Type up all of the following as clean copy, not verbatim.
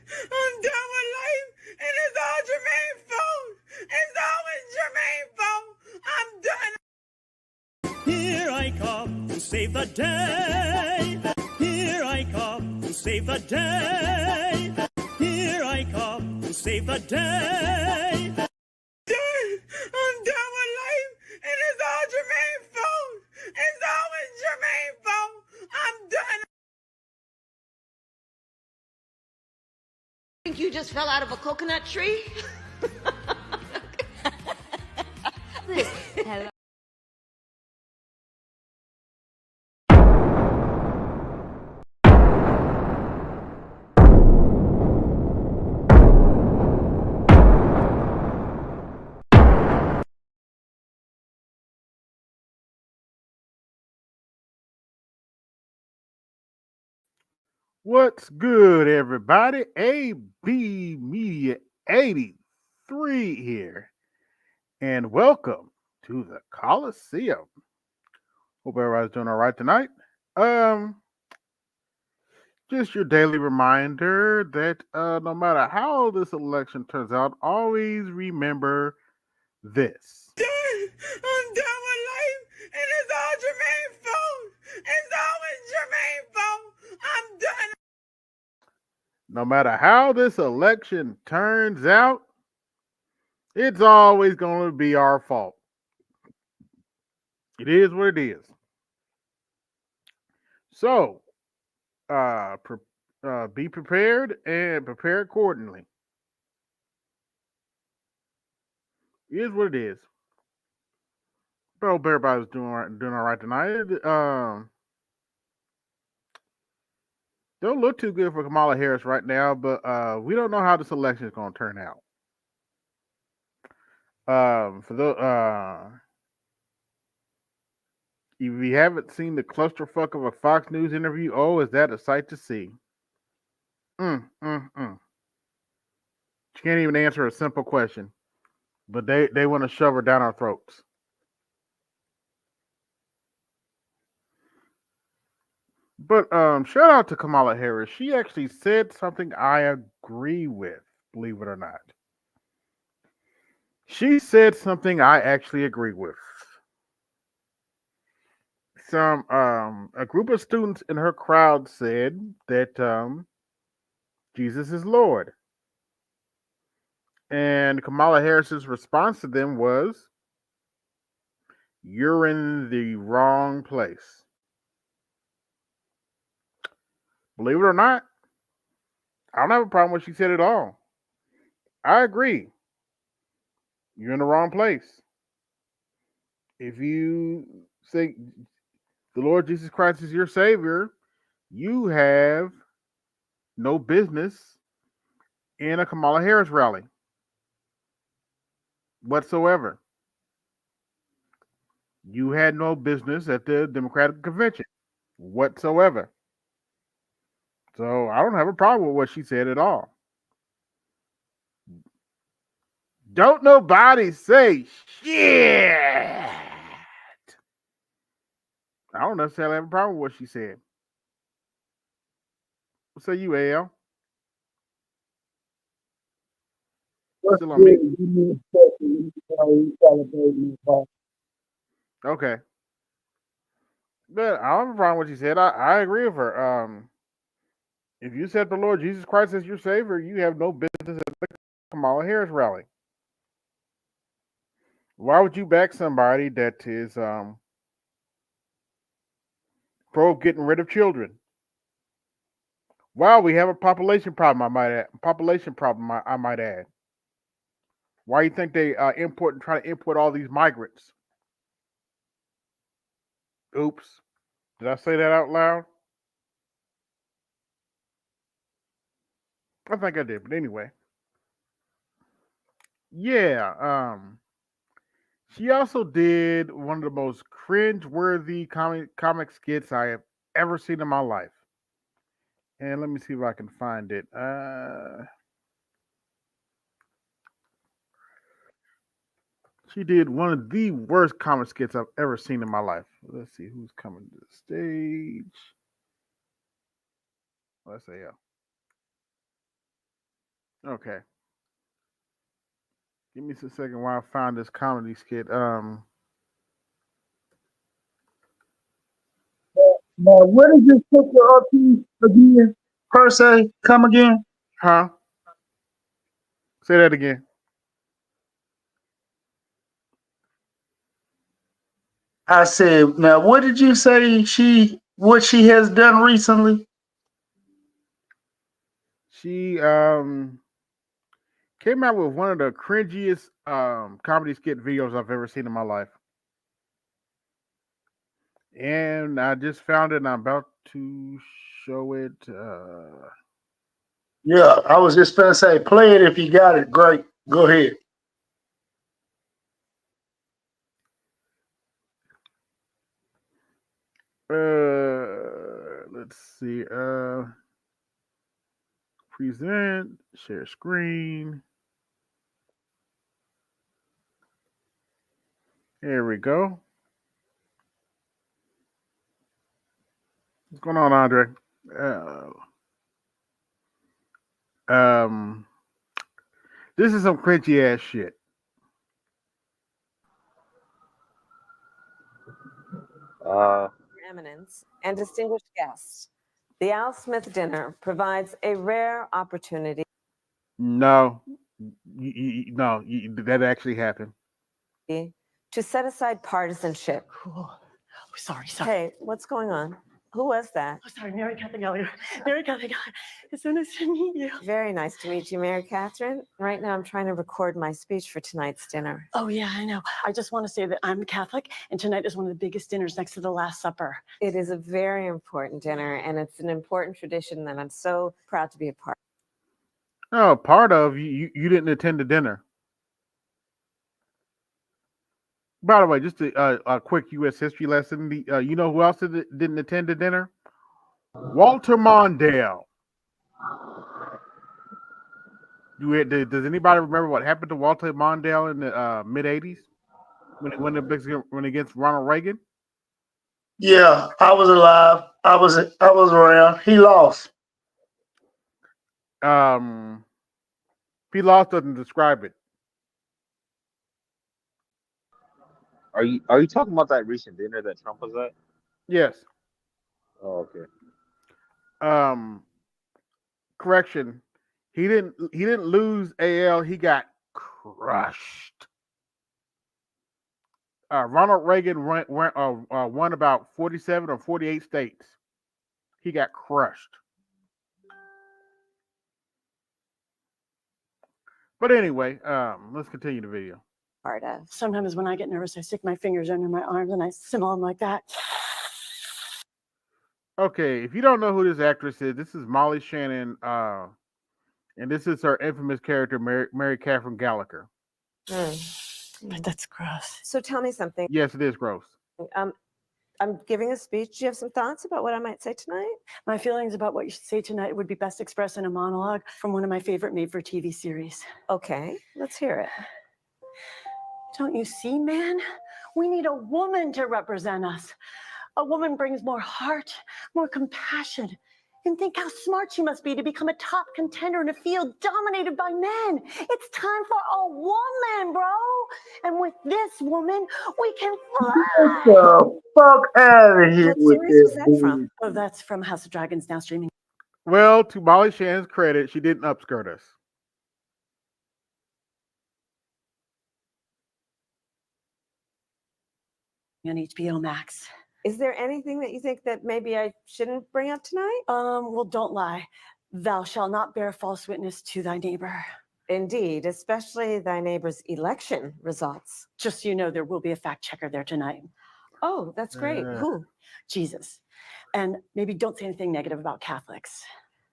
I'm done with life, and it's all Jermaine's fault. It's always Jermaine's fault. I'm done. Here I come to save the day. Here I come to save the day. Here I come to save the day. I'm done with life, and it's all Jermaine's fault. It's always Jermaine's fault. I'm done. Think you just fell out of a coconut tree? Hello. What's good, everybody? AB Media 83 here, and welcome to the Colosseum. Hope everybody's doing all right tonight. Just your daily reminder that no matter how this election turns out, always remember this. I'm done with life, and it's all Jermaine's fault. It's always Jermaine's fault. I'm done. No matter how this election turns out, it's always going to be our fault. It is what it is. So, be prepared and prepare accordingly. It is what it is. But I hope everybody's doing all right tonight. Don't look too good for Kamala Harris right now, but we don't know how this election is going to turn out. If you haven't seen the clusterfuck of a Fox News interview, oh, is that a sight to see? She can't even answer a simple question, but they want to shove her down our throats. But shout out to Kamala Harris. She actually said something I agree with, believe it or not. She said something I actually agree with. A group of students in her crowd said that Jesus is Lord. And Kamala Harris's response to them was, "You're in the wrong place." Believe it or not, I don't have a problem with what she said at all. I agree. You're in the wrong place. If you say the Lord Jesus Christ is your Savior, you have no business in a Kamala Harris rally whatsoever. You had no business at the Democratic convention whatsoever. So I don't have a problem with what she said at all. Don't nobody say shit. I don't necessarily have a problem with what she said. What say you, AL? Still on me? Okay. But I don't have a problem with what she said. I agree with her. If you said the Lord Jesus Christ as your Savior, you have no business at the Kamala Harris rally. Why would you back somebody that is pro getting rid of children? Wow, we have a population problem. I might add. Why do you think they try to import all these migrants? Oops, did I say that out loud? I think I did, but anyway. Yeah. She also did one of the most cringe-worthy comic skits I have ever seen in my life. And let me see if I can find it. She did one of the worst comic skits I've ever seen in my life. Let's see who's coming to the stage. Let's say, yeah. Okay. Give me a second while I find this comedy skit. Now, where did this picture up to again? Per se, come again? Huh? Say that again. I said, now, what did you say what she has done recently? She came out with one of the cringiest comedy skit videos I've ever seen in my life. And I just found it and I'm about to show it. Yeah, I was just gonna say, play it if you got it. Great, go ahead. Let's see. Present, share screen. Here we go. What's going on, Andre? Um, this is some cringy ass shit. Eminence and distinguished guests. The Al Smith dinner provides a rare opportunity No, that actually happened. to set aside partisanship. Oh, sorry. Hey, what's going on? Who was that? Oh, sorry, Mary Catherine Gallagher. Mary Catherine Gallagher. It's so nice to meet you. Very nice to meet you, Mary Catherine. Right now, I'm trying to record my speech for tonight's dinner. Oh, yeah, I know. I just want to say that I'm Catholic, and tonight is one of the biggest dinners next to the Last Supper. It is a very important dinner, and it's an important tradition that I'm so proud to be a part of. Oh, part of you didn't attend the dinner. By the way, just a quick U.S. history lesson. You know who else didn't attend the dinner? Walter Mondale. Does anybody remember what happened to Walter Mondale in the mid '80s when he went against Ronald Reagan? Yeah, I was alive. I was around. He lost. He lost doesn't describe it. Are you talking about that recent dinner that Trump was at? Yes. Oh, okay. Correction. He didn't lose AL. He got crushed. Ronald Reagan won about 47 or 48 states. He got crushed. But anyway, let's continue the video. Part of. Sometimes when I get nervous, I stick my fingers under my arms and I simmer them like that. Okay, if you don't know who this actress is, this is Molly Shannon, and this is her infamous character, Mary Catherine Gallagher. But that's gross. So tell me something. Yes, it is gross. I'm giving a speech. Do you have some thoughts about what I might say tonight? My feelings about what you should say tonight would be best expressed in a monologue from one of my favorite made-for-TV series. Okay, let's hear it. Don't you see, man? We need a woman to represent us. A woman brings more heart, more compassion. And think how smart she must be to become a top contender in a field dominated by men. It's time for a woman, bro. And with this woman, we can fly. Get the fuck out of here What with series was this. that from? Oh, that's from House of Dragons, now streaming. Well, to Molly Shannon's credit, she didn't upskirt us. On HBO Max. Is there anything that you think that maybe I shouldn't bring up tonight? Well, don't lie. Thou shalt not bear false witness to thy neighbor. Indeed, especially thy neighbor's election results. Just so you know, there will be a fact checker there tonight. Oh, that's great. Who? Jesus. And maybe don't say anything negative about Catholics.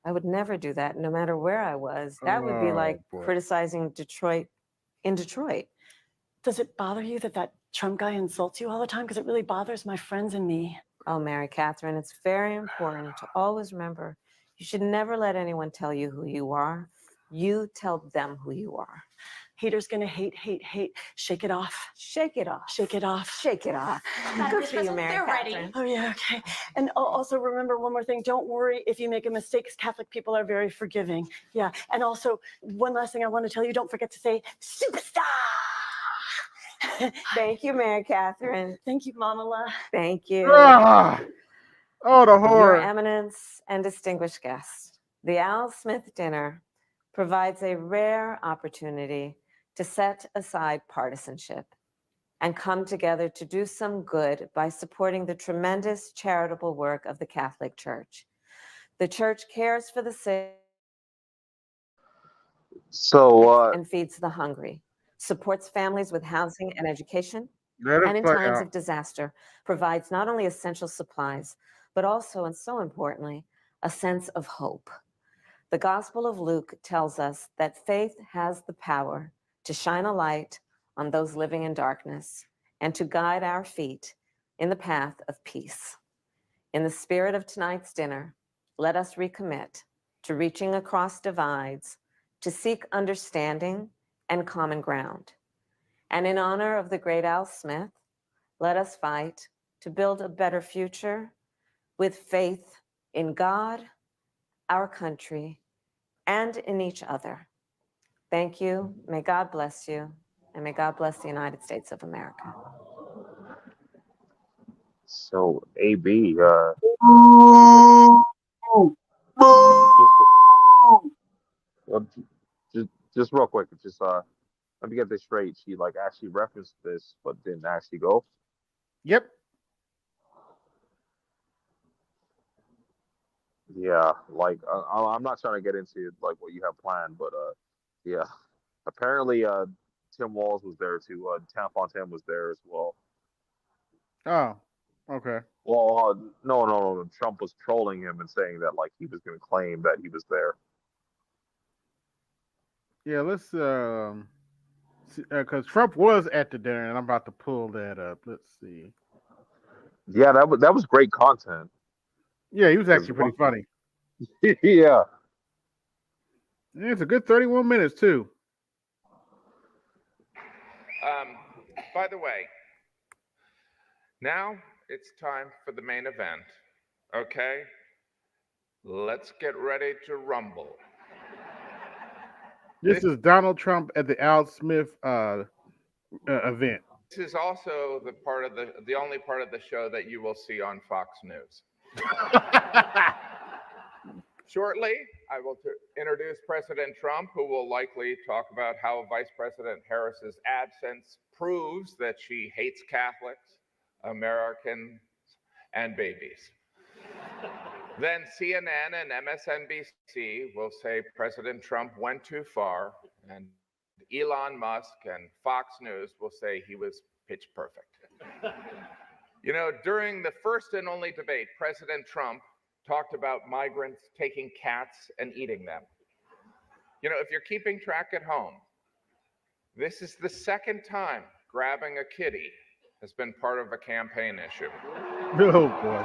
I would never do that, no matter where I was. That would be like criticizing Detroit in Detroit. Does it bother you that Trump guy insults you all the time? Because it really bothers my friends and me. Oh, Mary Catherine, it's very important to always remember you should never let anyone tell you who you are. You tell them who you are. Haters gonna hate, hate, hate. Shake it off. Shake it off. Shake it off. Shake it off. Good for you, Mary Catherine. Oh, yeah, okay. And also remember one more thing. Don't worry if you make a mistake, 'cause Catholic people are very forgiving. Yeah. And also, one last thing I want to tell you, don't forget to say, superstar. Thank you, Mary Catherine. Thank you, Kamala. Thank you. Ah, oh, the Your horror. Eminence and distinguished guests, the Al Smith Dinner provides a rare opportunity to set aside partisanship and come together to do some good by supporting the tremendous charitable work of the Catholic Church. The Church cares for the sick So, and feeds the hungry, supports families with housing and education, Let and it in play times out. of disaster provides not only essential supplies, but also, and so importantly, a sense of hope. The Gospel of Luke tells us that faith has the power to shine a light on those living in darkness and to guide our feet in the path of peace. In the spirit of tonight's dinner, let us recommit to reaching across divides to seek understanding and common ground. And in honor of the great Al Smith, let us fight to build a better future with faith in God, our country, and in each other. Thank you. May God bless you, and may God bless the United States of America. so AB, well, just real quick, just let me get this straight. She like actually referenced this, but didn't actually go. Yep. Yeah, like I'm not trying to get into like what you have planned, but yeah. Apparently, Tim Walz was there too. Tampon Tim was there as well. Oh, okay. Well, no. Trump was trolling him and saying that like he was going to claim that he was there. Yeah, let's because Trump was at the dinner, and I'm about to pull that up. Let's see. Yeah, that was great content. Yeah, he was 'Cause actually pretty funny. yeah. Yeah, it's a good 31 minutes too. By the way, now it's time for the main event. Okay? Let's get ready to rumble. This is Donald Trump at the Al Smith event. This is also the only part of the show that you will see on Fox News. Shortly, I will introduce President Trump, who will likely talk about how Vice President Harris's absence proves that she hates Catholics, Americans, and babies. Then CNN and MSNBC will say President Trump went too far, and Elon Musk and Fox News will say he was pitch perfect. You know, during the first and only debate, President Trump talked about migrants taking cats and eating them. You know, if you're keeping track at home, this is the second time grabbing a kitty has been part of a campaign issue. Oh boy.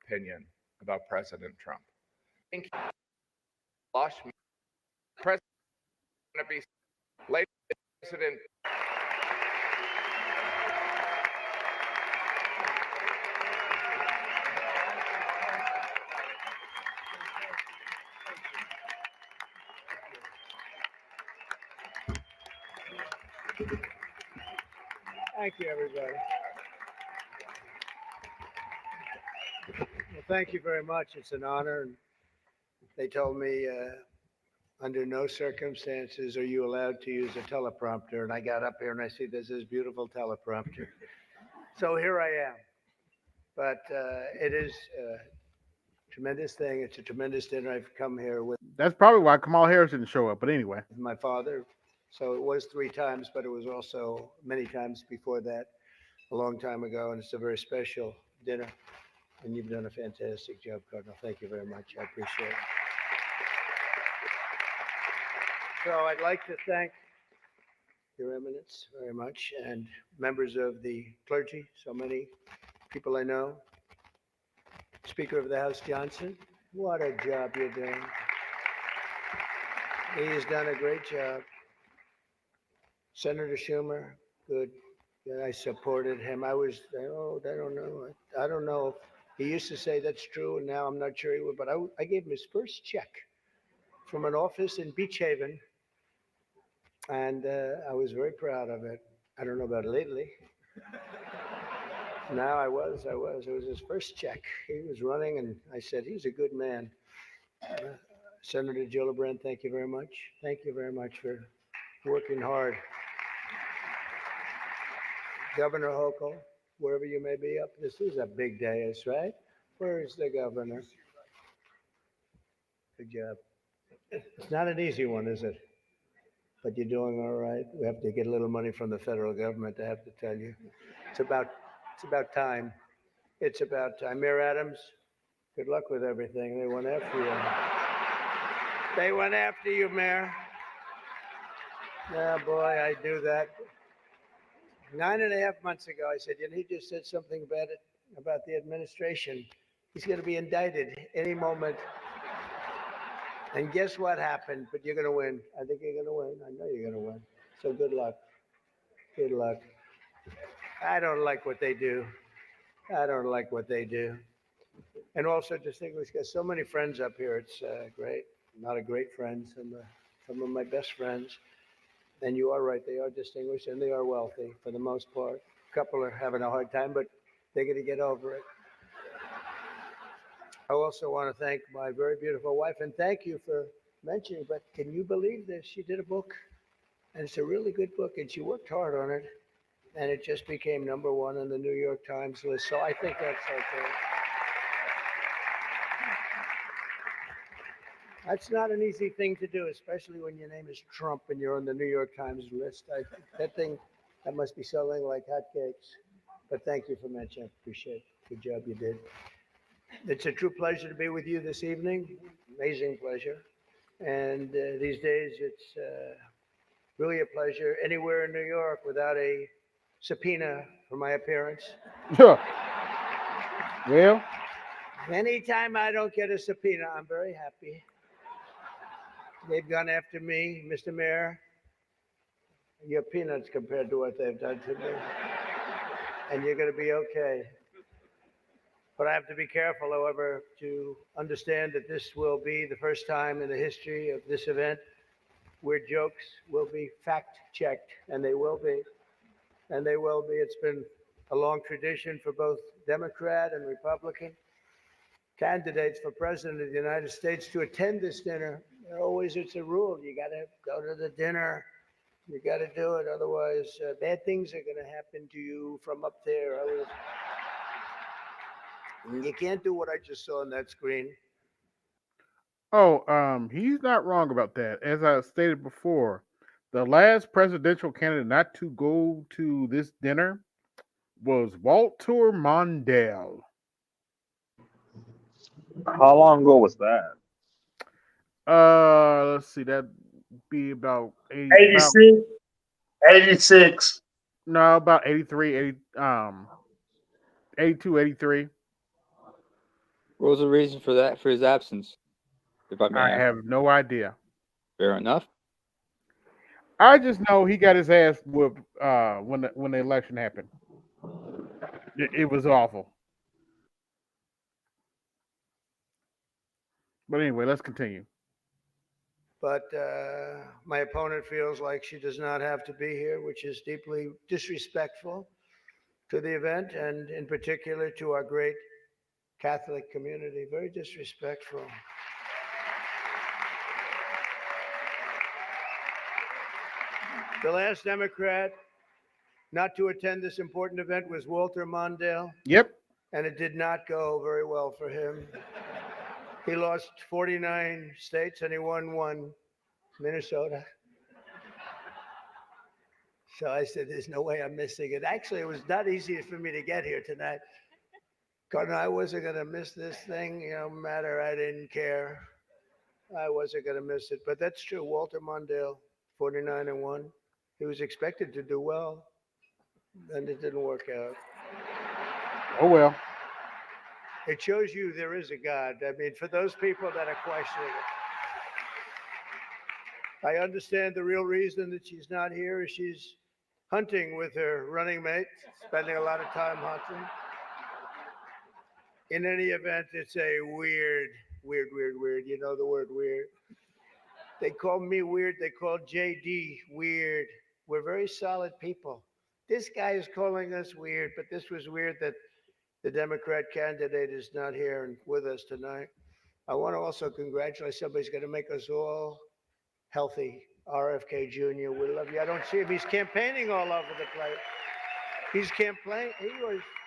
Opinion about President Trump. I think lush President going to be late President. Thank you, everybody. Well, thank you very much. It's an honor. And they told me under no circumstances are you allowed to use a teleprompter. And I got up here and I see this beautiful teleprompter. So here I am. But it is a tremendous thing. It's a tremendous dinner. I've come here with That's probably why Kamala Harris didn't show up. But anyway, my father. So it was 3 times, but it was also many times before that, a long time ago. And it's a very special dinner. And you've done a fantastic job, Cardinal. Thank you very much. I appreciate it. So I'd like to thank Your Eminence very much and members of the clergy, so many people I know, Speaker of the House Johnson, what a job you're doing. He's done a great job. Senator Schumer, good. Yeah, I supported him. I don't know. I don't know. He used to say that's true, and now I'm not sure he would, but I gave him his first check from an office in Beach Haven, and I was very proud of it. I don't know about lately. Now I was. It was his first check. He was running, and I said, he's a good man. Senator Gillibrand, thank you very much. Thank you very much for working hard. Governor Hochul, wherever you may be up, this is a big day, right? Where's the governor? Good job. It's not an easy one, is it? But you're doing all right. We have to get a little money from the federal government, I have to tell you. It's about time. It's about time. Mayor Adams, good luck with everything. They went after you. They went after you, Mayor. Yeah, boy, I do that. 9.5 months ago, I said, he just said something bad about the administration. He's going to be indicted any moment. And guess what happened? But you're going to win. I think you're going to win. I know you're going to win. So good luck. Good luck. I don't like what they do. And also distinguished, got so many friends up here. It's great. A lot of great friends, and some of my best friends. And you are right, they are distinguished and they are wealthy for the most part. A couple are having a hard time, but they're going to get over it. I also want to thank my very beautiful wife, and thank you for mentioning, but can you believe this? She did a book, and it's a really good book, and she worked hard on it, and it just became #1 on the New York Times list. So I think that's okay. That's not an easy thing to do, especially when your name is Trump and you're on the New York Times list. That must be selling like hotcakes. But thank you for mentioning. I appreciate it. Good job you did. It's a true pleasure to be with you this evening. Amazing pleasure. And these days, it's really a pleasure anywhere in New York without a subpoena for my appearance. Well, anytime I don't get a subpoena, I'm very happy. They've gone after me, Mr. Mayor. You're peanuts compared to what they've done to me. And you're going to be okay. But I have to be careful, however, to understand that this will be the first time in the history of this event where jokes will be fact-checked, and they will be. And they will be. It's been a long tradition for both Democrat and Republican candidates for president of the United States to attend this dinner. It's a rule. You got to go to the dinner. You got to do it. Otherwise, bad things are going to happen to you from up there. You can't do what I just saw on that screen. He's not wrong about that. As I stated before, the last presidential candidate not to go to this dinner was Walter Mondale. How long ago was that? Let's see, that'd be about 86. No, about 83, 82, 83. What was the reason for that, for his absence? If I may I ask. have no idea. Fair enough. I just know he got his ass whooped when the election happened. It was awful. But anyway, let's continue. But my opponent feels like she does not have to be here, which is deeply disrespectful to the event, and in particular to our great Catholic community. Very disrespectful. The last Democrat not to attend this important event was Walter Mondale. Yep. And it did not go very well for him. He lost 49 states and he won 1, Minnesota. So I said, there's no way I'm missing it. Actually, it was not easy for me to get here tonight. Because I wasn't going to miss this thing, no matter, I didn't care. I wasn't going to miss it. But that's true. Walter Mondale, 49-1. He was expected to do well, and it didn't work out. Oh, well. It shows you there is a God. I mean, for those people that are questioning it, I understand the real reason that she's not here is she's hunting with her running mate, spending a lot of time hunting. In any event, it's a weird. You know the word weird. They call me weird. They call JD weird. We're very solid people. This guy is calling us weird, but this was weird that the Democrat candidate is not here and with us tonight. I want to also congratulate somebody's going to make us all healthy. RFK Jr., we love you. I don't see him. He's campaigning all over the place. He's campaigning.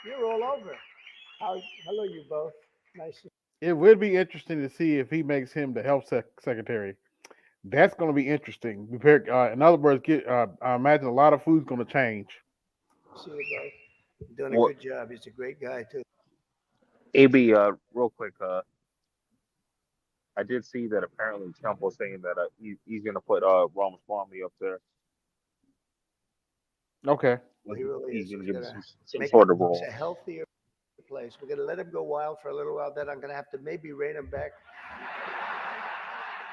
You're all over. Hello, you both. Nice to It would be interesting to see if he makes him the health secretary. That's going to be interesting. In other words, I imagine a lot of food's going to change. see you both. Doing a Well, good job. He's a great guy, too. AB, real quick, I did see that apparently Trump was saying that he's going to put Ramaswamy up there. Okay. He really He's is. going to He's give going him to some make sort of role. a healthier place. We're going to let him go wild for a little while. Then I'm going to have to maybe rein him back.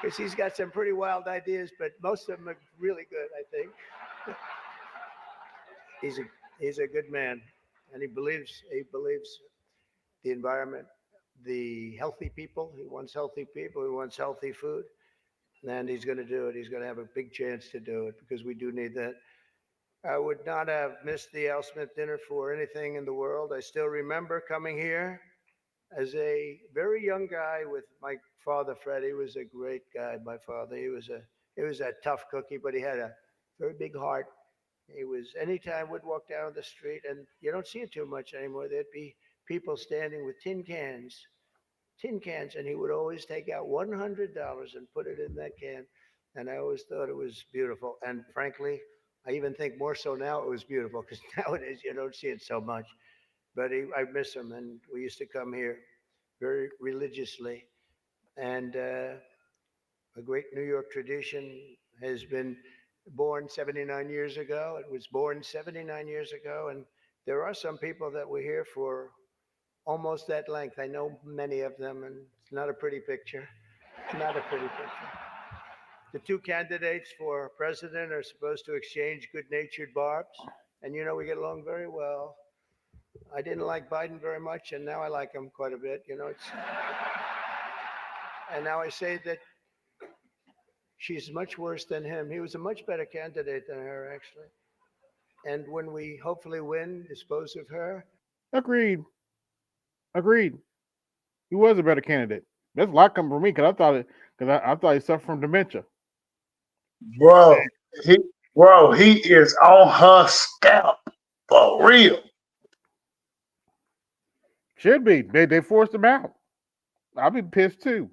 Because he's got some pretty wild ideas, but most of them are really good, I think. He's a good man, and he believes the environment, the healthy people. He wants healthy people. He wants healthy food, and he's going to do it. He's going to have a big chance to do it because we do need that. I would not have missed the Al Smith dinner for anything in the world. I still remember coming here as a very young guy with my father, Fred. He was a great guy, my father. He was a tough cookie, but he had a very big heart. He was, anytime we'd walk down the street, and you don't see it too much anymore, there'd be people standing with tin cans, and he would always take out $100 and put it in that can. And I always thought it was beautiful. And frankly, I even think more so now it was beautiful because nowadays you don't see it so much. But I miss him, and we used to come here very religiously. And a great New York tradition has been born 79 years ago. It was born 79 years ago, and there are some people that were here for almost that length. I know many of them, and it's not a pretty picture. It's not a pretty picture. The two candidates for president are supposed to exchange good-natured barbs, and you know we get along very well. I didn't like Biden very much, and now I like him quite a bit. You know, and now I say that she's much worse than him. He was a much better candidate than her, actually. And when we hopefully win, dispose of her. Agreed. He was a better candidate. That's a lot coming from me because I thought he suffered from dementia. Bro, he is on her scalp for real. Should be. They forced him out. I'll be pissed too.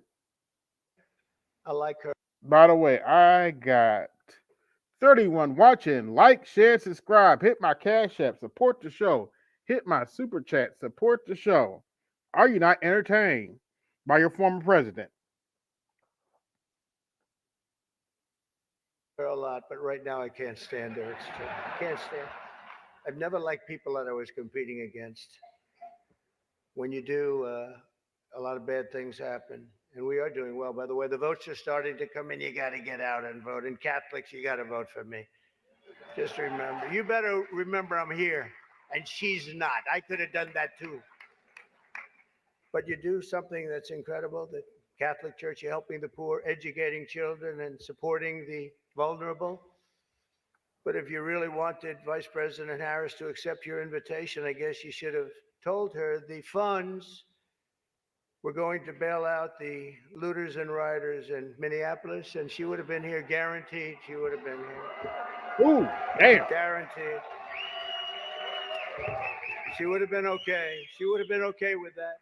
I like her. By the way, I got 31 watching. Like, share, subscribe. Hit my Cash App. Support the show. Hit my Super Chat. Support the show. Are you not entertained by your former president? Her a lot, but right now I can't stand her. It's true. I can't stand. I've never liked people that I was competing against. When you do, a lot of bad things happen. And we are doing well. By the way, the votes are starting to come in. You got to get out and vote. And Catholics, you got to vote for me. Just remember. You better remember I'm here. And she's not. I could have done that too. But you do something that's incredible. The Catholic Church, you're helping the poor, educating children, and supporting the vulnerable. But if you really wanted Vice President Harris to accept your invitation, I guess you should have told her the funds were going to bail out the looters and rioters in Minneapolis, and she would have been here, guaranteed. She would have been here. Ooh, damn. Guaranteed. She would have been okay. She would have been okay with that.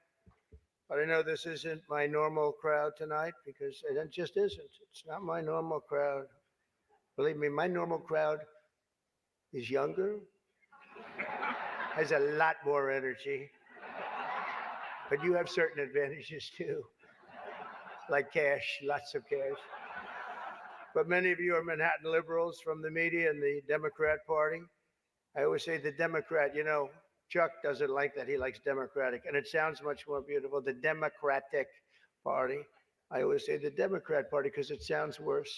But I know this isn't my normal crowd tonight because it just isn't. It's not my normal crowd. Believe me, my normal crowd is younger, has a lot more energy. But you have certain advantages too, like cash, lots of cash. But many of you are Manhattan liberals from the media and the Democrat Party. I always say the Democrat, you know, Chuck doesn't like that. He likes Democratic, and it sounds much more beautiful. The Democratic Party. I always say the Democrat Party because it sounds worse.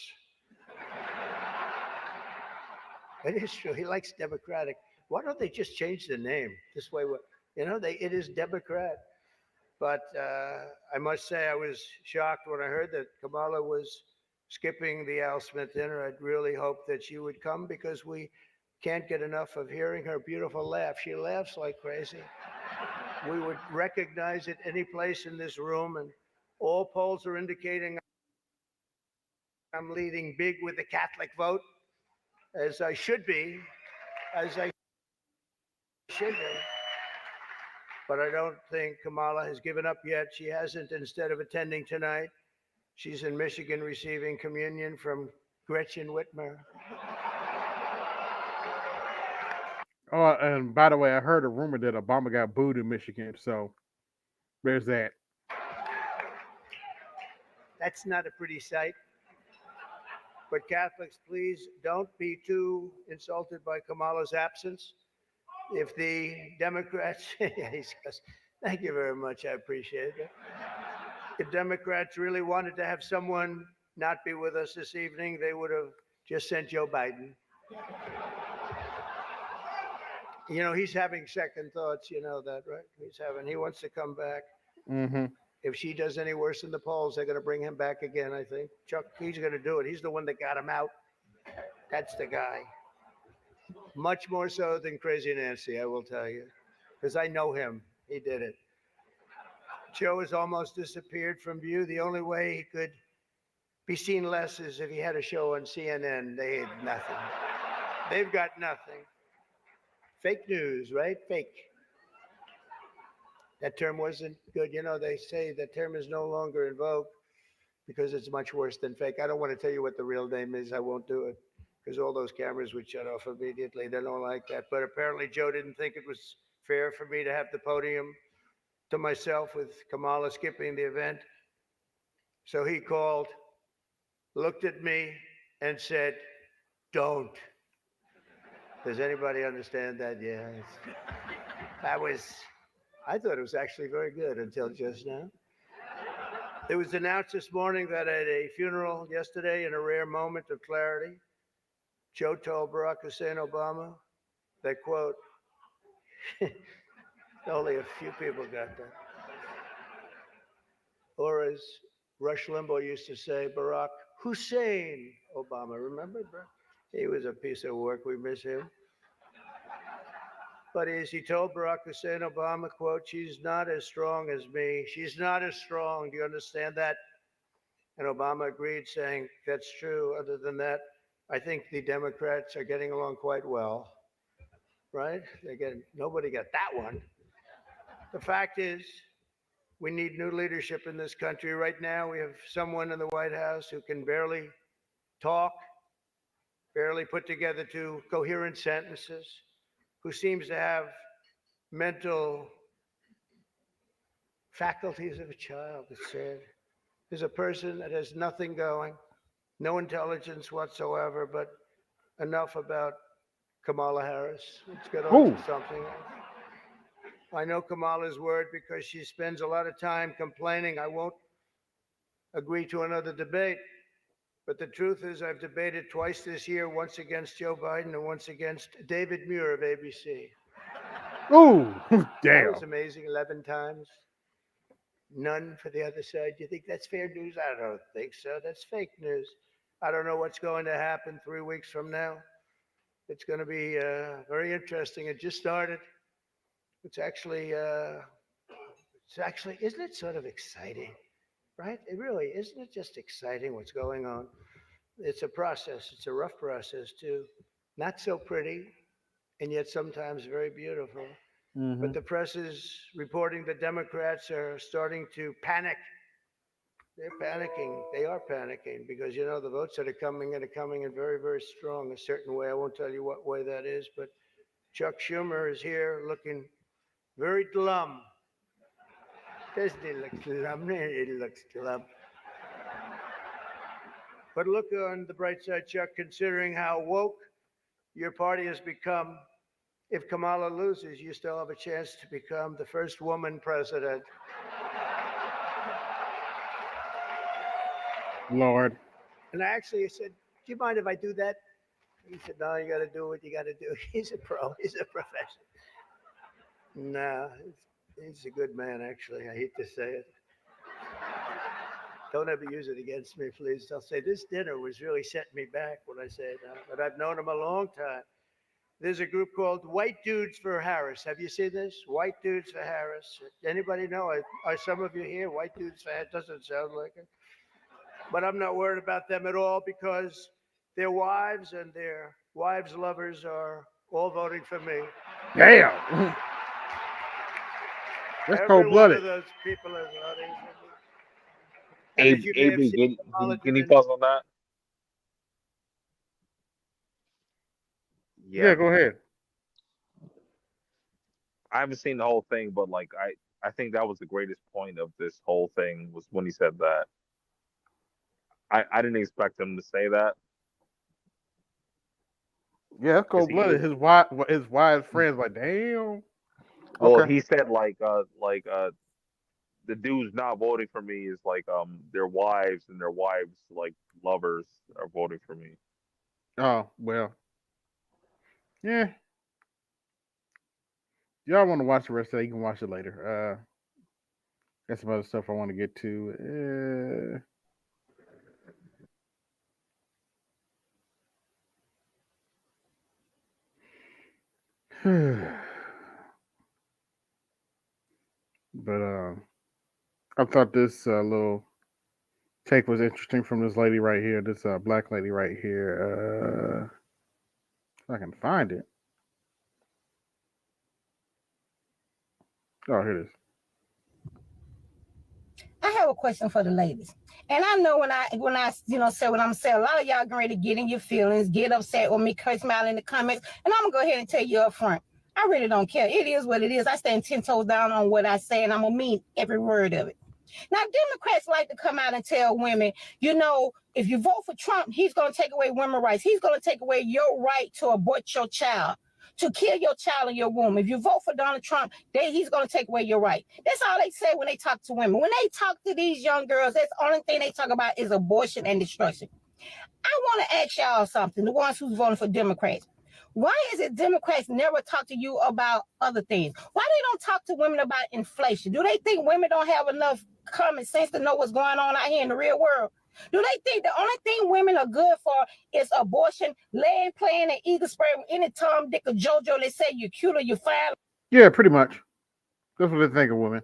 It is true. He likes Democratic. Why don't they just change the name? This way, it is Democrat. But I must say, I was shocked when I heard that Kamala was skipping the Al Smith dinner. I'd really hoped that she would come because we can't get enough of hearing her beautiful laugh. She laughs like crazy. We would recognize it any place in this room, and all polls are indicating I'm leading big with the Catholic vote, as I should be, But I don't think Kamala has given up yet. She hasn't. Instead of attending tonight, she's in Michigan receiving communion from Gretchen Whitmer. Oh, and by the way, I heard a rumor that Obama got booed in Michigan, so there's that. That's not a pretty sight. But Catholics, please don't be too insulted by Kamala's absence. If the Democrats, thank you very much, I appreciate it. If Democrats really wanted to have someone not be with us this evening, they would have just sent Joe Biden. He's having second thoughts, you know that, right? He wants to come back. Mm-hmm. If she does any worse in the polls, they're going to bring him back again, I think. Chuck, he's going to do it. He's the one that got him out. That's the guy. Much more so than Crazy Nancy, I will tell you, because I know him. He did it. Joe has almost disappeared from view. The only way he could be seen less is if he had a show on CNN. They had nothing. They've got nothing. Fake news, right? Fake. That term wasn't good. They say that term is no longer in vogue because it's much worse than fake. I don't want to tell you what the real name is. I won't do it because all those cameras would shut off immediately. They don't like that. But apparently Joe didn't think it was fair for me to have the podium to myself with Kamala skipping the event. So he called, looked at me, and said, "Don't." Does anybody understand that? Yeah. I thought it was actually very good until just now. It was announced this morning that at a funeral yesterday, in a rare moment of clarity, Joe told Barack Hussein Obama that, quote, only a few people got that. Or as Rush Limbaugh used to say, Barack Hussein Obama. Remember? He was a piece of work. We miss him. But as he told Barack Hussein Obama, quote, "She's not as strong as me. She's not as strong. Do you understand that?" And Obama agreed, saying, "That's true. Other than that, I think the Democrats are getting along quite well." Right? Nobody got that one. The fact is, we need new leadership in this country. Right now, we have someone in the White House who can barely talk, barely put together two coherent sentences, who seems to have mental faculties of a child. It's sad. There's a person that has nothing going, no intelligence whatsoever, but enough about Kamala Harris. Let's get on to something else. I know Kamala's word because she spends a lot of time complaining. I won't agree to another debate. But the truth is, I've debated twice this year, once against Joe Biden and once against David Muir of ABC. Ooh, That damn. was amazing, 11 times. None for the other side. Do you think that's fair news? I don't think so. That's fake news. I don't know what's going to happen 3 weeks from now. It's going to be very interesting. It just started. It's actually, isn't it sort of exciting, right? It really, isn't it just exciting what's going on? It's a process. It's a rough process too. Not so pretty, and yet sometimes very beautiful. Mm-hmm. But the press is reporting that Democrats are starting to panic. They're panicking. They are panicking because, the votes that are coming in very, very strong, a certain way. I won't tell you what way that is, but Chuck Schumer is here looking very glum. Doesn't he look glum? He looks glum. But look on the bright side, Chuck, considering how woke your party has become, if Kamala loses, you still have a chance to become the first woman president. Lord. And I actually said, do you mind if I do that? He said, no, you got to do what you got to do. He's a pro. He's a professional. No, he's a good man, actually. I hate to say it. Don't ever use it against me, please. They'll say, this dinner was really setting me back when I say that. But I've known him a long time. There's a group called White Dudes for Harris. Have you seen this? White Dudes for Harris. Anybody know? Are some of you here? White Dudes for Harris? Doesn't sound like it. But I'm not worried about them at all because their wives and their wives' lovers are all voting for me. Damn. That's Every one of cold-blooded. those people is voting for me. AB, can you pause on that? Yeah, go ahead. I haven't seen the whole thing, but like I think that was the greatest point of this whole thing was when he said that. I didn't expect him to say that. Yeah, that's cold-blooded. His wife's friends like, damn. Well, Okay. he said the dudes not voting for me is like their wives and their wives like lovers are voting for me. Oh, well. Yeah. Y'all want to watch the rest of it, you can watch it later. Got some other stuff I want to get to. But I thought this little take was interesting from this lady right here, this black lady right here. If I can find it. Oh, here it is. I have a question for the ladies. And I know when I say what I'm saying, a lot of y'all getting ready to get in your feelings, get upset with me, curse me out in the comments. And I'm gonna go ahead and tell you up front. I really don't care. It is what it is. I stand 10 toes down on what I say, and I'm gonna mean every word of it. Now, Democrats like to come out and tell women, if you vote for Trump, he's gonna take away women's rights. He's gonna take away your right to abort your child, to kill your child in your womb. If you vote for Donald Trump, he's going to take away your right. That's all they say when they talk to women. When they talk to these young girls, that's the only thing they talk about is abortion and destruction. I want to ask y'all something, the ones who's voting for Democrats. Why is it Democrats never talk to you about other things? Why they don't talk to women about inflation? Do they think women don't have enough common sense to know what's going on out here in the real world? Do they think the only thing women are good for is abortion, laying, playing, and eagle spray with any Tom, Dick, or JoJo that say you're cute or you're fine? Yeah, pretty much. That's what they think of women.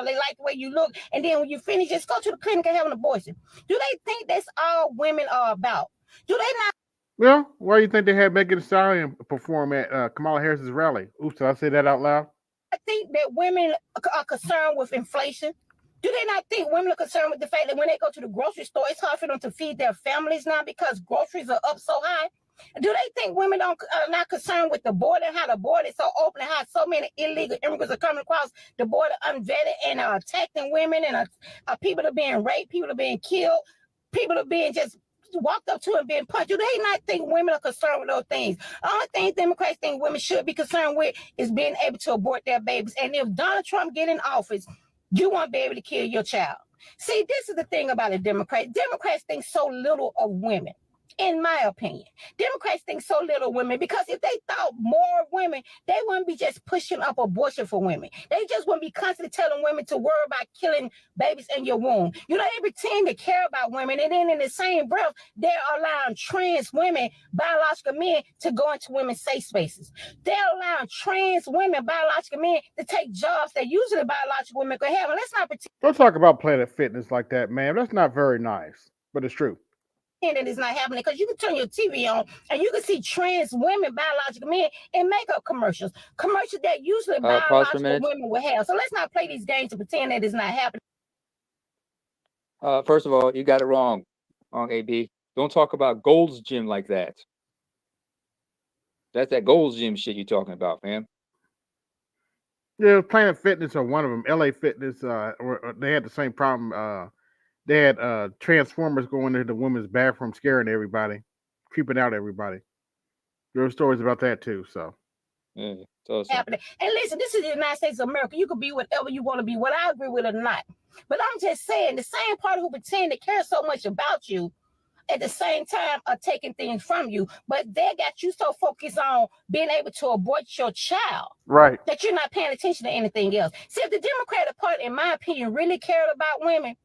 They like the way you look, and then when you finish, just go to the clinic and have an abortion. Do they think that's all women are about? Do they not? Well, why do you think they had Megan Thee Stallion perform at Kamala Harris's rally? Oops, did I say that out loud? I think that women are concerned with inflation. Do they not think women are concerned with the fact that when they go to the grocery store, it's hard for them to feed their families now because groceries are up so high? Do they think women are not concerned with the border and how the border is so open and how so many illegal immigrants are coming across the border unvetted and are attacking women and people are being raped, people are being killed, people are being just walked up to and being punched? Do they not think women are concerned with those things? The only thing Democrats think women should be concerned with is being able to abort their babies. And if Donald Trump get in office, you won't be able to kill your child. See, this is the thing about a Democrat. Democrats think so little of women, in my opinion. Democrats think so little of women because if they thought more of women, they wouldn't be just pushing up abortion for women. They just wouldn't be constantly telling women to worry about killing babies in your womb. They pretend to care about women, and then in the same breath, they're allowing trans women, biological men, to go into women's safe spaces. They're allowing trans women, biological men, to take jobs that usually biological women could have. And let's not pretend. Don't talk about Planet Fitness like that, man. That's not very nice, but it's true. That is not happening because you can turn your TV on and you can see trans women, biological men in makeup commercials that usually biological women will have. So let's not play these games to pretend that it's not happening. First of all, you got it wrong, AB. Don't talk about Gold's Gym like that. That's that Gold's Gym shit you're talking about, man. Yeah, Planet Fitness or one of them, LA Fitness. They had the same problem. They had Transformers going into the women's bathroom, scaring everybody, creeping out everybody. There were stories about that too. So, Yeah, it's awesome. happening. And listen, this is the United States of America. You can be whatever you want to be, whether I agree with it or not. But I'm just saying, the same party who pretend to care so much about you at the same time are taking things from you, but they got you so focused on being able to abort your child, Right. that you're not paying attention to anything else. See, if the Democratic Party, in my opinion, really cared about women,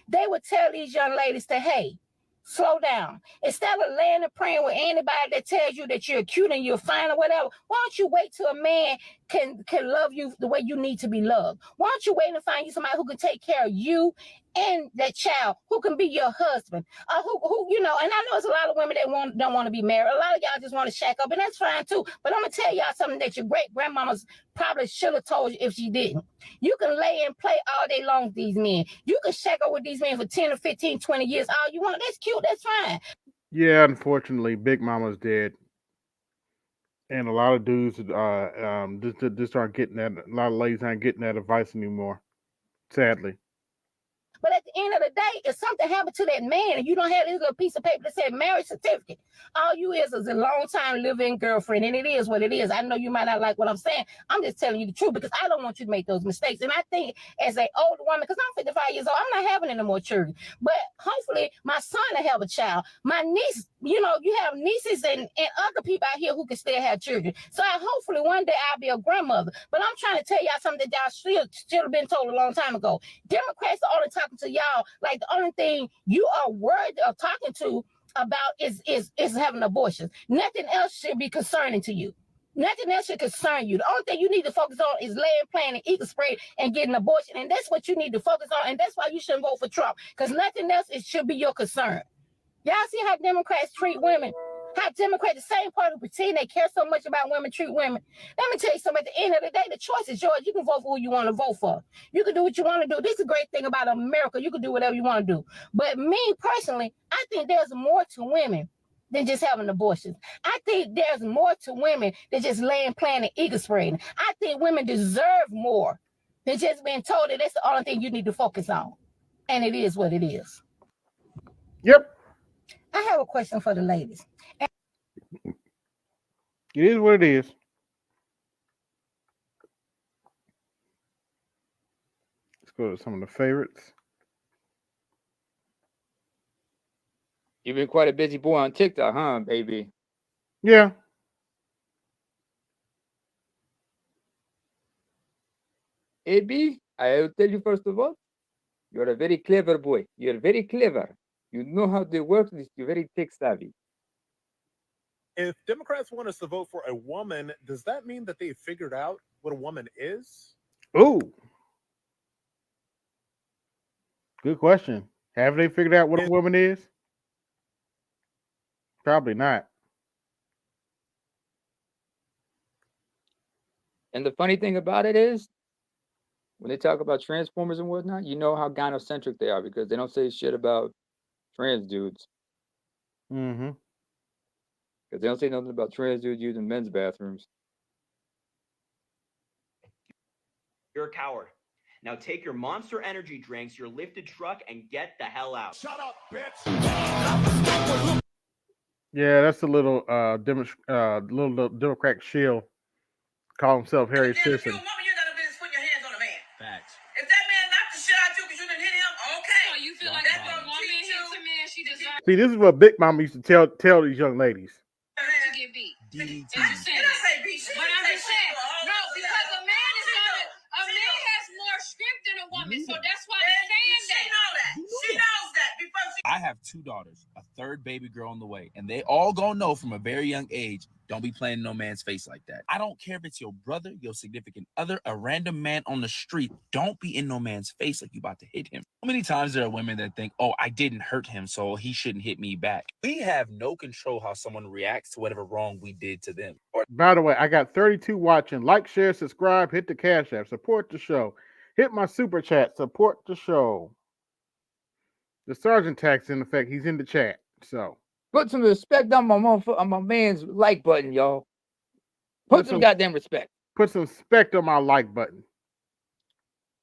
they would tell these young ladies to, hey, slow down. Instead of laying and praying with anybody that tells you that you're cute and you're fine or whatever, why don't you wait till a man can love you the way you need to be loved? Why don't you wait and find you somebody who can take care of you and that child, who can be your husband, who you know? And I know there's a lot of women that don't want to be married. A lot of y'all just want to shack up, and that's fine too. But I'm gonna tell y'all something that your great grandmamas probably should have told you if she didn't. You can lay and play all day long with these men. You can shack up with these men for 10 or 15, 20 years. All you want. That's cute. That's fine. Yeah, unfortunately, Big Mama's dead, and a lot of dudes just aren't getting that. A lot of ladies aren't getting that advice anymore. Sadly. But at the end of the day, if something happened to that man and you don't have this little piece of paper that said marriage certificate, all you is a long-time living girlfriend, and it is what it is. I know you might not like what I'm saying. I'm just telling you the truth because I don't want you to make those mistakes. And I think as an older woman, because I'm 55 years old, I'm not having any more children. But hopefully my son will have a child. My niece, you know, you have nieces and other people out here who can still have children. So hopefully one day I'll be a grandmother. But I'm trying to tell y'all something that y'all should have been told a long time ago. Democrats are only talking to y'all like the only thing you are worried of talking to about is having abortions. Nothing else should be concerning to you. Nothing else should concern you. The only thing you need to focus on is laying, playing, and eating spray and getting an abortion. And that's what you need to focus on. And that's why you shouldn't vote for Trump, because nothing else should be your concern. Y'all see how Democrats treat women? How Democrats, the same party who pretend they care so much about women, treat women. Let me tell you something. At the end of the day, the choice is yours. You can vote for who you want to vote for. You can do what you want to do. This is a great thing about America. You can do whatever you want to do. But me, personally, I think there's more to women than just having abortions. I think there's more to women than just laying, playing, and ego spraying. I think women deserve more than just being told that that's the only thing you need to focus on. And it is what it is. Yep. I have a question for the ladies. It is what it is. Let's go to some of the favorites. You've been quite a busy boy on TikTok, huh, baby? Yeah. AB, I'll tell you first of all, you're a very clever boy. You're very clever. You know how to work this. You're very tech savvy. If Democrats want us to vote for a woman, does that mean that they figured out what a woman is? Ooh. Good question. Have they figured out what a woman is? Probably not. And the funny thing about it is, when they talk about transformers and whatnot, you know how gynocentric they are because they don't say shit about trans dudes. Mm-hmm. Because they don't say nothing about trans dudes using men's bathrooms. You're a coward. Now take your Monster Energy drinks, your lifted truck, and get the hell out. Shut up, bitch! Yeah, that's a little little Democrat shill. Call himself Harry Sisson. Facts. If that man knocked the shit out you because you didn't hit him, okay. So you feel like if a woman hits a man, she deserves See, this is what Big Mama used to tell these young ladies. to get beat. DDT. I didn't say beat. But I'm just saying, no, because a man is not a man has more strength than a woman, so that's why they're saying that. She knows that. She knows that before she. I have 2 daughters, a third baby girl on the way, and they all gonna know from a very young age, don't be playing no man's face like that. I don't care if it's your brother, your significant other, a random man on the street. Don't be in no man's face like you about to hit him. How many times there are women that think, oh, I didn't hurt him, so he shouldn't hit me back? We have no control how someone reacts to whatever wrong we did to them. By the way, I got 32 watching. Like, share, subscribe, hit the Cash App, support the show. Hit my super chat, support the show. The sergeant tax in effect. He's in the chat. So put some respect on my man's like button, y'all. Put some goddamn respect. Put some respect on my like button.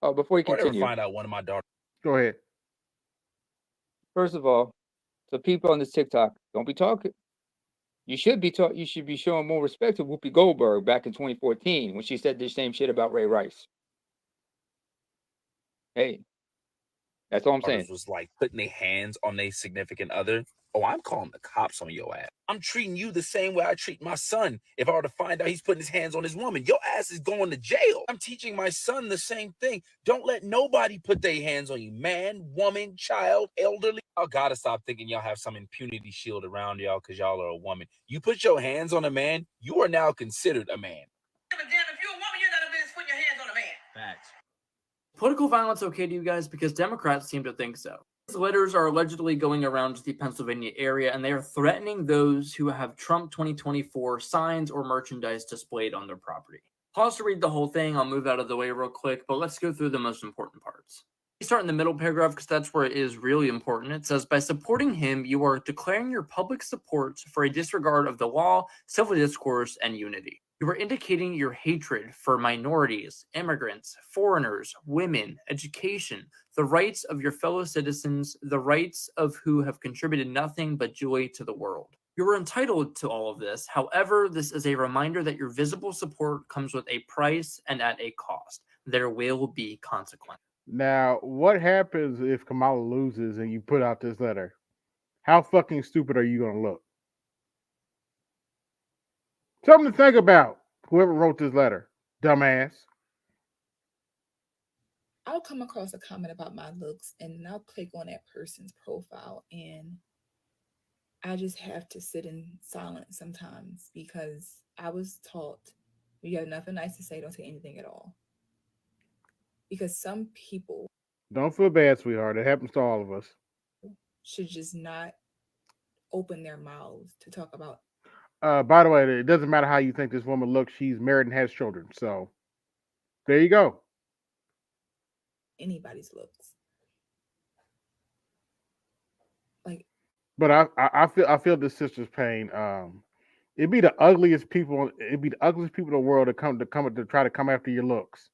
Oh, before you continue, find out one of my daughters. Go ahead. First of all, so people on this TikTok, don't be talking. You should be taught. You should be showing more respect to Whoopi Goldberg back in 2014 when she said the same shit about Ray Rice. Hey, that's all I'm saying. Was like putting their hands on their significant other. Oh, I'm calling the cops on your ass. I'm treating you the same way I treat my son. If I were to find out he's putting his hands on his woman, your ass is going to jail. I'm teaching my son the same thing. Don't let nobody put their hands on you. Man, woman, child, elderly. Y'all gotta stop thinking y'all have some impunity shield around y'all because y'all are a woman. You put your hands on a man, you are now considered a man. But damn, if you're a woman, you're not a business putting your hands on a man. Facts. Political violence okay to you guys? Because Democrats seem to think so. These letters are allegedly going around the Pennsylvania area, and they are threatening those who have Trump 2024 signs or merchandise displayed on their property. Pause to read the whole thing. I'll move out of the way real quick, but let's go through the most important parts. We start in the middle paragraph because that's where it is really important. It says, by supporting him, you are declaring your public support for a disregard of the law, civil discourse, and unity. You are indicating your hatred for minorities, immigrants, foreigners, women, education, the rights of your fellow citizens, the rights of who have contributed nothing but joy to the world. You are entitled to all of this. However, this is a reminder that your visible support comes with a price and at a cost. There will be consequences. Now, what happens if Kamala loses and you put out this letter? How fucking stupid are you gonna look? Something to think about, whoever wrote this letter. Dumbass. I'll come across a comment about my looks and I'll click on that person's profile and I just have to sit in silence sometimes because I was taught you have nothing nice to say, don't say anything at all. Because some people Don't feel bad, sweetheart. It happens to all of us. should just not open their mouths to talk about. By the way, it doesn't matter how you think this woman looks. She's married and has children. So there you go. Anybody's looks. Like, but I feel this sister's pain. It'd be the ugliest people. It'd be the ugliest people in the world to try to come after your looks.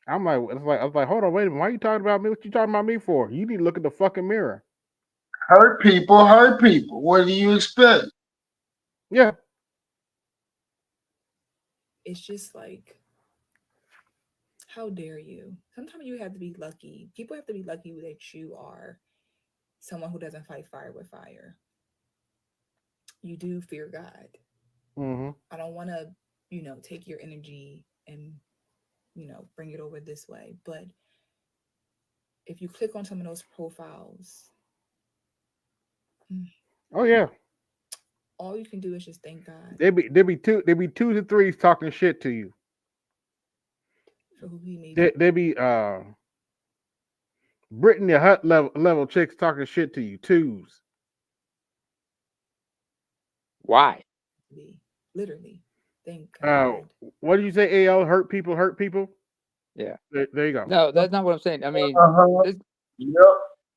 I was like, hold on, wait a minute. Why are you talking about me? What you talking about me for? You need to look at the fucking mirror. Hurt people, hurt people. What do you expect? Yeah. It's just like, how dare you? Sometimes you have to be lucky. People have to be lucky that you are someone who doesn't fight fire with fire. You do fear God. Mm-hmm. I don't want to, take your energy and, bring it over this way. But if you click on some of those profiles, oh yeah, all you can do is just thank God. There be two to threes talking shit to you. For who he made. They be Brittany Hut level chicks talking shit to you. Twos. Why? Literally. Thank God. What did you say? AL hurt people. Yeah. There you go. No, that's not what I'm saying. I mean, Yep,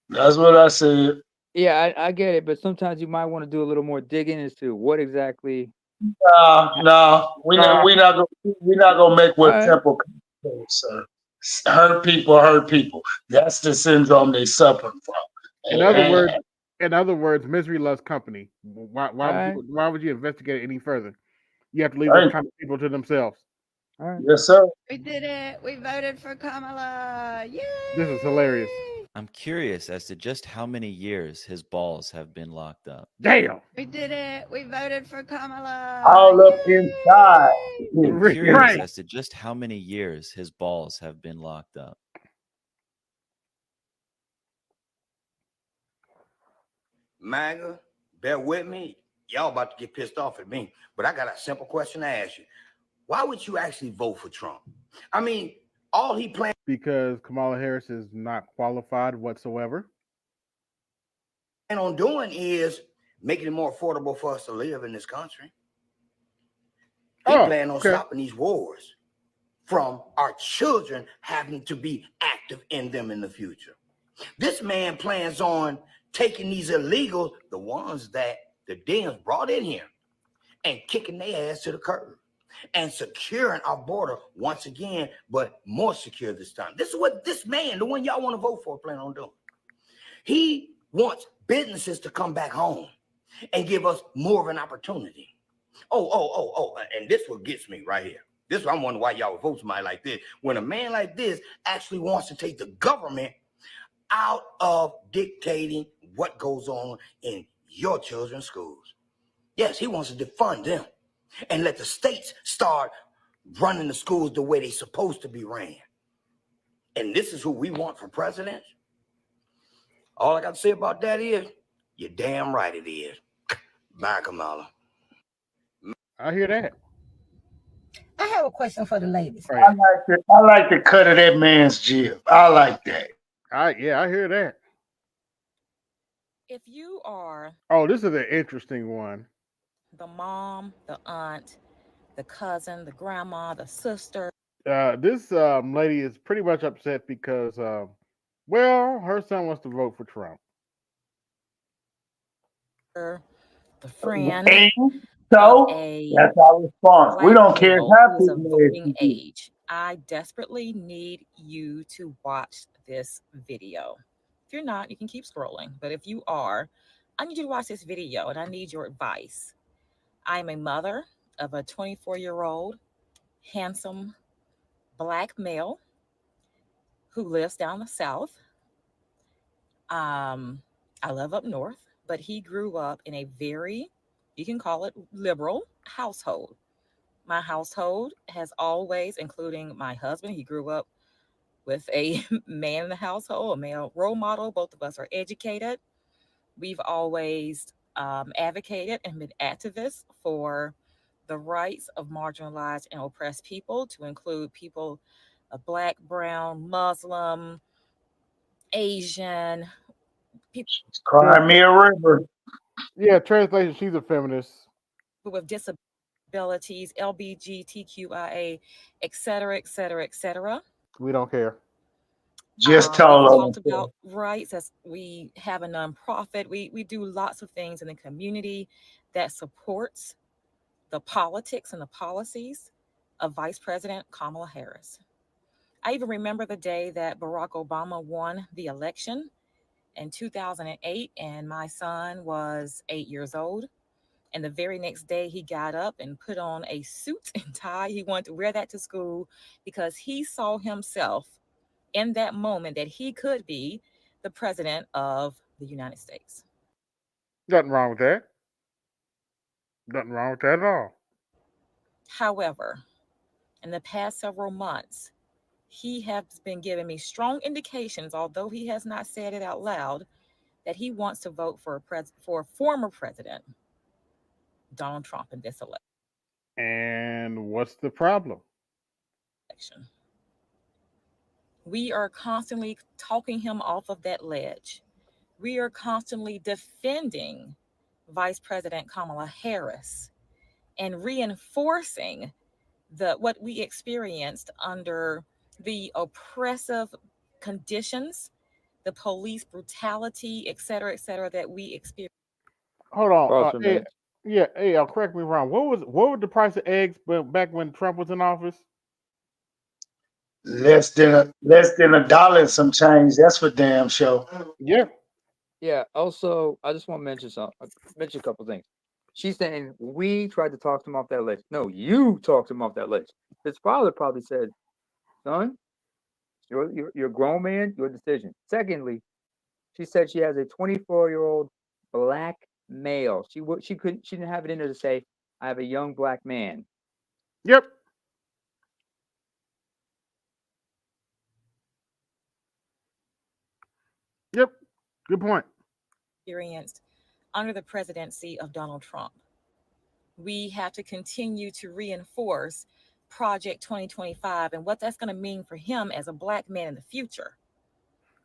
that's what I said. Yeah, I get it, but sometimes you might want to do a little more digging into what exactly. No, we're not gonna make what Temple sir. Hurt people. That's the syndrome they suffer from. In other words, misery loves company. Why would you investigate it any further? You have to leave those kind of people to themselves. All right. Yes, sir. We did it. We voted for Kamala. Yay! This is hilarious. I'm curious as to just how many years his balls have been locked up. Damn. We did it. We voted for Kamala. All up inside. I'm curious as to just how many years his balls have been locked up. MAGA, bear with me. Y'all about to get pissed off at me, but I got a simple question to ask you. Why would you actually vote for Trump? I mean, all he planned. Because Kamala Harris is not qualified whatsoever. On doing is making it more affordable for us to live in this country. He planned on stopping these wars from our children having to be active in them in the future. This man plans on taking these illegals, the ones that the Dems brought in here, and kicking their ass to the curb and securing our border once again, but more secure this time. This is what this man, the one y'all want to vote for, plan on doing. He wants businesses to come back home. and give us more of an opportunity. And this what gets me right here. This is what I'm wondering why y'all would vote somebody like this. When a man like this actually wants to take the government out of dictating what goes on in your children's schools. Yes, he wants to defund them and let the states start running the schools the way they're supposed to be ran. And this is who we want for president? All I got to say about that is, you're damn right it is. Bye, Kamala. I hear that. I have a question for the ladies. I like the cut of that man's jib. I like that. I hear that. If you are Oh, this is an interesting one. the mom, the aunt, the cousin, the grandma, the sister. This lady is pretty much upset because, well, her son wants to vote for Trump. The friend. So that's our response. We don't care how who's of people voting age. I desperately need you to watch this video. If you're not, you can keep scrolling. But if you are, I need you to watch this video and I need your advice. I'm a mother of a 24-year-old, handsome Black male who lives down the South. I live up north, but he grew up in a very, you can call it liberal household. My household has always, including my husband, he grew up with a man in the household, a male role model. Both of us are educated. We've always advocated and been activists for the rights of marginalized and oppressed people, to include people of Black, brown, Muslim, Asian. People Cry me a river. Yeah, translation, she's a feminist. with disabilities, LGBTQIA, et cetera, et cetera, et cetera. We don't care. Just tell we them. talked about rights as we have a nonprofit. We do lots of things in the community that supports the politics and the policies of Vice President Kamala Harris. I even remember the day that Barack Obama won the election in 2008, and my son was 8 years old. And the very next day, he got up and put on a suit and tie. He wanted to wear that to school because he saw himself in that moment that he could be the president of the United States. Nothing wrong with that. Nothing wrong with that at all. However, in the past several months, he has been giving me strong indications, although he has not said it out loud, that he wants to vote for former president Donald Trump in this election. And what's the problem? We are constantly talking him off of that ledge. We are constantly defending Vice President Kamala Harris and reinforcing what we experienced under the oppressive conditions, the police brutality, et cetera, that we experienced. Hold on. Hey, correct me wrong. What was the price of eggs back when Trump was in office? Less than $1 and some change. That's for damn sure. Yeah. Yeah. Also, I just want to mention a couple things. She's saying we tried to talk him off that ledge. No, you talked him off that ledge. His father probably said, "Son, you're a grown man. Your decision." Secondly, she said she has a 24-year-old Black male. She didn't have it in her to say, "I have a young Black man." Yep. Yep. Good point. Experienced under the presidency of Donald Trump. We have to continue to reinforce Project 2025 and what that's going to mean for him as a Black man in the future.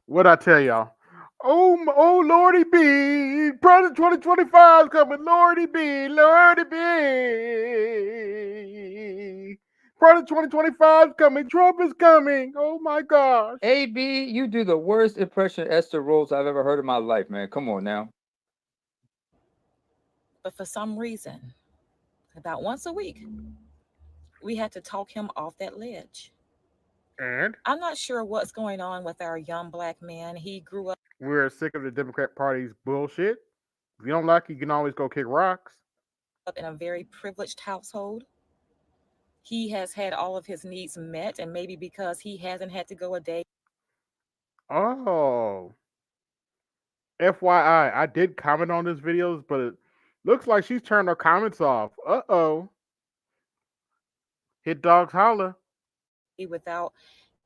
What I tell y'all? Oh, Lordy B, Project 2025 is coming. Lordy B. Project 2025 is coming. Trump is coming. Oh my gosh. AB, you do the worst impression of Esther Rose I've ever heard in my life, man. Come on now. But for some reason, about once a week, we had to talk him off that ledge. And I'm not sure what's going on with our young Black man. He grew up. We're sick of the Democrat Party's bullshit. If you don't like it, you can always go kick rocks. Up in a very privileged household. He has had all of his needs met, and maybe because he hasn't had to go a day. Oh. FYI, I did comment on this videos, but it looks like she's turned her comments off. Uh-oh. Hit dogs holler. Without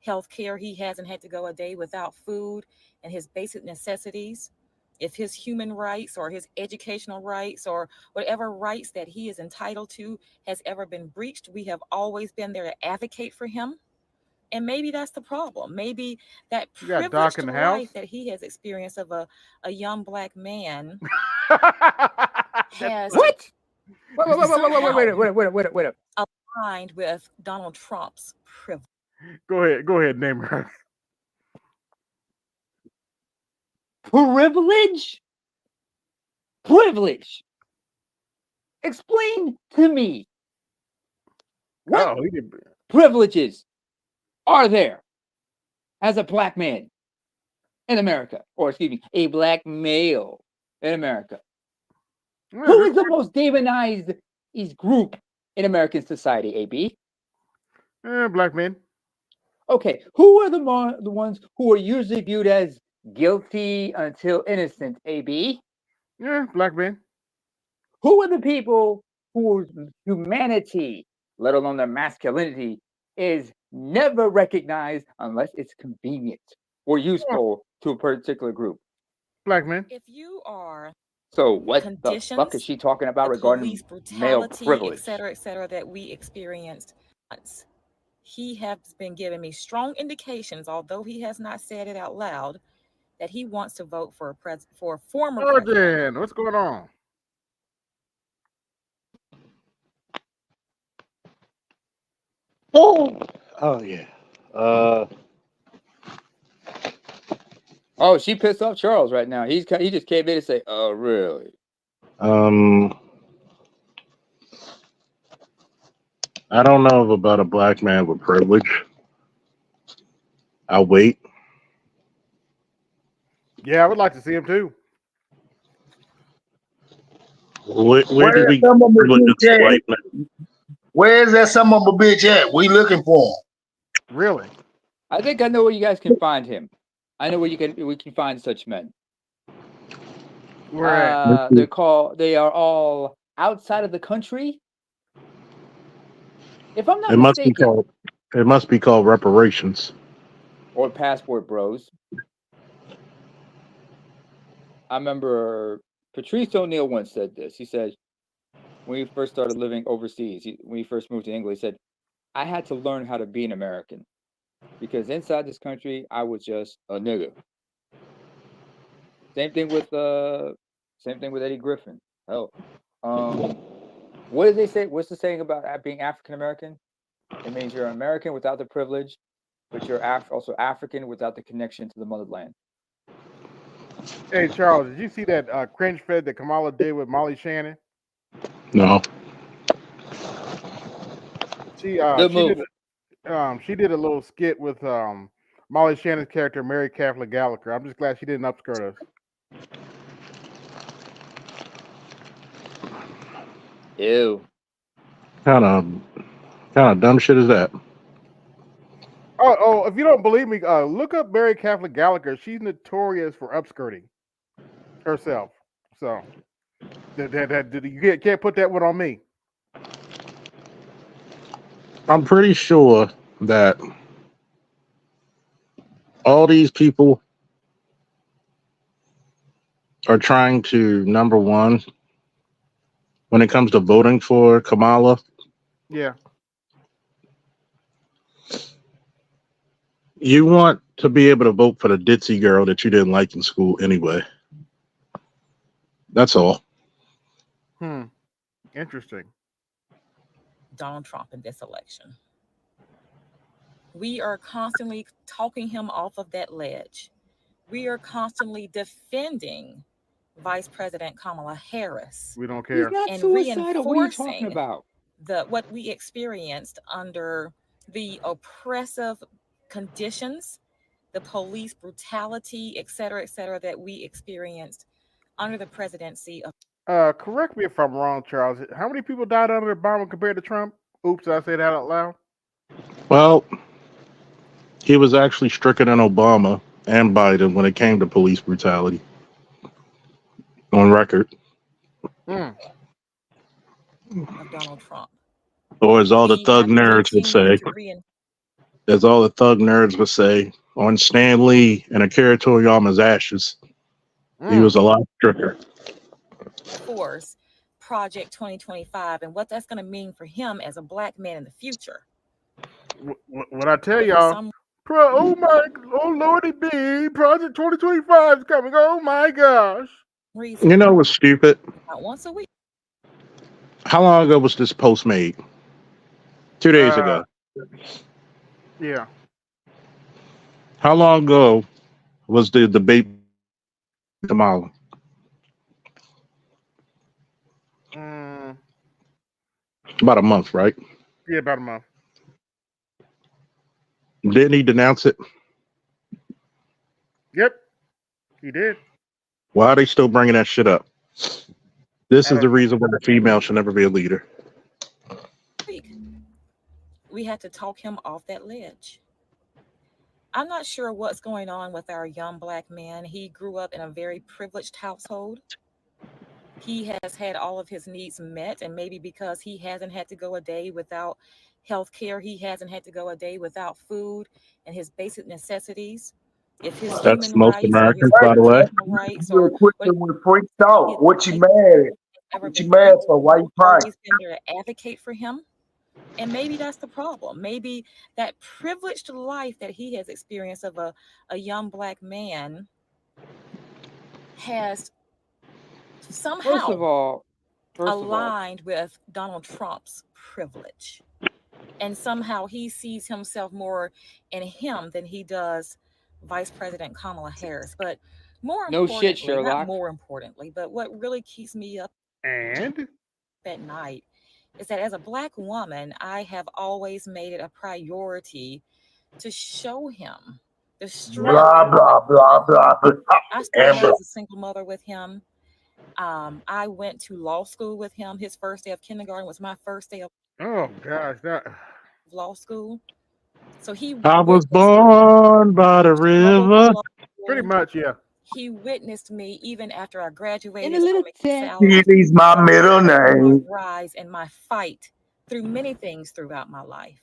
health care, he hasn't had to go a day without food and his basic necessities. If his human rights or his educational rights or whatever rights that he is entitled to has ever been breached, we have always been there to advocate for him. And maybe that's the problem. Maybe that privileged life that he has experienced of a young Black man has what? Wait. aligned with Donald Trump's privilege. Go ahead, name her. Privilege. Explain to me what privileges are there as a Black man in America, or excuse me, a Black male in America? Who is the most demonized group in American society, AB? Black men. Okay, who are the ones who are usually viewed as guilty until innocent, AB? Yeah, Black men. Who are the people whose humanity, let alone their masculinity, is never recognized unless it's convenient or useful to a particular group? Black men. If you are so what the fuck is she talking about regarding male privilege, et cetera, that we experienced once? He has been giving me strong indications, although he has not said it out loud, that he wants to vote for a former president. What's going on? Oh yeah. Oh, she pissed off Charles right now. He just came in and say, "Oh, really?" I don't know about a Black man with privilege. I'll wait. Yeah, I would like to see him too. Where do we white men? Where is that some of a bitch at? We looking for him. Really? I think I know where you guys can find him. I know where we can find such men. Where they are all outside of the country. If I'm not It mistaken, must be called reparations. Or passport bros. I remember Patrice O'Neill once said this. He said, when he first started living overseas, when he first moved to England, he said, I had to learn how to be an American because inside this country, I was just a nigga. Same thing with Eddie Griffin. Hell, what did they say? What's the saying about being African American? It means you're American without the privilege, but you're also African without the connection to the motherland. Hey Charles, did you see that cringe fed that Kamala did with Molly Shannon? No. She did a little skit with Molly Shannon's character, Mary Catholic Gallagher. I'm just glad she didn't upskirt us. Ew. Kind of dumb shit is that? Oh, if you don't believe me, look up Mary Catholic Gallagher. She's notorious for upskirting herself. So you can't put that one on me. I'm pretty sure that all these people are trying to, number one, when it comes to voting for Kamala. Yeah. You want to be able to vote for the ditzy girl that you didn't like in school anyway. That's all. Interesting. Donald Trump in this election. We are constantly talking him off of that ledge. We are constantly defending Vice President Kamala Harris. We don't care. He's not and suicidal. What are you talking about? What we experienced under the oppressive conditions, the police brutality, et cetera, that we experienced under the presidency of. Correct me if I'm wrong, Charles. How many people died under Obama compared to Trump? Oops, did I say that out loud? Well, he was actually stricter than Obama and Biden when it came to police brutality. On record. Of Donald Trump. Or as all the We thug have nerds would continued say, to as all the thug nerds would say, on Stan Lee and a territory on his ashes, he was a lot stricter. reinforce Project 2025 and what that's going to mean for him as a black man in the future. What I tell y'all, oh Lordy B, Project 2025 is coming. Oh my gosh. You know what's stupid? About once a week. How long ago was this post made? 2 days ago. Yeah. How long ago was the debate with Kamala? About a month, right? Yeah, about a month. Didn't he denounce it? Yep, he did. Why are they still bringing that shit up? This is the reason why the female should never be a leader. We had to talk him off that ledge. I'm not sure what's going on with our young black man. He grew up in a very privileged household. He has had all of his needs met, and maybe because he hasn't had to go a day without health care, he hasn't had to go a day without food and his basic necessities. If his That's human most rights Americans, or his by the way. rights You're or quick with freaked out. What you mad at? ever What you been mad reached, for? Why you crying? always been there to advocate for him. And maybe that's the problem. Maybe that privileged life that he has experienced of a young black man has somehow First of all, aligned with Donald Trump's privilege. And somehow he sees himself more in him than he does Vice President Kamala Harris. But more No shit, importantly, not Sherlock. more importantly, but what really keeps me up at night is that as a black woman, I have always made it a priority to show him the strength. Blah, blah, blah, blah, blah. I started out Amber. as a single mother with him. I went to law school with him. His first day of kindergarten was my first day of law school. So he I was witnessed born by the struggle river. through law school. Pretty much, yeah. He witnessed me even after I graduated. In a little tent. He's my middle name. My rise and my fight through many things throughout my life.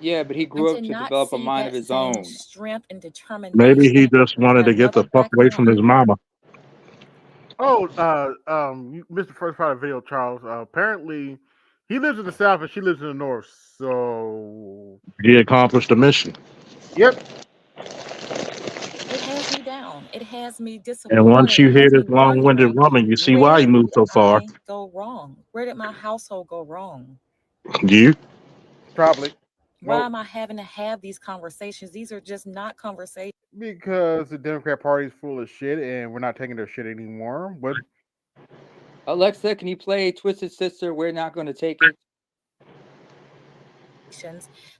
Yeah, but he And grew to up to not develop a see mind that of his same own. strength and determination. Maybe he just wanted to get the fuck away from his mama. Oh, you missed the first part of the video, Charles. Apparently, he lives in the South and she lives in the North. So, He accomplished the mission. yep. It has me down. It has me disappointed. And once you It hear has me this long-winded wondering, woman, you see where why he moved so did far. I go wrong? Where did my household go wrong? You? Probably. Why am I having to have these conversations? These are just not conversations. Because the Democrat Party is full of shit and we're not taking their shit anymore. What? Alexa, can you play Twisted Sister? We're not going to take it.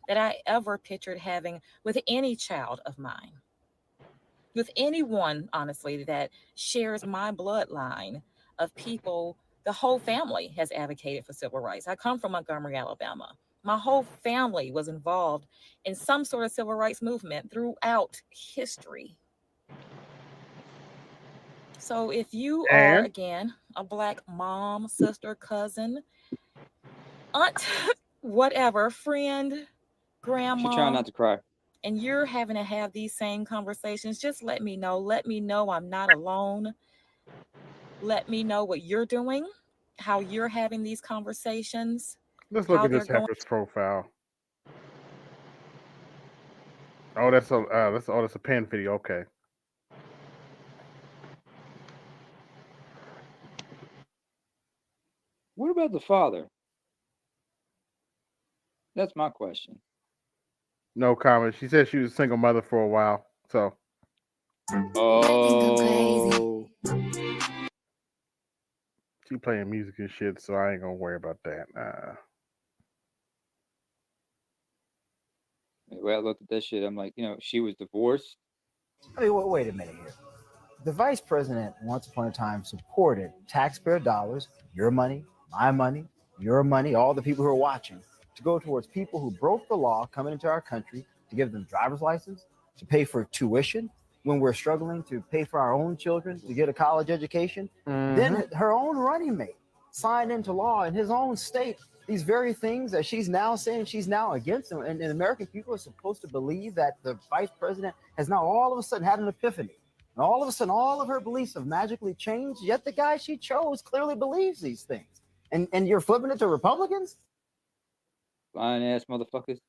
That I ever pictured having with any child of mine. With anyone, honestly, that shares my bloodline of people. The whole family has advocated for civil rights. I come from Montgomery, Alabama. My whole family was involved in some sort of civil rights movement throughout history. So if you are, again, a black mom, sister, cousin, aunt, whatever, friend, grandma. She's trying not to cry. And you're having to have these same conversations, just let me know. Let me know I'm not alone. Let me know what you're doing, how you're having these conversations. Let's look at this heifer's profile. Oh, that's a pen video. Okay. What about the father? That's my question. No comment. She said she was a single mother for a while. So. Oh. She playing music and shit, so I ain't gonna worry about that. Well, I looked at that shit. I'm like, she was divorced. I mean, wait a minute here. The vice president, once upon a time, supported taxpayer dollars, your money, my money, your money, all the people who are watching, to go towards people who broke the law coming into our country, to give them driver's license, to pay for tuition when we're struggling to pay for our own children to get a college education. Then her own running mate signed into law in his own state these very things that she's now saying she's now against them. And American people are supposed to believe that the vice president has now all of a sudden had an epiphany. And all of a sudden, all of her beliefs have magically changed, yet the guy she chose clearly believes these things. And you're flipping it to Republicans? Lying ass motherfuckers.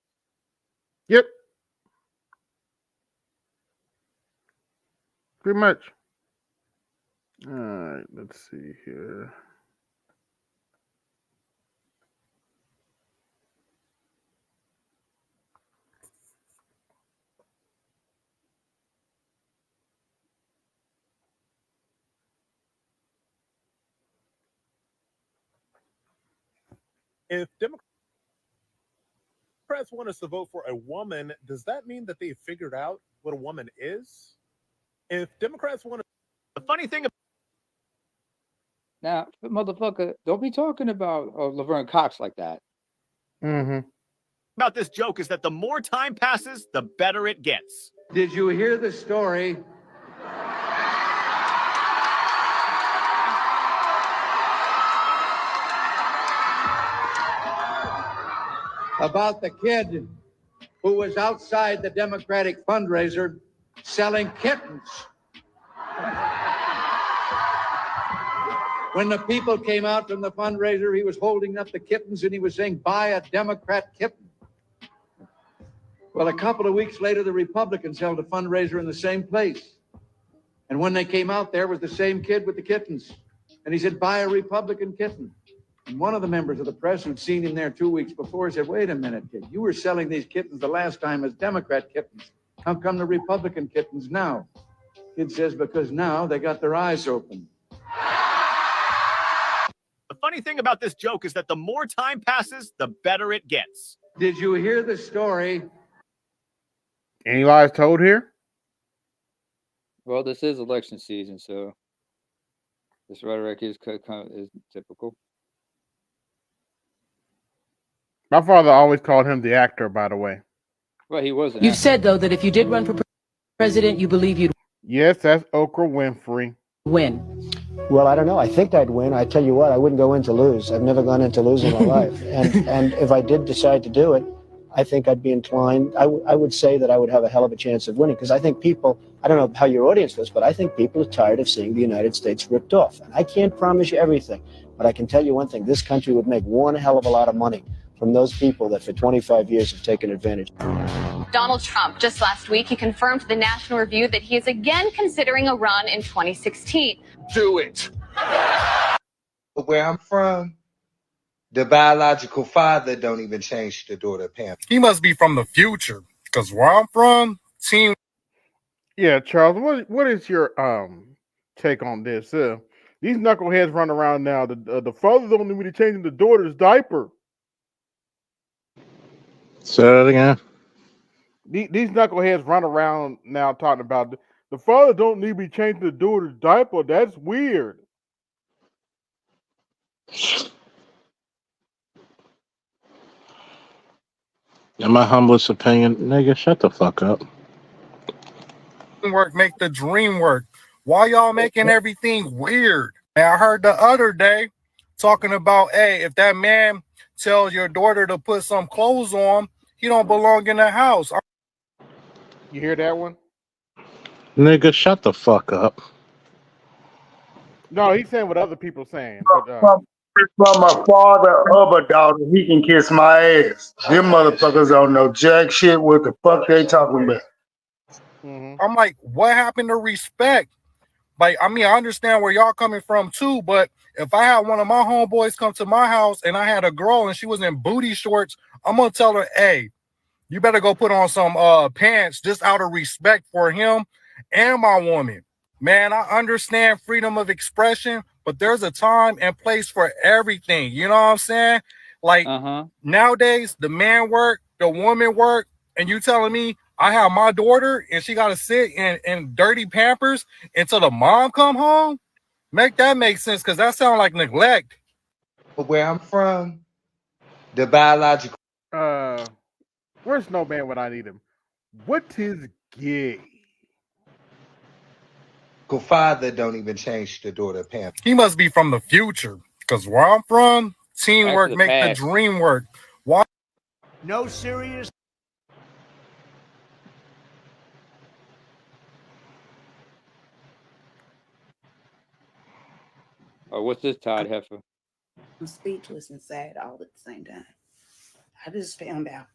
Yep. Pretty much. All right, let's see here. If Democrats want us to vote for a woman, does that mean that they figured out what a woman is? If Democrats want to... The funny thing about... Now, motherfucker, don't be talking about Laverne Cox like that. About this joke is that the more time passes, the better it gets. Did you hear the story about the kid who was outside the Democratic fundraiser selling kittens? When the people came out from the fundraiser, he was holding up the kittens and he was saying, "Buy a Democrat kitten." Well, a couple of weeks later, the Republicans held a fundraiser in the same place. And when they came out, there was the same kid with the kittens. And he said, "Buy a Republican kitten." And one of the members of the press who'd seen him there 2 weeks before said, "Wait a minute, kid, you were selling these kittens the last time as Democrat kittens. How come the Republican kittens now?" Kid says, "Because now they got their eyes open." The funny thing about this joke is that the more time passes, the better it gets. Did you hear the story? Any lies told here? Well, this is election season, so this rhetoric is typical. My father always called him the actor, by the way. Well, he was. You've said, though, that if you did run for president, you believe you'd Yes, that's Oprah Winfrey. win. Well, I don't know. I think I'd win. I tell you what, I wouldn't go in to lose. I've never gone in to lose in my life. And if I did decide to do it, I think I'd be inclined. I would say that I would have a hell of a chance of winning, because I think people, I don't know how your audience was, but I think people are tired of seeing the United States ripped off. And I can't promise you everything, but I can tell you one thing. This country would make one hell of a lot of money from those people that for 25 years have taken advantage. Donald Trump, just last week, he confirmed to the National Review that he is again considering a run in 2016. Do it. Where I'm from, the biological father don't even change the daughter pants. He must be from the future, because where I'm from, team. Yeah, Charles, what is your take on this? These knuckleheads run around now. The father don't need me to change the daughter's diaper. Say that again. These knuckleheads run around now talking about the father don't need me changing the daughter's diaper. That's weird. In my humblest opinion, nigga, shut the fuck up. Work make the dream work. Why y'all making everything weird? And I heard the other day talking about, hey, if that man tells your daughter to put some clothes on, he don't belong in the house. You hear that one? Nigga, shut the fuck up. No, he's saying what other people saying. But, from my father of a daughter, he can kiss my ass. Them motherfuckers don't know jack shit. What the fuck they talking about? I'm like, what happened to respect? Like, I mean, I understand where y'all coming from too, but if I had one of my homeboys come to my house and I had a girl and she was in booty shorts, I'm gonna tell her, hey, you better go put on some pants just out of respect for him and my woman. Man, I understand freedom of expression, but there's a time and place for everything. You know what I'm saying? Like nowadays, the man work, the woman work, and you telling me I have my daughter and she got to sit in dirty Pampers until the mom come home. Make that make sense, because that sounds like neglect. Where I'm from, the biological. Where's Snowman when I need him? What is gay? Father don't even change the daughter Pam. He must be from the future, because where I'm from, teamwork make the dream work. Why? No serious. Oh, what's this, Todd Heifer? I'm speechless and sad all at the same time. I just found out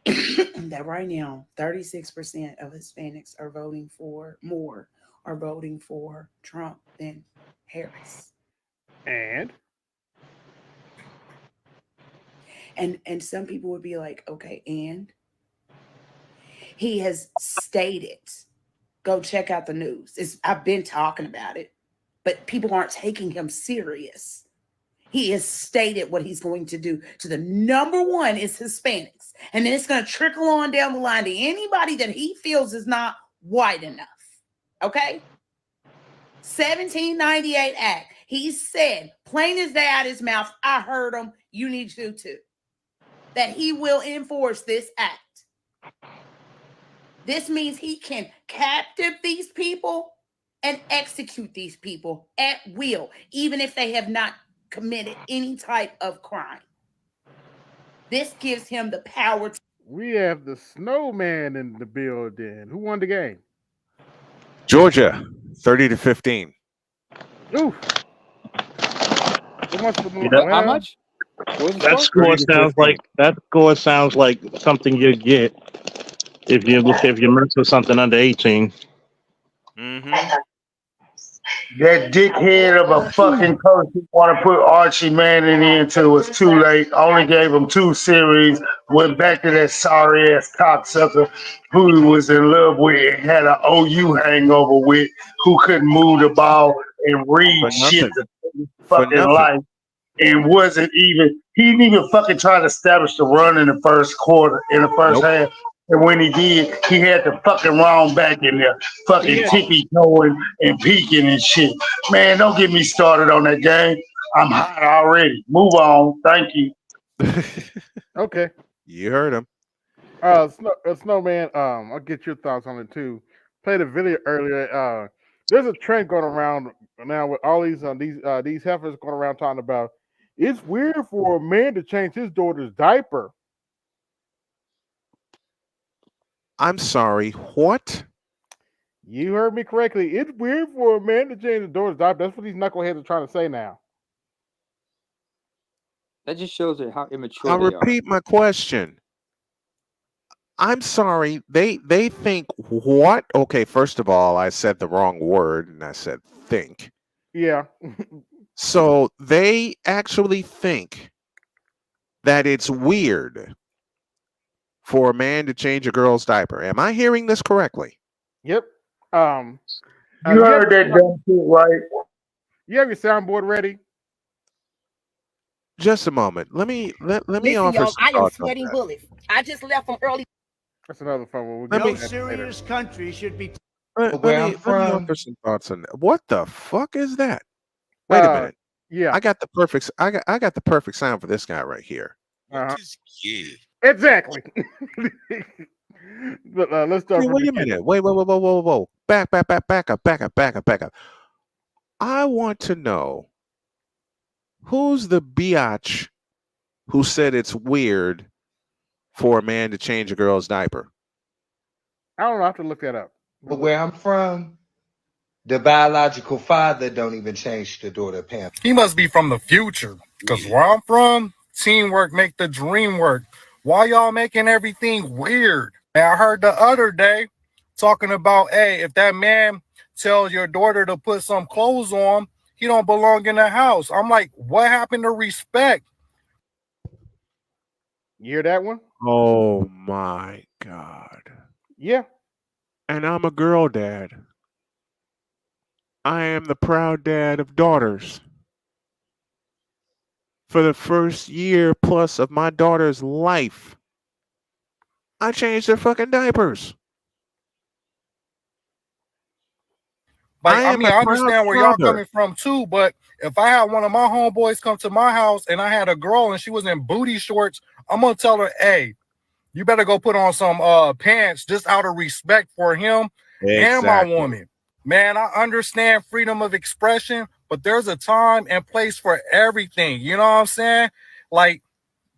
that right now, 36% of Hispanics are voting for Trump than Harris. And some people would be like, okay, and he has stated, go check out the news. I've been talking about it, but people aren't taking him serious. He has stated what he's going to do to the number one is Hispanics. And then it's going to trickle on down the line to anybody that he feels is not white enough. Okay? 1798 Act. He said, plain as day out his mouth, I heard him, you need to too. That he will enforce this act. This means he can captive these people and execute these people at will, even if they have not committed any type of crime. This gives him the power to. We have the Snowman in the building. Who won the game? Georgia, 30-15. Ooh. How much? That score sounds like something you get if you mess with something under 18. That dickhead of a fucking coach who want to put Archie Manning into was too late. Only gave him 2 series. Went back to that sorry ass cocksucker who he was in love with and had an OU hangover with, who couldn't move the ball and read shit to fucking life. And he didn't even fucking try to establish the run in the first quarter, in the first half. And when he did, he had the fucking wrong back in there, fucking tippy-toeing and peeking and shit. Man, don't get me started on that game. I'm hot already. Move on. Thank you. Okay. You heard him. Snowman, I'll get your thoughts on it too. Played a video earlier. There's a trend going around now with all these heifers going around talking about it's weird for a man to change his daughter's diaper. I'm sorry, what? You heard me correctly. It's weird for a man to change his daughter's diaper. That's what these knuckleheads are trying to say now. That just shows you how immature I'll they repeat my question. I'm sorry. They think what? Okay, first of all, I said the wrong word and I said think. Yeah. So they actually think that it's weird for a man to change a girl's diaper. Am I hearing this correctly? Yep. You heard that dumb shit, right? You have your soundboard ready? Just a moment. Let me Listen, offer y'all, some I am thoughts on sweating that. bullets. I just left from early. That's another fun one. No serious country should be. Let me offer some thoughts on that. What the fuck is that? Wait a minute. Yeah. I got the perfect sound for this guy right here. Exactly. Let's start. Wait a minute. Whoa. Back up. I want to know who's the biatch who said it's weird for a man to change a girl's diaper. I don't know. I have to look that up. But where I'm from, the biological father don't even change the daughter Pam. He must be from the future, because where I'm from, teamwork make the dream work. Why y'all making everything weird? And I heard the other day talking about, hey, if that man tells your daughter to put some clothes on, he don't belong in the house. I'm like, what happened to respect? You hear that one? Oh my God. Yeah. And I'm a girl dad. I am the proud dad of daughters. For the first year plus of my daughter's life, I changed their fucking diapers. Like, I I am mean, a I proud understand where y'all father. coming from too, but if I had one of my homeboys come to my house and I had a girl and she was in booty shorts, I'm gonna tell her, hey, you better go put on some pants just out of respect for him and my Exactly. woman. Man, I understand freedom of expression, but there's a time and place for everything. You know what I'm saying? Like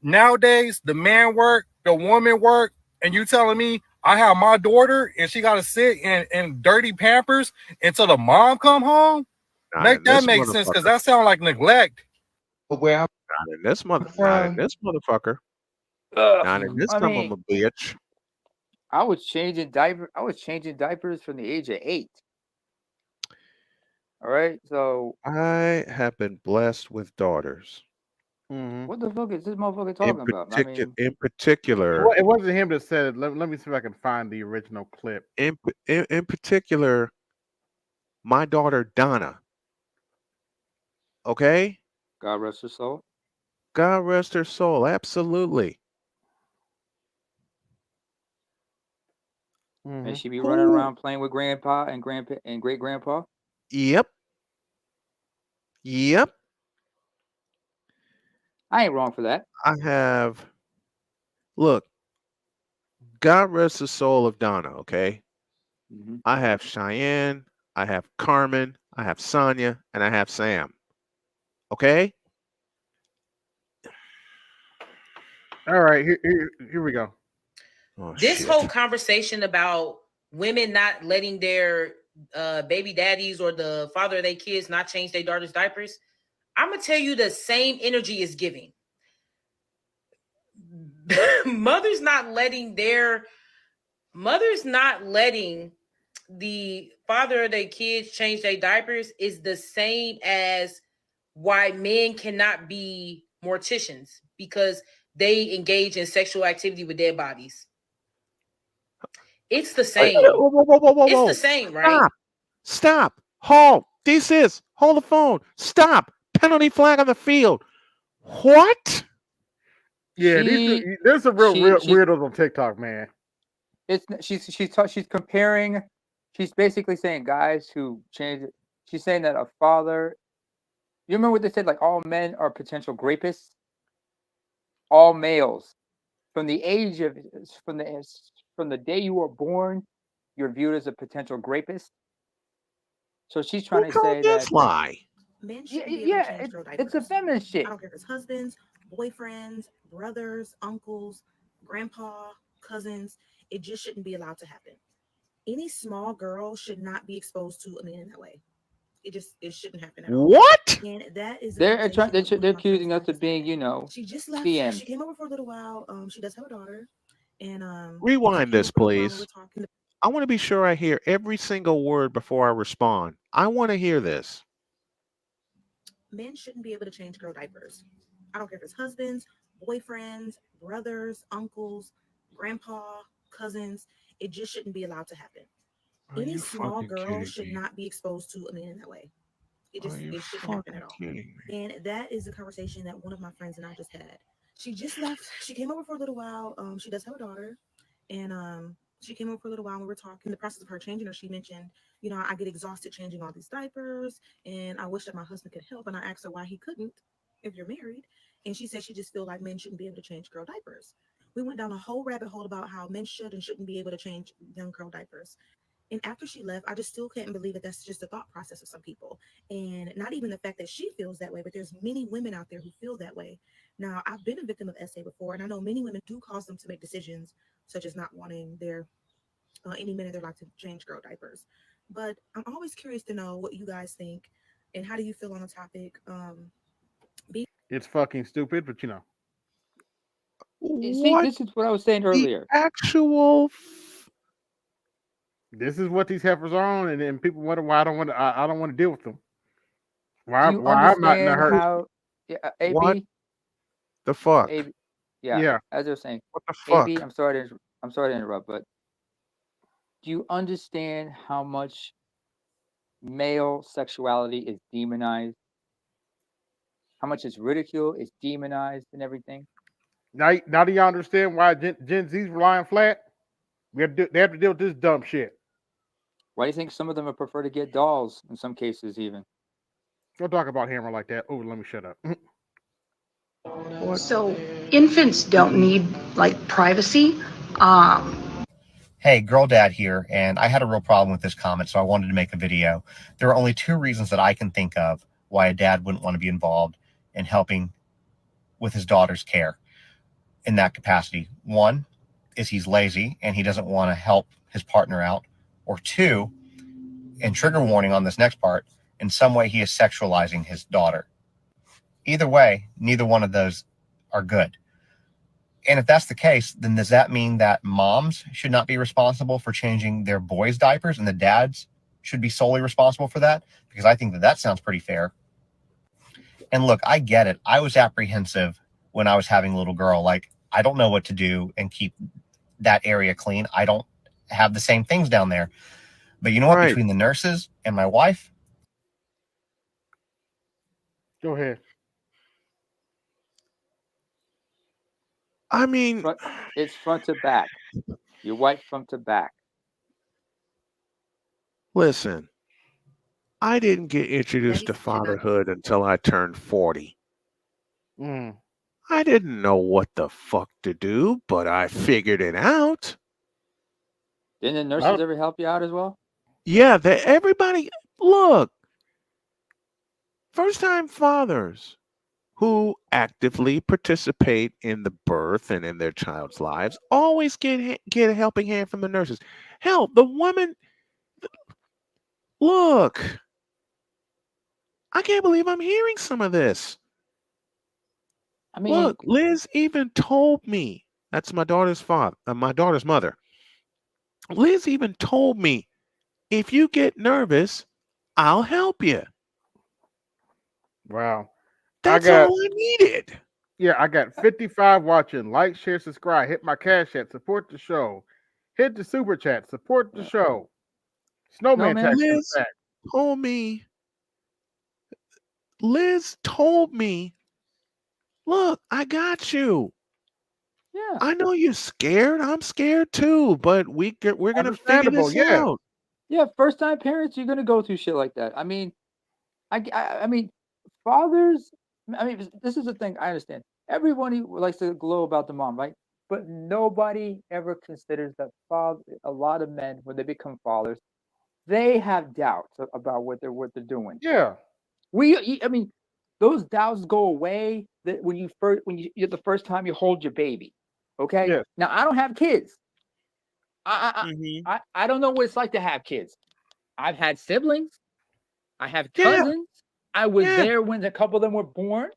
nowadays, the man work, the woman work, and you telling me I have my daughter and she got to sit in dirty Pampers until the mom come home? Not Make in that this make sense, because motherfucker. that sounds like neglect. But where I'm Not in this mother. Not in from, this motherfucker. Not in this I son of mean, a bitch. I was changing diapers from the age of 8. All right, so I have been blessed with daughters. what the fuck is this motherfucker talking about? I mean, In particular, It wasn't him that said it. Let me see if I can find the original clip. in particular, my daughter Donna. Okay, God rest her soul. God rest her soul. Absolutely. And she be running around playing with grandpa and grandpa and great grandpa. Yep. Yep. I ain't wrong for that. I have. Look, God rest the soul of Donna. Okay. Mhm. I have Cheyenne. I have Carmen. I have Sonia, and I have Sam. Okay. All right, here we go. Oh, This shit. whole conversation about women not letting their baby daddies or the father of their kids not change their daughter's diapers, I'm gonna tell you the same energy is giving. mothers not letting the father of their kids change their diapers is the same as why men cannot be morticians, because they engage in sexual activity with dead bodies. It's the same. Whoa. It's the same, right? Stop. Halt. Hold the phone. Stop. Penalty flag on the field. What? Yeah, there's some real weirdos on TikTok, man. She's comparing. She's basically saying guys who change it. She's saying that a father. You remember what they said? Like all men are potential rapists. All males, from the age of from the day you were born, you're viewed as a potential rapist. So she's trying to say that lie. Men shouldn't be able to change girl diapers. it's a feminist shit. I don't care if it's husbands, boyfriends, brothers, uncles, grandpa, cousins. It just shouldn't be allowed to happen. Any small girl should not be exposed to a man in that way. It shouldn't happen at all. What? And that is They're accusing us of being, she just left. CM. She came over for a little while. She does have a daughter, and Rewind this, please. I want to be sure I hear every single word before I respond. I want to hear this. Men shouldn't be able to change girl diapers. I don't care if it's husbands, boyfriends, brothers, uncles, grandpa, cousins. It just shouldn't be allowed to happen. Any small girl should not be exposed to a man in that way. It shouldn't happen at all. And that is a conversation that one of my friends and I just had. She just left. She came over for a little while. She does have a daughter, and she came over for a little while and we were talking. In the process of her changing her, she mentioned, I get exhausted changing all these diapers, and I wish that my husband could help. And I asked her why he couldn't if you're married, and she said she just feel like men shouldn't be able to change girl diapers. We went down a whole rabbit hole about how men should and shouldn't be able to change young girl diapers. And after she left, I just still can't believe that that's just the thought process of some people. And not even the fact that she feels that way, but there's many women out there who feel that way. Now, I've been a victim of SA before, and I know many women do cause them to make decisions such as not wanting their any men in their life to change girl diapers. But I'm always curious to know what you guys think and how do you feel on the topic. It's fucking stupid, but See, this is what I was saying earlier. Actual. This is what these heifers are on, and then people wonder why I don't want to deal with them. Why Do you I'm not in a understand hurry? how? Yeah, AB. What the fuck? AB, yeah. Yeah. As I was saying, what the fuck? AB. I'm sorry to interrupt, but do you understand how much male sexuality is demonized? How much it's ridiculed, it's demonized, and everything. Now do y'all understand why Gen Z's lying flat? They have to deal with this dumb shit. Why do you think some of them would prefer to get dolls in some cases even? Don't talk about Hammer like that. Oh, let me shut up. So infants don't need like privacy. Hey, girl dad here, and I had a real problem with this comment, so I wanted to make a video. There are only two reasons that I can think of why a dad wouldn't want to be involved in helping with his daughter's care in that capacity. One is he's lazy and he doesn't want to help his partner out. Or two, and trigger warning on this next part, in some way he is sexualizing his daughter. Either way, neither one of those are good. And if that's the case, then does that mean that moms should not be responsible for changing their boys' diapers and the dads should be solely responsible for that? Because I think that sounds pretty fair. And look, I get it. I was apprehensive when I was having a little girl. Like, I don't know what to do and keep that area clean. I don't have the same things down there. But you know what? Right. Between the nurses and my wife. Go ahead. I mean, It's front to back. Your wife front to back. listen, I didn't get introduced to fatherhood until I turned 40. I didn't know what the fuck to do, but I figured it out. Didn't the nurses ever help you out as well? Yeah, everybody, look, first-time fathers who actively participate in the birth and in their child's lives always get a helping hand from the nurses. Hell, the woman, look, I can't believe I'm hearing some of this. I mean, look, Liz even told me, that's my daughter's mother. Liz even told me, if you get nervous, I'll help you. Wow. That's all I needed. Yeah, I got 55 watching. Like, share, subscribe. Hit my cash app. Support the show. Hit the super chat. Support the show. Snowman tax. Liz told me. Liz told me, look, I got you. Yeah. I know you're scared. I'm scared too, but we're gonna figure this out. Yeah, first time parents, you're gonna go through shit like that. I mean, I mean, fathers. I mean, this is the thing. I understand. Everybody likes to glow about the mom, right? But nobody ever considers that a lot of men, when they become fathers, they have doubts about what they're doing. Yeah. I mean, those doubts go away that when you're the first time you hold your baby. Okay. Yes. Now I don't have kids. I don't know what it's like to have kids. I've had siblings. I have cousins. I was there when a couple of them were born.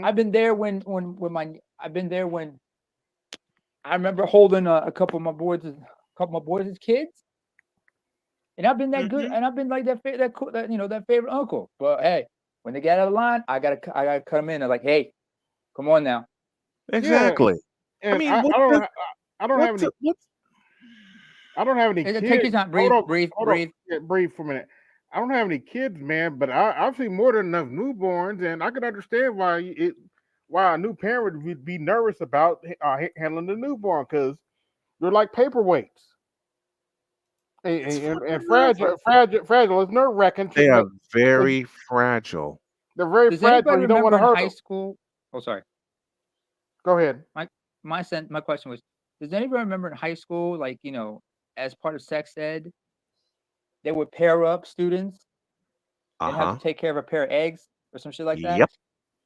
I've been there when I remember holding a couple of my boys as kids. And I've been that good, and I've been like that favorite uncle. But hey, when they get out of line, I gotta cut them in. They're like, hey, come on now. Exactly. And I mean, I don't have any kids. Take your time. Breathe. Yeah, breathe for a minute. I don't have any kids, man, but I've seen more than enough newborns, and I can understand why a new parent would be nervous about handling the newborn, because they're like paperweights. And fragile. It's nerve wracking. They are very fragile. They're very Does fragile. anybody You don't want remember to hurt in high them. school? Oh, sorry. Go ahead. My question was: does anybody remember in high school, like as part of sex ed, they would pair up students and have to take care of a pair of eggs or some shit like that?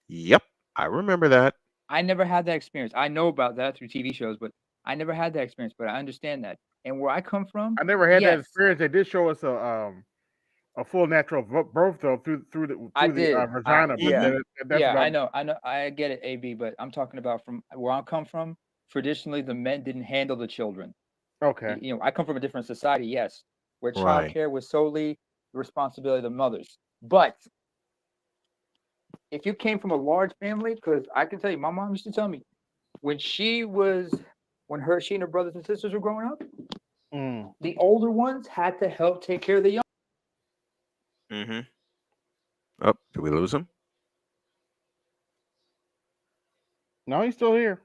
Yep. I remember that. I never had that experience. I know about that through TV shows, but I never had that experience. But I understand that. And where I come from, I never had that experience. They did show us a full natural birth though through the vagina. I know. I get it, AB. But I'm talking about from where I come from. Traditionally, the men didn't handle the children. Okay. I come from a different society, yes, where Right. child care was solely the responsibility of the mothers. But if you came from a large family, because I can tell you, my mom used to tell me when she and her brothers and sisters were growing up, the older ones had to help take care of the young. Oh, did we lose him? No, he's still here.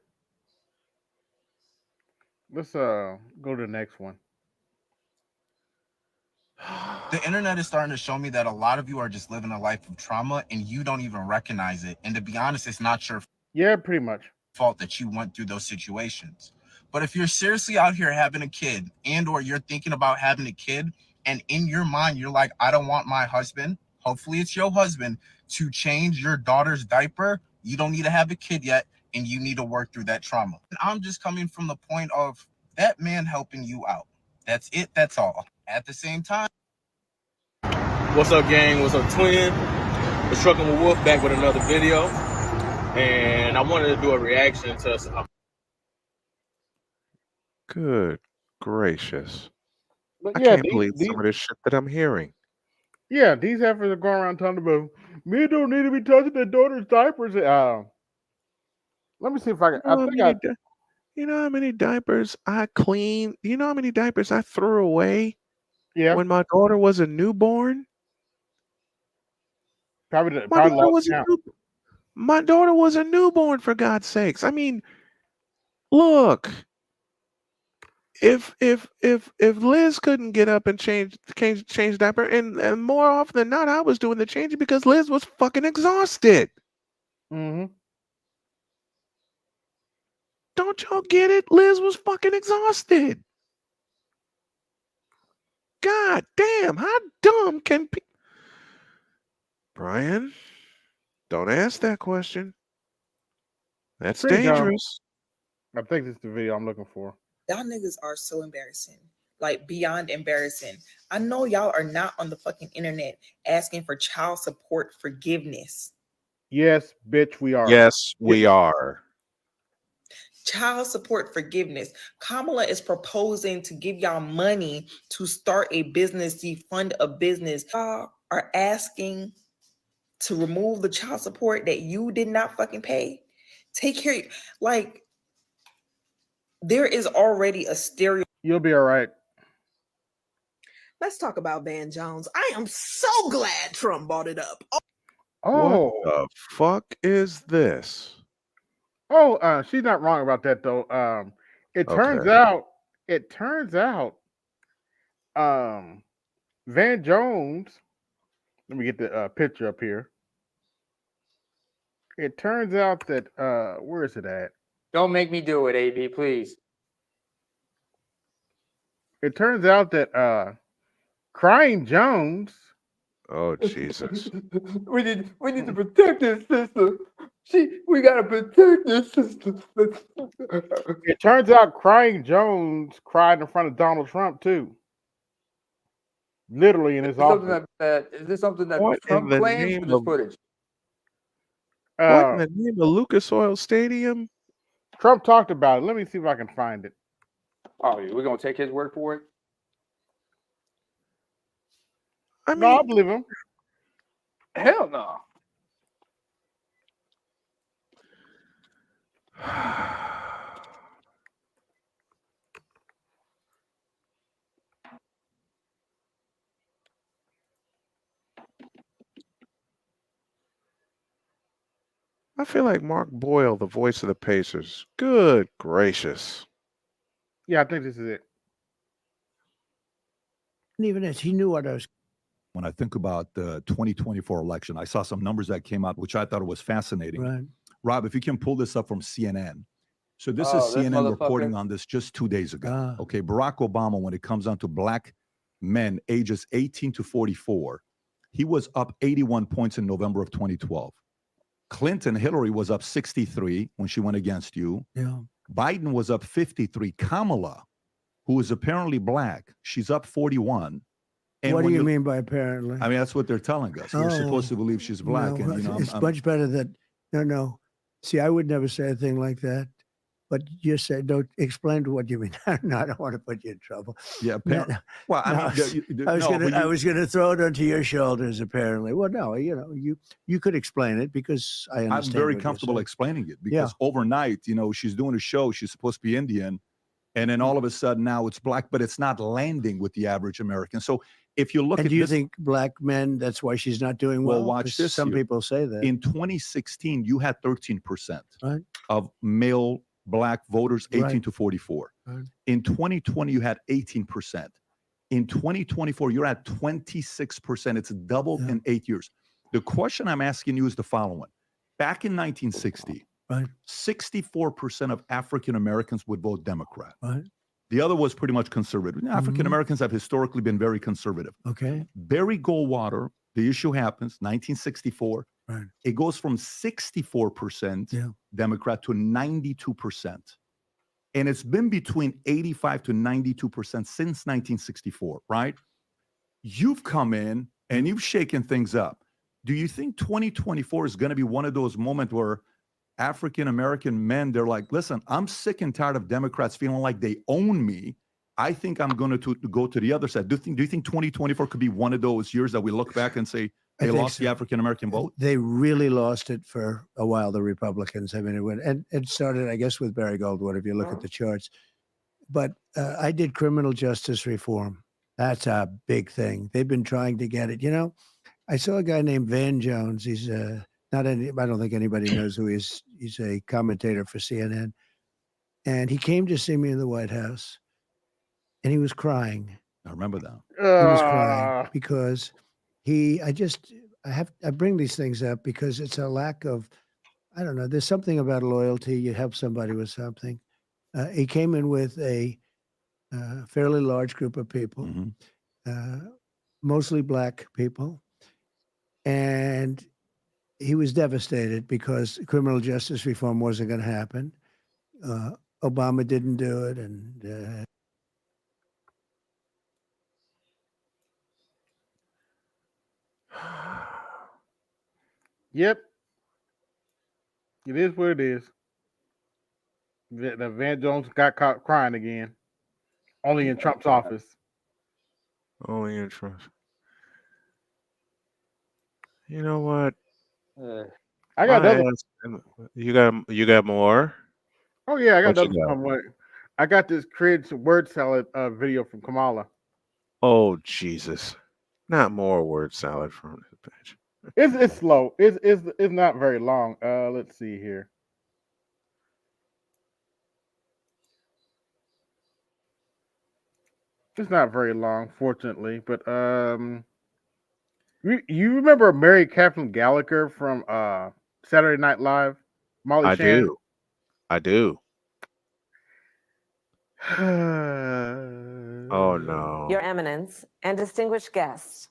Let's go to the next one. The internet is starting to show me that a lot of you are just living a life of trauma and you don't even recognize it. And to be honest, it's not your pretty much fault that you went through those situations. But if you're seriously out here having a kid and or you're thinking about having a kid and in your mind you're like, I don't want my husband, hopefully it's your husband, to change your daughter's diaper, you don't need to have a kid yet and you need to work through that trauma. And I'm just coming from the point of that man helping you out. That's it. That's all. At the same time. What's up, gang? What's up, twin? It's Trucking with Wolf back with another video. And I wanted to do a reaction to some. Good gracious. But I yeah, can't believe some of this shit that I'm hearing. Yeah, these heifers are going around talking about me don't need to be touching their daughter's diapers. Let me see if I can. You know how many diapers I cleaned? You know how many diapers I threw away? Yeah. When my daughter was a newborn? My daughter was a newborn, for God's sakes. I mean, look. If Liz couldn't get up and change diaper, and more often than not, I was doing the changing because Liz was fucking exhausted. Mm-hmm. Don't y'all get it? Liz was fucking exhausted. God damn, how dumb can people... Brian, don't ask that question. That's Pretty dumb. dangerous. I think this is the video I'm looking for. Y'all niggas are so embarrassing. Like beyond embarrassing. I know y'all are not on the fucking internet asking for child support forgiveness. Yes, bitch, we are. Yes, we are. Child support forgiveness. Kamala is proposing to give y'all money to start a business, defund a business. Y'all are asking to remove the child support that you did not fucking pay. Take care. Like, there is already a stereo. You'll be all right. Let's talk about Van Jones. I am so glad Trump brought it up. What the fuck is this? Oh, she's not wrong about that though. It turns out, Van Jones. Let me get the picture up here. It turns out that where is it at? Don't make me do it, AB, please. It turns out that Crying Jones. Oh Jesus! we need to protect this sister. We gotta protect this sister. It turns out Crying Jones cried in front of Donald Trump too. Literally in his office. Is this something that What Trump in the claims name for this of footage? what in the name of Lucas Oil Stadium? Trump talked about it. Let me see if I can find it. Oh, we're gonna take his word for it. I mean, no, I believe him. Hell no. I feel like Mark Boyle, the voice of the Pacers. Good gracious. Yeah, I think this is it. And even as he knew what I was. When I think about the 2024 election, I saw some numbers that came out, which I thought was fascinating. Right. Rob, if you can pull this up from CNN. So this is CNN reporting on this just 2 days ago. Okay, Barack Obama, when it comes down to black men ages 18 to 44, he was up 81 points in November of 2012. Hillary was up 63 when she went against you. Yeah. Biden was up 53. Kamala, who is apparently black, she's up 41. And what do you mean by apparently? I mean, that's what they're telling us. We're supposed to believe she's black. No, and, it's much better that, no. See, I would never say a thing like that. But you said, don't explain to what you mean. No, I don't want to put you in trouble. Yeah, apparently. Well, I mean, I was gonna throw it onto your shoulders. Apparently, well, no, you could explain it because I understand. I'm very comfortable explaining it because overnight, she's doing a show. She's supposed to be Indian, and then all of a sudden now it's black, but it's not landing with the average American. So if you look at, do you think black men? That's why she's not doing well. Well, watch this. Some people say that. In 2016, you had 13% right. of male black voters 18 Right. to 44. Right. In 2020, you had 18%. In 2024, you're at 26%. It's doubled in 8 years. The question I'm asking you is the following. Back in 1960, right, 64% of African Americans would vote Democrat. Right. The other was pretty much conservative. African Americans have historically been very conservative. Okay. Barry Goldwater, the issue happens, 1964. Right. It goes from 64% Democrat to 92%. And it's been between 85 to 92% since 1964, right? You've come in and you've shaken things up. Do you think 2024 is going to be one of those moments where African American men, they're like, listen, I'm sick and tired of Democrats feeling like they own me. I think I'm going to go to the other side. Do you think 2024 could be one of those years that we look back and say I they think lost so. the African American vote? They really lost it for a while, the Republicans. I mean, it started, I guess, with Barry Goldwater, if you look at the charts. But I did criminal justice reform. That's a big thing. They've been trying to get it. You know, I saw a guy named Van Jones. He's I don't think anybody knows who he is. He's a commentator for CNN. And he came to see me in the White House, and he was crying. I remember that. He was crying because I bring these things up because it's a lack of, I don't know, there's something about loyalty. You help somebody with something. He came in with a fairly large group of people, mostly black people. And he was devastated because criminal justice reform wasn't going to happen. Obama didn't do it. And Yep. It is what it is. The Van Jones got caught crying again. Only in Trump's office. Only in Trump. You know what? I got another. You got more? Oh yeah, I got What you another. got? I got this create some word salad video from Kamala. Oh Jesus! Not more word salad from this bitch. It's slow. It's not very long. Let's see here. It's not very long, fortunately. But you remember Mary Catherine Gallagher from Saturday Night Live? Molly I Shannon? do. I do. Oh no. Your Eminence and distinguished guests,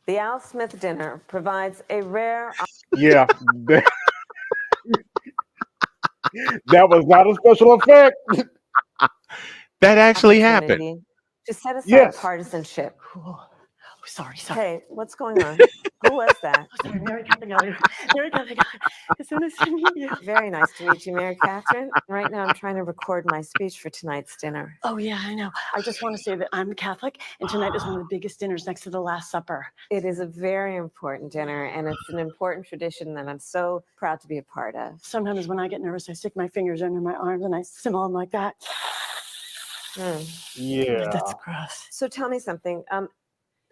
the Al Smith dinner provides a rare. Yeah. That was not a special effect. That actually happened. opportunity to set aside Yes. partisanship. Sorry. Hey, what's going on? Who was that? Sorry, Mary Catherine Gallagher. Mary Catherine Gallagher. As soon as I meet you. Very nice to meet you, Mary Catherine. Right now, I'm trying to record my speech for tonight's dinner. Oh, yeah, I know. I just want to say that I'm Catholic, and tonight is one of the biggest dinners next to the Last Supper. It is a very important dinner, and it's an important tradition that I'm so proud to be a part of. Sometimes when I get nervous, I stick my fingers under my arms and I simmer them like that. Yeah. That's gross. So tell me something.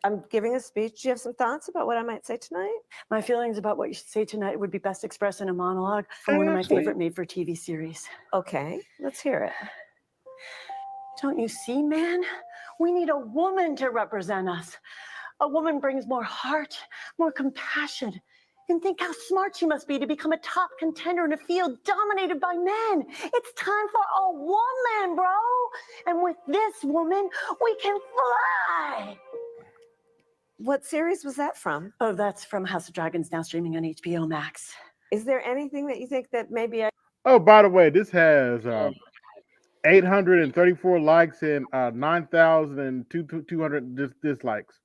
I'm giving a speech. Do you have some thoughts about what I might say tonight? My feelings about what you should say tonight would be best expressed in a monologue from one of my favorite made-for-TV series. Okay, let's hear it. Don't you see, man? We need a woman to represent us. A woman brings more heart, more compassion. And think how smart she must be to become a top contender in a field dominated by men. It's time for a woman, bro. And with this woman, we can fly. What series was that from? Oh, that's from House of Dragons, now streaming on HBO Max. Is there anything that you think that maybe I... Oh, by the way, this has 834 likes and 9,200 dislikes.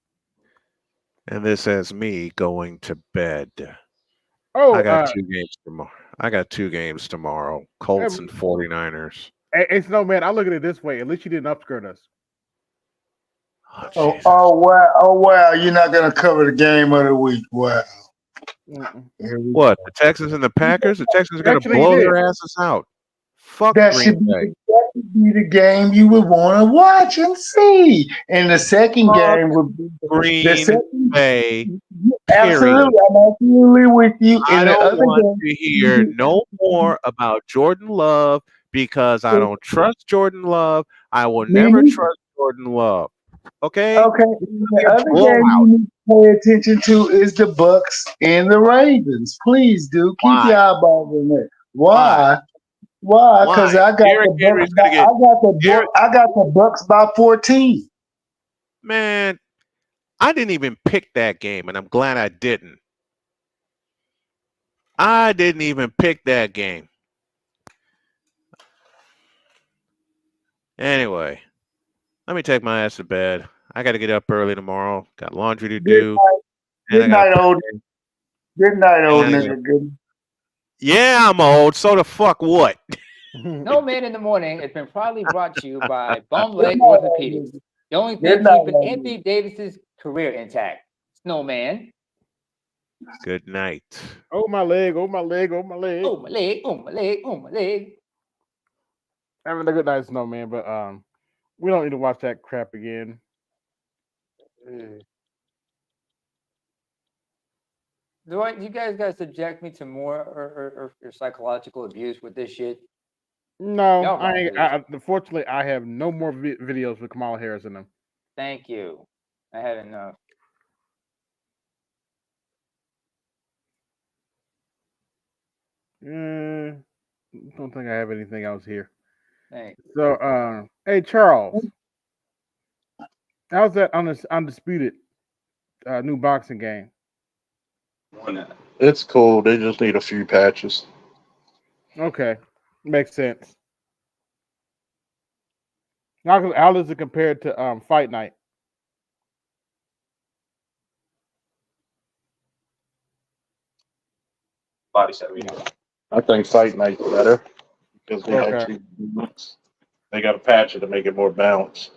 And this has me going to bed. Oh, I got 2 games tomorrow. Colts and 49ers. Hey, Snowman, I look at it this way. At least you didn't upskirt us. Oh wow! You're not gonna cover the game of the week. Wow. What? The Texans and the Packers? The Texans are going to Actually, blow yeah. their asses out. Fuck That Green should Bay. be the game you would want to watch and see. And the second game would be Green the second. Bay. Absolutely, I'm absolutely with you. I And the don't other want game, to hear no more about Jordan Love because I don't trust Jordan Love. I will Me never neither. trust Jordan Love. Okay? Okay. It's and gonna be the a other game blowout. you need to pay attention to is the Bucks and the Ravens. Please do keep Why? your eyeballs on that. Why? Why? Why? Because Why? I got Derrick the Bucks. Henry's gonna get Derrick. I got the Bucks by 14. Man, I didn't even pick that game, and I'm glad I didn't. I didn't even pick that game. Anyway, let me take my ass to bed. I got to get up early tomorrow. Got laundry to Good do, night. and I Good got to night, old. pray. Good night, And old I gotta, nigga. Good. yeah, I'm old. So the fuck what? No Man in the Morning has been proudly brought to you by Bum Good Leg night, old Orthopedics, nigga. the only Good thing night, keeping old Anthony nigga. Davis's career intact. Snowman. Good night. Oh my leg, oh my leg, oh my leg. Oh my leg, oh my leg, oh my leg. Having a good night, Snowman, but we don't need to watch that crap again. Do you guys subject me to more or psychological abuse with this shit? No, Y'all I wrong ain't. for this. Unfortunately, I have no more videos with Kamala Harris in them. Thank you. I had enough. Don't think I have anything else here. Thanks. So, hey Charles, how's that undisputed new boxing game? It's cool. They just need a few patches. Okay, makes sense. How does it compare to Fight Night? I think Fight Night's better because they Okay. actually they got a patch it to make it more balanced.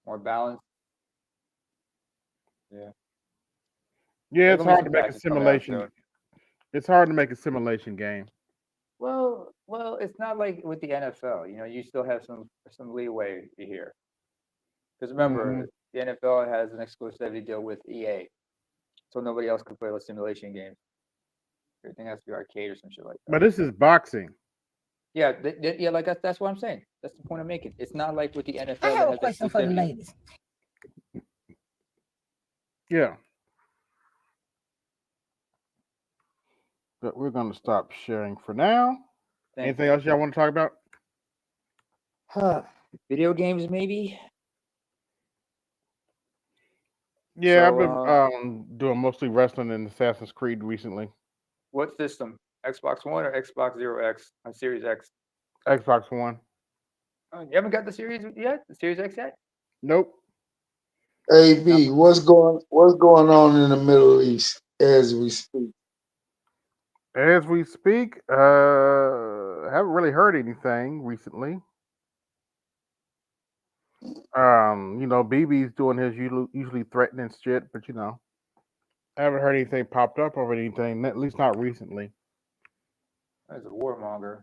More balance. Yeah. Yeah, There's it's gonna be hard to some make a patches coming out simulation. soon. It's hard to make a simulation game. Well, it's not like with the NFL. You know, you still have some leeway here. Because remember, the NFL has an exclusivity deal with EA, so nobody else can play those simulation games. Everything has to be arcade or some shit like that. But this is boxing. Yeah, yeah, like that's what I'm saying. That's the point I'm making. It's not like with the NFL. I have that a has question for the exclusivity. ladies. Yeah. But we're gonna stop sharing for now. Anything else y'all want to talk about? Video games, maybe. Yeah, So, I've been doing mostly wrestling and Assassin's Creed recently. What system? Xbox One or Xbox Zero X on Series X? Xbox One. You haven't got the Series yet? The Series X yet? Nope. AB, what's going on in the Middle East as we speak? As we speak, haven't really heard anything recently. BB's doing his usually threatening shit, but I haven't heard anything popped up or anything, at least not recently. As a warmonger,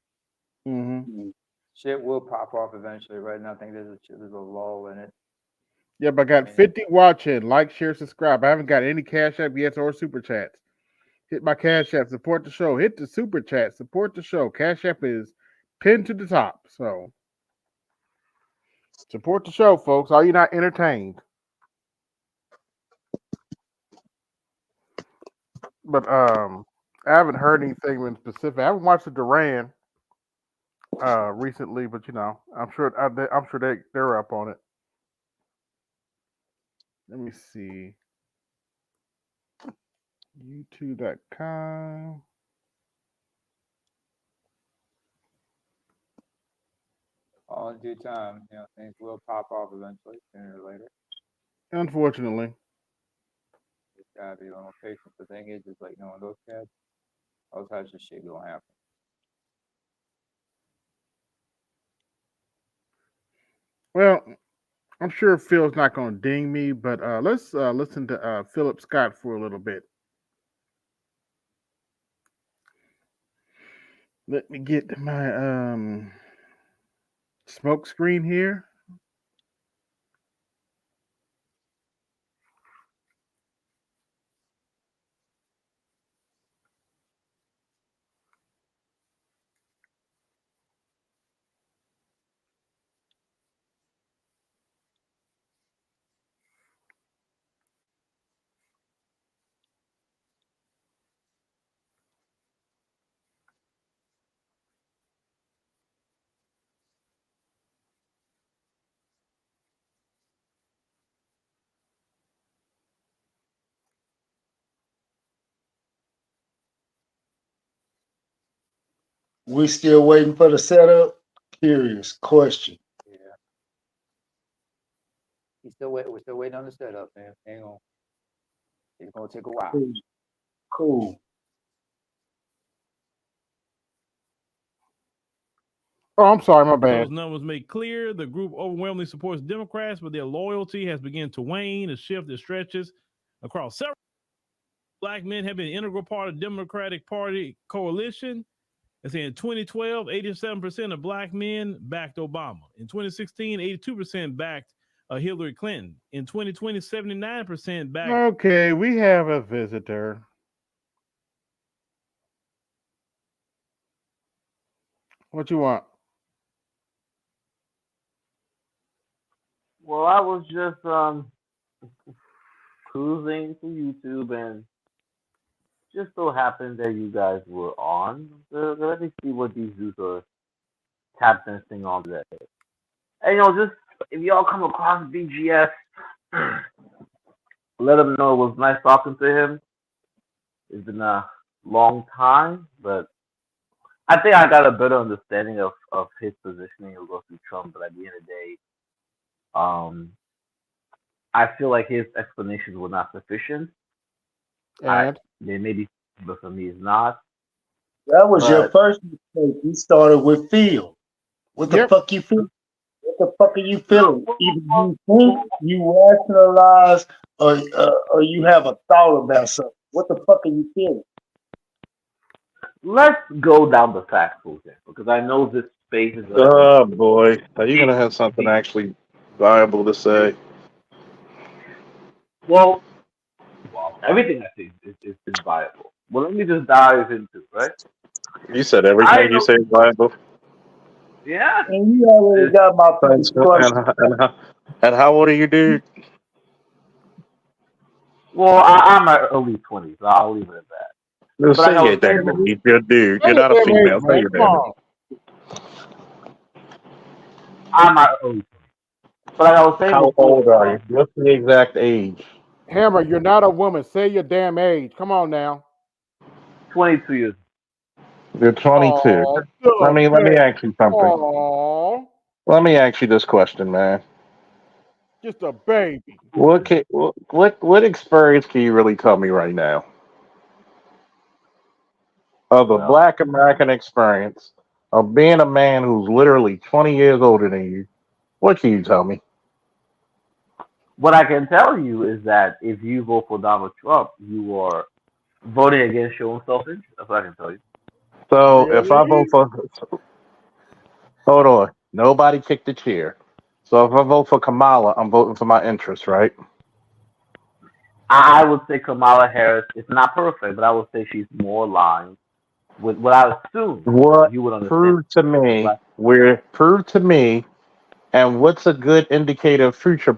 Mm-hmm. shit will pop off eventually. Right now, I think there's a lull in it. Yeah, but I got 50 watching. Like, share, subscribe. I haven't got any Cash App yet or Super Chats. Hit my Cash App, support the show. Hit the Super Chat, support the show. Cash App is pinned to the top. So, support the show, folks. Are you not entertained? But I haven't heard anything in specific. I haven't watched the Duran recently, but I'm sure they're up on it. Let me see. YouTube.com. All in due time, things will pop off eventually, sooner or later. Unfortunately. Just gotta be a little patient. The thing is like knowing those cats, all types of shit gonna happen. Well, I'm sure Phil's not going to ding me, but let's listen to Philip Scott for a little bit. Let me get my smoke screen here. We still waiting for the setup? Curious question. Yeah. We're still waiting on the setup, man. Hang on. It's gonna take a while. Cool. Oh, I'm sorry, my bad. Those numbers make clear the group overwhelmingly supports Democrats, but their loyalty has begun to wane. A shift that stretches across several. Black men have been an integral part of the Democratic Party coalition. And in 2012, 87% of black men backed Obama. In 2016, 82% backed Hillary Clinton. In 2020, 79% backed. Okay, we have a visitor. What you want? Well, I was just cruising through YouTube and just so happened that you guys were on. So let me see what these dudes are tap dancing on today. And just if y'all come across BGS, let him know it was nice talking to him. It's been a long time, but I think I got a better understanding of his positioning in regards to Trump. But at the end of the day, I feel like his explanations were not sufficient. They may be, but for me, it's not. That was your first mistake. You started with feel. What the fuck you feel? What the fuck are you feeling? Either you think, you rationalize, or you have a thought about something. What the fuck are you feeling? Let's go down the facts, because I know this space is. Oh boy, are you gonna have something actually viable to say? Well, everything I think is viable. Well, let me just dive into it, right? You said everything you say is viable. Yeah. And you already got my first question. And how old are you, dude? Well, I'm at early 20s. So I'll leave it at that. Just But say like I your was saying, damn age. You're a dude. You're not a female. Say your damn age. I'm at early 20s. But like I was saying How before, old are you? What's the exact age? Hammer, you're not a woman. Say your damn age. Come on now. 22 years. You're 22. Let me ask you something. Aww. Let me ask you this question, man. Just a baby. What experience can you really tell me right now of a Black American experience of being a man who's literally 20 years older than you? What can you tell me? What I can tell you is that if you vote for Donald Trump, you are voting against your own self-interest. That's what I can tell you. So if I vote for, hold on, nobody kicked the chair. So if I vote for Kamala, I'm voting for my interests, right? I would say Kamala Harris is not perfect, but I would say she's more aligned with what I assume What you would understand. prove to me, and what's a good indicator of future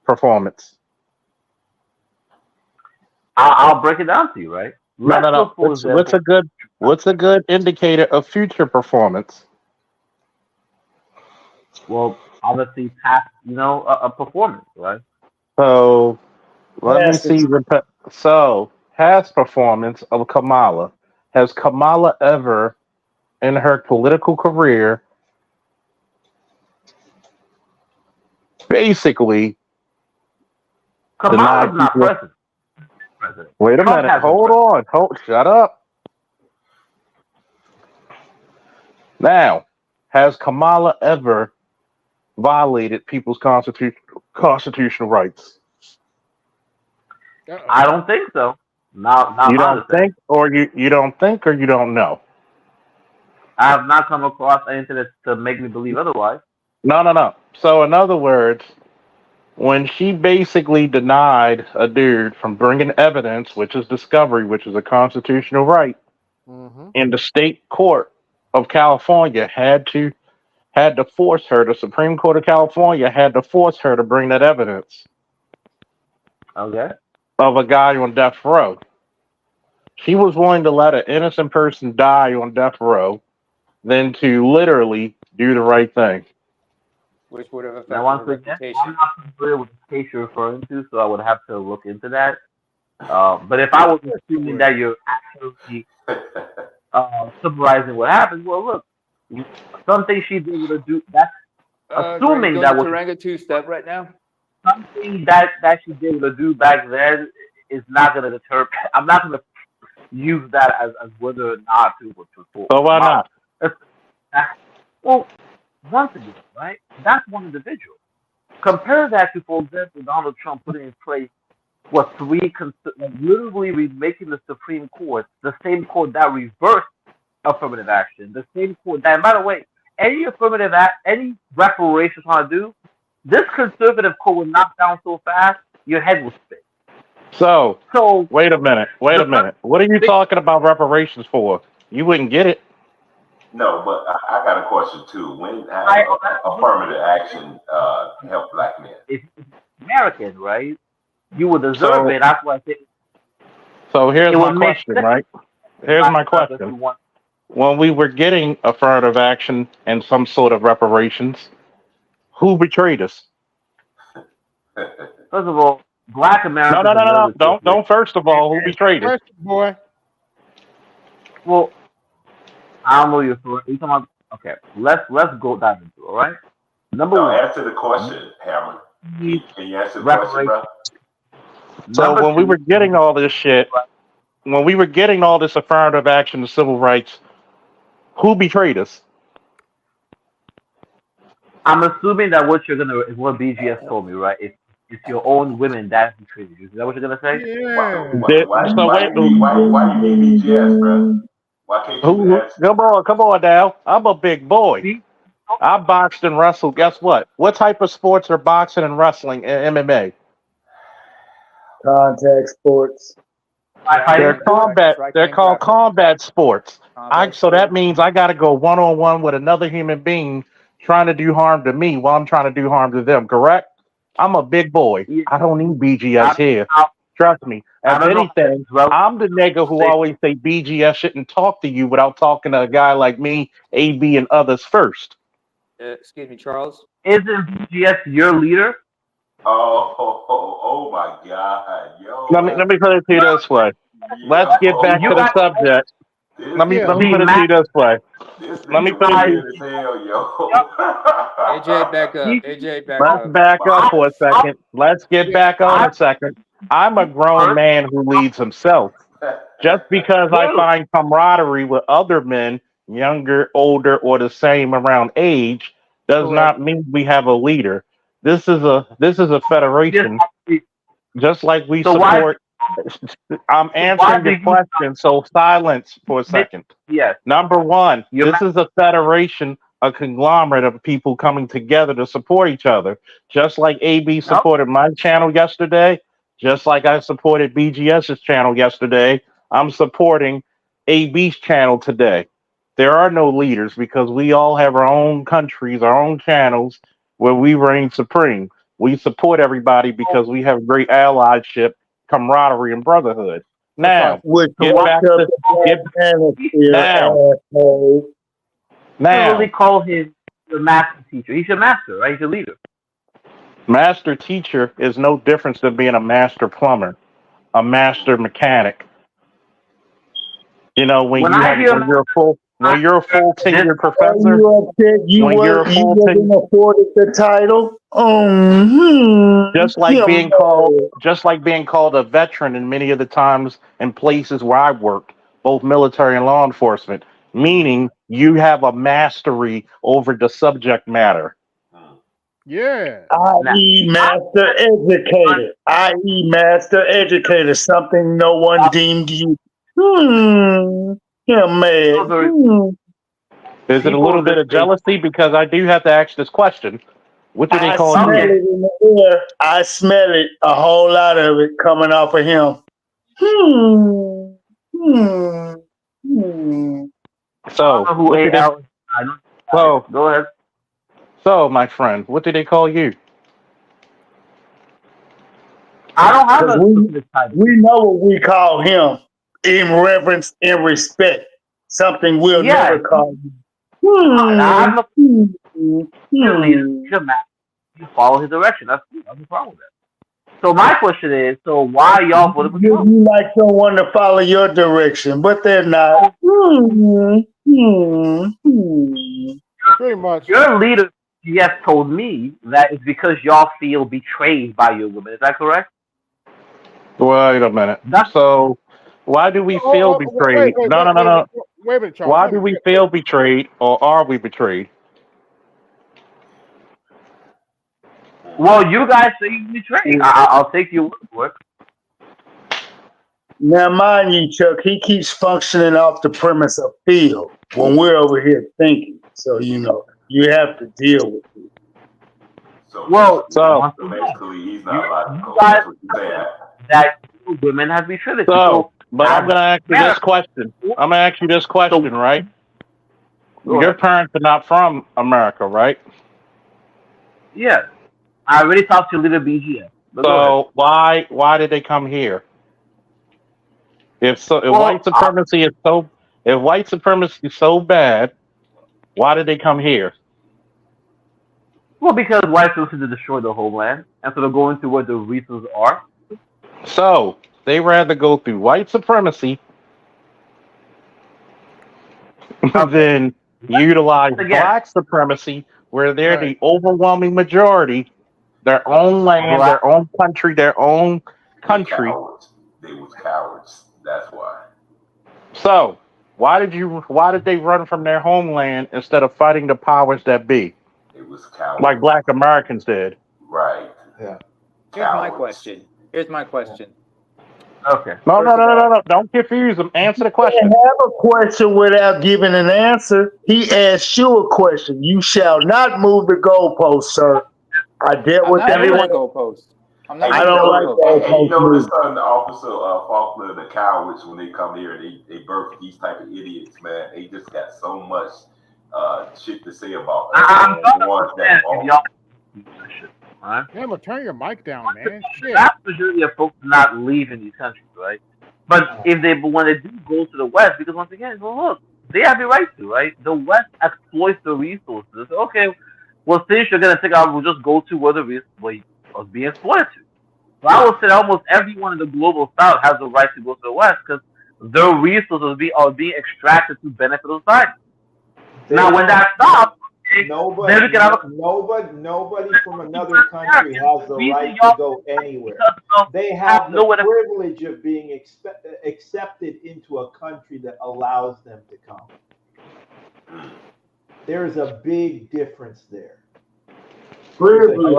performance? I'll break it down to you, right? No. What's a good indicator of future performance? Well, obviously, past a performance, right? So let me see. Past performance of Kamala. Has Kamala ever, in her political career, basically Kamala's denied not people? president. Wait a Trump minute. Hold on. Shut up. Now, has Kamala ever violated people's constitutional rights? I don't think so. Not You don't think, or you don't think, or you don't know? I have not come across anything to make me believe otherwise. No. So, in other words, when she basically denied a dude from bringing evidence, which is discovery, which is a constitutional right, and the state court of California had to force her, the Supreme Court of California had to force her to bring that evidence. Okay. Of a guy on death row. She was willing to let an innocent person die on death row than to literally do the right thing. Which would have affected Now, once her again, reputation. I'm not familiar with the case you're referring to, so I would have to look into that. But if I was assuming that you're actually summarizing what happened. Well, look, something she'd be able to do. That's Greg, assuming doing that the was Taranga two-step right now. something that she'd be able to do back then is not going to deter. I'm not going to use that as whether or not to support. So why not? Well, once again, right? That's one individual. Compare that to, for example, Donald Trump putting in place literally remaking the Supreme Court, the same court that reversed affirmative action, the same court that, and by the way, any affirmative act, any reparations want to do, this conservative court will knock down so fast, your head will spin. So wait a minute. What are you talking about reparations for? You wouldn't get it. No, but I got a question too. When affirmative action help black men? It's American, right? You would deserve it. That's why I say. So here's my question, right? Here's my question. When we were getting affirmative action and some sort of reparations, who betrayed us? First of all, black Americans. No. Don't. First of all, who betrayed us? Boy. Well, I don't know your story. You talking about? Okay, let's go dive into it. All right. Number one. Answer the question, Hammer. Can you answer the question, bro? So when we were getting all this shit, when we were getting all this affirmative action and civil rights, who betrayed us? I'm assuming that what you're gonna is what BGS told me, right? It's your own women that betrayed you. Is that what you're gonna say? Yeah. Why do you need BGS, bro? Why can't you ask? Come on now. I'm a big boy. I boxed and wrestled. Guess what? What type of sports are boxing and wrestling and MMA? Contact sports. They're combat. They're called combat sports. So that means I got to go one-on-one with another human being trying to do harm to me while I'm trying to do harm to them. Correct? I'm a big boy. I don't need BGS here. Trust me. If anything, I'm the nigga who always say BGS shouldn't talk to you without talking to a guy like me, AB, and others first. Excuse me, Charles. Isn't BGS your leader? Oh my God, yo. Let me put it to you this way. Let's get back to the subject. Let me put it to you this way. Let me put it to you. AJ, back up. AJ, back up. Let's back up for a second. Let's get back on a second. I'm a grown man who leads himself. Just because I find camaraderie with other men, younger, older, or the same around age, does not mean we have a leader. This is a federation. Just like we support. I'm answering the question, so silence for a second. Yes. Number one, this is a federation, a conglomerate of people coming together to support each other. Just like AB supported my channel yesterday, just like I supported BGS's channel yesterday, I'm supporting AB's channel today. There are no leaders because we all have our own countries, our own channels where we reign supreme. We support everybody because we have great allyship, camaraderie, and brotherhood. Now, get back to now. Really call him the master teacher. He's your master, right? He's your leader. Master teacher is no different than being a master plumber, a master mechanic. You know, when you're a full tenured professor, you wasn't afforded the title. Just like being called a veteran in many of the times and places where I worked, both military and law enforcement, meaning you have a mastery over the subject matter. Yeah. I.e. master educator. I.e. master educator. Something no one deemed you. Yeah, man. Is it a little bit of jealousy? Because I do have to ask this question. What do they call you? It in the air. I smell it. A whole lot of it coming off of him. So, go ahead. So, my friend, what do they call you? I don't have a specific title. We know what we call him in reverence and respect. Something we'll never call you. You follow his direction. That's the problem with that. So my question is, so why y'all voted for Trump? You like someone to follow your direction, but they're not. Pretty much. Your leader, yes, told me that it's because y'all feel betrayed by your women. Is that correct? Wait a minute. So, why do we feel betrayed? No. Wait a minute, Charles. Why do we feel betrayed, or are we betrayed? Well, you guys say you betrayed. I'll take your word for it. Now, mind you, Chuck, he keeps functioning off the premise of feel when we're over here thinking. So, you have to deal with it. So basically, he's not logical. guys That's what you're saying. that women have betrayed. So, but I'm going to ask you this question. I'm going to ask you this question, right? Your parents are not from America, right? Yes. I already talked to Little BGS. So why did they come here? If white supremacy is so bad, why did they come here? Well, because white supremacy to destroy the homeland, and so they're going to where the resources are. So they rather go through white supremacy than utilize black supremacy, where they're the overwhelming majority, their own land, their own country, They was cowards. That's why. So why did they run from their homeland instead of fighting the powers that be? It was cowards. Like Black Americans did. Right. Yeah. Here's my question. Okay. No. Don't confuse them. Answer the question. You can't have a question without giving an answer. He asked you a question. You shall not move the goalpost, sir. I dealt with everyone. I don't like that. You know, the Officer Faulkner, the cowards, when they come here and they birth these type of idiots, man. They just got so much shit to say about us. Hammer, turn your mic down, man. The vast majority of folks do not leave in these countries, right? But when they do go to the West, because once again, look, they have the right to, right? The West exploits the resources. Okay, well, since you're gonna take out, we'll just go to where the resources are being exploited to. So I would say almost everyone in the global South has the right to go to the West because their resources are being extracted to benefit society. Now, when that stops, nobody from another country has the right to go anywhere. They have the privilege of being accepted into a country that allows them to come. There's a big difference there. Privilege,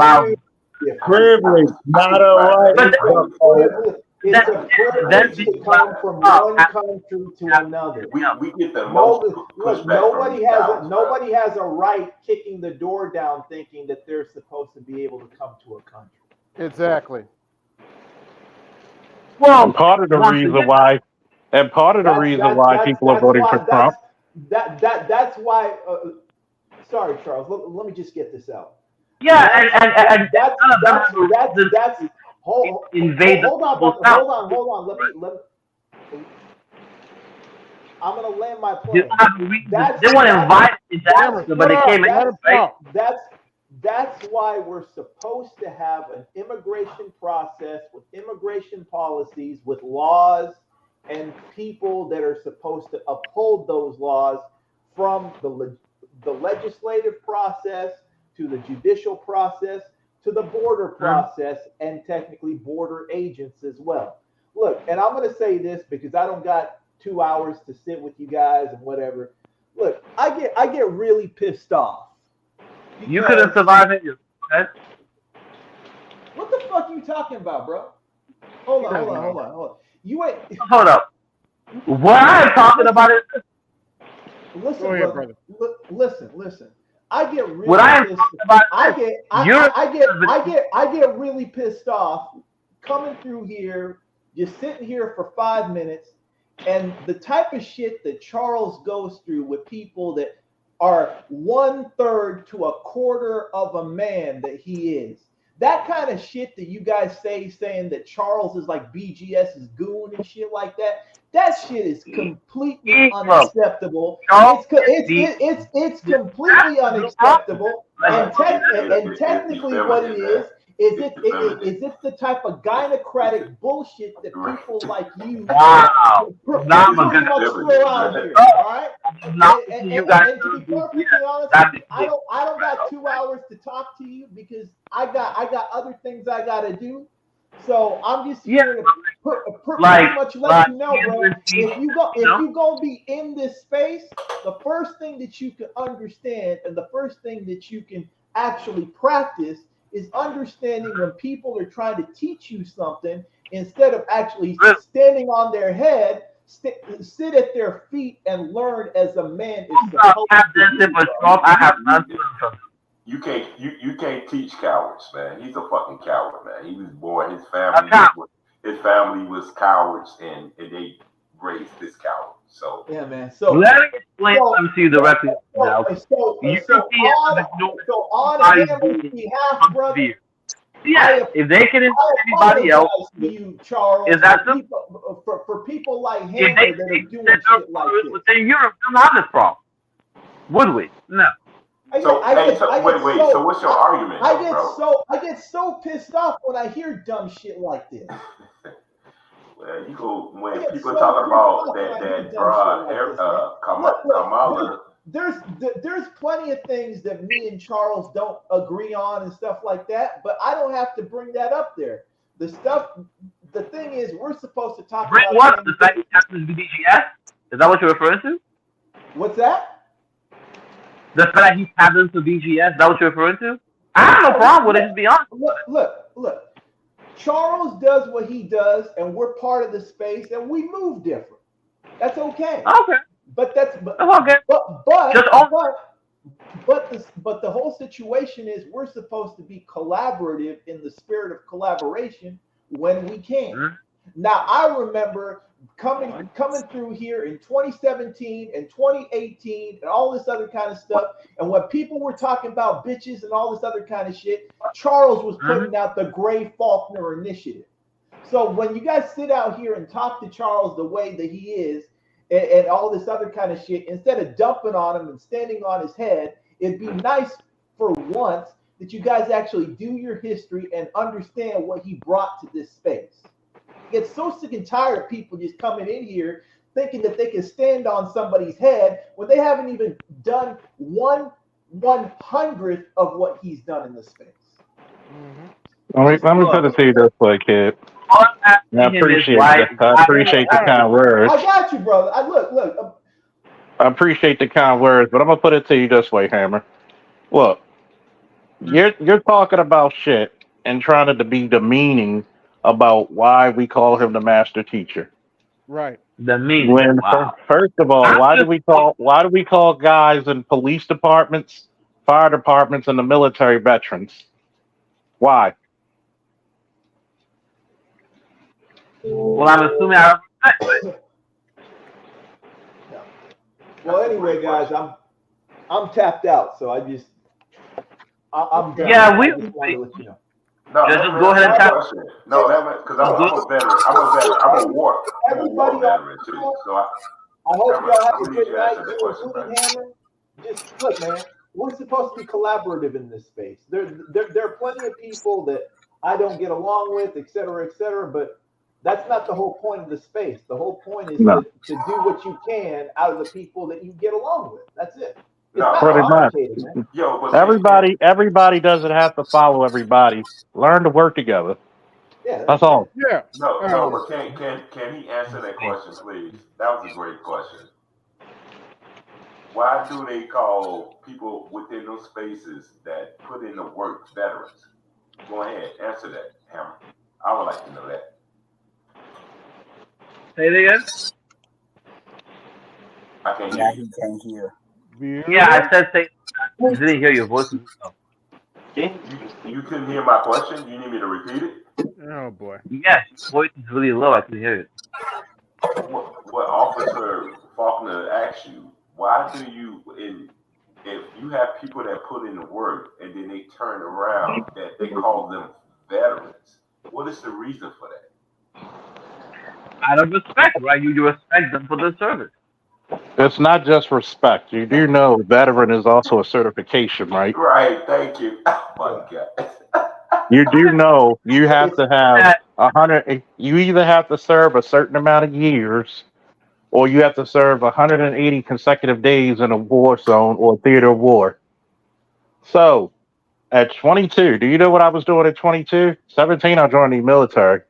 not a right. It's a privilege to come from one country to another. We get the most nobody has a right kicking the door down thinking that they're supposed to be able to come to a country. Exactly. Well, and part of the reason why people are voting for Trump. That's why. Sorry, Charles. Let me just get this out. Yeah, and that's hold on. Let me. I'm gonna land my plane. They want to invite disaster, but they came in. Right? That's why we're supposed to have an immigration process with immigration policies, with laws and people that are supposed to uphold those laws, from the legislative process to the judicial process to the border process, and technically border agents as well. Look, and I'm going to say this because I don't got 2 hours to sit with you guys and whatever. Look, I get really pissed off. You couldn't survive it. Okay? What the fuck are you talking about, bro? Hold on. You ain't. Hold up. What I'm talking about is. Listen, brother. Listen. I get really I get really pissed off coming through here, just sitting here for 5 minutes, and the type of shit that Charles goes through with people that are 1/3 to 1/4 of a man that he is. That kind of shit that you guys saying that Charles is like BGS's goon and shit like that. That shit is completely unacceptable. It's completely unacceptable. And technically what it Is it the type of gynocratic bullshit that people like you Wow. pretty Not much throw out here? All right. And to be perfectly honest with you, I don't got 2 hours to talk to you because I got other things I gotta do. So I'm just here to pretty much let you know, bro. If you gonna be in this space, the first thing that you can understand and the first thing that you can actually practice is understanding when people are trying to teach you something, instead of actually standing on their head, sit at their feet and learn as a man is supposed to do. You can't teach cowards, man. He's a fucking coward, man. He was born. His family was cowards, and they raised this coward. So yeah, man. So let me explain something to you directly. On Hammer's behalf, brother. Yeah, if they can anybody else, you, Charles, is that for people like Hammer that are doing shit like this? Within Europe, we don't have this problem, would we? No. So what's your argument? I get so pissed off when I hear dumb shit like this. Well, when people talking about that Kamala. There's plenty of things that me and Charles don't agree on and stuff like that, but I don't have to bring that up there. The thing is, we're supposed to talk about what? The fact he happens to be BGS? Is that what you're referring to? What's that? The fact he happens to BGS, is that what you're referring to? I have no problem with it, just be honest. Look. Charles does what he does, and we're part of the space, and we move different. That's okay. Okay. But the whole situation is we're supposed to be collaborative in the spirit of collaboration when we can. Mm-hmm. Now I remember coming through here in 2017 and 2018 and all this other kind of stuff, and when people were talking about bitches and all this other kind of shit, Charles was putting out the Gray Faulkner Initiative. So when you guys sit out here and talk to Charles the way that he is, and all this other kind of shit, instead of dumping on him and standing on his head, it'd be nice for once that you guys actually do your history and understand what he brought to this space. I get so sick and tired of people just coming in here thinking that they can stand on somebody's head when they haven't even done 1/100th of what he's done in the space. Let me put it to you this way, kid. I appreciate the kind words. I got you, brother. Look. I appreciate the kind words, but I'm gonna put it to you this way, Hammer. Look, you're talking about shit and trying to be demeaning about why we call him the master teacher. Right. The meaning. First of all, why do we call guys in police departments, fire departments, and the military veterans? Why? Well, I'm assuming I Well, anyway, guys, I'm tapped out, so I'm done. Yeah, we. Just wanted to let you know. No, just go ahead and tap. No, because I'm a veteran. I'm a war veteran too. So I hope y'all have a good night. Hammer. Just look, man. We're supposed to be collaborative in this space. There are plenty of people that I don't get along with, et cetera, but that's not the whole point of the space. The whole point is to do what you can out of the people that you get along with. That's it. Pretty much. Everybody doesn't have to follow everybody. Learn to work together. Yeah, that's all. Yeah. No, but can he answer that question, please? That was a great question. Why do they call people within those spaces that put in the work veterans? Go ahead, answer that, Hammer. I would like to know that. Say it again. I can't hear. Yeah, he can't hear. Yeah, I said say. I didn't hear your voice. You couldn't hear my question? You need me to repeat it? Oh boy. Yes, voice is really low. I can hear it. What Officer Faulkner asked you, why do you, if you have people that put in the work and then they turn around, that they call them veterans, what is the reason for that? Out of respect, right? You respect them for their service. It's not just respect. You do know veteran is also a certification, right? Right, thank you. Oh my God. You do know you have to have 100. You either have to serve a certain amount of years, or you have to serve 180 consecutive days in a war zone or theater of war. So, at 22, do you know what I was doing at 22? 17, I joined the military.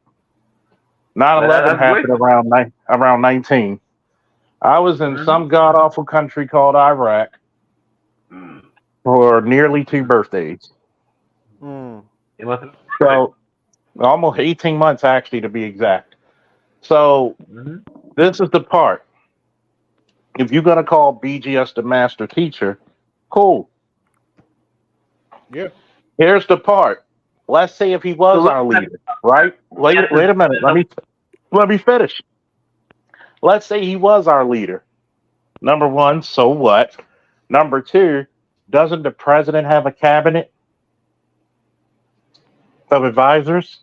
9/11 That's great. happened around 19. I was in some god awful country called Iraq for nearly 2 birthdays. So almost 18 months actually, to be exact. So this is the part. If you're gonna call BGS the master teacher, cool. Yeah. Here's the part. Let's say if he was our leader, right? Wait a minute. Let me finish. Let's say he was our leader. Number one, so what? Number two, doesn't the president have a cabinet of advisors?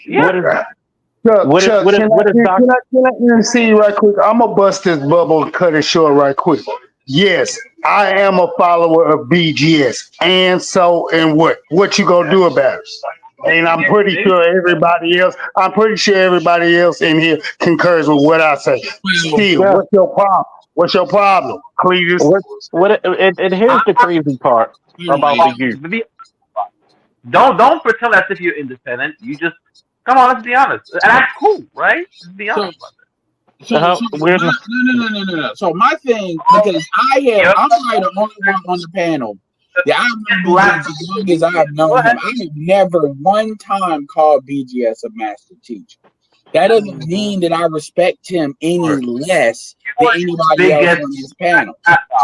Yeah. What is Chuck, can I intercede right quick? I'm gonna bust this bubble and cut it short right quick. Yes, I am a follower of BGS, and so and what you gonna do about it? And I'm pretty sure everybody else in here concurs with what I say. Still, what's your problem? What's your problem, Cletus? And here's the crazy part about the youth. Don't pretend as if you're independent. You just come on. Let's be honest, and that's cool, right? Let's be honest. No. So my thing, because I'm probably the only one on the panel. Yeah, I've known BGS as long as I've known him. I have never one time called BGS a master teacher. That doesn't mean that I respect him any less than anybody else on this panel.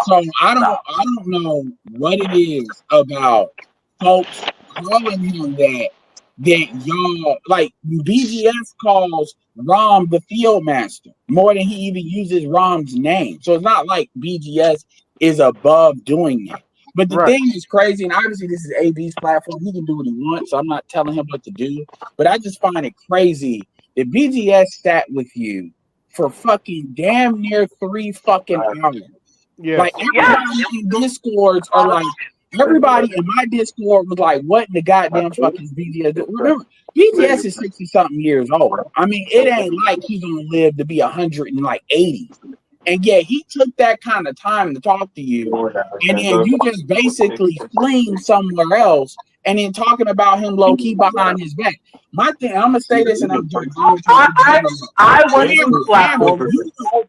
So I don't know what it is about folks calling him that y'all like. BGS calls Rom the field master more than he even uses Rom's name. So it's not like BGS is above doing that. But the thing is crazy, and obviously this is AB's platform. He can do what he wants, so I'm not telling him what to do. But I just find it crazy that BGS sat with you for fucking damn near 3 fucking hours. Yes. Like everybody in Discords are like, everybody in my Discord was like, what in the goddamn fucking BGS? Remember, BGS is 60-something years old. I mean, it ain't like he's gonna live to be 180. And yet he took that kind of time to talk to you, and then you just basically fleeing somewhere else, and then talking about him low key behind his back. My thing, I'm gonna say this, and I'm going I went to the platform.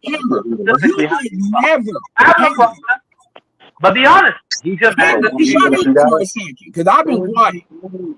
You would never. But be honest, he just shut up for a second, because I've been quiet.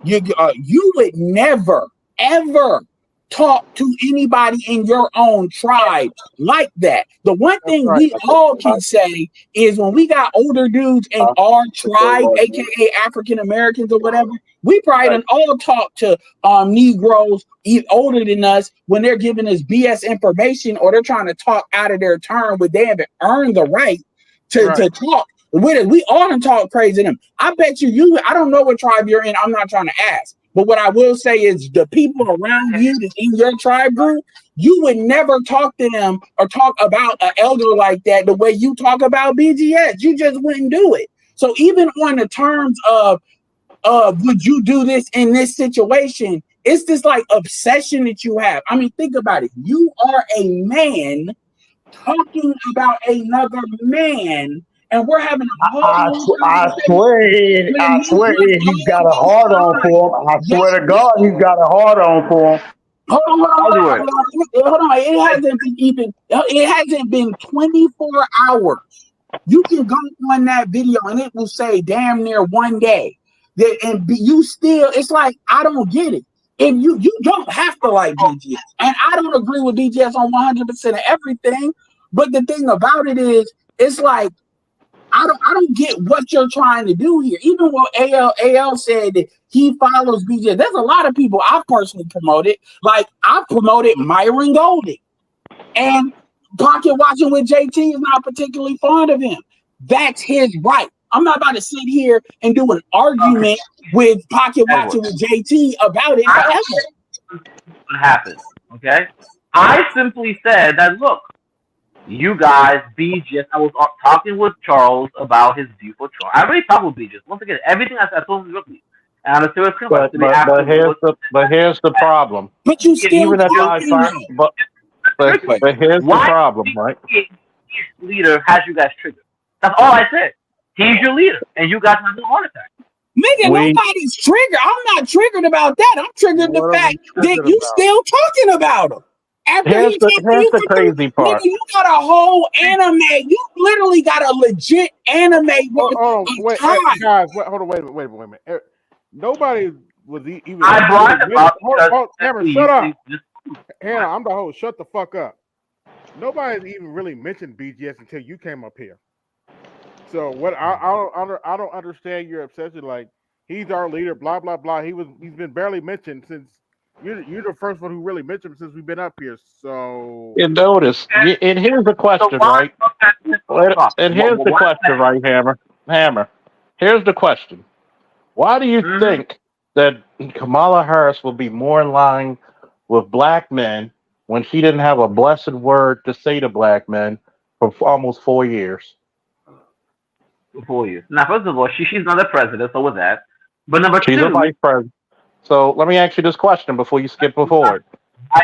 You would never, ever talk to anybody in your own tribe like that. The one thing we all can say is when we got older dudes in our tribe, aka African Americans or whatever, we probably done all talk to Negroes older than us when they're giving us BS information, or they're trying to talk out of their turn when they haven't earned the right to talk with us. We all done talk crazy to them. I bet you I don't know what tribe you're in. I'm not trying to ask. But what I will say is the people around you that's in your tribe group, you would never talk to them or talk about an elder like that the way you talk about BGS. You just wouldn't do it. So even on the terms of would you do this in this situation, it's this like obsession that you have. I mean, think about it. You are a man talking about another man, and we're having a whole I swear he's got a hard on for him. I swear to God, he's got a hard on for him. Hold on. It hasn't been 24 hours. You can go on that video and it will say damn near 1 day. You still, it's like, I don't get it. If you don't have to like BGS, and I don't agree with BGS on 100% of everything, but the thing about it is, it's like, I don't get what you're trying to do here. Even what AL said that he follows BGS. There's a lot of people I've personally promoted. Like I promoted Myron Golden, and Pocket Watching with JT is not particularly fond of him. That's his right. I'm not about to sit here and do an argument with Pocket Watching with JT about it forever. What happened? Okay, I simply said that. Look. You guys, BGS, I was talking with Charles about his view for Charles. I already talked with BGS. Once again, everything I told him directly. And it's serious criminal. But here's the problem. But you still Even if I talking find, though. but here's the problem, right? His leader has you guys triggered. That's all I said. He's your leader, and you guys have a heart attack. Nigga, nobody's triggered. I'm not triggered about that. I'm triggered the fact that you still talking about him. After Here's he the talked to you for crazy part. nigga, you got a whole anime. You literally got a legit anime. Wait, guys, hold on, wait a minute. Nobody was even. I brought it up. Hammer, shut up. Hannah, I'm the host. Shut the fuck up. Nobody's even really mentioned BGS until you came up here. So what? I don't understand your obsession. Like he's our leader, blah blah blah. He's been barely mentioned since you're the first one who really mentioned him since we've been up here. So You notice, and here's the question, right? And here's the question, right, Hammer. Here's the question: why do you think that Kamala Harris will be more in line with black men when she didn't have a blessed word to say to black men for almost 4 years? 4 years. Now, first of all, she's not the president, so with that. But number She's two, a vice president. So let me ask you this question before you skip forward.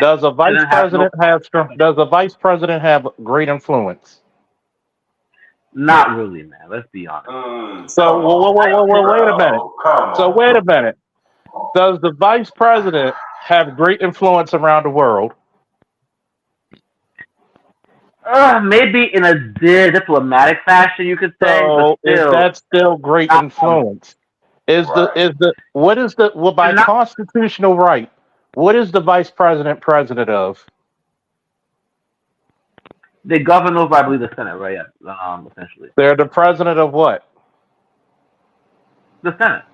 Does a vice president have great influence? Not really, man. Let's be honest. So wait a minute. So wait a minute. Does the vice president have great influence around the world? Maybe in a diplomatic fashion, you could say. So but is still, that still great influence? By constitutional right, what is the vice president president of? they govern over, I believe, the Senate, right? Yeah, essentially. They're the president of what? The Senate.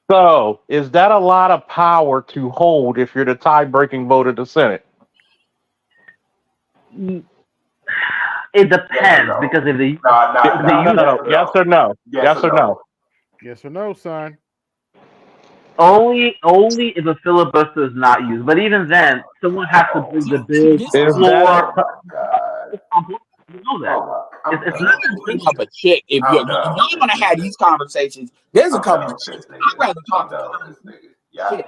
So is that a lot of power to hold if you're the tie-breaking vote of the Senate? It depends because if they yes or no, yes or no. Yes or no, son. Only if a filibuster is not used. But even then, someone has to bring the bill floor. You know that. It's not bring up a chick. If y'all want to have these conversations, there's a couple of chicks. I'd rather talk to them.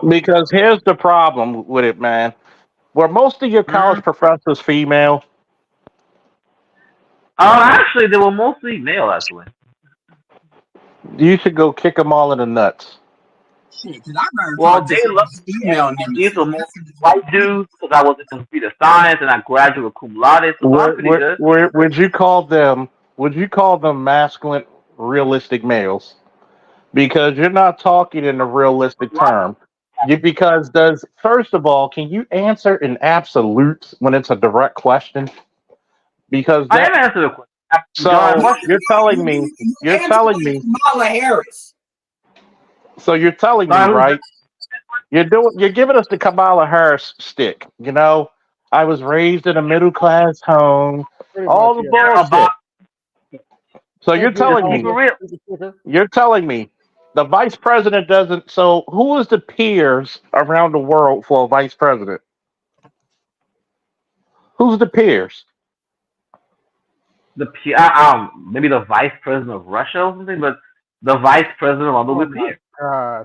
Because here's the problem with it, man. Were most of your college professors female? Actually, they were mostly male, actually. You should go kick them all in the nuts. Well, they love these were mostly white dudes because I was in computer science and I graduated cum laude, so I'm pretty good. Would you call them masculine, realistic males? Because you're not talking in a realistic term. First of all, can you answer in absolutes when it's a direct question? Because I have answered the question. So you're telling me Kamala Harris. So you're telling me, right? You're giving us the Kamala Harris stick. You know, I was raised in a middle class home. All the bullshit. So you're telling me the vice president doesn't. So who is the peers around the world for a vice president? Who's the peers? Maybe the vice president of Russia or something, but the vice president of other peers.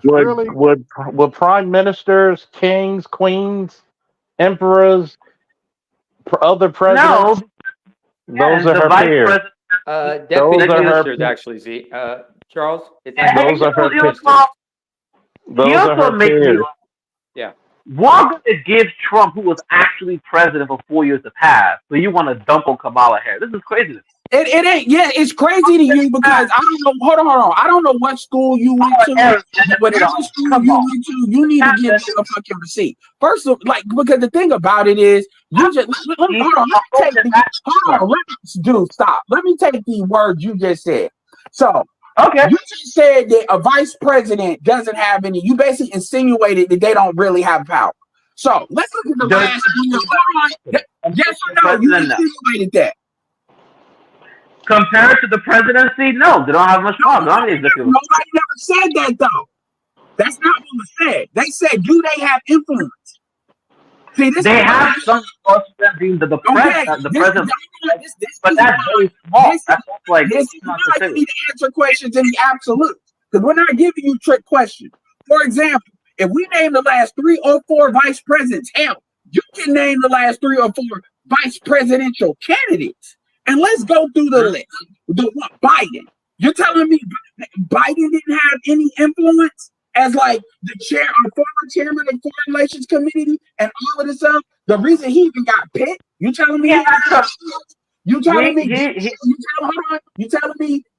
Would prime ministers, kings, queens, emperors, other presidents? No, those are her peers. Deputy ministers, actually, Z. Charles? Those are her peers. Those are her peers. Yeah. We're going to give Trump, who was actually president for 4 years, a pass. So you want to dump on Kamala Harris? This is crazy. It ain't. Yeah, it's crazy to you because I don't know. Hold on. I don't know what school you went to. Whatever school you went to, you need to get a fucking receipt. First of all, because the thing about it is, you just hold on. Let me take the words you just said. So, okay, you just said that a vice president doesn't have any. You basically insinuated that they don't really have power. So let's look at the last. Yes or no? You insinuated that. Compared to the presidency, no, they don't have much power. Nobody never said that, though. That's not what was said. They said, do they have influence? See, they have some being the president, but that's very small. That's like you need to answer questions in the absolute. because we're not giving you trick questions. For example, if we name the last 3 or 4 vice presidents, hell, you can name the last 3 or 4 vice presidential candidates. And let's go through the list. Biden. You're telling me Biden didn't have any influence as like the chair or former chairman of Foreign Relations Committee and all of this stuff? The reason he even got picked? You telling me? You telling me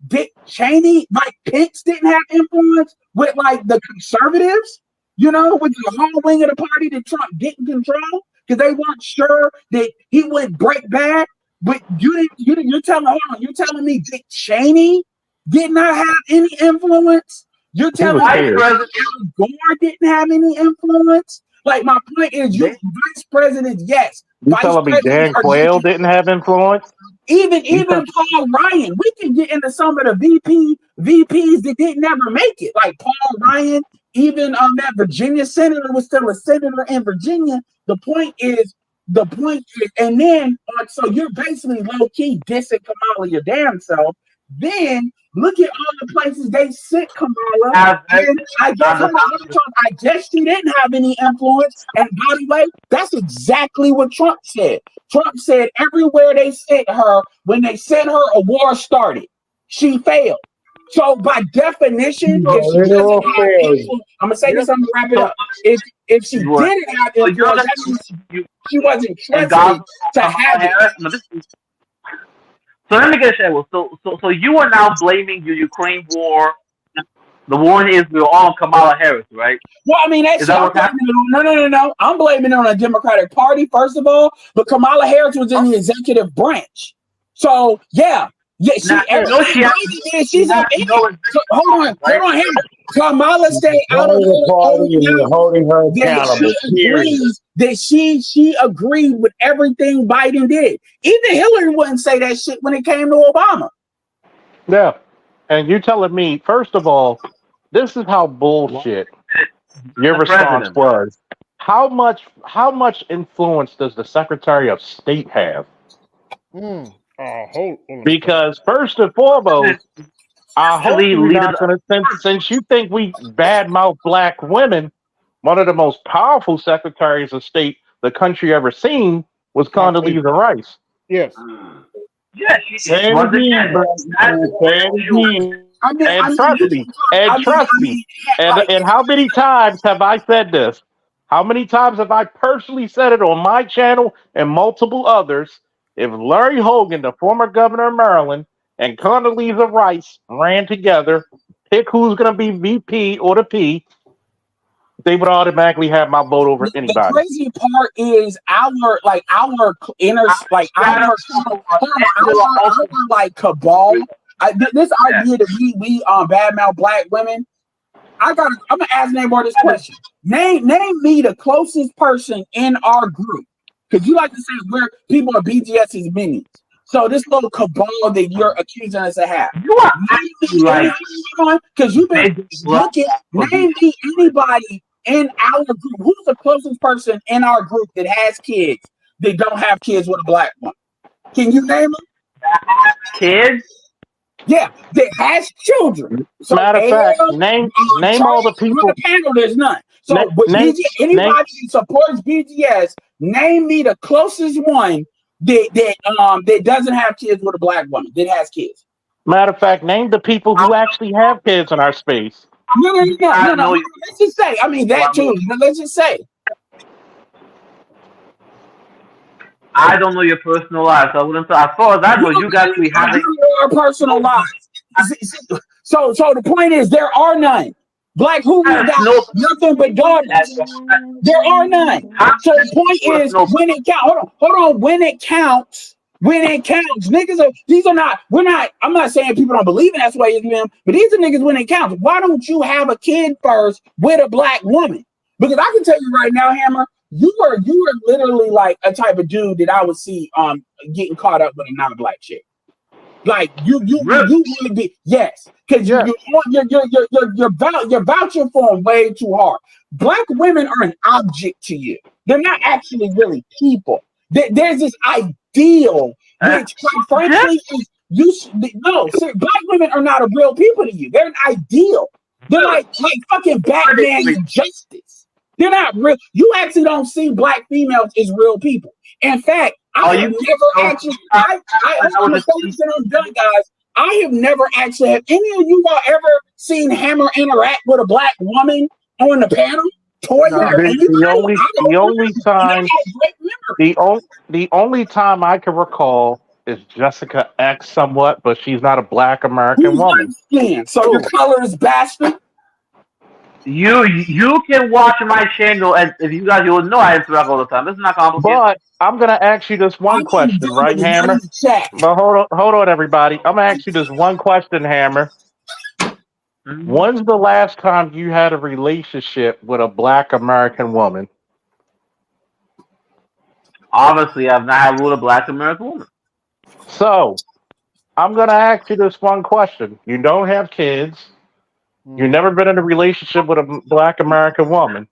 Dick Cheney, Mike Pence didn't have influence with like the conservatives? You know, with the whole wing of the party that Trump didn't control because they weren't sure that he would break bad. But you're telling me Dick Cheney did not have any influence? You're telling me Al Gore didn't have any influence? Like, my point is, you vice presidents, yes. You telling me Dan Quayle didn't have influence? Even Paul Ryan, we can get into some of the VPs that didn't never make it. Like Paul Ryan, even that Virginia senator was still a senator in Virginia. The point is, and then so you're basically low key dissing Kamala your damn self. Then look at all the places they sent Kamala. I guess she didn't have any influence. And by the way, that's exactly what Trump said. Trump said everywhere they sent her, when they sent her, a war started. She failed. So by definition, if she doesn't have influence, I'm gonna say this, I'm gonna wrap it up. If she didn't have influence, that means she wasn't trusted to have it. So let me get a So you are now blaming the Ukraine war, the war in Israel, on Kamala Harris, right? Well, I mean, no. I'm blaming it on the Democratic Party, first of all, but Kamala Harris was in the executive branch. So yeah, she's up in. Hold on. Kamala stayed out of the party and holding her accountable. That she agreed with everything Biden did. Even Hillary wouldn't say that shit when it came to Obama. Yeah, and you telling me, first of all, this is how bullshit your response was. How much influence does the Secretary of State have? Because first and foremost, I hope you're not going to, since you think we badmouth black women, one of the most powerful secretaries of state the country ever seen was Condoleezza Rice. Yes. Yes. Trust me. And how many times have I said this? How many times have I personally said it on my channel and multiple others? If Larry Hogan, the former governor of Maryland, and Condoleezza Rice ran together, pick who's going to be VP or the P, they would automatically have my vote over anybody. The crazy part is our cabal. This idea that we badmouth black women. I'm gonna ask Namor this question. Name me the closest person in our group, because you like to say we're people are BGS's minions. So this little cabal that you're accusing us of have. You are because you've been looking. Name me anybody in our group. Who's the closest person in our group that has kids that don't have kids with a black one? Can you name them? Kids? Yeah, that has children. So matter of fact, name all the people. On the panel, there's none. So anybody that supports BGS, name me the closest one that doesn't have kids with a black woman that has kids. Matter of fact, name the people who actually have kids in our space. No. Let's just say. I mean that too. But let's just say. I don't know your personal life, so I wouldn't. As far as I know, you guys we have your personal lives. So the point is, there are none. Black Hoover got nothing but daughters. There are none. So the point is, when it counts. Hold on. When it counts. Niggas are. These are not. We're not. I'm not saying people don't believe in that's why it's them. But these are niggas when it counts. Why don't you have a kid first with a black woman? Because I can tell you right now, Hammer. You were literally like a type of dude that I would see getting caught up with a non-black chick. Like you would be because you're vouching for them way too hard. Black women are an object to you. They're not actually really people. There's this ideal, which quite frankly black women are not a real people to you. They're an ideal. They're like fucking Batman and Justice. They're not real. You actually don't see black females as real people. In fact, I have never actually. I'm gonna say this and I'm done, guys. I have never actually. Have any of you all ever seen Hammer interact with a black woman on the panel? The only time I can recall is Jessica X somewhat, but she's not a black American woman. So your color is bastard. You can watch my channel, and if you guys, you will know I interact all the time. It's not complicated. But I'm gonna ask you this one question, right, Hammer? But hold on, everybody. I'm gonna ask you this one question, Hammer. When's the last time you had a relationship with a black American woman? Obviously, I've not had with a black American woman. So, I'm gonna ask you this one question. You don't have kids. You've never been in a relationship with a black American woman.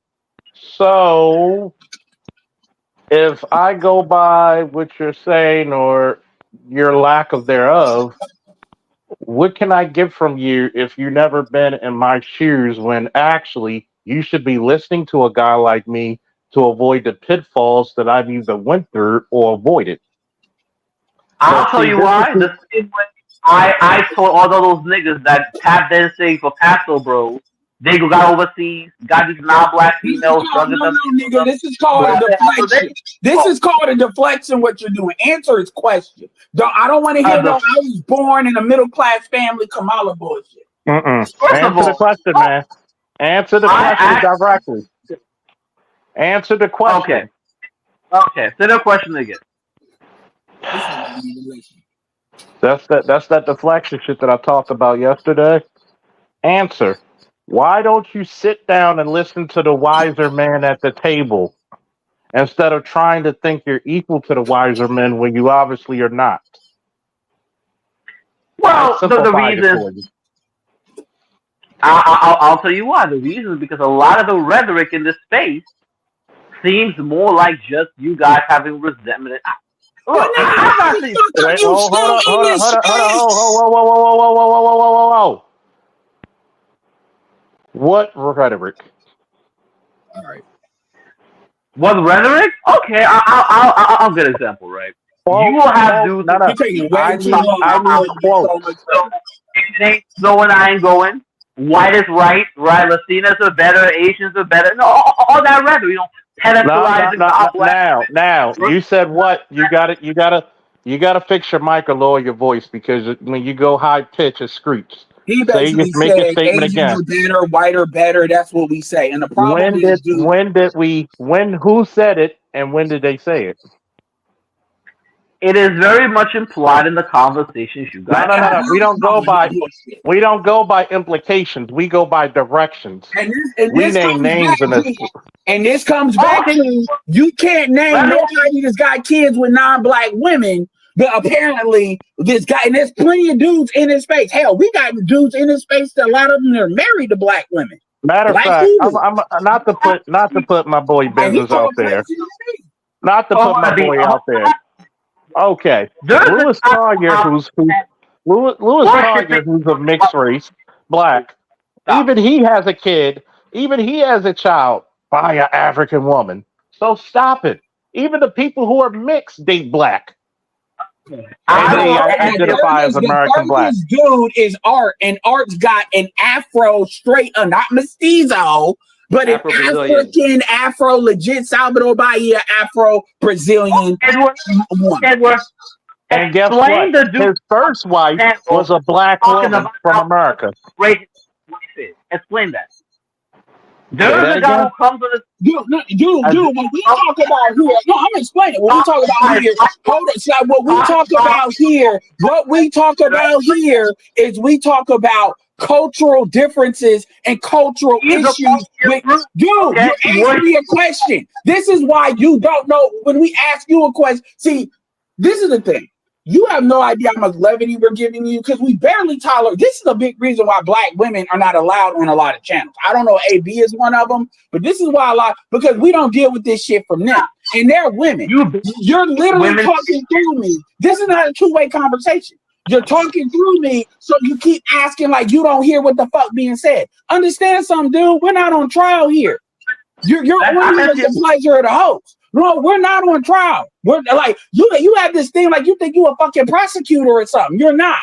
So, if I go by what you're saying or your lack of thereof, what can I get from you if you've never been in my shoes when actually you should be listening to a guy like me to avoid the pitfalls that I've either went through or avoided? I'll tell you why. The same way I told all those niggas that tap dancing for Paso Bros, they got overseas, got these non-black females. Nigga, this is called a deflection. This is called a deflection. What you're doing? Answer his question. I don't want to hear no. I was born in a middle-class family. Kamala bullshit. Answer the question, man. Answer the question directly. Answer the question. Okay. Say the question again. That's that deflection shit that I talked about yesterday. Answer. Why don't you sit down and listen to the wiser man at the table instead of trying to think you're equal to the wiser men when you obviously are not? Well, the reason I'll tell you why. The reason is because a lot of the rhetoric in this space seems more like just you guys having resentment. Look, Hold on. What rhetoric? All right. What rhetoric? Okay, I'll get an example, right? You will have dudes. It ain't going, I ain't going. White is right, Latinas are better, Asians are better. No, all that rhetoric, pedestalizing. Now, you said what? You gotta fix your mic or lower your voice because when you go high pitch, it screeches. He basically said Asians are better, white are better. That's what we say. And the problem who said it and when did they say it? It is very much implied in the conversations you guys. No. We don't go by implications. We go by directions. We name names in this. And this comes back to you can't name nobody that's got kids with non-black women. But apparently, this guy, and there's plenty of dudes in his space. Hell, we got dudes in his space that a lot of them are married to black women. Matter of fact, I'm not to put my boy business out there. Not to put my boy out there. Okay, Louis Collier, who's of mixed race, black. Even he has a kid. Even he has a child by an African woman. So stop it. Even the people who are mixed date black. They identify as American black. This dude is Art, and Art's got an Afro straight, not mestizo, but an African Afro, legit Salvador Bahia Afro Brazilian Edward. And guess what? His first wife was a black woman from America. Explain that. There's a guy who comes with a dude. When we talk about here, I'm explaining. When we talk about here, what we talk about here is we talk about cultural differences and cultural issues. You asked me a question. This is why you don't know when we ask you a question. See, this is the thing. You have no idea how much levity we're giving you because we barely tolerate. This is a big reason why black women are not allowed on a lot of channels. I don't know, AB is one of them, but this is why because we don't deal with this shit from them. And they're women. You're literally talking through me. This is not a two-way conversation. You're talking through me, so you keep asking like you don't hear what the fuck being said. Understand something, dude? We're not on trial here. You're only here the pleasure of the host. No, we're not on trial. We're like you have this thing like you think you a fucking prosecutor or something. You're not.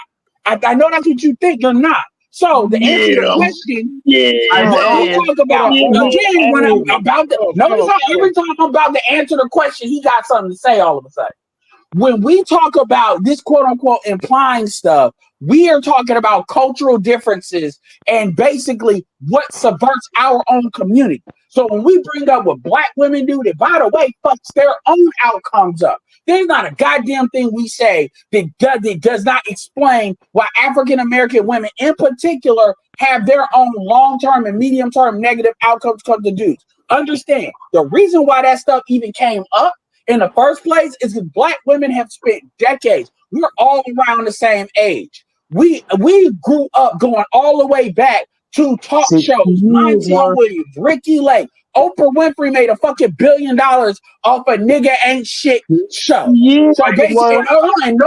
I know that's what you think. You're not. So the answer to the question, what we talk about again when I'm about to notice how every time I'm about to answer the question, he got something to say all of a sudden. When we talk about this quote unquote implying stuff, we are talking about cultural differences and basically what subverts our own community. So when we bring up what black women do, that by the way, fucks their own outcomes up. There's not a goddamn thing we say that does not explain why African American women in particular have their own long-term and medium-term negative outcomes come to dudes. Understand, the reason why that stuff even came up in the first place is because black women have spent decades. We're all around the same age. We grew up going all the way back to talk shows. Montel Williams, Ricky Lake, Oprah Winfrey made a fucking $1 billion off a nigga ain't shit show. So basically, and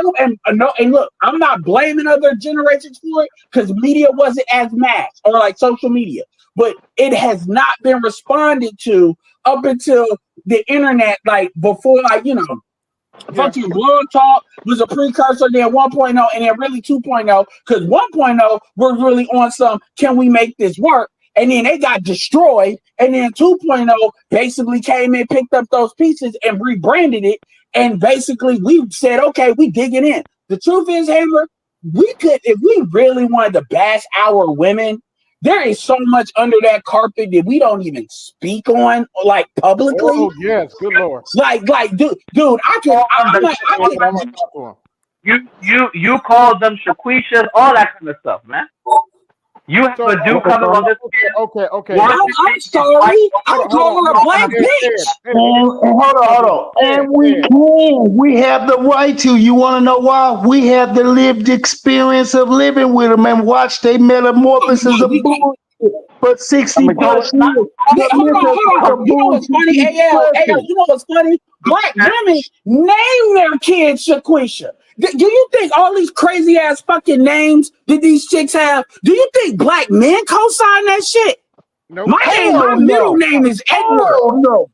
look, I'm not blaming other generations for it because media wasn't as mass or like social media, but it has not been responded to up until the internet, like before, like, you know, fucking blog talk was a precursor, then 1.0, and then really 2.0, because 1.0 was really on some, can we make this work? And then they got destroyed, and then 2.0 basically came in, picked up those pieces and rebranded it, and basically we said, okay, we digging in. The truth is, Hammer, we could, if we really wanted to bash our women, there is so much under that carpet that we don't even speak on, like publicly. Oh yes, good lord. Like, dude, You call them shaquishas, all that kind of stuff, man. You have a dude coming on this. Okay. I'm sorry. I'm calling her a black bitch. And hold on. And we have the right to. You want to know why? We have the lived experience of living with them and watch they metamorphosis of bullshit for 60 plus years. Hold on. You know what's funny? AL, you know what's funny? Black women name their kids Shaquisha. Do you think all these crazy ass fucking names that these chicks have, do you think black men co-sign that shit? Nope. My middle name is Edward. No.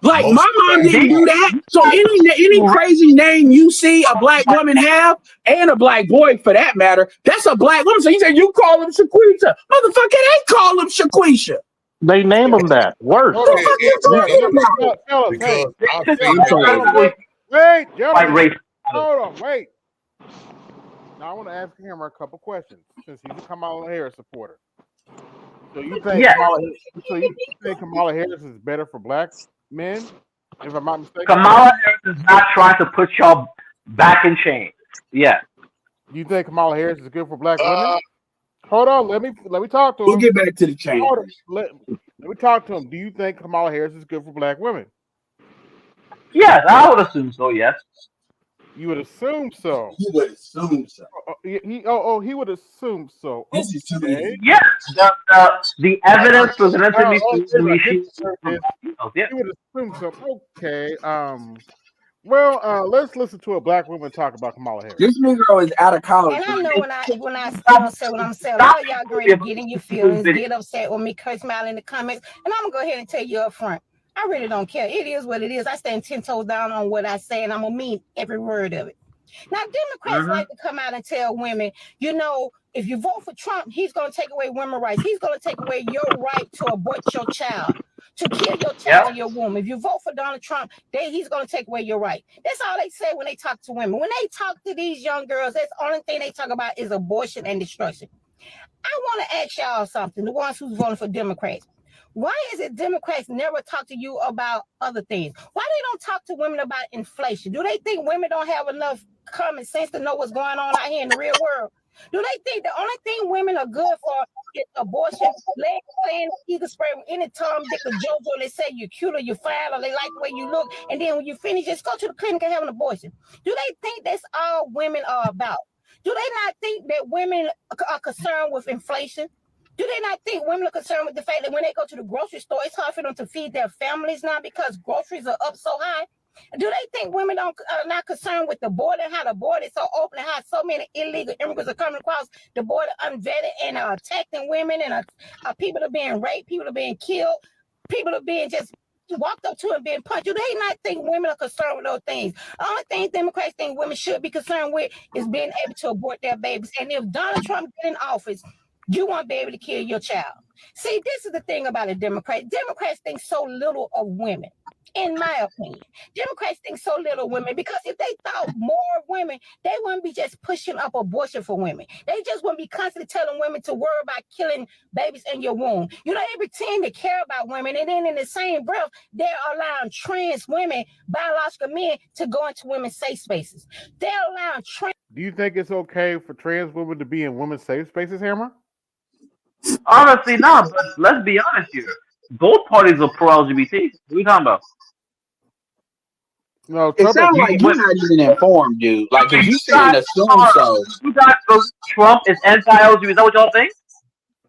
Like my mom didn't do that. So any crazy name you see a black woman have, and a black boy for that matter, that's a black woman. So you say you call them Shaquisha. Motherfucker, they call them Shaquisha. They name them that. Worse. Wait, hold on, wait. Now I want to ask him a couple questions since he's a Kamala Harris supporter. So you think Kamala Harris is better for black men? If I'm not mistaken, Kamala Harris is not trying to put y'all back in chains. Yeah. Do you think Kamala Harris is good for black women? Hold on, let me talk to him. We'll get back to the chain. Let me talk to him. Do you think Kamala Harris is good for black women? Yes, I would assume so. Yes. You would assume so. He would assume so. He would assume so. Okay. Yes. The evidence presented to me. He would assume so. Okay. Well, let's listen to a black woman talk about Kamala Harris. This Negro is out of college. And I know when I say what I'm saying, a lot of y'all going to get in your feelings, get upset with me, curse me out in the comments, and I'm going to go ahead and tell you up front. I really don't care. It is what it is. I stand 10 toes down on what I say, and I'm going to mean every word of it. Now, Democrats like to come out and tell women, you know, if you vote for Trump, he's going to take away women's rights. He's going to take away your right to abort your child, to kill your child in your womb. If you vote for Donald Trump, he's going to take away your right. That's all they say when they talk to women. When they talk to these young girls, that's the only thing they talk about is abortion and destruction. I want to ask y'all something, the ones who's voting for Democrats. Why is it Democrats never talk to you about other things? Why they don't talk to women about inflation? Do they think women don't have enough common sense to know what's going on out here in the real world? Do they think the only thing women are good for is abortion, leg playing, eagle spray, any Tom, Dick, or JoJo? They say you're cute or you're fine or they like the way you look. And then when you finish, just go to the clinic and have an abortion. Do they think that's all women are about? Do they not think that women are concerned with inflation? Do they not think women are concerned with the fact that when they go to the grocery store, it's hard for them to feed their families now because groceries are up so high? Do they think women are not concerned with the border and how the border is so open and how so many illegal immigrants are coming across the border unvetted and are attacking women and people are being raped, people are being killed, people are being just walked up to and being punched? Do they not think women are concerned with those things? The only thing Democrats think women should be concerned with is being able to abort their babies. And if Donald Trump get in office, you won't be able to kill your child. See, this is the thing about a Democrat. Democrats think so little of women, in my opinion. Democrats think so little of women because if they thought more of women, they wouldn't be just pushing up abortion for women. They just wouldn't be constantly telling women to worry about killing babies in your womb. You know, they pretend to care about women, and then in the same breath, they're allowing trans women, biological men, to go into women's safe spaces. They're allowing trans. Do you think it's okay for trans women to be in women's safe spaces, Hammer? Honestly, no. But let's be honest here. Both parties are pro-LGBT. What are you talking about? No, It sounds like you're not even informed, dude. Like, if you saying assume so. You guys go, Trump is anti-LGBT. Is that what y'all think?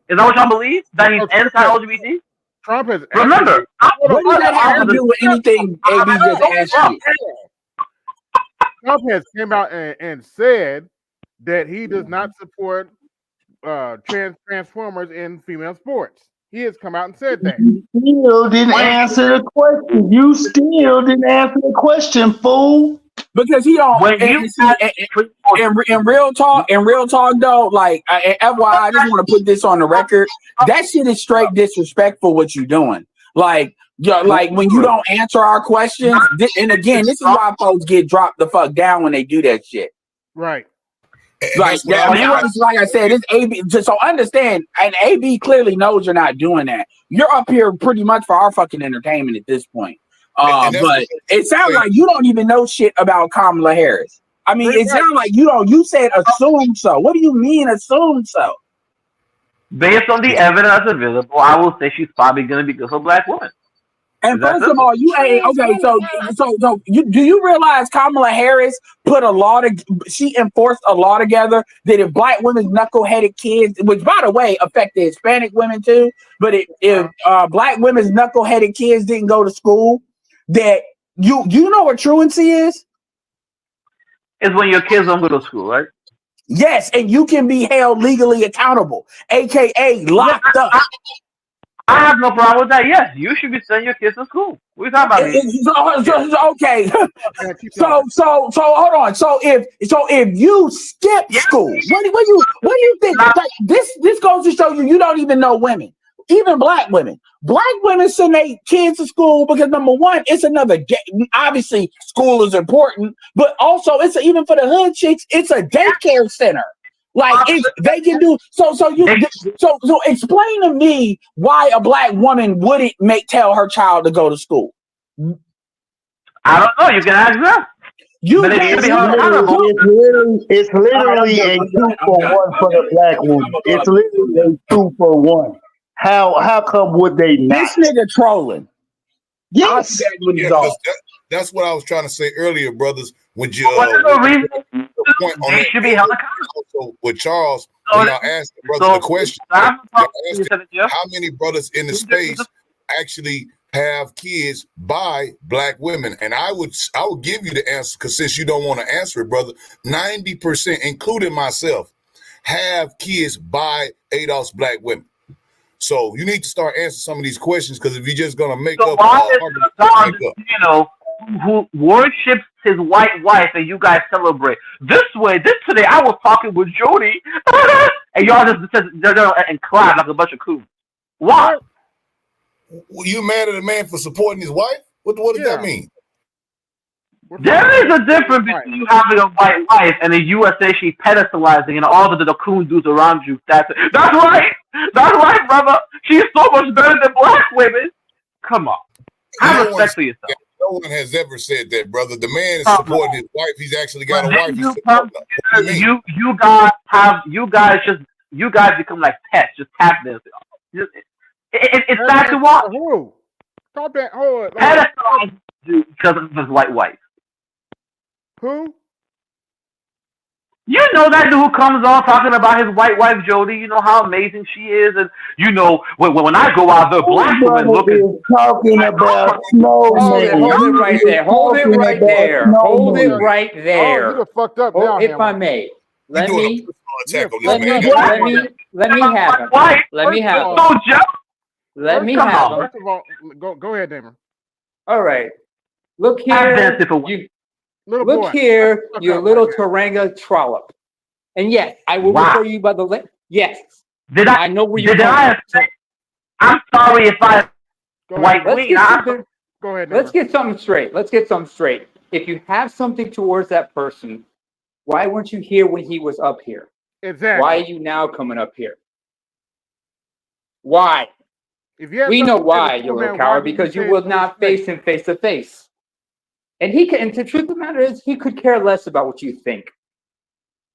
Is that what y'all believe? That he's anti-LGBT? Trump has. Remember, what does that have to do with anything AB just asked you? Trump has came out and said that he does not support transformers in female sports. He has come out and said that. You still didn't answer the question. You still didn't answer the question, fool. Because he don't. In real talk, though, like, FYI, I just want to put this on the record. That shit is straight disrespectful. What you doing? Like, like when you don't answer our questions. And again, this is why folks get dropped the fuck down when they do that shit. Right. Like, like I said, it's AB. Just so understand, and AB clearly knows you're not doing that. You're up here pretty much for our fucking entertainment at this point. But it sounds like you don't even know shit about Kamala Harris. I mean, it sounds like you don't. You said assume so. What do you mean assume so? Based on the evidence that's available, I will say she's probably going to be good for a black woman. And first of all, you ain't okay. So do you realize Kamala Harris put a law she enforced a law together that if black women's knuckleheaded kids, which by the way affected Hispanic women too, but if black women's knuckleheaded kids didn't go to school, that you know what truancy is? It's when your kids don't go to school, right? Yes, and you can be held legally accountable, aka locked up. I have no problem with that. Yes, you should be sending your kids to school. What are you talking about? Okay. So hold on. So if you skip school, what do you think? Like, this goes to show you don't even know women, even black women. Black women send their kids to school because number one, it's another obviously school is important, but also it's even for the hood chicks, it's a daycare center. Like they can do so explain to me why a black woman wouldn't tell her child to go to school. I don't know. You can ask them. It's literally a 2-for-1 for the black woman. It's literally a 2-for-1. How come would they not? This nigga trolling. Yes. That's what I was trying to say earlier, brothers. When you point on that, should be held accountable. With Charles, when I asked the brother the question, how many brothers in the space actually have kids by black women? And I would give you the answer, because since you don't want to answer it, brother, 90%, including myself, have kids by Adolph's black women. So you need to start answering some of these questions, because if you're just gonna make up, who worships his white wife and you guys celebrate this today. I was talking with Jody and y'all just and clap like a bunch of coons. Why? You mad at a man for supporting his wife? What does that mean? There is a difference between you having a white wife and the USA she pedestalizing and all the coon dudes around you. That's right. That's right, brother. She's so much better than black women. Come on. Have respect for yourself. No one has ever said that, brother. The man is supporting his wife. He's actually got a wife. You guys become like pets. Just tap this. It's sad to watch. Stop that. Hold on. Pedestalizing because of his white wife. Who? You know that dude who comes on talking about his white wife Jody. You know how amazing she is, and you know when I go out, the black women look at. Talking about Hold it snowman. right there. Hold it right there. Hold it right Oh, you there. done fucked up now, If I Hammer. may, let me attack on let this me man. let me have him. Let me have him. Let me have him. First of all, go ahead, Damon. All right. Look here, you Little look boy, here, fuck you up little right Taranga trollop. And yes, I will Wow. refer you by the yes. I know where you're did I going. I'm sorry if I white Let's queen. get something. Go ahead. Let's get something straight. Let's get something straight. If you have something towards that person, why weren't you here when he was up here? Exactly. Why are you now coming up here? Why? If you We know why, you little coward, because you will not face him face to face. And he can. And the truth of the matter is, he could care less about what you think.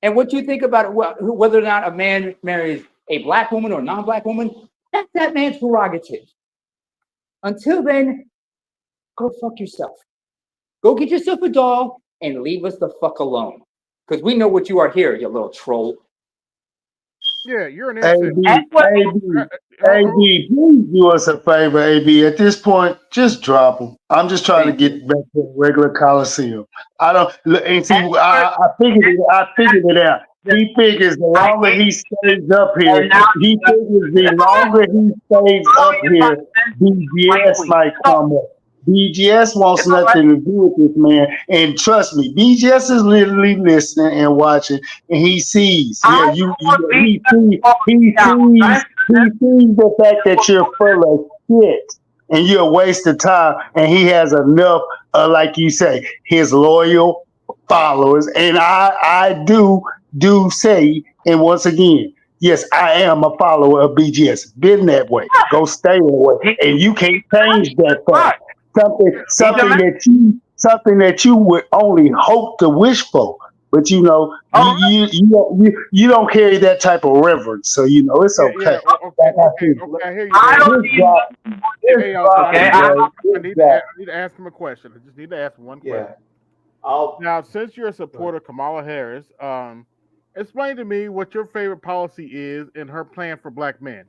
And what you think about it, whether or not a man marries a black woman or a non-black woman, that's that man's prerogative. Until then, go fuck yourself. Go get yourself a doll and leave us the fuck alone. Because we know what you are here, you little troll. Yeah, you're an AB, insect. AB, please do us a favor, AB. At this point, just drop him. I'm just trying to get back to the regular Coliseum. I don't look and see. I figured it out. He figures the longer he stays up here, he figures the longer he stays up here, BGS might come up. BGS wants nothing to do with this man, and trust me, BGS is literally listening and watching, and he sees. Yeah, he sees the fact that you're full of shit and you're a waste of time, and he has enough, like you say, his loyal followers, and I do say, and once again, yes, I am a follower of BGS. Been that way. Go stay that way, and you can't change that fact. Something that you would only hope to wish for, but you know, you don't carry that type of reverence, so you know it's okay. Okay, I hear you. I need to ask him a question. I just need to ask him one question. Now, since you're a supporter of Kamala Harris, explain to me what your favorite policy is in her plan for black men.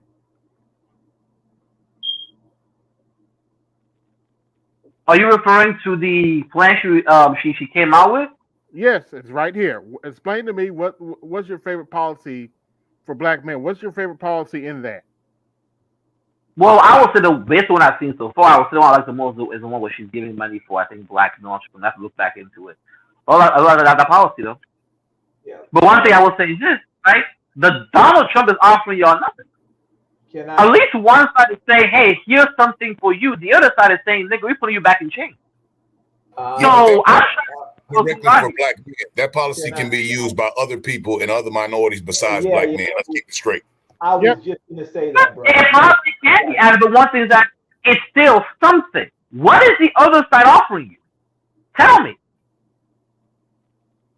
Are you referring to the plan she came out with? Yes, it's right here. Explain to me what's your favorite policy for black men. What's your favorite policy in that? Well, I would say based on what I've seen so far, I would say the one I like the most is the one where she's giving money for, I think, black entrepreneurs. I have to look back into it. I love that policy though. Yeah. But one thing I will say is this, right? The Donald Trump is offering y'all nothing. At least one side is saying, "Hey, here's something for you." The other side is saying, "Nigga, we're putting you back in chains." So I'm directly for black men. That policy can be used by other people and other minorities besides black men. Let's keep it straight. I was just going to say that, bro. It probably can be added, but one thing is that it's still something. What is the other side offering you? Tell me.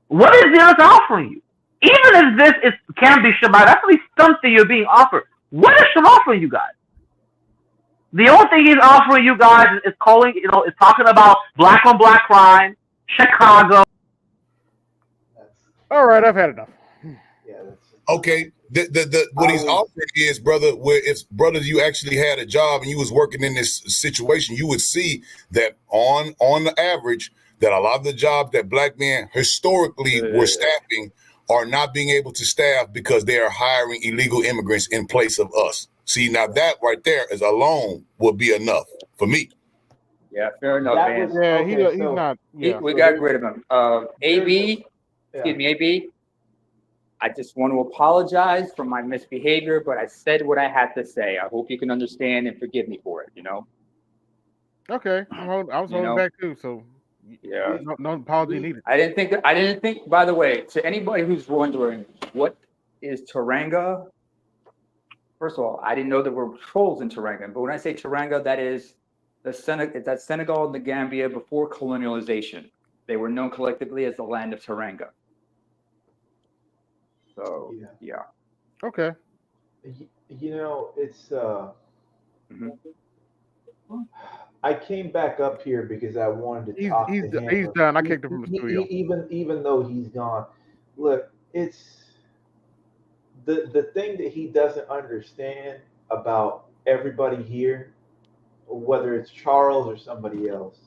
What is the other side offering you? Even if this can be Shabbat, that's at least something you're being offered. What is Shabbat offering you guys? The only thing he's offering you guys is calling, is talking about black on black crime, Chicago. All right, I've had enough. Okay, what he's offering is, brother, where if you actually had a job and you was working in this situation, you would see that on the average that a lot of the jobs that black men historically were staffing are not being able to staff because they are hiring illegal immigrants in place of us. See, now that right there is alone would be enough for me. Yeah, fair enough, man. He's not. Yeah, we got rid of him. AB, excuse me, AB. I just want to apologize for my misbehavior, but I said what I had to say. I hope you can understand and forgive me for it. Okay, I was holding back too, so yeah, no apology needed. I didn't think. By the way, to anybody who's wondering what is Taranga, first of all, I didn't know there were trolls in Taranga. But when I say Taranga, that is that's Senegal and the Gambia before colonialization. They were known collectively as the land of Taranga. So yeah. Okay. It's I came back up here because I wanted to talk to him. He's done. I kicked him from the studio. Even though he's gone. Look, it's the thing that he doesn't understand about everybody here, whether it's Charles or somebody else.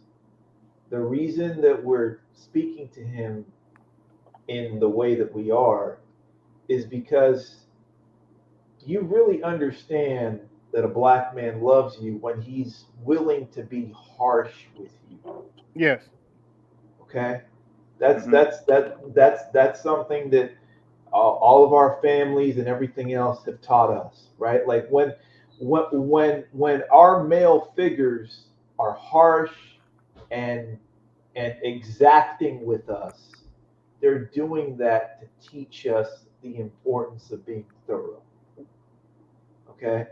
The reason that we're speaking to him in the way that we are is because you really understand that a black man loves you when he's willing to be harsh with you. Yes. Okay, that's something that all of our families and everything else have taught us, right? Like when our male figures are harsh and exacting with us, they're doing that to teach us the importance of being thorough. Okay,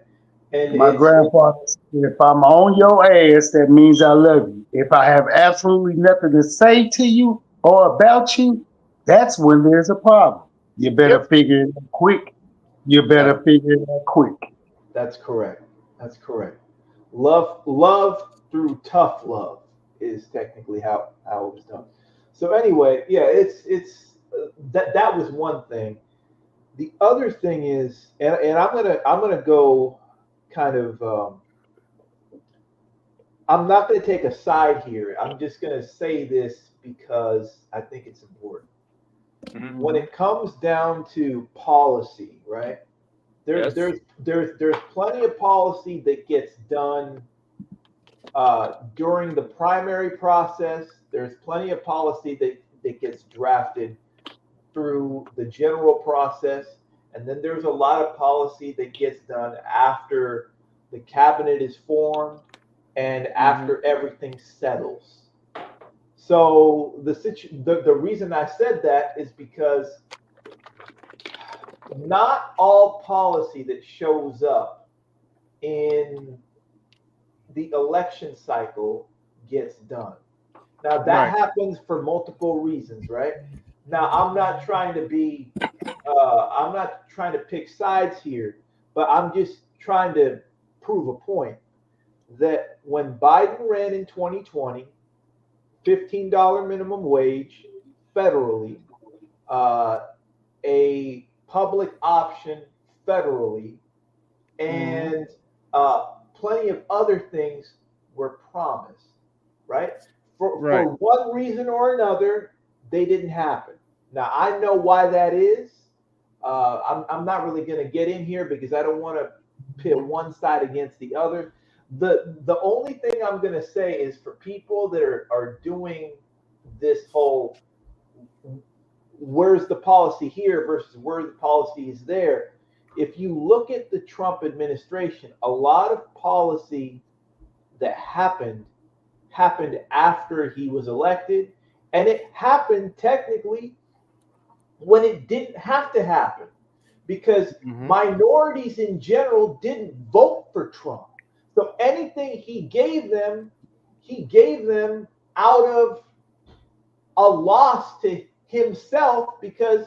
and my grandfather said, if I'm on your ass, that means I love you. If I have absolutely nothing to say to you or about you, that's when there's a problem. You better figure it out quick. You better figure it out quick. That's correct. That's correct. Love through tough love is technically how it was done. So anyway, yeah, it's that was one thing. The other thing is, and I'm gonna go kind of. I'm not gonna take a side here. I'm just gonna say this because I think it's important. Mm-hmm. When it comes down to policy, right? There's plenty of policy that gets done during the primary process. There's plenty of policy that gets drafted through the general process, and then there's a lot of policy that gets done after the cabinet is formed and after everything settles. So the reason I said that is because not all policy that shows up in the election cycle gets done. Now that happens for multiple reasons, right? Now I'm not trying to be, I'm not trying to pick sides here, but I'm just trying to prove a point that when Biden ran in 2020, $15 minimum wage federally, a public option federally, and plenty of other things were promised, right? For one reason or another, they didn't happen. Now, I know why that is. I'm not really going to get in here because I don't want to pit one side against the other. The only thing I'm going to say is for people that are doing this whole where's the policy here versus where the policy is there. If you look at the Trump administration, a lot of policy that happened after he was elected, and it happened technically when it didn't have to happen because minorities in general didn't vote for Trump. So anything he gave them out of a loss to himself because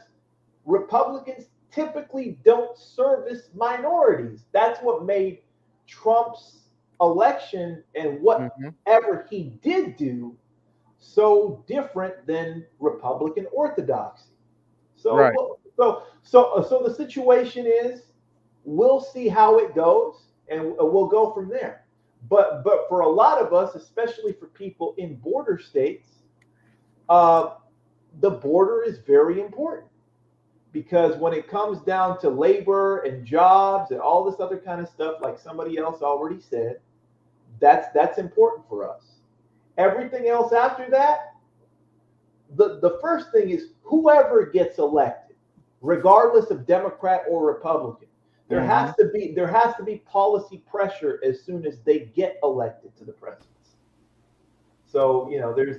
Republicans typically don't service minorities. That's what made Trump's election and whatever he did do so different than Republican orthodoxy. So so the situation is we'll see how it goes and we'll go from there. But for a lot of us, especially for people in border states, the border is very important because when it comes down to labor and jobs and all this other kind of stuff, like somebody else already said, that's important for us. Everything else after that, the first thing is whoever gets elected, regardless of Democrat or Republican, there has to be policy pressure as soon as they get elected to the presidency. So there's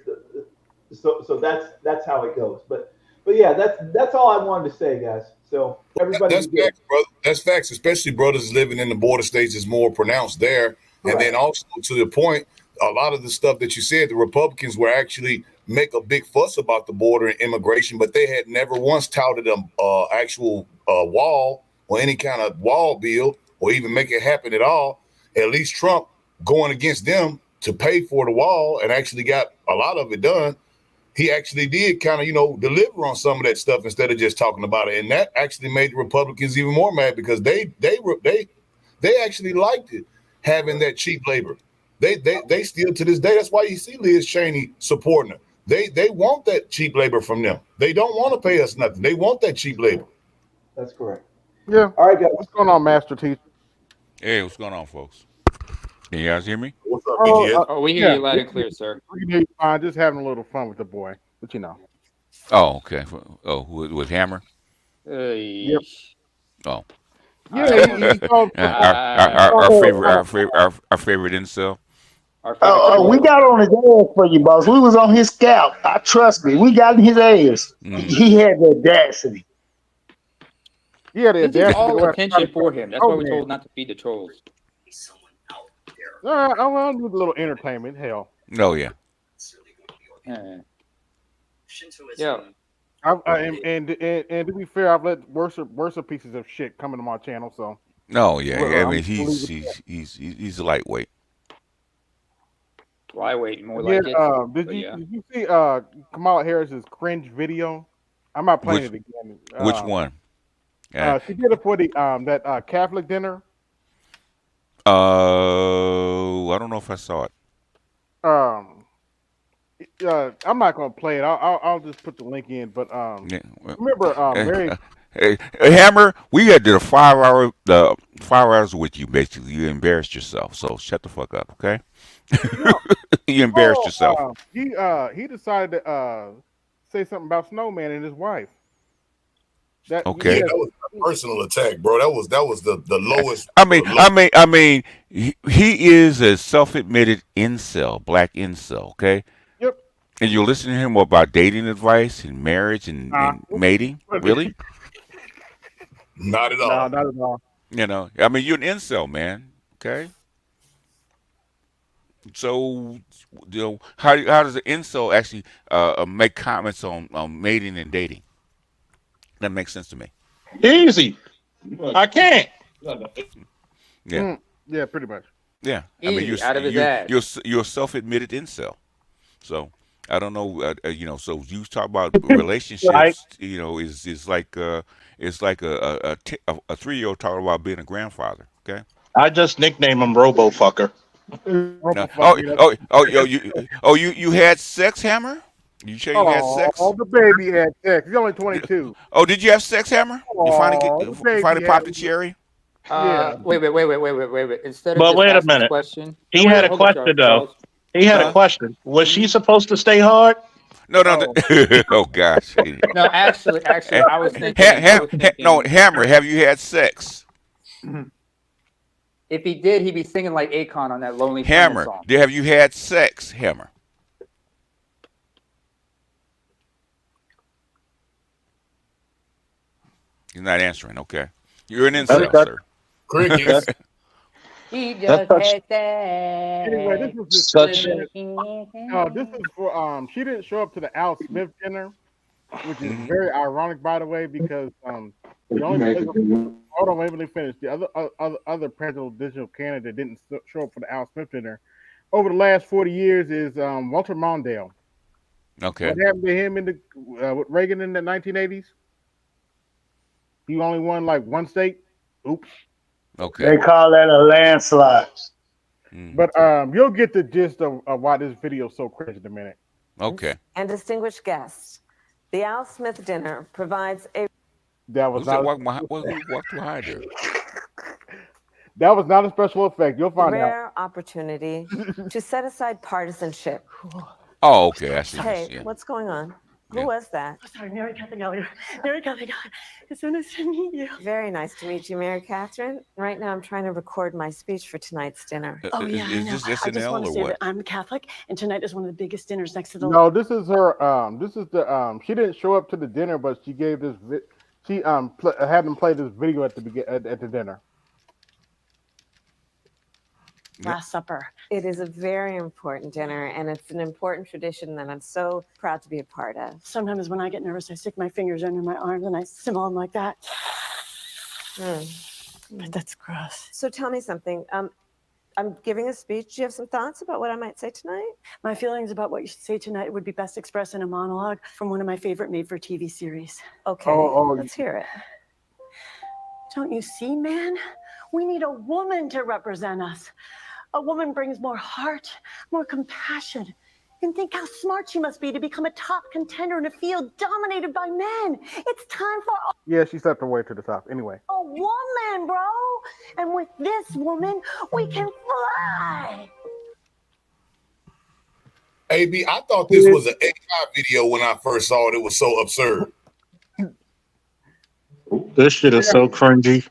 so that's how it goes. But yeah, that's all I wanted to say, guys. So everybody, that's facts, brother. That's facts, especially brothers living in the border states is more pronounced there. And then also to the point, a lot of the stuff that you said, the Republicans were actually make a big fuss about the border and immigration, but they had never once touted an actual wall or any kind of wall bill or even make it happen at all. At least Trump going against them to pay for the wall and actually got a lot of it done. he actually did kind of, deliver on some of that stuff instead of just talking about it. And that actually made the Republicans even more mad because they actually liked it, having that cheap labor. They still to this day, that's why you see Liz Cheney supporting her. They want that cheap labor from them. They don't want to pay us nothing. They want that cheap labor. That's correct. Yeah. All right, guys. What's going on, Master Teacher? Hey, what's going on, folks? Can you guys hear me? What's up, BGS? Oh, we hear you loud and clear, sir. We can hear you fine. Just having a little fun with the boy, but Oh, okay. Oh, with Hammer? Yep. Oh. Yeah, he called our favorite incel. We got on his ass for you, boss. We was on his scalp. Trust me. We got in his ass. He had the audacity. Yeah, This is all attention for him. That's why we're told not to feed the trolls. I want to do a little entertainment. Hell. Oh yeah. Yeah. And to be fair, I've let worse pieces of shit come into my channel. So. No, yeah. I mean, he's a lightweight. Lightweight, more like it. Did you see Kamala Harris's cringe video? I'm not playing it again. Which one? She did it for the that Catholic dinner. I don't know if I saw it. I'm not gonna play it. I'll just put the link in. But remember, Mary. Hey, Hammer, we had did a 5 hours with you. Basically, you embarrassed yourself. So shut the fuck up, okay? You embarrassed yourself. He decided to say something about Snowman and his wife. Okay. Yeah, that was a personal attack, bro. That was the lowest. I mean, he is a self-admitted incel, black incel. Okay. Yep. And you're listening to him about dating advice and marriage and mating. Really? Not at all. No, not at all. I mean, you're an incel, man. Okay. So, how does an incel actually make comments on mating and dating? That makes sense to me. Easy. I can't. Yeah. Yeah, pretty much. Yeah. I Easy, mean, out of his ass. you're a self-admitted incel. So I don't know. So you talk about relationships. Right. Is like a 3-year-old talking about being a grandfather. Okay. I just nicknamed him Robo Fucker. You had sex, Hammer? You sure you had sex? Oh, the baby had sex. He's only 22. Oh, did you have sex, Hammer? You finally popped the cherry? Wait. Instead of But just wait a asking minute. question, He had a question though. He had a question. Was she supposed to stay hard? No. Oh gosh. No, actually, I was thinking. No, Hammer. Have you had sex? If he did, he'd be singing like Akon on that Lonely Planet Hammer. song. Have you had sex, Hammer? He's not answering. Okay. You're an incel, sir. Crickets. He just had that. Anyway, this is Such this is for she didn't show up to the Al Smith dinner, which is very ironic, by the way, because the only hold on, wait, let me finish. The other presidential candidate didn't show up for the Al Smith dinner over the last 40 years is Walter Mondale. Okay. What happened to him with Reagan in the 1980s? He only won like one state. Oops. Okay. They call that a landslide. But you'll get the gist of why this video is so crazy in a minute. Okay. And distinguished guests, the Al Smith dinner provides a. That was not. Walk too high there. That was not a special effect. You'll find out. Rare opportunity to set aside partisanship. Oh, okay. I see. Hey, Yeah. what's going on? Who was that? Oh, sorry, Mary Catherine Gallagher. Mary Catherine Gallagher. It's so nice to meet you. Very nice to meet you, Mary Catherine. Right now, I'm trying to record my speech for tonight's dinner. Oh, yeah, I know. Is I this just SNL want to or say what? that I'm Catholic, and tonight is one of the biggest dinners next to the. No, this is her. This is the. She didn't show up to the dinner, but she gave this. She had them play this video at the dinner. Last Supper. It is a very important dinner, and it's an important tradition that I'm so proud to be a part of. Sometimes when I get nervous, I stick my fingers under my arms and I simmer them like that. But that's gross. So tell me something. I'm giving a speech. Do you have some thoughts about what I might say tonight? My feelings about what you say tonight would be best expressed in a monologue from one of my favorite made-for-TV series. Okay, let's hear it. Don't you see, man? We need a woman to represent us. A woman brings more heart, more compassion. And think how smart she must be to become a top contender in a field dominated by men. It's time for Yeah, she stepped away to the top. Anyway. a woman, bro. And with this woman, we can fly. AB, I thought this was an AI video when I first saw it. It was so absurd. This shit is so cringy.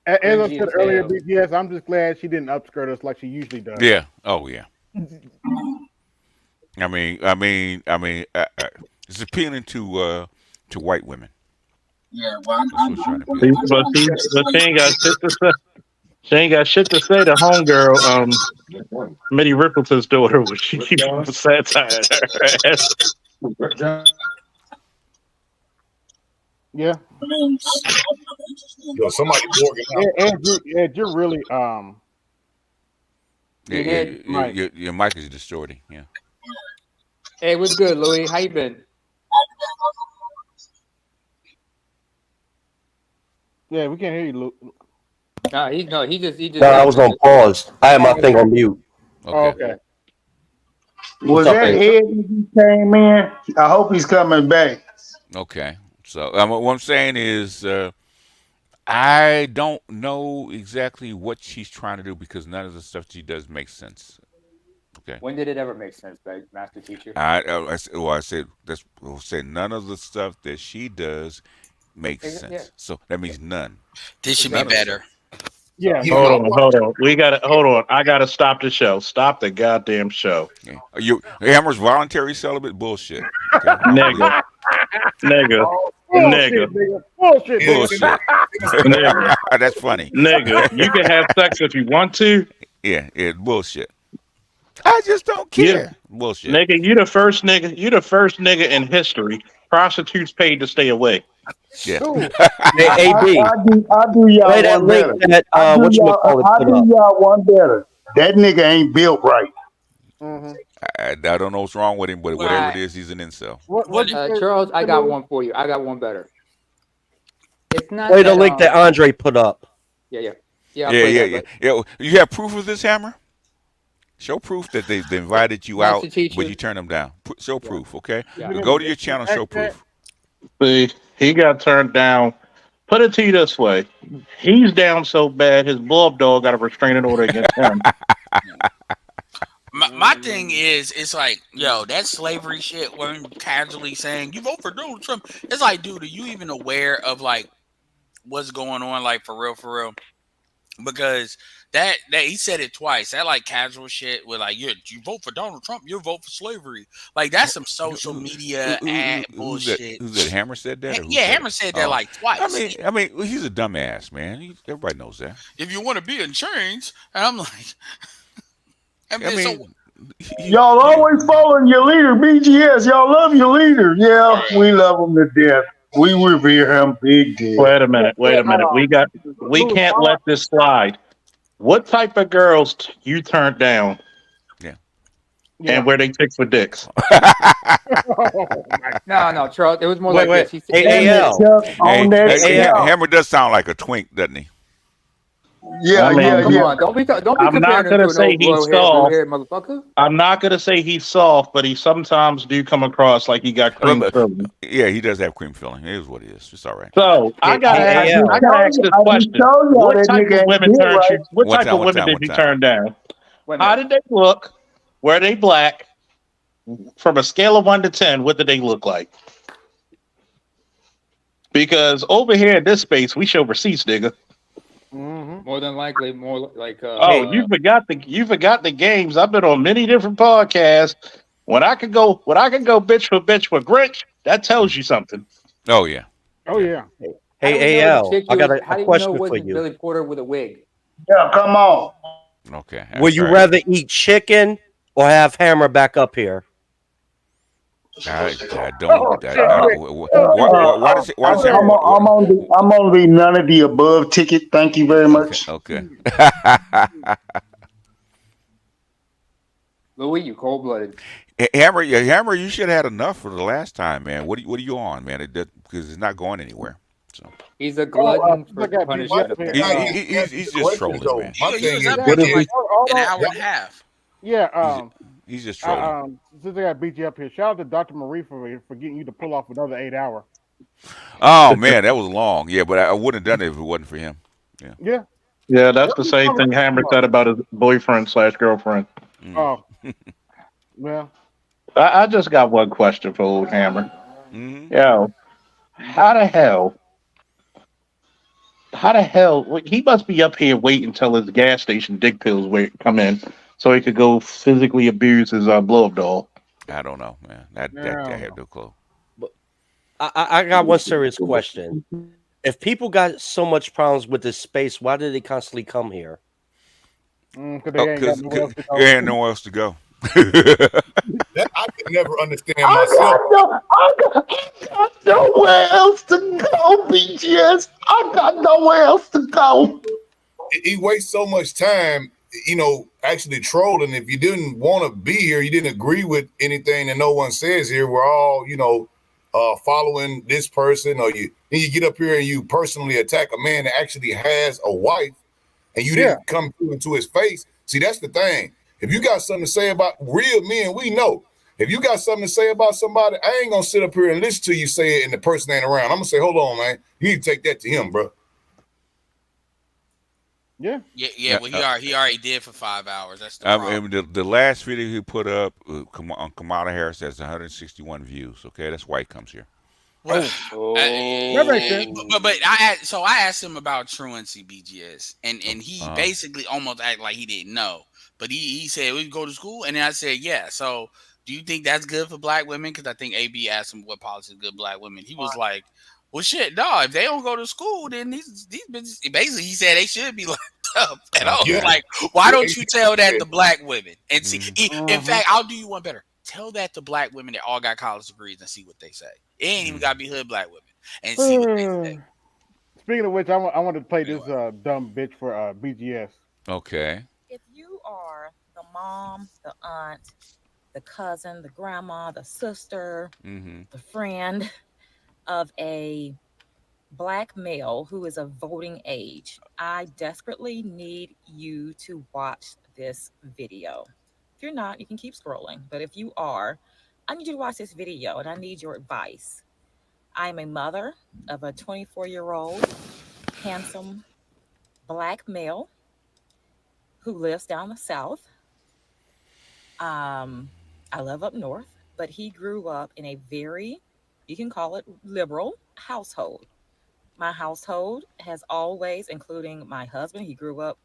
As I said earlier, BTS, I'm just glad she didn't upskirt us like she usually does. Yeah. Oh yeah. I mean, it's appealing to white women. Yeah, well, But she ain't got shit to say. She ain't got shit to say to homegirl, Mitty Rippleton's daughter, when she keeps satire. Yeah. Yo, somebody Ed, you're really Your mic is distorting. Yeah. Hey, what's good, Louis? How you been? Yeah, we can't hear you, Luke. He just. No, I was on pause. I had my thing on mute. Okay. Was that Ed when he came in? I hope he's coming back. Okay. So what I'm saying is, I don't know exactly what she's trying to do because none of the stuff she does makes sense. Okay. When did it ever make sense, Master Teacher? I said none of the stuff that she does makes sense. Yeah. So that means none. This should be better. Yeah. Hold on. Hold on. I gotta stop the show. Stop the goddamn show. Yeah. Hammer's voluntary celibate bullshit. Okay. Nigga. Bullshit. Nigga. That's funny. Nigga, you can have sex if you want to. Yeah, bullshit. I just don't care. Bullshit. Nigga, you the first nigga in history. Prostitutes paid to stay away. Yeah. Hey, AB. I do y'all Play that one link better. that I do y'all one better. That nigga ain't built right. Mm-hmm. I don't know what's wrong with him, but whatever it is, he's an incel. Charles, I got one for you. I got one better. It's not. Play the link that Andre put up. Yeah. You have proof of this, Hammer? Show proof that they invited you out, but you turned them down. Show proof, okay? Yeah. Go to your channel, show proof. See, he got turned down. Put it to you this way: he's down so bad, his bulldog got a restraining order against him. My thing is, it's like, yo, that slavery shit, when casually saying you vote for Donald Trump, it's like, dude, are you even aware of like what's going on, like for real? Because that he said it twice. That like casual shit with like, you vote for Donald Trump, you vote for slavery. Like that's some social media ad bullshit. Who's that? Hammer said that? Hammer said that like twice. I mean, he's a dumbass, man. Everybody knows that. If you want to be in chains, and I'm like, y'all always following your leader, BGS. Y'all love your leader. Yeah, we love him to death. We revere him big deal. Wait a minute. We can't let this slide. What type of girls you turned down? Yeah. And where they pick for dicks? No, Charles. It was more Wait. like this. Hammer does sound like a twink, doesn't he? Yeah, Come on, don't be I'm not gonna say he's soft. Motherfucker. I'm not gonna say he's soft, but he sometimes do come across like he got cream filling. Yeah, he does have cream filling. It is what it is. It's all right. So I gotta ask this question: What type of women turned you? What type of women did you turn down? How did they look? Were they black? From a scale of 1 to 10, what did they look like? Because over here in this space, we show receipts, nigga. Mm-hmm. More than likely, more like. You forgot the games. I've been on many different podcasts. When I could go bitch for Grinch, that tells you something. Oh yeah. Hey AL, I got a question for you. Billy Porter with a wig. Yeah, come on. Okay. Would you rather eat chicken or have Hammer back up here? I Oh, don't. Why does I'm on the none of the above ticket. Thank you very much. Okay. Louis, you cold blooded. Hammer, you should have had enough for the last time, man. What are you on, man? Because it's not going anywhere. So he's a glutton for punishment. he's just trolling, man. He was up here for like an hour and a half. Yeah, he's just trolling. Since I got beat you up here, shout out to Dr. Marie for getting you to pull off another 8 hour. Oh man, that was long. Yeah, but I wouldn't have done it if it wasn't for him. Yeah. Yeah, that's the same thing Hammer said about his boyfriend/girlfriend. Oh, well. I just got one question for old Hammer. Mm-hmm. Yo, how the hell? He must be up here waiting until his gas station dick pills come in so he could go physically abuse his blow up doll. I don't know, man. I have no clue. I got one serious question. If people got so much problems with this space, why do they constantly come here? Because they ain't nowhere else to go. That I can never understand myself. I got nowhere else to go, BGS. I got nowhere else to go. He wastes so much time, actually trolling. If you didn't want to be here, you didn't agree with anything that no one says here. We're all, following this person, or you get up here and you personally attack a man that actually has a wife, and you didn't come into his face. See, that's the thing. If you got something to say about real men, we know. If you got something to say about somebody, I ain't gonna sit up here and listen to you say it and the person ain't around. I'm gonna say, hold on, man. You need to take that to him, bro. Yeah. Well, he already did for 5 hours. That's the problem. The last video he put up on Kamala Harris has 161 views. Okay, that's why he comes here. Well, that makes sense. But I asked him about truancy, BGS, and he basically almost acted like he didn't know. But he said we go to school, and then I said yeah. So do you think that's good for black women? Because I think AB asked him what policy is good for black women. He was like, well, shit, dog. If they don't go to school, then these bitches. Basically, he said they should be locked up. And I was like, why don't you tell that to black women and see? In fact, I'll do you one better. Tell that to black women that all got college degrees and see what they say. It ain't even got to be hood black women and see what they say. Speaking of which, I wanted to play this dumb bitch for BGS. Okay. If you are the mom, the aunt, the cousin, the grandma, the sister, the friend of a black male who is of voting age, I desperately need you to watch this video. If you're not, you can keep scrolling. But if you are, I need you to watch this video and I need your advice. I'm a mother of a 24-year-old handsome black male who lives down the south. I live up north, but he grew up in a very, you can call it liberal household. My household has always, including my husband, he grew up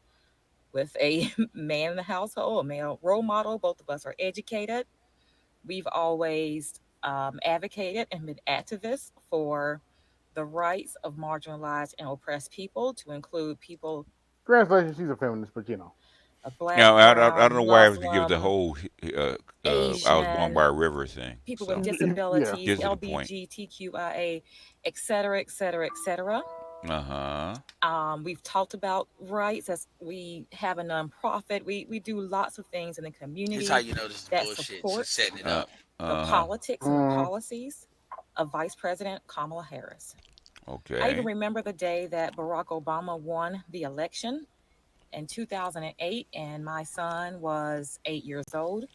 with a man in the household, a male role model. Both of us are educated. We've always advocated and been activists for the rights of marginalized and oppressed people, to include people. Translation, she's a feminist, but A black, I don't know why I have to give the whole Asian, I was born by a river thing. People with disabilities, LGBTQIA, et cetera, et cetera, et cetera. We've talked about rights as we have a nonprofit. We do lots of things in the community. Here's how you know this is that bullshit. support She's setting it up. the politics and the policies of Vice President Kamala Harris. Okay. I even remember the day that Barack Obama won the election in 2008, and my son was 8 years old.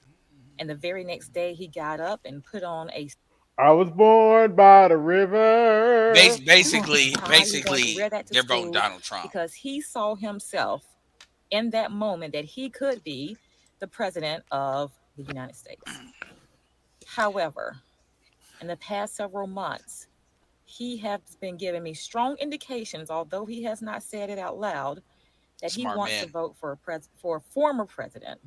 And the very next day, he got up and put on a. I was born by the river. Basically, they're voting Donald Trump because he saw himself in that moment that he could be the president of the United States. However, in the past several months, he has been giving me strong indications, although he has not said it out loud, that he wants to vote for a former president,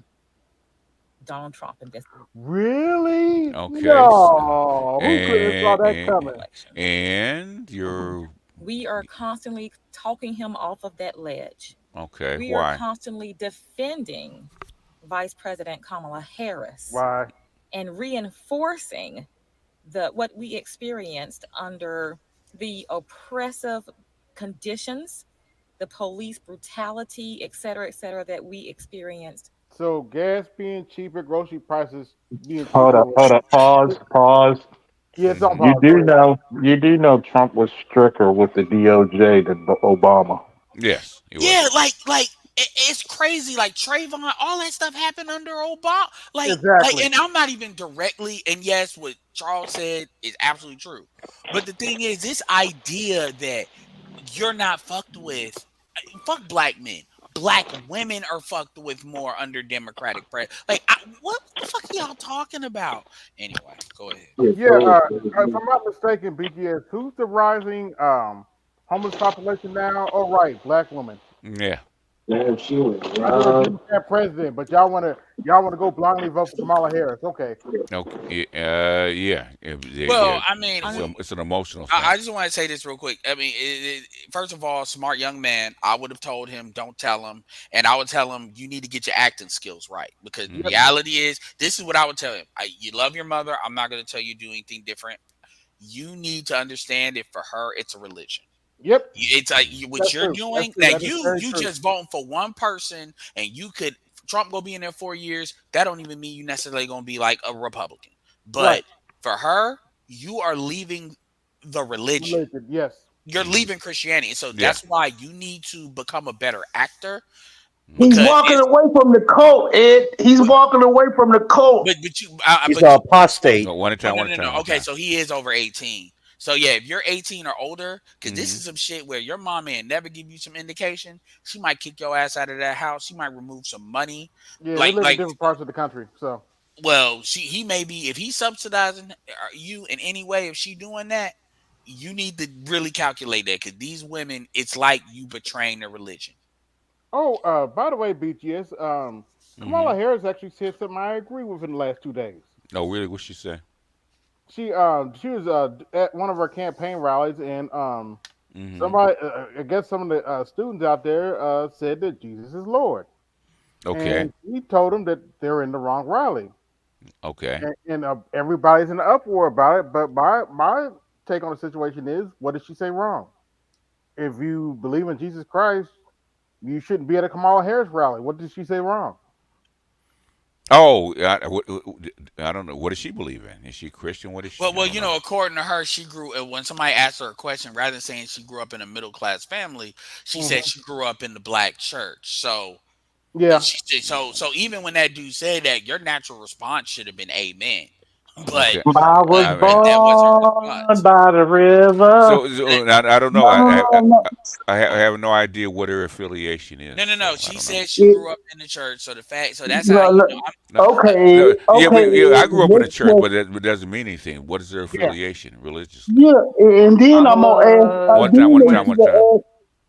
Donald Trump, in this. Really? Okay. No, who could have saw that coming? And you're. We are constantly talking him off of that ledge. Okay. We Why? are constantly defending Vice President Kamala Harris. Why? And reinforcing what we experienced under the oppressive conditions, the police brutality, et cetera, that we experienced. So gas being cheaper, grocery prices being Hold cheaper. up, pause. Yeah, it's on You pause. Go do ahead. know, Trump was stricter with the DOJ than Obama. Yes, it was. Yeah, it's crazy. Like Trayvon, all that stuff happened under Obama. Exactly. And I'm not even directly. And yes, what Charles said is absolutely true. But the thing is, this idea that you're not fucked with, fuck black men. Black women are fucked with more under Democratic president. What the fuck are y'all talking about? Anyway, go ahead. Yeah, if I'm not mistaken, BGS, who's the rising homeless population now? Oh, right, black women. Yeah. I know the Democrat president, but y'all want to go blindly vote for Kamala Harris. Okay. Okay. Yeah. Well, I mean, it's an emotional thing. I just want to say this real quick. I mean, first of all, smart young man, I would have told him, don't tell him. And I would tell him, you need to get your acting skills right. Because the reality is, this is what I would tell him. You love your mother. I'm not going to tell you to do anything different. You need to understand if for her, it's a religion. Yep. It's like what That's you're true. doing. That's Now, true. you just voting for one person and you could, Trump go be in there 4 years. That don't even mean you necessarily going to be like a Republican. But Right. for her, you are leaving the religion. Yes. You're leaving Christianity. So Yeah. that's why you need to become a better actor. He's walking away from the cult, Ed. He's walking away from the cult. But He's an apostate. No, one at a time, one at a time. Okay, so he is over 18. So yeah, if you're 18 or older, because this Mhm. is some shit where your mom ain't never give you some indication, she might kick your ass out of that house. She might remove some money. Yeah, they live in different parts of the country. So Well, he may be, if he's subsidizing you in any way, if she doing that, you need to really calculate that, because these women, it's like you betraying their religion. Oh, by the way, BGS, Kamala Harris actually said something I agree with in the last 2 days. Oh, really? What'd she say? She was at one of her campaign rallies, and Mhm. somebody, I guess some of the students out there said that Jesus is Lord. Okay. And he told them that they're in the wrong rally. Okay. And everybody's in an uproar about it. But my take on the situation is, what did she say wrong? If you believe in Jesus Christ, you shouldn't be at a Kamala Harris rally. What did she say wrong? Oh, I don't know. What does she believe in? Is she Christian? What is she? Well, you know, according to her, she grew. When somebody asked her a question, rather than saying she grew up in a middle class family, she said she grew up in the black church. So yeah, she said, so even when that dude said that, your natural response should have been amen. But Okay. I was I mean- that wasn't her born by the river. So I don't know. I have no idea what her affiliation is. No. She said she grew up in the church, so that's how you know. Okay. I grew up in the church, but it doesn't mean anything. What is their affiliation religiously? Yeah, and then I'm gonna ask. One time.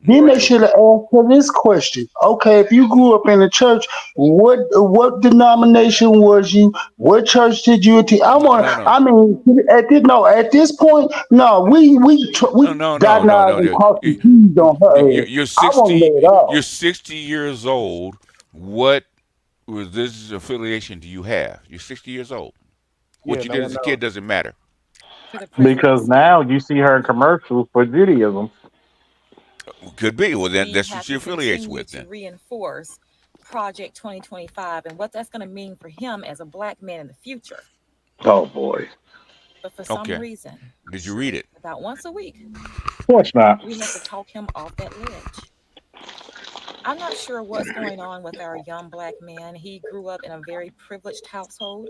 Then they should have asked her this question. Okay, if you grew up in the church, what denomination was you? What church did you attend? I mean, at this point, no, we dotting our and crossing T's on her head. You're I want to 60. lay it off. You're 60 years old. What was this affiliation do you have? You're 60 years old. What you did as a kid doesn't matter. Because now you see her in commercials for Judaism. Could be. Well, then We that's have what she to affiliates continue with. to Then. reinforce Project 2025 and what that's going to mean for him as a black man in the future. Oh boy. But for some reason, Did you read it? about once a week, Of course not. we have to talk him off that ledge. I'm not sure what's going on with our young black man. He grew up in a very privileged household.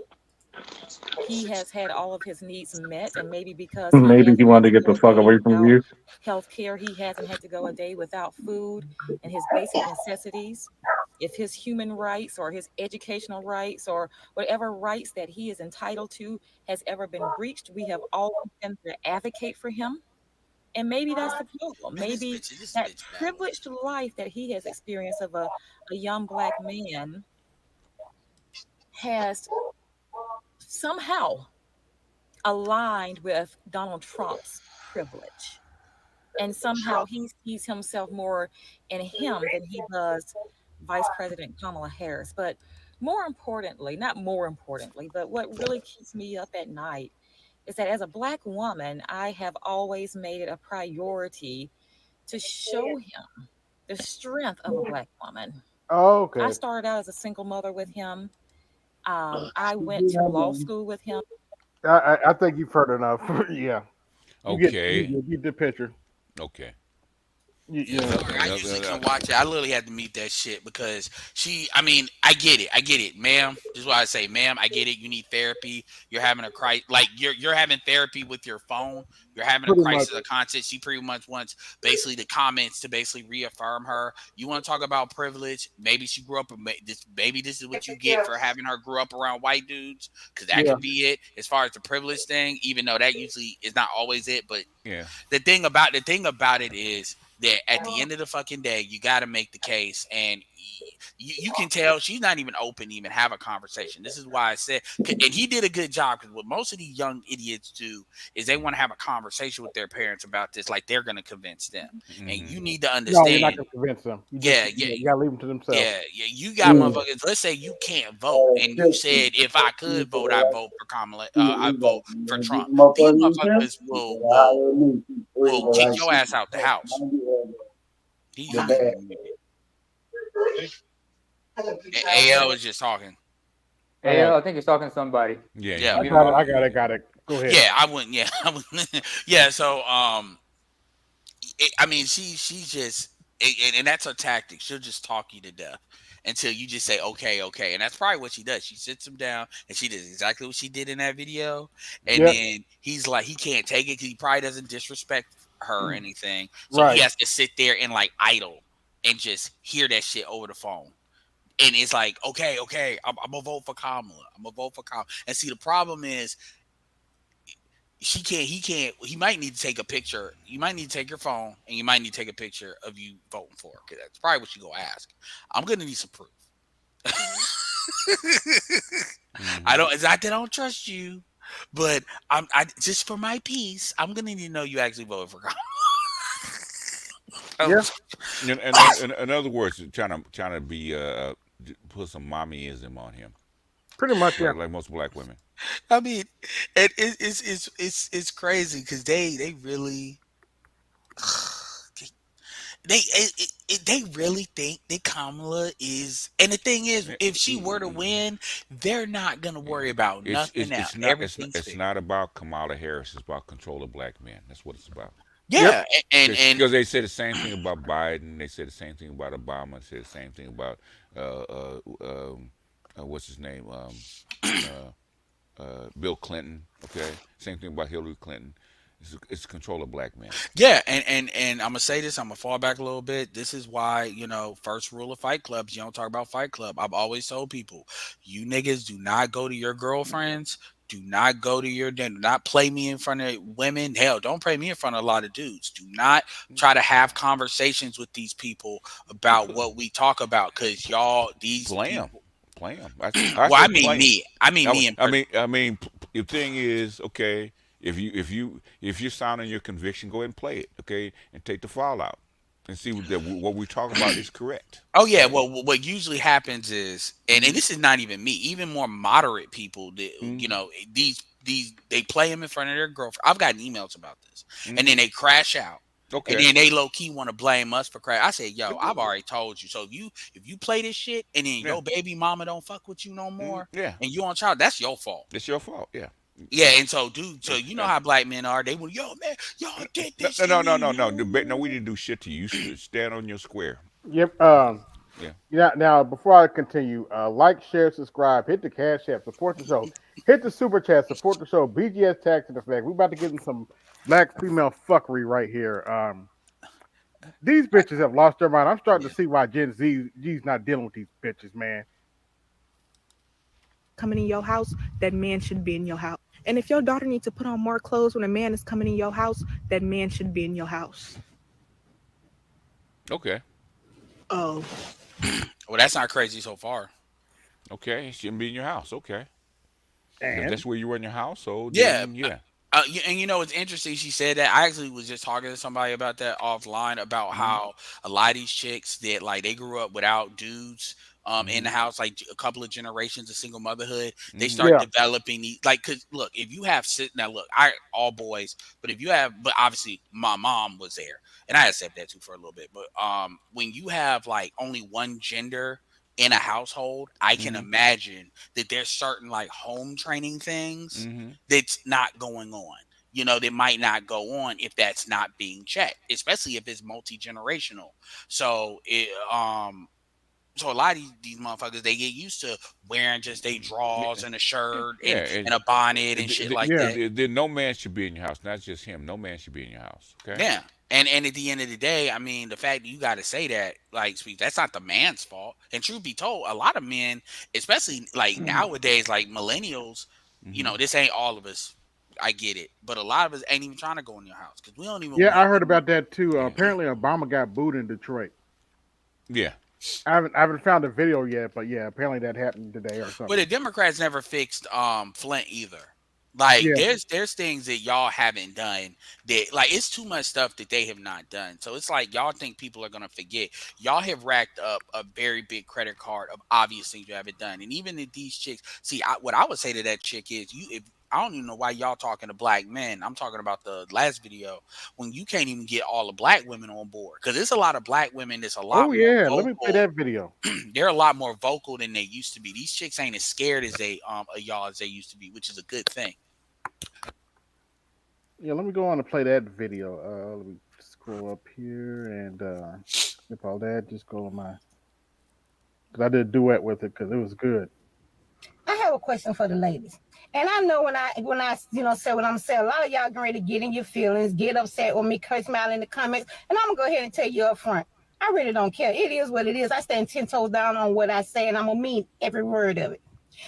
He has had all of his needs met, and maybe because Maybe he wanted to get the fuck away from you. health care, he hasn't had to go a day without food and his basic necessities. If his human rights or his educational rights or whatever rights that he is entitled to has ever been breached, we have always been there to advocate for him. And maybe that's the problem. Maybe that privileged life that he has experienced of a young black man has somehow aligned with Donald Trump's privilege. And somehow he sees himself more in him than he does Vice President Kamala Harris. But more importantly, not more importantly, but what really keeps me up at night is that as a Black woman, I have always made it a priority to show him the strength of a Black woman. Oh, okay. I started out as a single mother with him. I went to law school with him. I think you've heard enough. Yeah. Okay. You get the picture. Okay. I usually can watch it. I literally had to mute that shit because I mean, I get it, ma'am. This is why I say, ma'am, I get it. You need therapy. You're having a crisis, like you're having therapy with your phone. You're having a crisis of conscience. She pretty much wants basically the comments to basically reaffirm her. You want to talk about privilege? Maybe she grew up. Maybe this is what you get for having her grew up around white dudes, because that could be it. As far as the privilege thing, even though that usually is not always it, but the thing about it is that at the end of the fucking day, you got to make the case, and you can tell she's not even open to even have a conversation. This is why I said, and he did a good job, because what most of these young idiots do is they want to have a conversation with their parents about this, like they're going to convince them. And you need to understand. No, you're not going to convince them. You got to leave them to themselves. Yeah, you got motherfuckers. Let's say you can't vote, and you said, if I could vote, I'd vote for Kamala. I'd vote for Trump. These motherfuckers will kick your ass out the house. AL is just talking. AL, I think he's talking to somebody. Yeah. I got it. Go ahead. Yeah, I wouldn't. Yeah. So, I mean, she's just, and that's her tactic. She'll just talk you to death until you just say, okay. And that's probably what she does. She sits him down and she does exactly what she did in that video. And then he's like, he can't take it because he probably doesn't disrespect her or anything. So he has to sit there and like idle and just hear that shit over the phone. And it's like, okay, I'm gonna vote for Kamala. And see, the problem is he might need to take a picture. You might need to take your phone and you might need to take a picture of you voting for her, because that's probably what you go ask. I'm gonna need some proof. I don't trust you, but I just for my peace, I'm gonna need to know you actually voted for Kamala. In other words, trying to be put some mommyism on him. Pretty much, like most Black women. I mean, it's crazy because they really they really think that Kamala is. And the thing is, if she were to win, they're not gonna worry about nothing else. It's not about Kamala Harris. It's about control of Black men. That's what it's about. Yeah, and because they say the same thing about Biden, they say the same thing about Obama, they say the same thing about what's his name, Bill Clinton. Okay, same thing about Hillary Clinton. It's control of Black men. Yeah, and I'm gonna say this. I'm gonna fall back a little bit. This is why, first rule of Fight Clubs, you don't talk about Fight Club. I've always told people, you niggas do not go to your girlfriends. Do not go to do not play me in front of women. Hell, don't play me in front of a lot of dudes. Do not try to have conversations with these people about what we talk about, because y'all play them. Well, I mean me. I mean, the thing is, okay, if you're sounding your conviction, go ahead and play it, okay, and take the fall out and see what we're talking about is correct. Oh yeah, well, what usually happens is, and this is not even me, even more moderate people that these they play them in front of their girlfriend. I've gotten emails about this, and then they crash out. Okay. And then they low key want to blame us for crash. I said, yo, I've already told you. So if you play this shit and then your baby mama don't fuck with you no more, and you on child, that's your fault. It's your fault, yeah. Yeah, and so, dude, you know how Black men are. They will, yo, man, y'all did this. No. We didn't do shit to you. You stand on your square. Yep. Yeah. Now, before I continue, like, share, subscribe, hit the Cash App, support the show, hit the Super Chat, support the show. BGS tax in effect. We're about to get in some Black female fuckery right here. These bitches have lost their mind. I'm starting to see why Gen Z's not dealing with these bitches, man. Coming in your house, that man should be in your house. And if your daughter needs to put on more clothes when a man is coming in your house, that man should be in your house. Okay. Oh. Well, that's not crazy so far. Okay, he shouldn't be in your house. Okay. And if that's where you run your household, yeah. then, yeah. And you know, it's interesting. She said that. I actually was just talking to somebody about that offline about how a lot of these chicks that like they grew up without dudes in the house, like a couple of generations of single motherhood, they start developing these. Like, cause look, if you have now, look, I all boys, but if you have, but obviously my mom was there, and I accept that too for a little bit. But when you have like only one gender in a household, I can imagine that there's certain like home training things that's not going on. You know, that might not go on if that's not being checked, especially if it's multi-generational. So so a lot of these motherfuckers, they get used to wearing just their drawers and a shirt and a bonnet and shit like that. No man should be in your house, not just him. No man should be in your house. Okay. Yeah. And at the end of the day, I mean, the fact that you got to say that, like, that's not the man's fault. And truth be told, a lot of men, especially like nowadays, like millennials, you know, this ain't all of us. I get it, but a lot of us ain't even trying to go in your house because we don't even. Yeah, I heard about that too. Apparently, Obama got booed in Detroit. Yeah. I haven't found a video yet, but yeah, apparently that happened today or something. But the Democrats never fixed Flint either. Like there's things that y'all haven't done that like it's too much stuff that they have not done. So it's like y'all think people are gonna forget. Y'all have racked up a very big credit card of obvious things you haven't done. And even if these chicks see what I would say to that chick is if I don't even know why y'all talking to black men. I'm talking about the last video when you can't even get all the black women on board because there's a lot of black women that's a lot. Oh yeah, let me play that video. They're a lot more vocal than they used to be. These chicks ain't as scared as they of y'all as they used to be, which is a good thing. Yeah, let me go on and play that video. Let me scroll up here and skip all that. Just go on my because I did a duet with it because it was good. I have a question for the ladies. And I know when I say what I'm saying, a lot of y'all getting ready to get in your feelings, get upset with me, curse me out in the comments. And I'm gonna go ahead and tell you up front. I really don't care. It is what it is. I stand 10 toes down on what I say, and I'm gonna mean every word of it.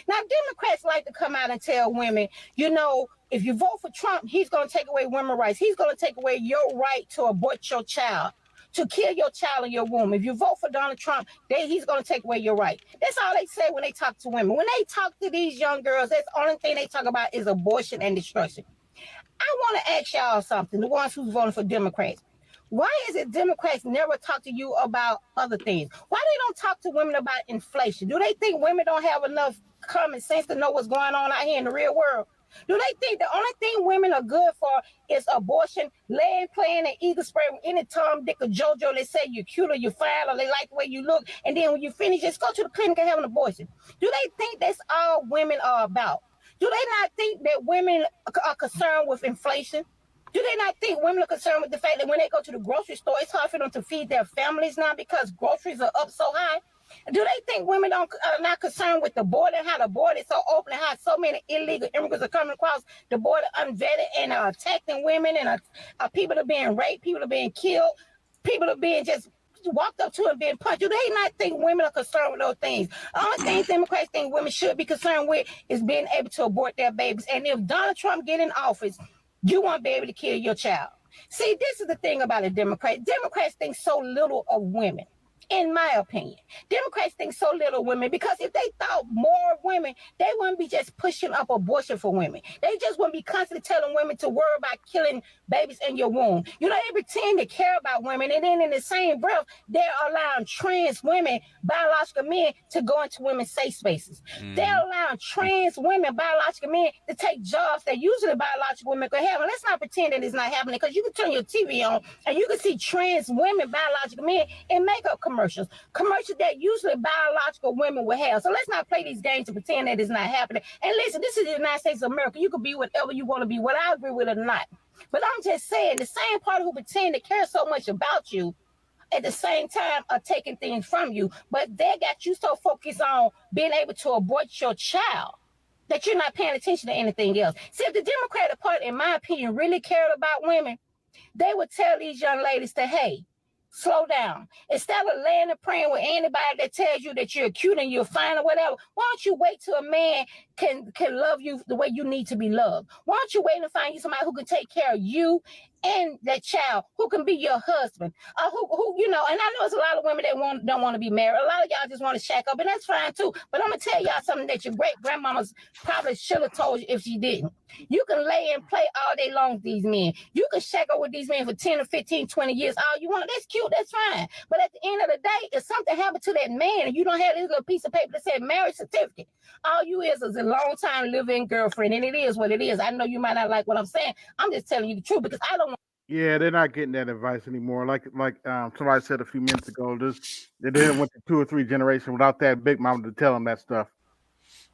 Now, Democrats like to come out and tell women, you know, if you vote for Trump, he's gonna take away women's rights. He's gonna take away your right to abort your child, to kill your child in your womb. If you vote for Donald Trump, he's going to take away your right. That's all they say when they talk to women. When they talk to these young girls, that's the only thing they talk about is abortion and destruction. I want to ask y'all something, the ones who's voting for Democrats. Why is it Democrats never talk to you about other things? Why they don't talk to women about inflation? Do they think women don't have enough common sense to know what's going on out here in the real world? Do they think the only thing women are good for is abortion, laying, playing, and eagle spray with any Tom, Dick, or JoJo? They say you're cute or you're fine or they like the way you look. And then when you finish, just go to the clinic and have an abortion. Do they think that's all women are about? Do they not think that women are concerned with inflation? Do they not think women are concerned with the fact that when they go to the grocery store, it's hard for them to feed their families now because groceries are up so high? Do they think women are not concerned with the border and how the border is so open and how so many illegal immigrants are coming across the border unvetted and are attacking women and people are being raped, people are being killed, people are being just walked up to and being punched? Do they not think women are concerned with those things? The only thing Democrats think women should be concerned with is being able to abort their babies. And if Donald Trump get in office, you won't be able to kill your child. See, this is the thing about a Democrat. Democrats think so little of women. In my opinion, Democrats think so little of women because if they thought more of women, they wouldn't be just pushing up abortion for women. They just wouldn't be constantly telling women to worry about killing babies in your womb. You know, they pretend to care about women, and then in the same breath, they're allowing trans women, biological men, to go into women's safe spaces. They're allowing trans women, biological men, to take jobs that usually biological women could have. And let's not pretend that it's not happening because you can turn your TV on and you can see trans women, biological men in makeup commercials that usually biological women would have. So let's not play these games to pretend that it's not happening. And listen, this is the United States of America. You can be whatever you want to be, whether I agree with it or not. But I'm just saying, the same party who pretend to care so much about you at the same time are taking things from you. But they got you so focused on being able to abort your child that you're not paying attention to anything else. See, if the Democratic Party, in my opinion, really cared about women, they would tell these young ladies that, hey, Slow down. Instead of laying and praying with anybody that tells you that you're cute and you're fine or whatever, why don't you wait till a man can love you the way you need to be loved? Why don't you wait and find you somebody who can take care of you and that child, who can be your husband, who you know? And I know there's a lot of women that don't want to be married. A lot of y'all just want to shack up, and that's fine too. But I'm gonna tell y'all something that your great grandmamas probably should have told you if she didn't. You can lay and play all day long with these men. You can shack up with these men for 10 or 15, 20 years. All you want. That's cute. That's fine. But at the end of the day, if something happened to that man and you don't have this little piece of paper that said marriage certificate, all you is a long time living girlfriend. And it is what it is. I know you might not like what I'm saying. I'm just telling you the truth because I don't want. Yeah, they're not getting that advice anymore. Like somebody said a few minutes ago, they didn't went to 2 or 3 generations without that big mama to tell them that stuff.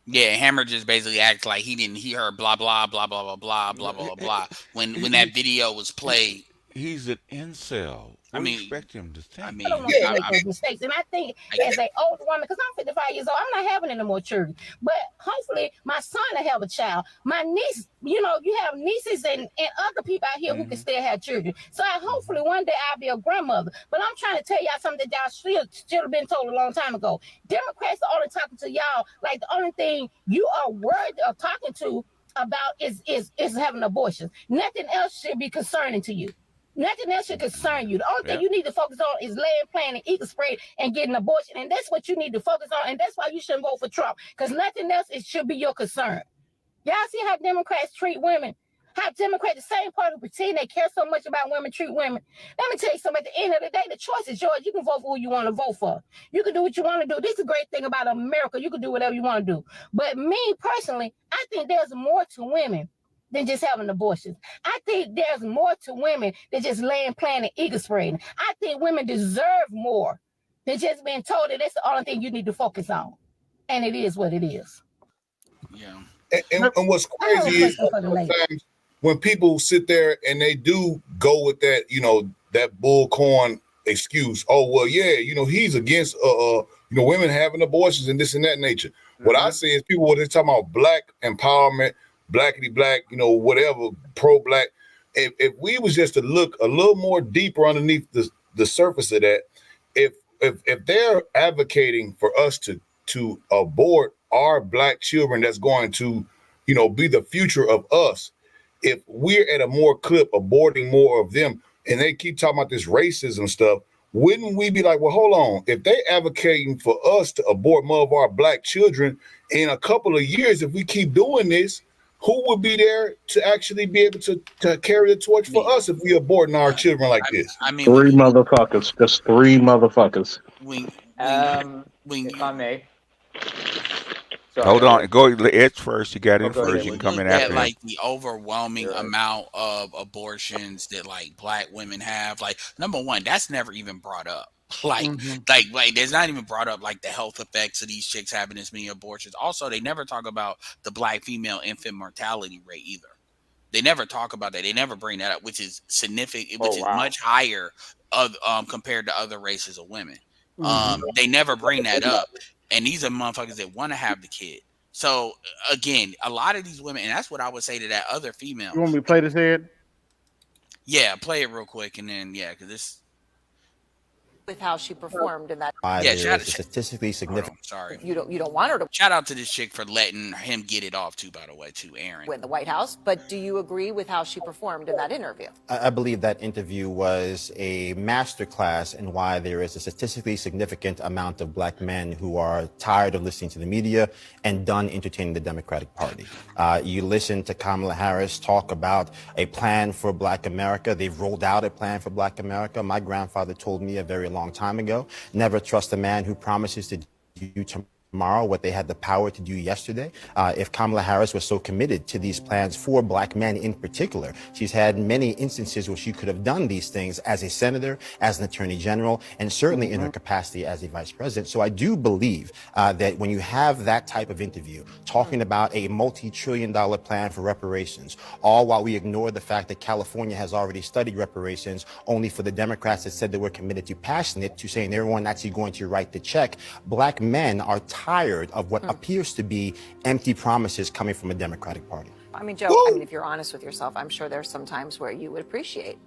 Yeah, Hammer just basically acts like he didn't hear her blah blah blah blah blah blah blah blah blah when that video was played. He's an incel. What do you expect him to think? I don't want to make those mistakes. And I think as an older woman, because I'm 55 years old, I'm not having any more children. But hopefully my son will have a child. My niece, you know, you have nieces and other people out here who can still have children. So hopefully one day I'll be a grandmother. But I'm trying to tell y'all something that y'all should have been told a long time ago. Democrats are only talking to y'all like the only thing you are worried of talking to about is having abortions. Nothing else should be concerning to you. Nothing else should concern you. The only thing you need to focus on is laying, planning, eating spray, and getting an abortion. And that's what you need to focus on. And that's why you shouldn't vote for Trump. Because nothing else should be your concern. Y'all see how Democrats treat women? How Democrats, the same party who pretend they care so much about women, treat women. Let me tell you something. At the end of the day, the choice is yours. You can vote for who you want to vote for. You can do what you want to do. This is a great thing about America. You can do whatever you want to do. But me, personally, I think there's more to women than just having abortions. I think there's more to women than just laying, planning, ego spraying. I think women deserve more than just being told that that's the only thing you need to focus on. And it is what it is. Yeah. And what's crazy is sometimes when people sit there and they do go with that, you know, that bullcorn excuse. Oh, well, yeah, you know, he's against, women having abortions and this and that nature. What I say is people were just talking about black empowerment, blackity black, you know, whatever, pro-black. If we was just to look a little more deeper underneath the surface of that, if they're advocating for us to abort our black children that's going to, you know, be the future of us, if we're at a more clip aborting more of them and they keep talking about this racism stuff, wouldn't we be like, well, hold on, if they advocating for us to abort more of our black children in a couple of years, if we keep doing this, who would be there to actually be able to carry the torch for us if we aborting our children like this? I mean, 3 motherfuckers. Just 3 motherfuckers. If I may. Sorry, Hold on. Go Edge first. You got in first. You can come in after him. Like the overwhelming amount of abortions that like black women have, like number one, that's never even brought up. Like there's not even brought up like the health effects of these chicks having this many abortions. Also, they never talk about the black female infant mortality rate either. They never talk about that. They never bring that up, which is significant, which is much higher compared to other races of women. They never bring that up. And these are motherfuckers that want to have the kid. So again, a lot of these women, and that's what I would say to that other female. You want me to play this, Ed? Yeah, play it real quick, and then because this. With how she performed in that. Statistically significant. Sorry. You don't want her to. Shout out to this chick for letting him get it off too, by the way, too, Aaron. Win the White House, but do you agree with how she performed in that interview? I believe that interview was a masterclass in why there is a statistically significant amount of black men who are tired of listening to the media and done entertaining the Democratic Party. You listen to Kamala Harris talk about a plan for black America. They've rolled out a plan for black America. My grandfather told me a very long time ago, never trust a man who promises to do tomorrow what they had the power to do yesterday. If Kamala Harris was so committed to these plans for black men in particular, she's had many instances where she could have done these things as a senator, as an attorney general, and certainly in her capacity as a vice president. So I do believe that when you have that type of interview talking about a multi-trillion-dollar plan for reparations, all while we ignore the fact that California has already studied reparations, only for the Democrats that said they were committed to passing it to saying they're one actually going to write the check, black men are tired of what appears to be empty promises coming from a Democratic Party. I mean, Joe, if you're honest with yourself, I'm sure there's some times where you would appreciate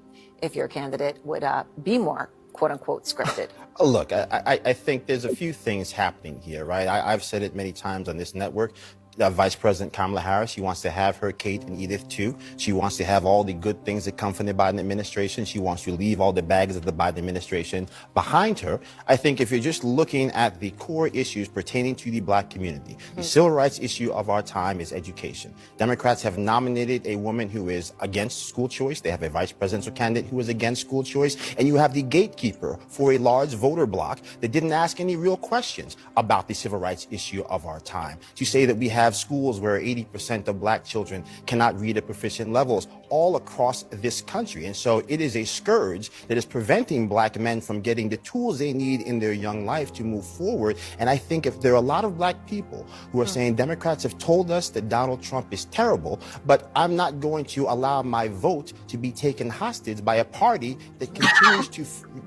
if your candidate would be more quote unquote scripted? Look, I think there's a few things happening here, right? I've said it many times on this network. Vice President Kamala Harris, she wants to have her Kate and Edith too. She wants to have all the good things that come from the Biden administration. She wants to leave all the bags of the Biden administration behind her. I think if you're just looking at the core issues pertaining to the black community, the civil rights issue of our time is education. Democrats have nominated a woman who is against school choice. They have a vice presidential candidate who is against school choice. And you have the gatekeeper for a large voter bloc that didn't ask any real questions about the civil rights issue of our time. To say that we have schools where 80% of black children cannot read at proficient levels all across this country. And so it is a scourge that is preventing black men from getting the tools they need in their young life to move forward. And I think if there are a lot of black people who are saying Democrats have told us that Donald Trump is terrible, but I'm not going to allow my vote to be taken hostage by a party that continues to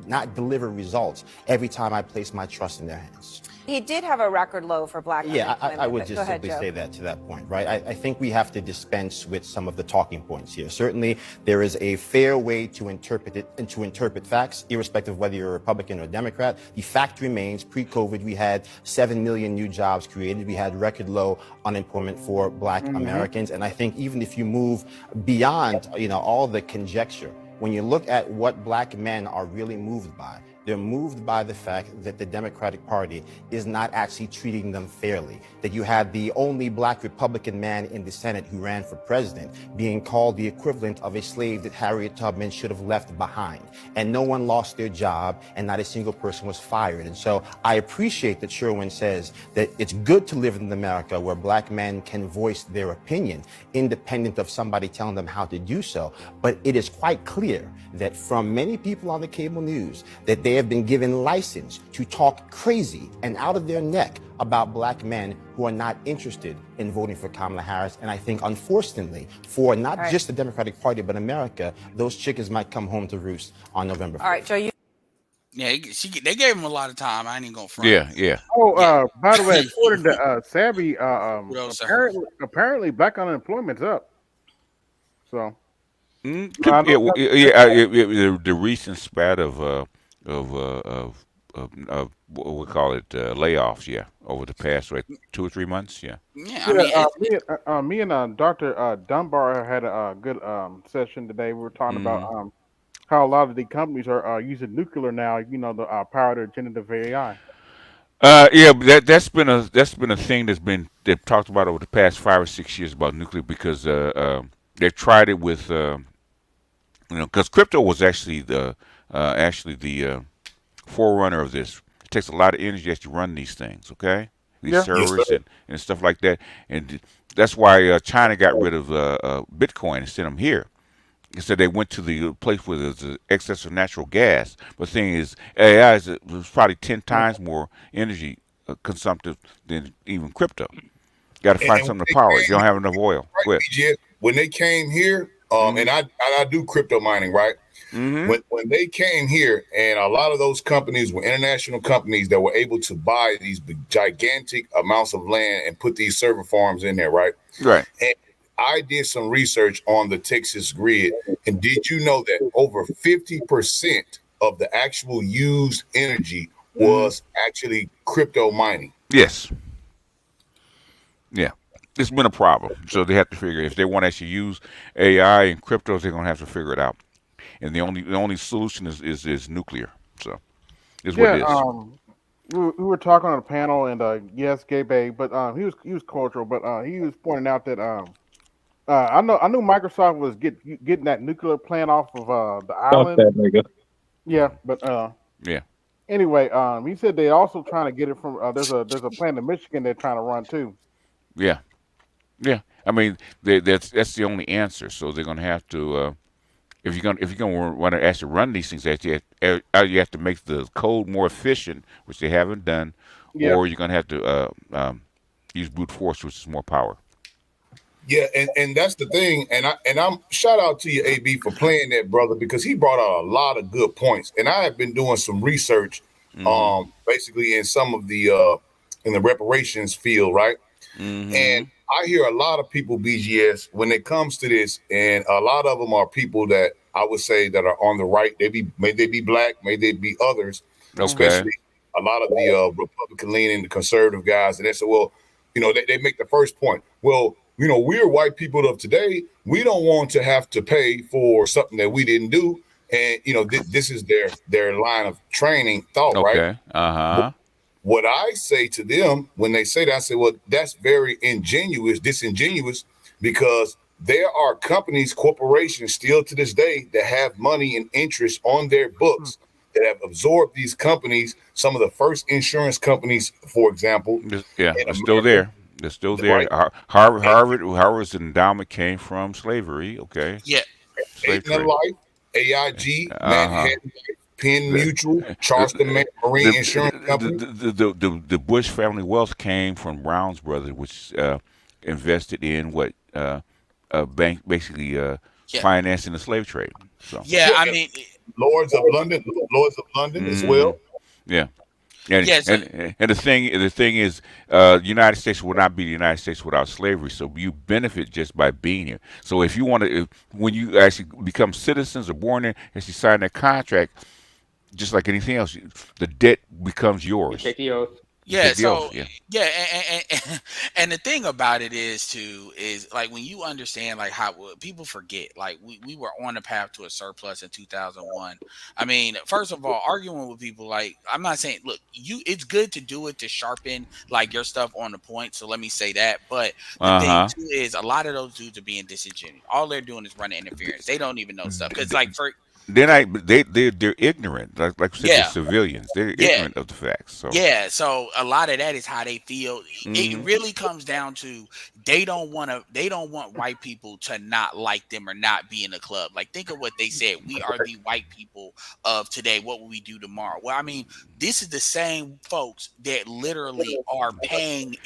not deliver results every time I place my trust in their hands. He did have a record low for black Yeah, unemployment. I would Go just ahead, simply Joe. say that to that point, right? I think we have to dispense with some of the talking points here. Certainly, there is a fair way to interpret it and to interpret facts, irrespective of whether you're a Republican or Democrat. The fact remains, pre-COVID, we had 7 million new jobs created. We had record low unemployment for black Americans. And I think even if you move beyond, all the conjecture, when you look at what black men are really moved by, they're moved by the fact that the Democratic Party is not actually treating them fairly. That you had the only black Republican man in the Senate who ran for president being called the equivalent of a slave that Harriet Tubman should have left behind. And no one lost their job and not a single person was fired. And so I appreciate that Sherwin says that it's good to live in America where black men can voice their opinion independent of somebody telling them how to do so. But it is quite clear that from many people on the cable news that they have been given license to talk crazy and out of their neck about black men who are not interested in voting for Kamala Harris. And I think, unfortunately, for not just the Democratic Party, but America, those chickens might come home to roost on November 4th. All right, Joe, you. Yeah, they gave him a lot of time. I ain't even gonna front. Yeah. Oh, by the way, according to Savvy, else I heard? apparently black unemployment's up. So, the recent spat of what we call it layoffs, over the past 2 or 3 months, Yeah, me and Dr. Dunbar had a good session today. We were talking about how a lot of the companies are using nuclear now. The power to generative AI. That's been a thing they've talked about over the past 5 or 6 years about nuclear because they've tried it with because crypto was actually the forerunner of this. It takes a lot of energy to run these things, okay? These servers and stuff like that, and that's why China got rid of Bitcoin and sent them here. Instead, they went to the place where there's an excess of natural gas. But the thing is, AI was probably 10 times more energy consumptive than even crypto. Got to find something to power it. You don't have enough oil. When they came here, and I do crypto mining, right? When they came here, and a lot of those companies were international companies that were able to buy these gigantic amounts of land and put these server farms in there, right? Right. And I did some research on the Texas grid, and did you know that over 50% of the actual used energy was actually crypto mining? Yes. Yeah. It's been a problem. So they have to figure if they want to actually use AI and cryptos, they're going to have to figure it out. And the only solution is nuclear. So is what it is. We were talking on a panel, and yes, Gabe, but he was cultural, but he was pointing out that I knew Microsoft was getting that nuclear plant off of the island. Fuck that nigga. Yeah, but yeah. Anyway, he said they also trying to get it from there's a plant in Michigan they're trying to run too. Yeah. I mean, that's the only answer. So they're going to have to, if you're going to want to actually run these things, you have to make the code more efficient, which they haven't done, or you're going to have to use brute force, which is more power. Yeah, and that's the thing, and I'm shout out to you, AB, for playing that, brother, because he brought out a lot of good points, and I have been doing some research, basically in some of the in the reparations field, right? And I hear a lot of people, BGS, when it comes to this, and a lot of them are people that I would say, that are on the right. May they be black, may they be others, especially a lot of the Republican leaning, the conservative guys. And they say, well, they make the first point. Well, we're white people of today. We don't want to have to pay for something that we didn't do. And, this is their line of training thought, right? Uh-huh. What I say to them when they say that, I say, well, that's very disingenuous, because there are companies, corporations still to this day that have money and interest on their books that have absorbed these companies. Some of the first insurance companies, for example. Yeah, they're still there. They're still there. Right? Harvard's endowment came from slavery, okay? Yeah. Slave trade. Life, AIG, Manhattan, Penn Mutual, Charleston Marine Insurance Company. The Bush family wealth came from Brown's Brothers, which invested in what bank basically financing the slave trade. So I mean, Lords of London as well. Yeah. And the thing is, the United States would not be the United States without slavery. So you benefit just by being here. So if you want to, when you actually become citizens or born there, as you sign that contract, just like anything else, the debt becomes yours. You take the oath. Yeah, and the thing about it is like when you understand like how people forget, like we were on the path to a surplus in 2001. I mean, first of all, arguing with people, like, I'm not saying, look, it's good to do it to sharpen like your stuff on the point. So let me say that. But the thing too is a lot of those dudes are being disingenuous. All they're doing is running interference. They don't even know stuff. Because like they're ignorant, like you said, they're civilians. They're ignorant of the facts. So so a lot of that is how they feel. It really comes down to they don't want white people to not like them or not be in the club. Like, think of what they said. We are the white people of today. What will we do tomorrow? Well, I mean, this is the same folks that literally are paying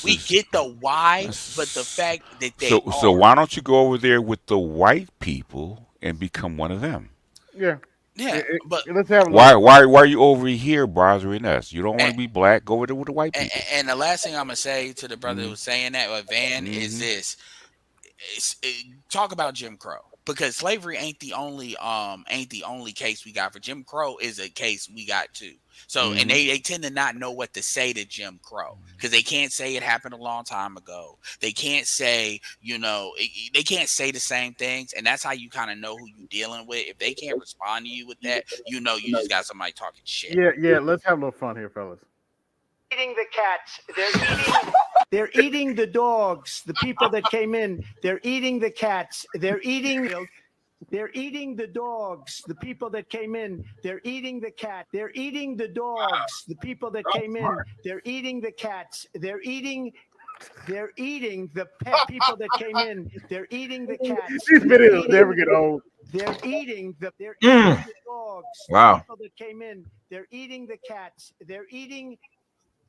we get the why, but the fact that they so why don't you go over there with the white people and become one of them? Yeah, but let's have why are you over here bothering us? You don't want to be black. Go over there with the white people. And the last thing I'm gonna say to the brother who was saying that, Van, is this: talk about Jim Crow, because slavery ain't the only case we got. For Jim Crow is a case we got too. So and they tend to not know what to say to Jim Crow, because they can't say it happened a long time ago. They can't say, they can't say the same things, and that's how you kind of know who you're dealing with. If they can't respond to you with that, you just got somebody talking shit. Yeah. Let's have a little fun here, fellas. Eating the cats. They're eating the dogs. The people that came in. They're eating the cats. They're eating the dogs. The people that came in. They're eating the cat. They're eating the dogs. The people that came in. They're eating the cats. They're eating the people that came in. They're eating the cats. These videos never get old. They're eating the dogs. Wow. The people that came in. They're eating the cats. They're eating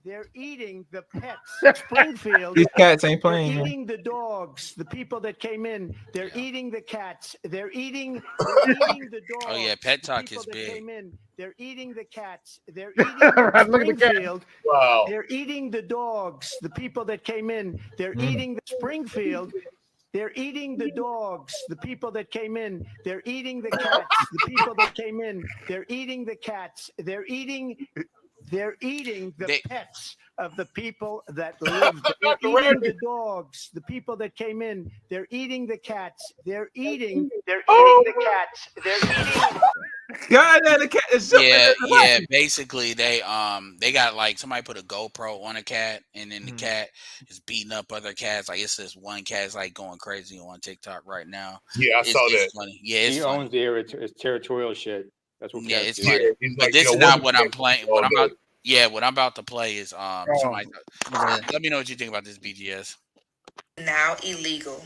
the pets. Springfield. These cats ain't playing. They're eating the dogs. The people that came in. They're eating the cats. They're eating the dogs. Oh yeah, pet talk is big. Came in. They're eating the cats. They're eating Springfield. Wow. They're eating the dogs. The people that came in. They're eating the Springfield. They're eating the dogs. The people that came in. They're eating the cats. The people that came in. They're eating the cats. They're eating the pets of the people that lived. They're eating the dogs. The people that came in. They're eating the cats. They're eating the cats. They're eating. God, the cat is Basically, they got like somebody put a GoPro on a cat, and then the cat is beating up other cats. Like, it's this one cat's like going crazy on TikTok right now. Yeah, I saw that. Funny. Yeah, it's funny. Owns the area. It's territorial shit. That's what. Yeah, it's funny. But this is not what I'm playing. What I'm about to play is somebody. Let me know what you think about this, BGS. Now illegal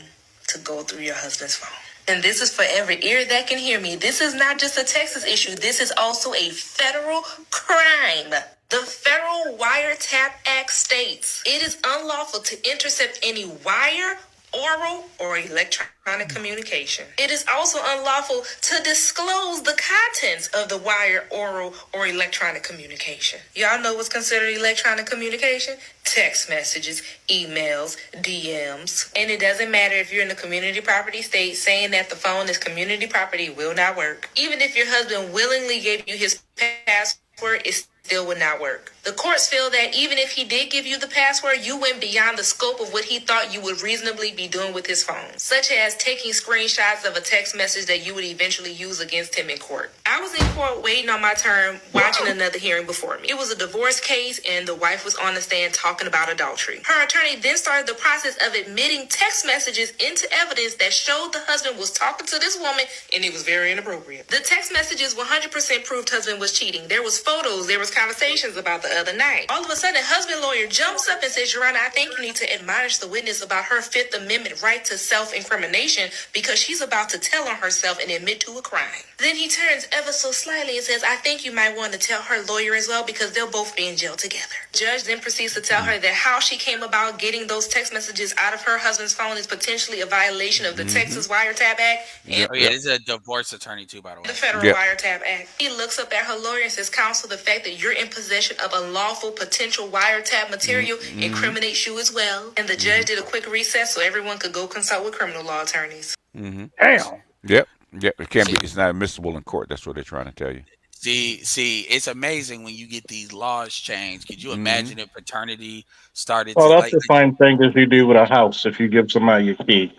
to go through your husband's phone. And this is for every ear that can hear me. This is not just a Texas issue. This is also a federal crime. The Federal Wiretap Act states it is unlawful to intercept any wire oral or electronic communication. It is also unlawful to disclose the contents of the wire, oral, or electronic communication. Y'all know what's considered electronic communication? Text messages, emails, DMs. And it doesn't matter if you're in the community property state, saying that the phone is community property will not work. Even if your husband willingly gave you his password, it still would not work. The courts feel that even if he did give you the password, you went beyond the scope of what he thought you would reasonably be doing with his phone, such as taking screenshots of a text message that you would eventually use against him in court. I was in court waiting on my turn, watching another hearing before me. It was a divorce case, and the wife was on the stand talking about adultery. Her attorney then started the process of admitting text messages into evidence that showed the husband was talking to this woman, and it was very inappropriate. The text messages 100% proved husband was cheating. There was photos, there was conversations about the other night. All of a sudden, husband lawyer jumps up and says, Your Honor, I think you need to admonish the witness about her Fifth Amendment right to self-incrimination because she's about to tell on herself and admit to a crime. Then he turns ever so slightly and says, I think you might want to tell her lawyer as well because they'll both be in jail together. Judge then proceeds to tell her that how she came about getting those text messages out of her husband's phone is potentially a violation of the Texas Wiretap Act. And this is a divorce attorney too, by the way. The Federal Wiretap Act. He looks up at her lawyer and says, Counsel, the fact that you're in possession of unlawful potential wiretap material incriminates you as well. And the judge did a quick recess so everyone could go consult with criminal law attorneys. Damn. Yep. It can't be. It's not admissible in court. That's what they're trying to tell you. See, it's amazing when you get these laws changed. Could you imagine if paternity started? Well, that's the same thing as you do with a house. If you give somebody a key,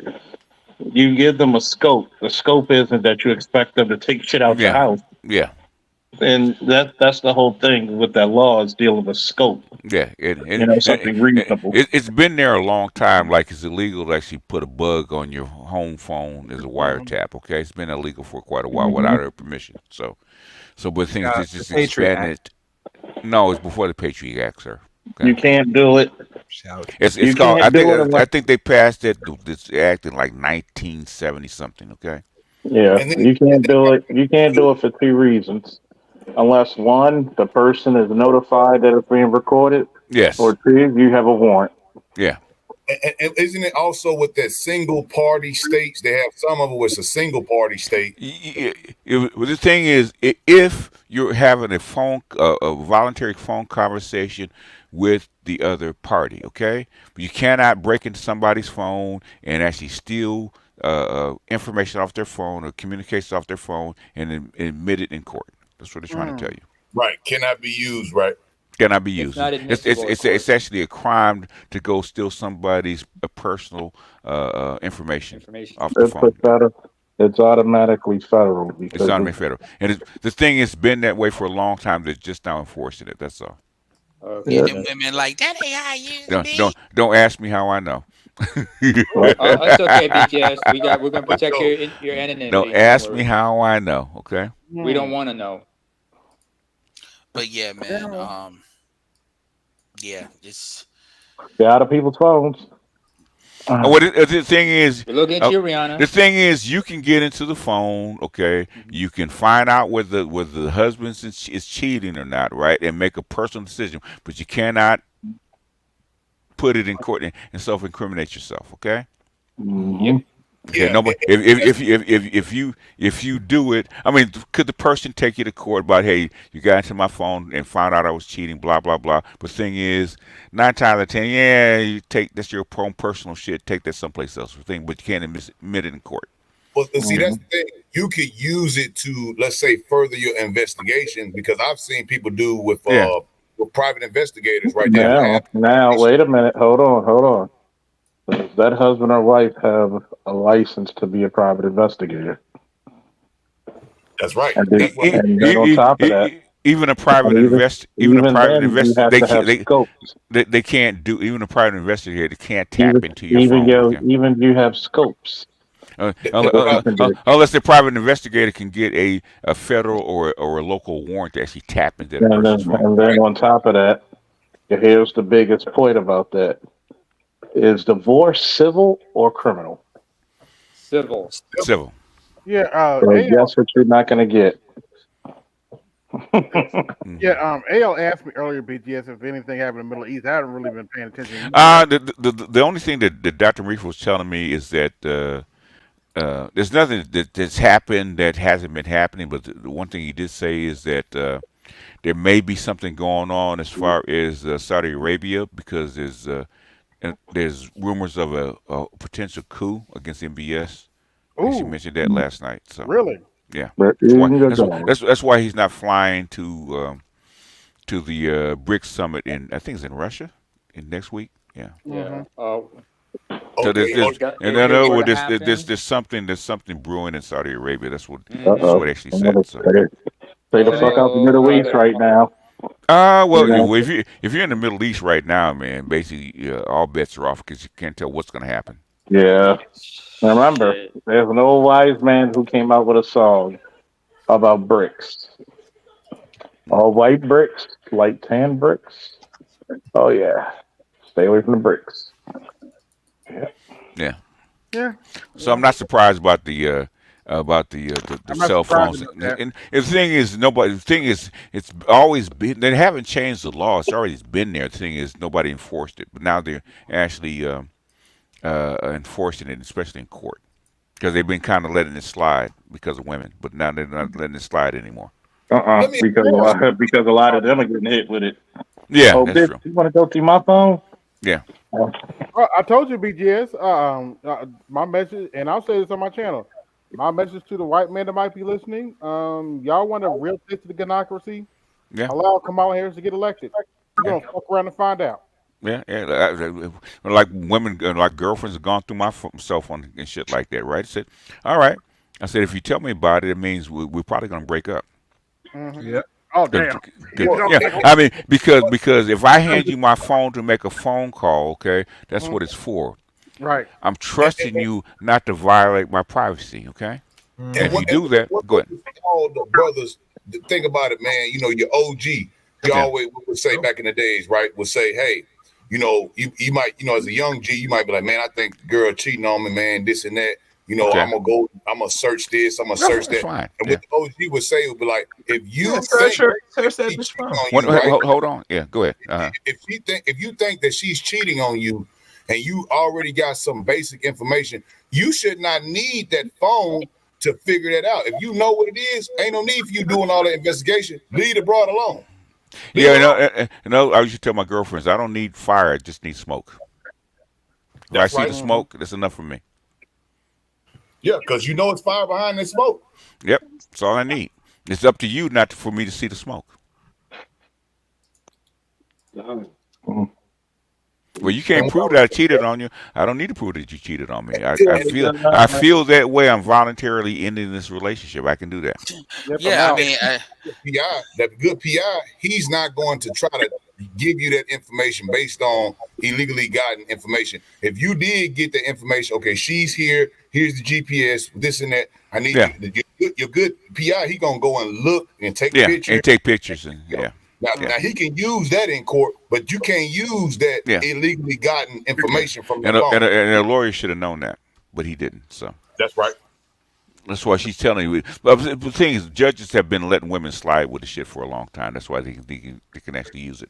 you give them a scope. The scope isn't that you expect them to take shit out your house. Yeah. And that's the whole thing with that law is dealing with scope. Yeah, something reasonable. It's been there a long time. Like it's illegal to actually put a bug on your home phone as a wiretap. Okay, it's been illegal for quite a while without their permission. So but things just expanded. No, it's before the Patriot Act, sir. Okay. You can't do it. It's called. I think they passed this act in like 1970 something. Okay. Yeah, you can't do it. You can't do it for two reasons. Unless one, the person is notified that it's being recorded. Yes. Or two, you have a warrant. Yeah. And isn't it also with that single party states? They have some of it where it's a single party state. The thing is, if you're having a voluntary phone conversation with the other party, okay, but you cannot break into somebody's phone and actually steal information off their phone or communication off their phone and admit it in court. That's what they're trying to tell you. Right. Cannot be used, right? Cannot be used. It's actually a crime to go steal somebody's personal information off the phone. It's automatically federal. It's automatically federal. And the thing has been that way for a long time. They're just now enforcing it. That's all. Them women like that ain't how you don't ask me how I know. It's okay, BTS. We're gonna protect your anonymity. Don't ask me how I know. Okay. We don't want to know. But yeah, man. It's get out of people's phones. The thing is, look at you, Rihanna. The thing is, you can get into the phone. Okay, you can find out whether the husband is cheating or not, right, and make a personal decision. But you cannot put it in court and self-incriminate yourself. Okay. Yep. Yeah, nobody. If you do it, I mean, could the person take you to court about, hey, you got into my phone and found out I was cheating, blah blah blah. But the thing is, 9 times out of 10, yeah, you take that's your own personal shit. Take that someplace else. But you can't admit it in court. Well, see, that's the thing. You could use it to, let's say, further your investigation because I've seen people do with private investigators right there. Now, wait a minute. Hold on. Does that husband or wife have a license to be a private investigator? That's right. And then on top of that, even a private investigator, they can't do. Even a private investigator can't tap into your phone. Even you have scopes. Unless the private investigator can get a federal or a local warrant to actually tap into the person's phone. And then on top of that, here's the biggest point about that. Is divorce civil or criminal? Civil. Civil. Yeah. So guess what you're not going to get? Yeah, AL asked me earlier, BGS, if anything happened in the Middle East. I haven't really been paying attention. The only thing that Dr. Reef was telling me is that there's nothing that's happened that hasn't been happening, but the one thing he did say is that there may be something going on as far as Saudi Arabia, because there's rumors of a potential coup against MBS. And she mentioned that last night. So really, yeah, But that's why he's not flying to the BRICS summit I think it's in Russia in next week. Yeah. Yeah. So in If it other were words, to happen, there's something brewing in Saudi Arabia. That's what Uh-oh. they actually said. So. Stay the fuck out the Middle East right now. Well, You know? if you're in the Middle East right now, man, basically all bets are off because you can't tell what's going to happen. Yeah. Remember, there's an old wise man who came out with a song about bricks. All white bricks, light tan bricks. Oh yeah. Stay away from the bricks. Yeah. Yeah. So I'm not surprised about the cell phones. And the thing is, it's always been. They haven't changed the law. It's always been there. The thing is, nobody enforced it, but now they're actually enforcing it, especially in court, because they've been kind of letting it slide because of women, but now they're not letting it slide anymore. Because a lot of them are getting hit with it. Yeah, oh, that's bitch, true. You want to go through my phone? Yeah. I told you, BGS. My message, and I'll say this on my channel. My message to the white men that might be listening: y'all want a real taste of the democracy? Yeah. Allow Kamala Harris to get elected. You're gonna fuck around and find out. Yeah, like women, like girlfriends have gone through my cell phone and shit like that, right? I said, all right. I said, if you tell me about it, it means we're probably gonna break up. Yeah. Oh damn. Yeah, I mean, because if I hand you my phone to make a phone call, okay, that's what it's for. Right. I'm trusting you not to violate my privacy, okay? And if you do that, go ahead. All the brothers, think about it, man. You know, your OG, you always would say back in the days, right? Would say, hey, you know, you might, you know, as a young G, you might be like, man, I think the girl cheating on me, man, this and that. You know, I'm gonna search this, I'm gonna search that. Fine. And what the OG would say would be like, if you search that she's bitch cheating phone. on you, right? Hold on. Yeah, go ahead. If you think that she's cheating on you and you already got some basic information, you should not need that phone to figure that out. If you know what it is, ain't no need for you doing all that investigation. Leave the broad alone. Yeah, I used to tell my girlfriends, I don't need fire, I just need smoke. If I see the smoke, that's enough for me. Yeah, because you know it's fire behind that smoke. Yep, that's all I need. It's up to you not for me to see the smoke. Well, you can't prove that I cheated on you. I don't need to prove that you cheated on me. I feel that way. I'm voluntarily ending this relationship. I can do that. Yeah, I mean, PI, that good PI, he's not going to try to give you that information based on illegally gotten information. If you did get the information, okay, she's here. Here's the GPS. This and that. I need your good PI. He gonna go and look and take pictures. And take pictures and Now he can use that in court, but you can't use that illegally gotten information from the phone. And a lawyer should have known that, but he didn't. So that's right. That's why she's telling you. But the thing is, judges have been letting women slide with the shit for a long time. That's why they can actually use it.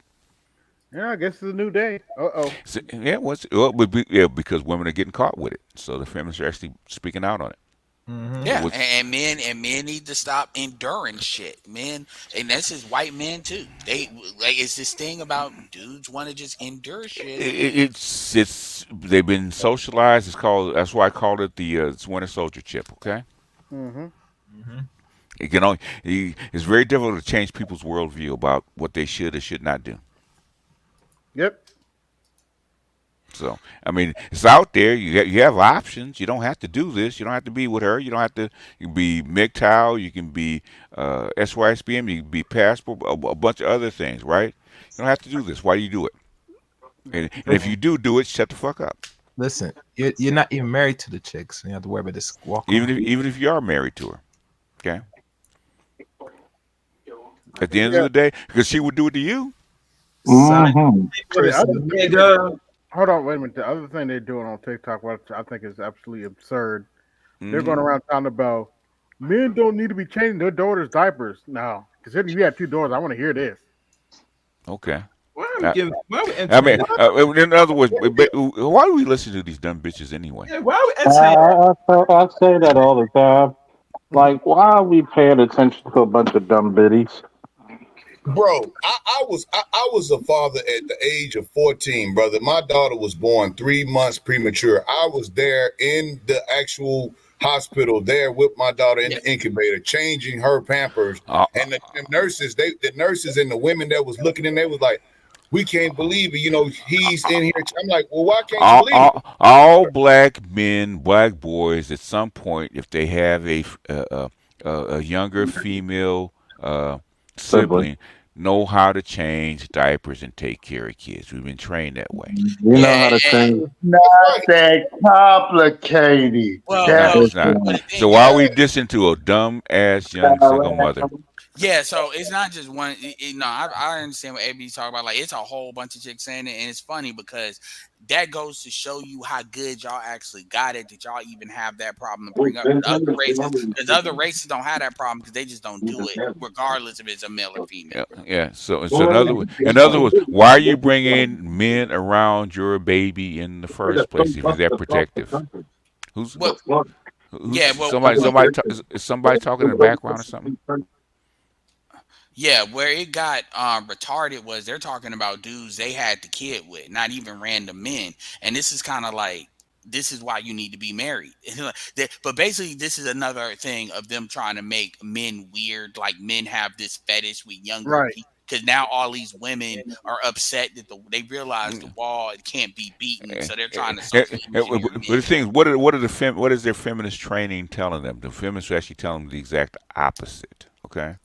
Yeah, I guess it's a new day. So, because women are getting caught with it, so the feminists are actually speaking out on it. Yeah, and men need to stop enduring shit. Men, and that's just white men too. They like it's this thing about dudes want to just endure shit. It's they've been socialized. That's why I called it the Winter Soldier chip. Okay. It can only. It's very difficult to change people's worldview about what they should or should not do. Yep. So, I mean, it's out there. You have options. You don't have to do this. You don't have to be with her. You don't have to. You can be MGTOW. You can be SYSBM. You can be Passport. A bunch of other things, right? You don't have to do this. Why do you do it? And if you do it, shut the fuck up. Listen, you're not even married to the chick, so you have to worry about this walk. Even if you are married to her, okay. At the end of the day, because she would do it to you. Hold on, wait a minute. The other thing they're doing on TikTok, which I think is absolutely absurd, they're going around talking about men don't need to be changing their daughters' diapers. No, considering you had 2 daughters, I want to hear this. Okay. Why are we giving? Why are we I mean, entertaining? in other words, why do we listen to these dumb bitches anyway? Yeah, why are we entertaining? I say that all the time. Like, why are we paying attention to a bunch of dumb biddies? Bro, I was a father at the age of 14, brother. My daughter was born 3 months premature. I was there in the actual hospital there with my daughter in the incubator, changing her Pampers. And the nurses, the nurses and the women that was looking in, they was like, we can't believe it. You know, he's in here. I'm like, well, why can't you believe it? All black men, black boys, at some point, if they have a younger female sibling, know how to change diapers and take care of kids. We've been trained that way. You know how to change. Not that complicated. No, it's not. So why are we dissing to a dumb ass young single mother? Yeah, so it's not just one. I understand what AB's talking about. Like, it's a whole bunch of chicks saying it, and it's funny because that goes to show you how good y'all actually got it, that y'all even have that problem to bring up with other races. Because other races don't have that problem because they just don't do it, regardless if it's a male or female. Yeah. So in other words, why are you bringing men around your baby in the first place if you're that protective? Is somebody talking in the background or something? Yeah, where it got retarded was they're talking about dudes they had the kid with, not even random men. And this is kind of like, this is why you need to be married. But basically, this is another thing of them trying to make men weird. Like, men have this fetish with younger people. Because now all these women are upset that they realize the wall can't be beaten, so they're trying to. But the thing is, what is their feminist training telling them? The feminists are actually telling them the exact opposite. Okay.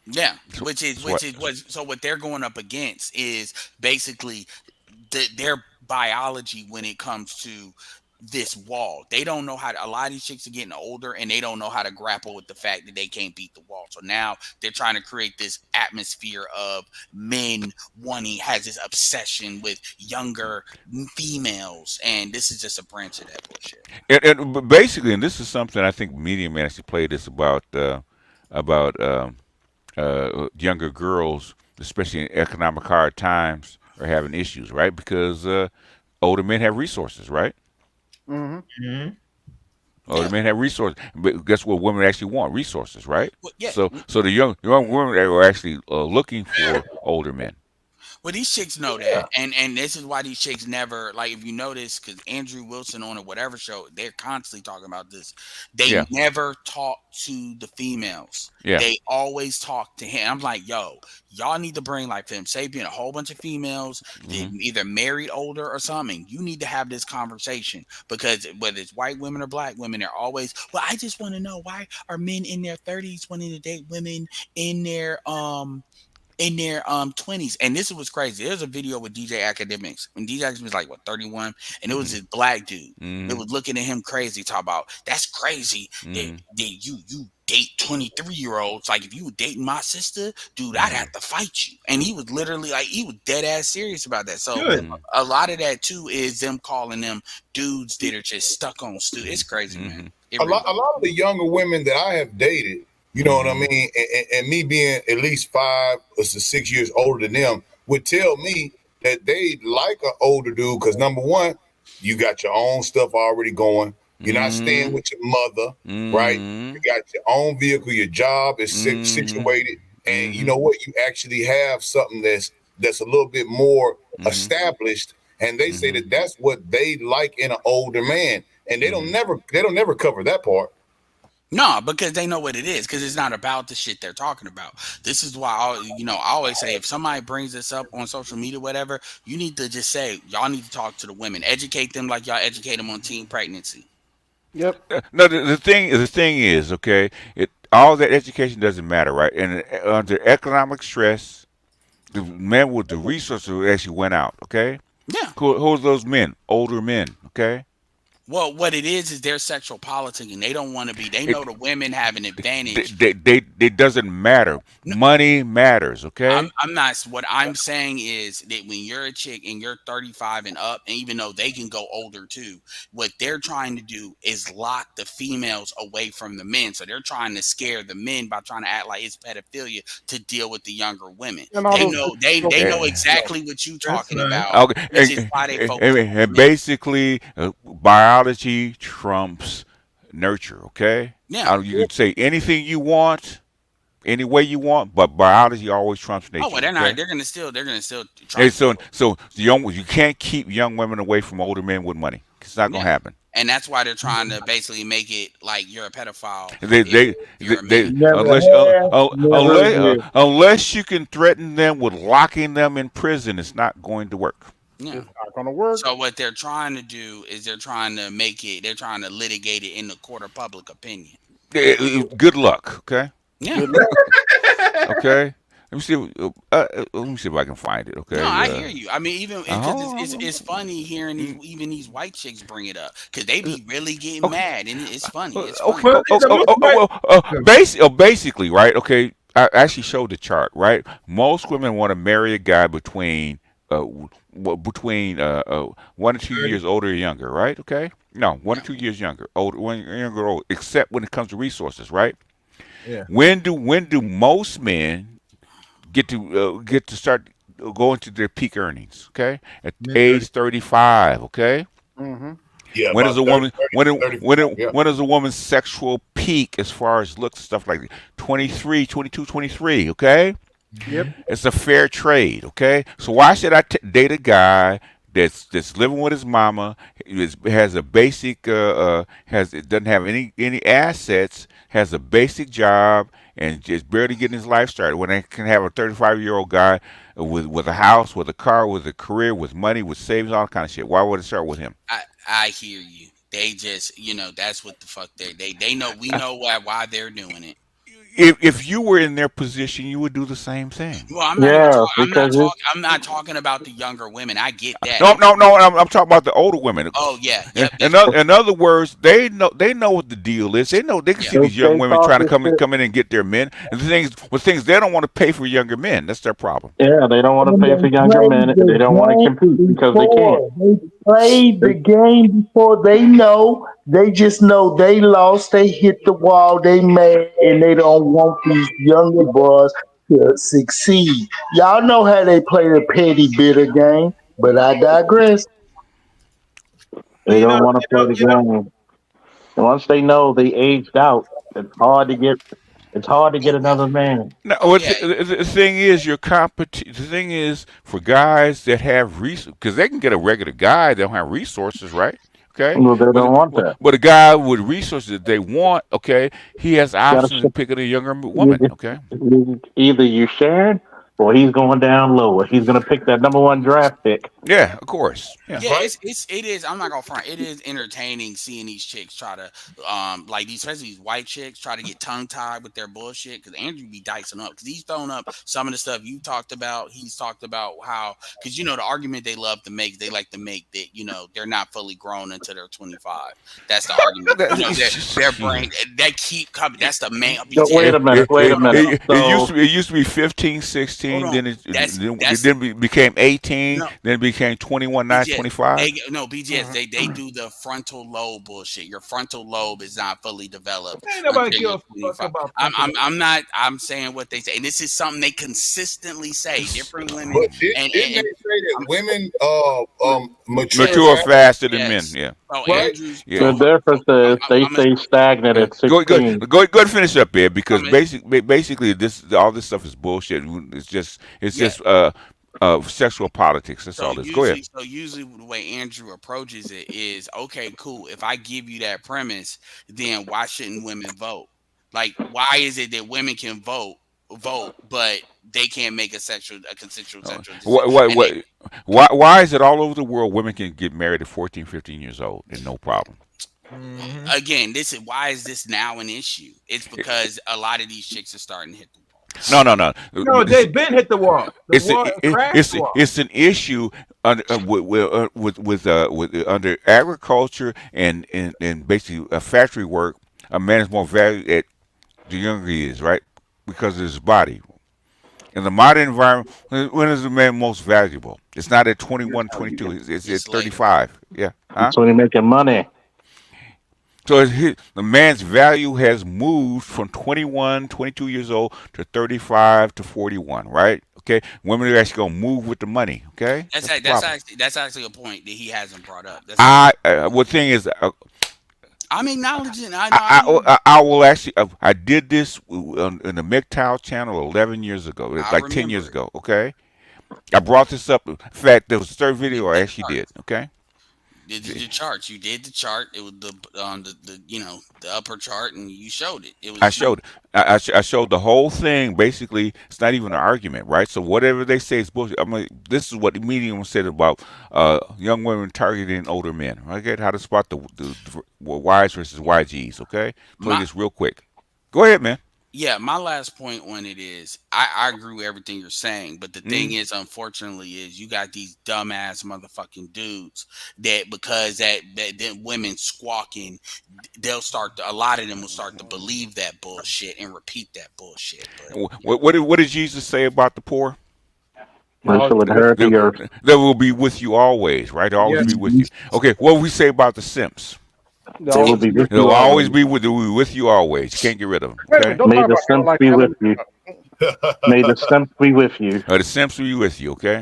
Yeah, which is what they're going up against is basically their biology when it comes to this wall. They don't know how to, a lot of these chicks are getting older and they don't know how to grapple with the fact that they can't beat the wall. So now they're trying to create this atmosphere of men has this obsession with younger females, and this is just a branch of that bullshit. And basically, and this is something I think Media Man actually played this about younger girls, especially in economic hard times, are having issues, right? Because older men have resources, right? Mm-hmm. Older men have resources, but guess what? Women actually want resources, right? Well, yeah. So the young women are actually looking for older men. Well, these chicks know that, and this is why these chicks never, like, if you notice, because Andrew Wilson on a whatever show, they're constantly talking about this. They never talk to the females. Yeah. They always talk to him. I'm like, yo, y'all need to bring, like, Fem Sapien, a whole bunch of females, either married older or something. You need to have this conversation, because whether it's white women or black women, they're always, well, I just want to know, why are men in their 30s wanting to date women in their 20s. And this was crazy. There's a video with DJ Academics when DJ Academics was like 31, and it was this black dude that was looking at him crazy, talking about, that's crazy that you date 23-year-olds. Like, if you were dating my sister, dude, I'd have to fight you. And he was literally like, he was dead ass serious about that. So a lot of that too is them calling them dudes that are just stuck on It's crazy, man. A lot of the younger women that I have dated, you know what I mean? And me being at least 5 or 6 years older than them would tell me that they like an older dude because, number one, you got your own stuff already going. You're not staying with your mother, right? You got your own vehicle. Your job is situated. And you know what? You actually have something that's a little bit more established. And they say that that's what they like in an older man. And they don't never cover that part. No, because they know what it is, because it's not about the shit they're talking about. This is why I always say, if somebody brings this up on social media, whatever, you need to just say, y'all need to talk to the women, educate them like y'all educate them on teen pregnancy. Yep. No, the thing is, okay, all that education doesn't matter, right? And under economic stress, the men with the resources actually went out, okay? Yeah. Who's those men? Older men, okay? Well, what it is they're sexual politicking. They don't want to be. They know the women have an advantage. It doesn't matter. Money matters. Okay. I'm not. What I'm saying is that when you're a chick and you're 35 and up, and even though they can go older too, what they're trying to do is lock the females away from the men. So they're trying to scare the men by trying to act like it's pedophilia to deal with the younger women. They know exactly what you're talking about. Okay. Which is why they focus And basically, biology trumps nurture. Okay. Yeah. You can say anything you want, any way you want, but biology always trumps nature. Oh well, they're okay? not. They're gonna still try. And so you can't keep young women away from older men with money. It's not gonna happen. And that's why they're trying to basically make it like you're a pedophile. Unless you can threaten them with locking them in prison, it's not going to work. Yeah. It's not gonna work. So what they're trying to do is they're trying to litigate it in the court of public opinion. Good luck, okay? Yeah. Okay. Let me see. Let me see if I can find it. Okay. No, I hear you. I mean, even because it's funny hearing even these white chicks bring it up because they be really getting mad, and it's funny. It's funny. Basically, right? Okay. I actually showed the chart. Right. Most women want to marry a guy between 1 to 2 years older or younger. Right. Okay. No, 1 to 2 years younger, older, younger, older, except when it comes to resources. Right. Yeah. When do most men get to start going to their peak earnings? Okay, at age 35. Okay. Mm-hmm. Yeah. When is a woman? 30, when is a woman's sexual peak as far as looks, stuff like that? 23, 22, 23. Okay. Yep. It's a fair trade. Okay. So why should I date a guy that's living with his mama, has a basic doesn't have any assets, has a basic job, and just barely getting his life started, when I can have a 35-year-old guy with a house, with a car, with a career, with money, with savings, all kind of shit? Why would it start with him? I hear you. They just, that's what the fuck they know. We know why they're doing it. If you were in their position, you would do the same thing. Well, I'm not talking about the younger women. I get that. No. I'm talking about the older women. Oh yeah. In other words, they know what the deal is. They can see these young women trying to come in and get their men. And the things they don't want to pay for younger men. That's their problem. Yeah, they don't want to pay for younger men. And they don't want to compete because they can't. They played the game before they know. They just know they lost. They hit the wall. They mad, and they don't want these younger boys to succeed. Y'all know how they play the petty, bitter game, but I digress. They don't want to play the game. Once they know they aged out, it's hard to get another man. No, the thing is, the thing is, for guys that have resources, because they can get a regular guy that don't have resources, right? Okay. Well, they don't want that. But a guy with resources that they want, okay, he has options of picking a younger woman. Okay. Either you sharing, or he's going down lower. He's going to pick that number 1 draft pick. Yeah, of course. Yeah, it is. I'm not gonna front. It is entertaining seeing these chicks try to, especially these white chicks try to get tongue tied with their bullshit. Because Andrew be dicing up because he's throwing up some of the stuff you talked about. He's talked about how, because the argument they love to make, they like to make that they're not fully grown until they're 25. That's the argument. Their brain they keep coming. That's the main. Wait a minute. It used to be 15, 16. Then it became 18. Then it became 21, not 25. BGS. They do the frontal lobe bullshit. Your frontal lobe is not fully developed. Ain't nobody give a fuck about. I'm not. I'm saying what they say, and this is something they consistently say. Different women. But didn't they say that women mature faster than men? Yeah. The difference is they stay stagnant at 16. Go ahead and finish up here, because basically all this stuff is bullshit. It's just sexual politics. That's all this. Go ahead. So usually the way Andrew approaches it is, okay, cool. If I give you that premise, then why shouldn't women vote? Like, why is it that women can vote, but they can't make a consensual sexual decision? Why is it all over the world women can get married at 14, 15 years old and no problem? Again, why is this now an issue? It's because a lot of these chicks are starting to hit the wall. No. No, they been hit the wall. It's an issue with under agriculture and basically factory work. A man is more valued at the younger he is, right? Because of his body. In the modern environment, when is a man most valuable? It's not at 21, 22. It's at 35. Yeah. Huh? So they're making money. So the man's value has moved from 21, 22 years old to 35 to 41, right? Okay, women are actually gonna move with the money. Okay, That's actually a point that he hasn't brought up. What thing is, I'm acknowledging. I will actually. I did this in the MGTOW channel 11 years ago. It's like 10 years ago. Okay, I brought this up. In fact, there was the third video I actually did. Okay. The charts. You did the chart. It was the upper chart, and you showed it. I showed the whole thing. Basically, it's not even an argument, right? So whatever they say is bullshit. I mean, this is what the medium said about young women targeting older men. Okay, how to spot the Ys versus YGs. Okay, play this real quick. Go ahead, man. Yeah, my last point on it is I agree with everything you're saying, but the thing is, unfortunately, is you got these dumbass motherfucking dudes that because that women squawking, a lot of them will start to believe that bullshit and repeat that bullshit. What did Jesus say about the poor? They will be with you always, right? They'll always be with you. Okay, what do we say about the simps? They'll always be with you always. You can't get rid of them. Okay? May the simps be with you. May the simps be with you. The simps be with you. Okay.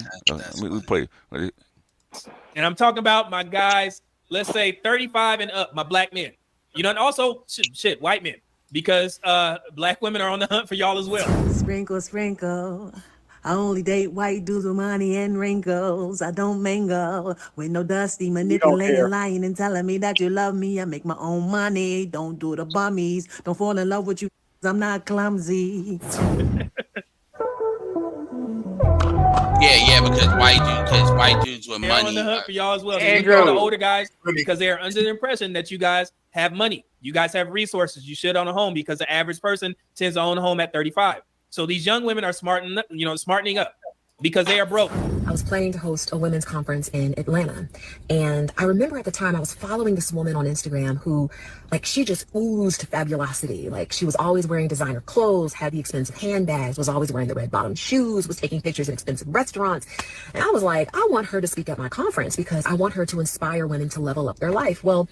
We play. And I'm talking about my guys. Let's say 35 and up. My black men. You know, and also shit, white men, because black women are on the hunt for y'all as well. Sprinkle, sprinkle. I only date white dudes with money and wrinkles. I don't mingle with no dusty, manipulating, lying, and telling me that you love me. I make my own money. Don't do the bummies. Don't fall in love with you. I'm not clumsy. Yeah, because white dudes with They're money on the hunt for y'all as well. Andrew. So the older guys, because they are under the impression that you guys have money. You guys have resources. You should own a home because the average person tends to own a home at 35. So these young women are smartening up because they are broke. I was planning to host a women's conference in Atlanta. And I remember at the time I was following this woman on Instagram who, she just oozed fabulosity. She was always wearing designer clothes, had the expensive handbags, was always wearing the red bottom shoes, was taking pictures in expensive restaurants. And I was like, I want her to speak at my conference because I want her to inspire women to level up their life. Well,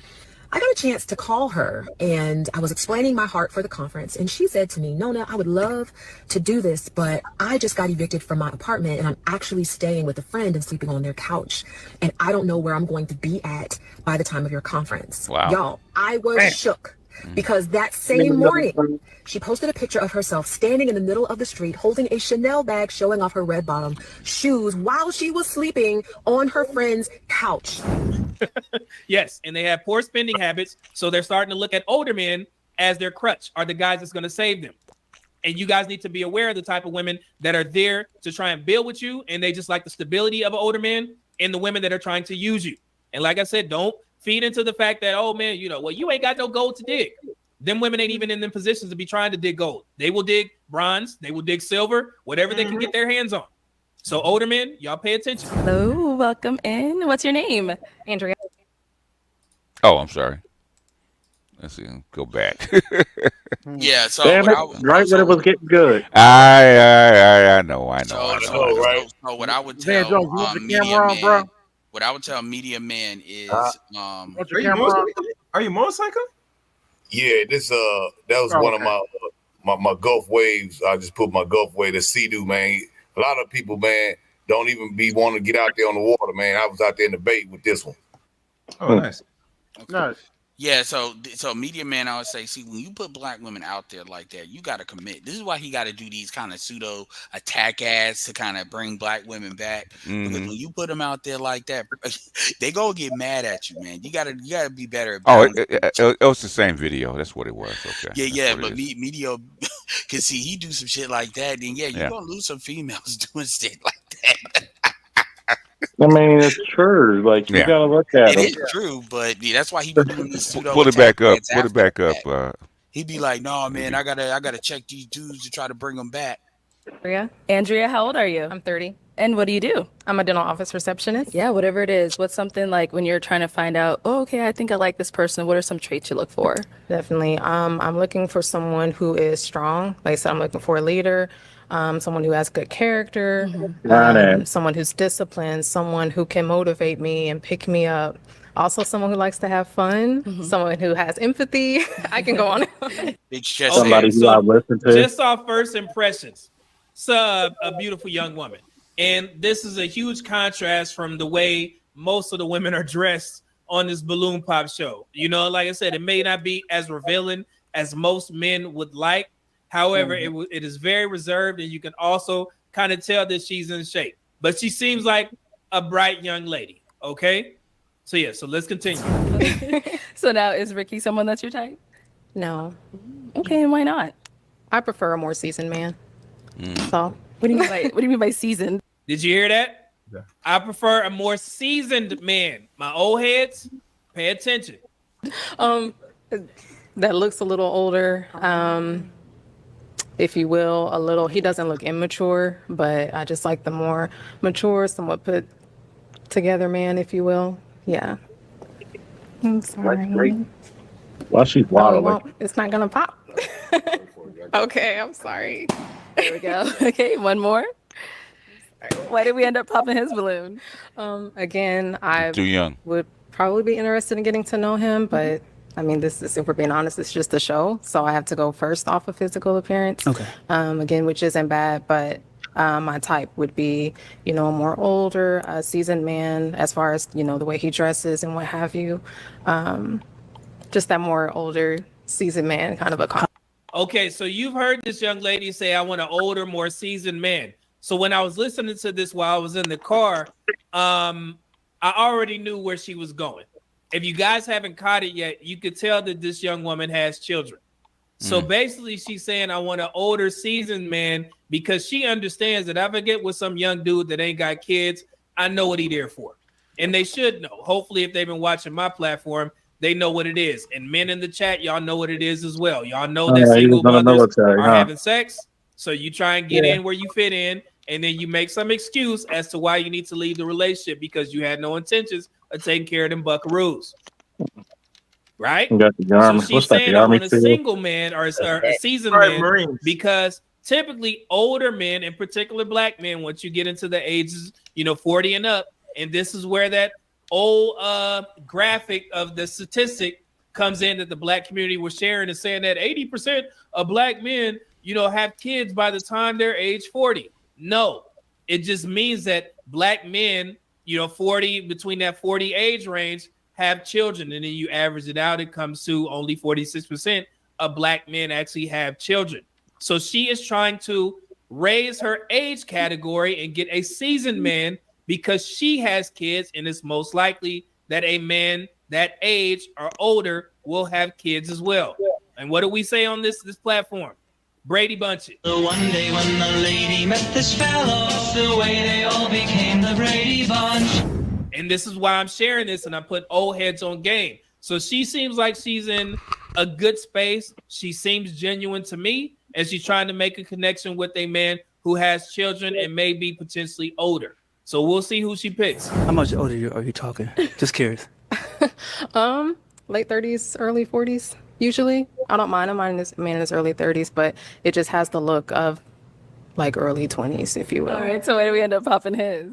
I got a chance to call her and I was explaining my heart for the conference. And she said to me, Nona, I would love to do this, but I just got evicted from my apartment and I'm actually staying with a friend and sleeping on their couch. And I don't know where I'm going to be at by the time of your conference. Wow. Y'all, I was shook. Because that same morning, she posted a picture of herself standing in the middle of the street holding a Chanel bag showing off her red bottom shoes while she was sleeping on her friend's couch. Yes, and they have poor spending habits, so they're starting to look at older men as their crutch, are the guys that's going to save them. And you guys need to be aware of the type of women that are there to try and build with you, and they just like the stability of an older man, and the women that are trying to use you. And like I said, don't feed into the fact that, oh man, you ain't got no gold to dig. Them women ain't even in them positions to be trying to dig gold. They will dig bronze, they will dig silver, whatever they can get their hands on. So older men, y'all pay attention. Hello, welcome in. What's your name? Andrea. Oh, I'm sorry. Let's see. Go back. Yeah, so Damn it, right when it was getting good. I know. So what I would tell media men is Are you motorcycle? Yeah, that was one of my Gulf waves. I just put my Gulf wave to Sea-Doo, man. A lot of people, man, don't even be wanting to get out there on the water, man. I was out there in the bay with this one. Oh, nice. Okay. Nice. Yeah, so media man, I would say, see, when you put black women out there like that, you got to commit. This is why he got to do these kind of pseudo attack ads to kind of bring black women back. Because when you put them out there like that, they go get mad at you, man. You gotta be better. It was the same video. That's what it was. Okay. Yeah, but media, because see, he do some shit like that, then you're gonna lose some females doing shit like that. I mean, it's true. You gotta look at it. It is true, but that's why he be doing these pseudo. Put it back up. Put it back up. He'd be like, "No, man, I gotta check these dudes to try to bring them back." Andrea, how old are you? I'm 30. And what do you do? I'm a dental office receptionist. Yeah, whatever it is. What's something like when you're trying to find out, oh, okay, I think I like this person. What are some traits you look for? Definitely. I'm looking for someone who is strong. Like I said, I'm looking for a leader, someone who has good character, someone who's disciplined, someone who can motivate me and pick me up. Also, someone who likes to have fun, someone who has empathy. I can go on. Big chest. Somebody who I listen to. Just off first impressions, it's a beautiful young woman. And this is a huge contrast from the way most of the women are dressed on this balloon pop show. You know, like I said, it may not be as revealing as most men would like. However, it is very reserved, and you can also kind of tell that she's in shape. But she seems like a bright young lady. Okay? So yeah, so let's continue. So now, is Ricky someone that's your type? No. Okay, and why not? I prefer a more seasoned man. So what do you mean by seasoned? Did you hear that? Yeah. I prefer a more seasoned man. My old heads, pay attention. That looks a little older, if you will, a little. He doesn't look immature, but I just like the more mature, somewhat put together man, if you will. Yeah. I'm sorry. Well, she's waddling. It's not gonna pop. Okay, I'm sorry. There we go. Okay, one more. Why did we end up popping his balloon? Again, I Too young. would probably be interested in getting to know him, but I mean, this is, if we're being honest, it's just a show, so I have to go first off of physical appearance. Okay. Again, which isn't bad, but my type would be, a more older, seasoned man, as far as the way he dresses and what have you. Just that more older, seasoned man, kind of a. Okay, so you've heard this young lady say, I want an older, more seasoned man. So when I was listening to this while I was in the car, I already knew where she was going. If you guys haven't caught it yet, you could tell that this young woman has children. So basically she's saying, I want an older, seasoned man because she understands that if I get with some young dude that ain't got kids, I know what he there for. And they should know. Hopefully, if they've been watching my platform, they know what it is. And men in the chat, y'all know what it is as well. Y'all know that single mothers are having sex. So you try and get in where you fit in, and then you make some excuse as to why you need to leave the relationship because you had no intentions of taking care of them buckaroos. Right? So she's saying I want a single man or a seasoned man because typically older men, in particular black men, once you get into the ages, 40 and up, and this is where that old graphic of the statistic comes in that the black community was sharing and saying that 80% of black men, have kids by the time they're age 40. No, it just means that black men, 40, between that 40 age range, have children. And then you average it out, it comes to only 46% of black men actually have children. So she is trying to raise her age category and get a seasoned man because she has kids, and it's most likely that a man that age or older will have kids as well. And what do we say on this platform? Brady Bunch it. So one day when the lady met this fellow, the way they all became the Brady Bunch. And this is why I'm sharing this, and I put old heads on game. So she seems like she's in a good space. She seems genuine to me, and she's trying to make a connection with a man who has children and may be potentially older. So we'll see who she picks. How much older are you talking? Just curious. Late 30s, early 40s, usually. I don't mind. I'm in this man in his early 30s, but it just has the look of like early 20s, if you will. All right, so where do we end up popping his?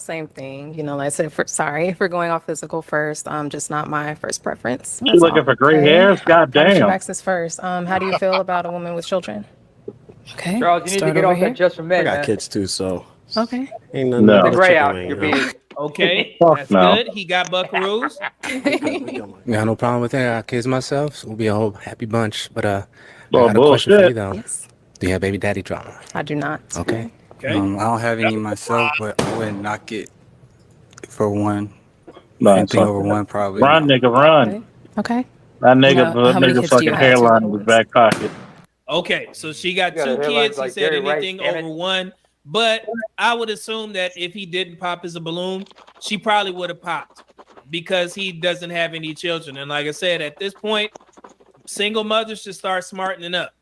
Same thing. Like I said, if we're going off physical first, just not my first preference. She's looking for gray hairs? God damn. Max's first. How do you feel about a woman with children? Okay. Charles, you need to get off that just for men. I got kids too, so. Okay. Ain't nothing but the gray chicken out wing, your you know? beard. Okay, that's no. good. He got buckaroos. Got no problem with that. I got kids myself, so we'll be a whole happy bunch. But I Well, got a question for you bullshit. though. Yes. Do you have baby daddy drama? I do not. Okay. Okay. I don't have any myself, but I wouldn't knock it for one. No, Anything over one, probably. Run, nigga, run. Okay. That nigga, Now, how many nigga kids do you fucking have? hairline in his back pocket. Okay, so she got You got a two hairline kids. He like said Jerry Rice, anything damn it. over one. But I would assume that if he didn't pop as a balloon, she probably would have popped because he doesn't have any children. And like I said, at this point, single mothers should start smartening up.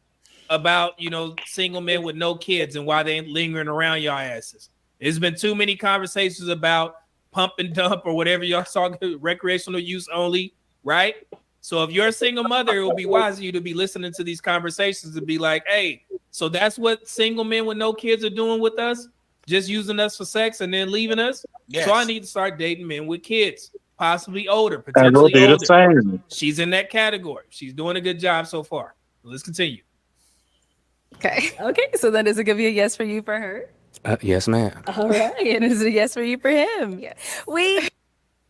about, single men with no kids and why they ain't lingering around y'all asses. There's been too many conversations about pump and dump or whatever y'all saw, recreational use only, right? So if you're a single mother, it will be wise of you to be listening to these conversations and be like, hey, so that's what single men with no kids are doing with us? Just using us for sex and then leaving us? Yes. So I need to start dating men with kids, possibly older, And we'll potentially do the older. same. She's in that category. She's doing a good job so far. Let's continue. Okay. Okay. So then is it gonna be a yes for you for her? Yes, ma'am. All right. And is it a yes for you for him? Yes.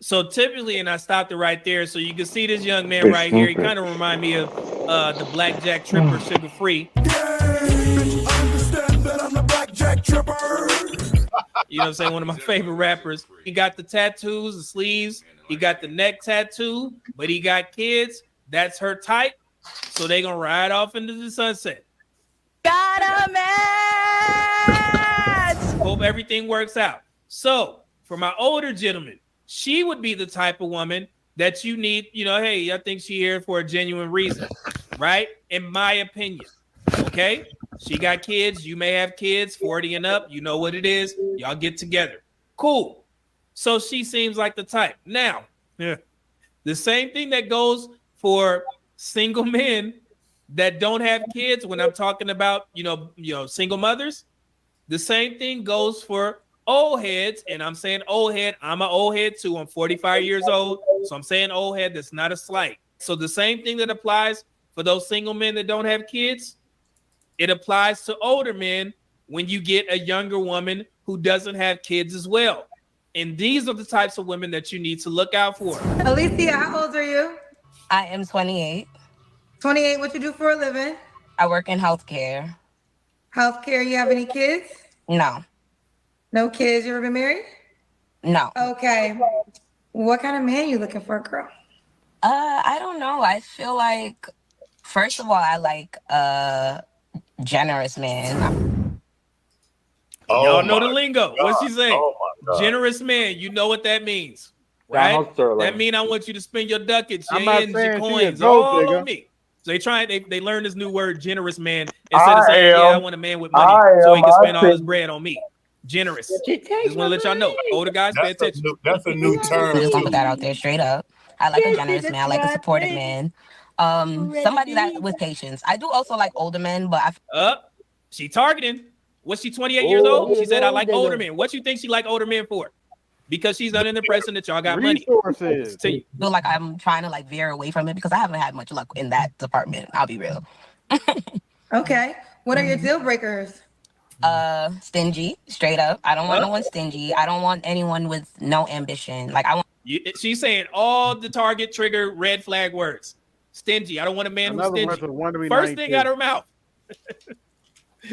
So typically, and I stopped it right there, so you can see this young man right here. He kind of remind me of the Blackjack Tripper, Sugar Free. You know what I'm saying? One of my favorite rappers. He got the tattoos, the sleeves. He got the neck tattoo, but he got kids. That's her type. So they gonna ride off into the sunset. Got a match. Hope everything works out. So for my older gentleman, she would be the type of woman that you need, hey, I think she here for a genuine reason, right? In my opinion, okay? She got kids. You may have kids, 40 and up. You know what it is. Y'all get together. Cool. So she seems like the type. Now, the same thing that goes for single men that don't have kids when I'm talking about, single mothers, the same thing goes for old heads, and I'm saying old head. I'm an old head too. I'm 45 years old, so I'm saying old head. That's not a slight. So the same thing that applies for those single men that don't have kids, it applies to older men when you get a younger woman who doesn't have kids as well. And these are the types of women that you need to look out for. Alicia, how old are you? I am 28. 28. What you do for a living? I work in healthcare. Healthcare. You have any kids? No. No kids. You ever been married? No. Okay. What kind of man you looking for, girl? I don't know. I feel like, first of all, I like a generous man. Y'all know the lingo. What she say? Generous man. You know what that means, right? That means I want you to spend your ducats, your ends, your coins, all on me. So they learn this new word, generous man, instead of saying, I want a man with money so he can spend all his bread on me. Generous. Just want to let y'all know. Older guys, pay attention. That's a new term. Just put that out there straight up. I like a generous man. I like a supportive man. Somebody that with patience. I do also like older men, but she targeting. Was she 28 years old? She said, I like older men. What you think she like older men for? Because she's under the impression that y'all got money. I feel like I'm trying to veer away from it because I haven't had much luck in that department. I'll be real. Okay. What are your deal breakers? Stingy, straight up. I don't want no one stingy. I don't want anyone with no ambition. She's saying all the target trigger red flag words. Stingy. I don't want a man who's stingy. First thing out of her mouth.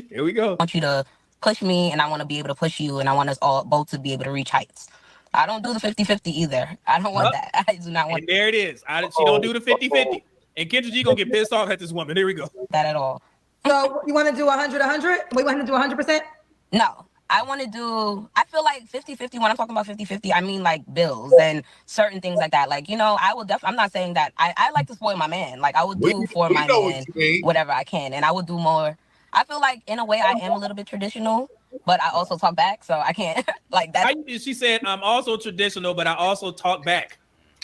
Here we go. I want you to push me, and I want to be able to push you, and I want us all both to be able to reach heights. I don't do the 50-50 either. I don't want that. I do not want. And there it is. She don't do the 50-50. And Kendra G gonna get pissed off at this woman. Here we go. That at all. So you want to do 100? We want to do 100%? No. I want to do, I feel like 50-50, when I'm talking about 50-50, I mean bills and certain things like that. I will definitely, I'm not saying that, I like to spoil my man. I would do for my man whatever I can. And I would do more. I feel like in a way I am a little bit traditional, but I also talk back. So I can't that. She said, I'm also traditional, but I also talk back.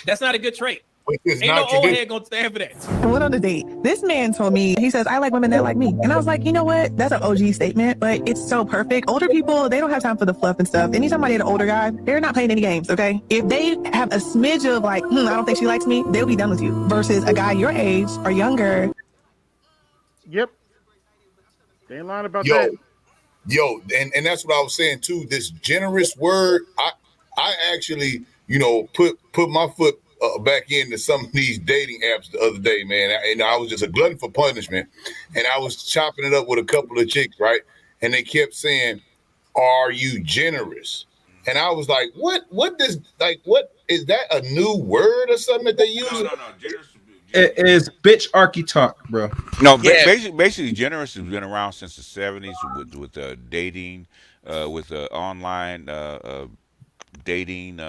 That's not a good trait. Ain't no not old head gonna stand for that. I went on a date. This man told me, he says, I like women that like me. And I was like, you know what? That's an OG statement, but it's so perfect. Older people, they don't have time for the fluff and stuff. Anytime I date an older guy, they're not playing any games, okay? If they have a smidge of I don't think she likes me, they'll be done with you. Versus a guy your age or younger. Yep. They ain't lying about that. And that's what I was saying too. This generous word, I actually, put my foot back into some of these dating apps the other day, man. And I was just a glutton for punishment. And I was chopping it up with a couple of chicks, right? And they kept saying, "Are you generous?" And I was like, what is that a new word or something that they use? No. Generous. It is bitch arky talk, bro. No, basically, generous has been around since the 70s with dating, with online dating.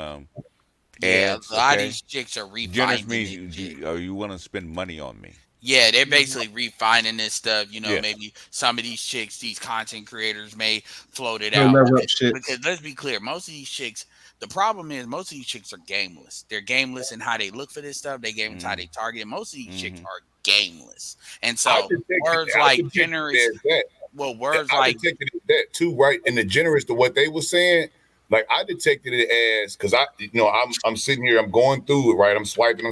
Ads, a lot of these chicks are generous refining means you willing to spend money on me. Yeah, they're basically refining this stuff. Yeah. Maybe some of these chicks, these content creators may float it They'll out. level up shit. Because let's be clear, most of these chicks, the problem is most of these chicks are gameless. They're gameless in how they look for this stuff. They gameless how they target. Most of these chicks are gameless. And I so detected, words I like detected generous, it as that. well, words I like detected it as that too, right? And the generous to what they were saying, like I detected it as because I'm sitting here, I'm going through it, right? I'm swiping,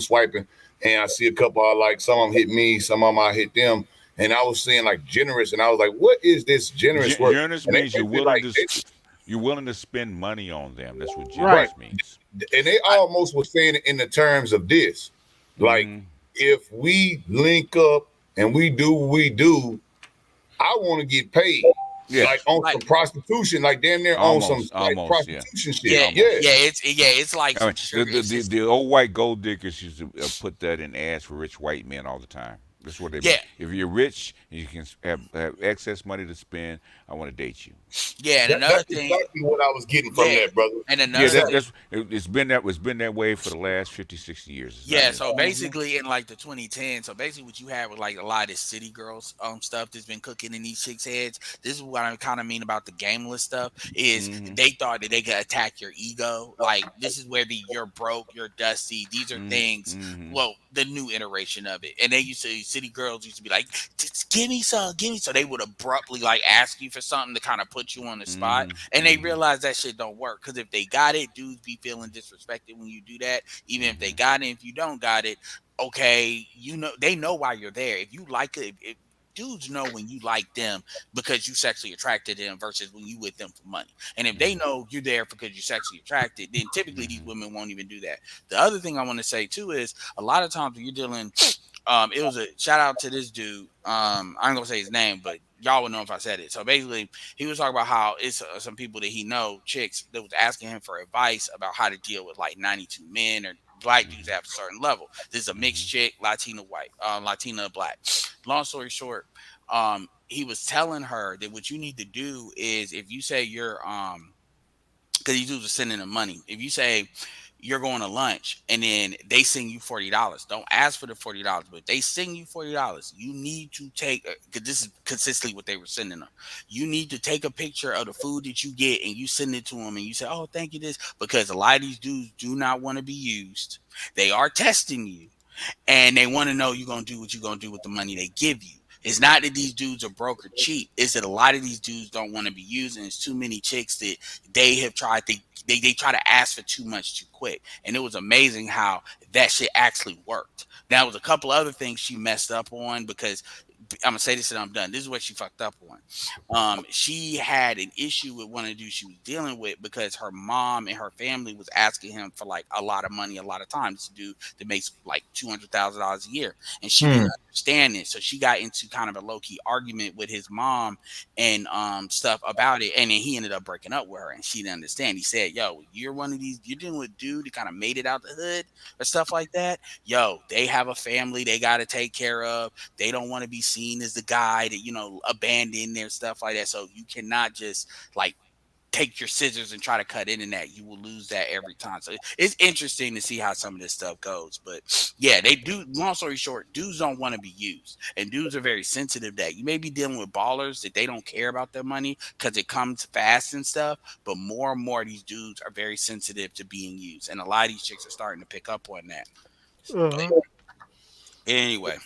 and I see a couple I like, some of them hit me, some of them I hit them. And I was saying like generous, and I was like, what is this generous work? Generous And means they be like, you're willing to spend money on them. That's what right. generous means. And they almost were saying it in the terms of this. Like, Mm-hmm. if we link up and we do what we do, I want to get paid. Yes. Like on some prostitution, like damn near on some like yeah. prostitution shit. yeah, Yeah. it's like I mean, some sugar. the old white gold diggers used to put that in ads for rich white men all the time. That's what they mean. If you're rich and you can have excess money to spend, I want to date you. Yeah, and another That's thing, exactly what I was getting from that, brother. and another thing, It's been that way for the last 50, 60 years. yeah, so basically in like the 2010s, so basically what you had with like a lot of this city girls stuff that's been cooking in these chicks' heads. This is what I kind of mean about the gameless stuff is they thought that they could attack your ego. Like this is where you're broke, you're dusty. These are things. Well, the new iteration of it. And they used to city girls used to be like, just give me some. So they would abruptly like ask you for something to kind of put you on the spot. And they realize that shit don't work. Because if they got it, dudes be feeling disrespected when you do that. Even if they got it, if you don't got it, okay, they know why you're there. If you like it, if dudes know when you like them because you sexually attracted them versus when you with them for money. And if they know you're there because you're sexually attracted, then typically these women won't even do that. The other thing I want to say too is a lot of times when you're dealing, it was a shout out to this dude. I ain't gonna say his name, but y'all would know if I said it. So basically, he was talking about how it's some people that he know, chicks, that was asking him for advice about how to deal with like 92 men or black dudes at a certain level. This is a mixed chick, Latina white, Latina black. Long story short, he was telling her that what you need to do is if you say you're because these dudes are sending them money. If you say you're going to lunch and then they send you $40, don't ask for the $40, but if they send you $40, you need to take because this is consistently what they were sending them. You need to take a picture of the food that you get and you send it to them and you say, oh, thank you, this, because a lot of these dudes do not want to be used. They are testing you and they want to know you're going to do what you're going to do with the money they give you. It's not that these dudes are broke or cheap. It's that a lot of these dudes don't want to be used, and it's too many chicks that they have tried. They try to ask for too much too quick, and it was amazing how that shit actually worked. Now, there was a couple other things she messed up on because I'm gonna say this and I'm done. This is what she fucked up on. She had an issue with one of the dudes she was dealing with because her mom and her family was asking him for like a lot of money, a lot of time. This dude that makes like $200,000 a year, and she didn't understand it. So she got into kind of a low key argument with his mom and stuff about it, and then he ended up breaking up with her, and she didn't understand. He said, "Yo, you're one of these. You're dealing with a dude that kind of made it out the hood or stuff like that. Yo, they have a family they got to take care of. They don't want to be seen as the guy that abandoned their stuff like that. So you cannot just like take your scissors and try to cut into that. You will lose that every time. So it's interesting to see how some of this stuff goes. But yeah, they do. Long story short, dudes don't want to be used, and dudes are very sensitive. That you may be dealing with ballers that they don't care about their money because it comes fast and stuff. But more and more, these dudes are very sensitive to being used, and a lot of these chicks are starting to pick up on that. But anyway.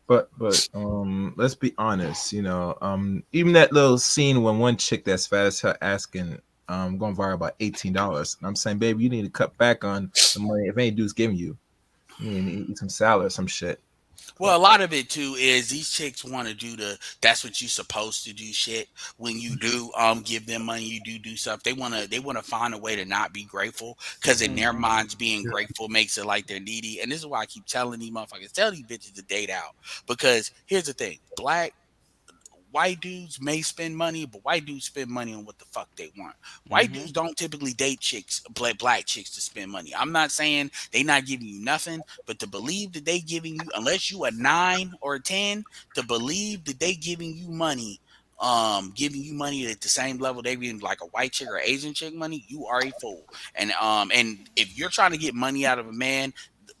But let's be honest, even that little scene when one chick that's fat as her asking going viral about $18. I'm saying, baby, you need to cut back on the money if any dude's giving you. You need to eat some salad or some shit. Well, a lot of it too is these chicks want to do that's what you're supposed to do shit. When you do give them money, you do stuff. They wanna find a way to not be grateful because in their minds being grateful makes it like they're needy. And this is why I keep telling these motherfuckers, tell these bitches to date out. Because here's the thing, white dudes may spend money, but white dudes spend money on what the fuck they want. White dudes don't typically date chicks, black chicks to spend money. I'm not saying they not giving you nothing, but to believe that they giving you, unless you a 9 or a 10, to believe that they giving you money at the same level they giving like a white chick or Asian chick money, you are a fool. And if you're trying to get money out of a man,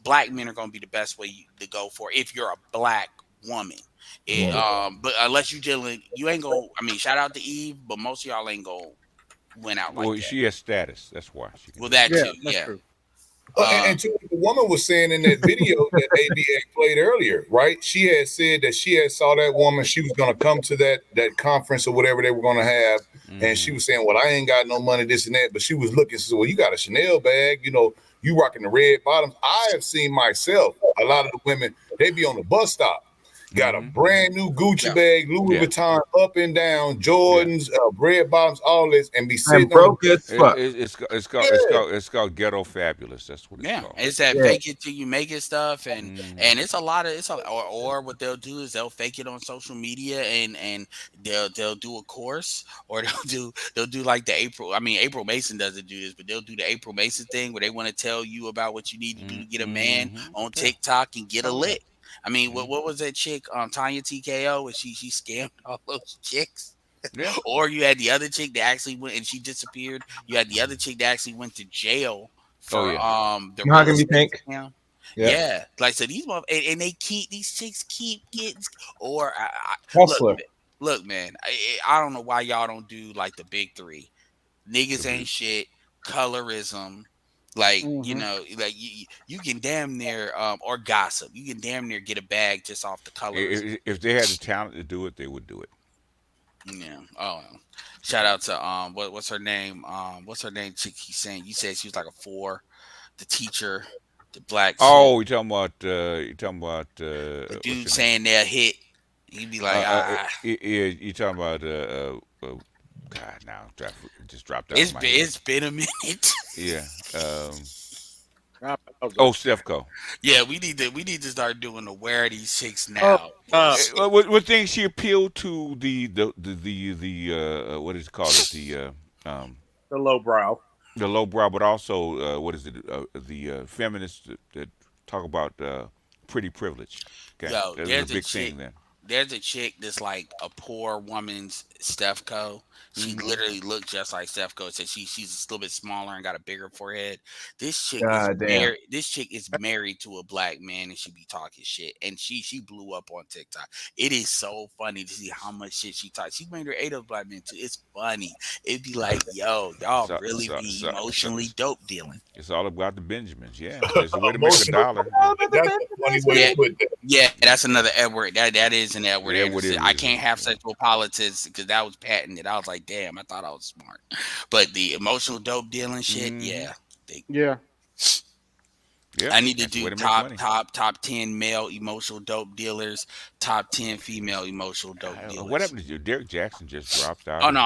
black men are going to be the best way to go for if you're a black woman. But unless you dealing, you ain't gonna. I mean, shout out to Eve, but most of y'all ain't gonna win out like that. She has status. That's why she can. Well, that too, yeah. True. And to what the woman was saying in that video that ABA played earlier, right? She had said that she had saw that woman. She was going to come to that conference or whatever they were going to have, and she was saying, "Well, I ain't got no money, this and that." But she was looking. She said, "Well, you got a Chanel bag, you know, you rocking the red bottoms." I have seen myself. A lot of the women, they be on the bus stop. Got a brand new Gucci bag, Louis Vuitton, up and down, Jordans, red bottoms, all this, and be sitting broke on as fuck. It's called ghetto fabulous. That's what it's called. It's that fake it till you make it stuff, and it's a lot of or what they'll do is they'll fake it on social media, and they'll do a course, or they'll do like the April Mason doesn't do this, but they'll do the April Mason thing where they want to tell you about what you need to do to get a man on TikTok and get a lick. I mean, what was that chick, Tanya TKO, where she scammed all those chicks? Yeah. Or you had the other chick that actually went and she disappeared. You had the other chick that actually went to jail for the Mahogany Pink. Yeah, like so these and they these chicks keep getting look, man. I don't know why y'all don't do like the big three. Niggas ain't shit. Colorism. Like, you know, like you can damn near or gossip. You can damn near get a bag just off the colors. If they had the talent to do it, they would do it. Yeah. Oh, shout out to what's her name? What's her name? Chick, he's saying you said she was like a 4. The teacher, the black. Oh, you talking about the dude saying they're a hit. He'd be like, yeah, you talking about God, now just dropped out. It's been a minute. Yeah. Stefco. Yeah, we need to start doing the where are these chicks now. What thing she appealed to the what is it called? The lowbrow. The lowbrow, but also what is it? The feminists that talk about pretty privilege. Okay, Yo, there's a big thing then. There's a chick that's like a poor woman's Stefco. She literally looked just like Stefco. So she's a little bit smaller and got a bigger forehead. This chick is married to a black man, and she be talking shit. And she blew up on TikTok. It is so funny to see how much shit she talks. She made her 8 of black men too. It's funny. It'd be like, yo, y'all really be emotionally dope dealing. It's all about the Benjamins. Yeah, there's a way to make $1. That's a funny way to put that. Yeah, that's another Edward. That is an Edward. I can't have sexual politics because that was patented. I was like, damn, I thought I was smart. But the emotional dope dealing shit, yeah. I need to do top 10 male emotional dope dealers, top 10 female emotional dope dealers. What happened to you? Derek Jackson just dropped out. Oh no,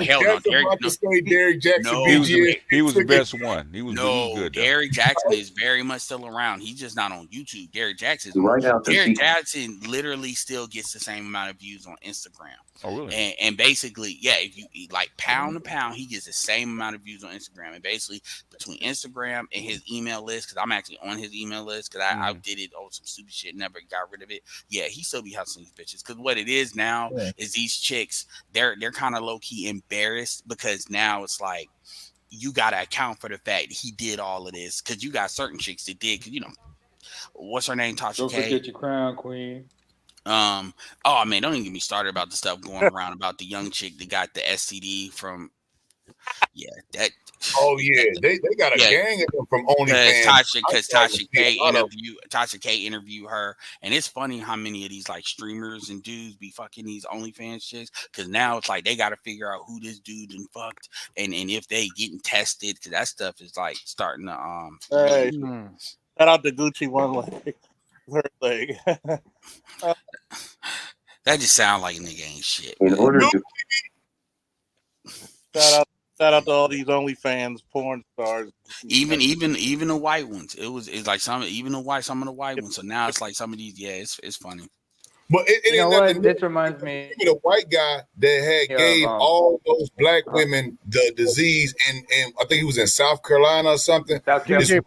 hell no. Derek Jackson. He was the best one. He was good. Derek Jackson is very much still around. He's just not on YouTube. Derek Jackson literally still gets the same amount of views on Instagram. Oh really? And basically, yeah, if you like pound to pound, he gets the same amount of views on Instagram. And basically, between Instagram and his email list, because I'm actually on his email list because I did it on some stupid shit, never got rid of it. Yeah, he still be hustling these bitches. Because what it is now is these chicks, they're kind of low key embarrassed because now it's like you got to account for the fact that he did all of this. Because you got certain chicks that did. Because what's her name? Tasha K. Don't forget your crown, queen. Oh man, don't even get me started about the stuff going around about the young chick that got the STD from. Yeah, that. Oh yeah, they got a gang of them from OnlyFans. Because Tasha K interviewed her, and it's funny how many of these like streamers and dudes be fucking these OnlyFans chicks. Because now it's like they got to figure out who this dude and fucked, and if they getting tested, because that stuff is like starting to Hey, shout out to Gucci one leg, her leg. That just sound like a nigga ain't shit. Shout out to all these OnlyFans porn stars. Even the white ones. It's like some of the white ones. So now it's like some of these. Yeah, it's funny. But it ain't nothing. This reminds me of a white guy that had gave all those black women the disease, and I think he was in South Carolina or something. South Carolina.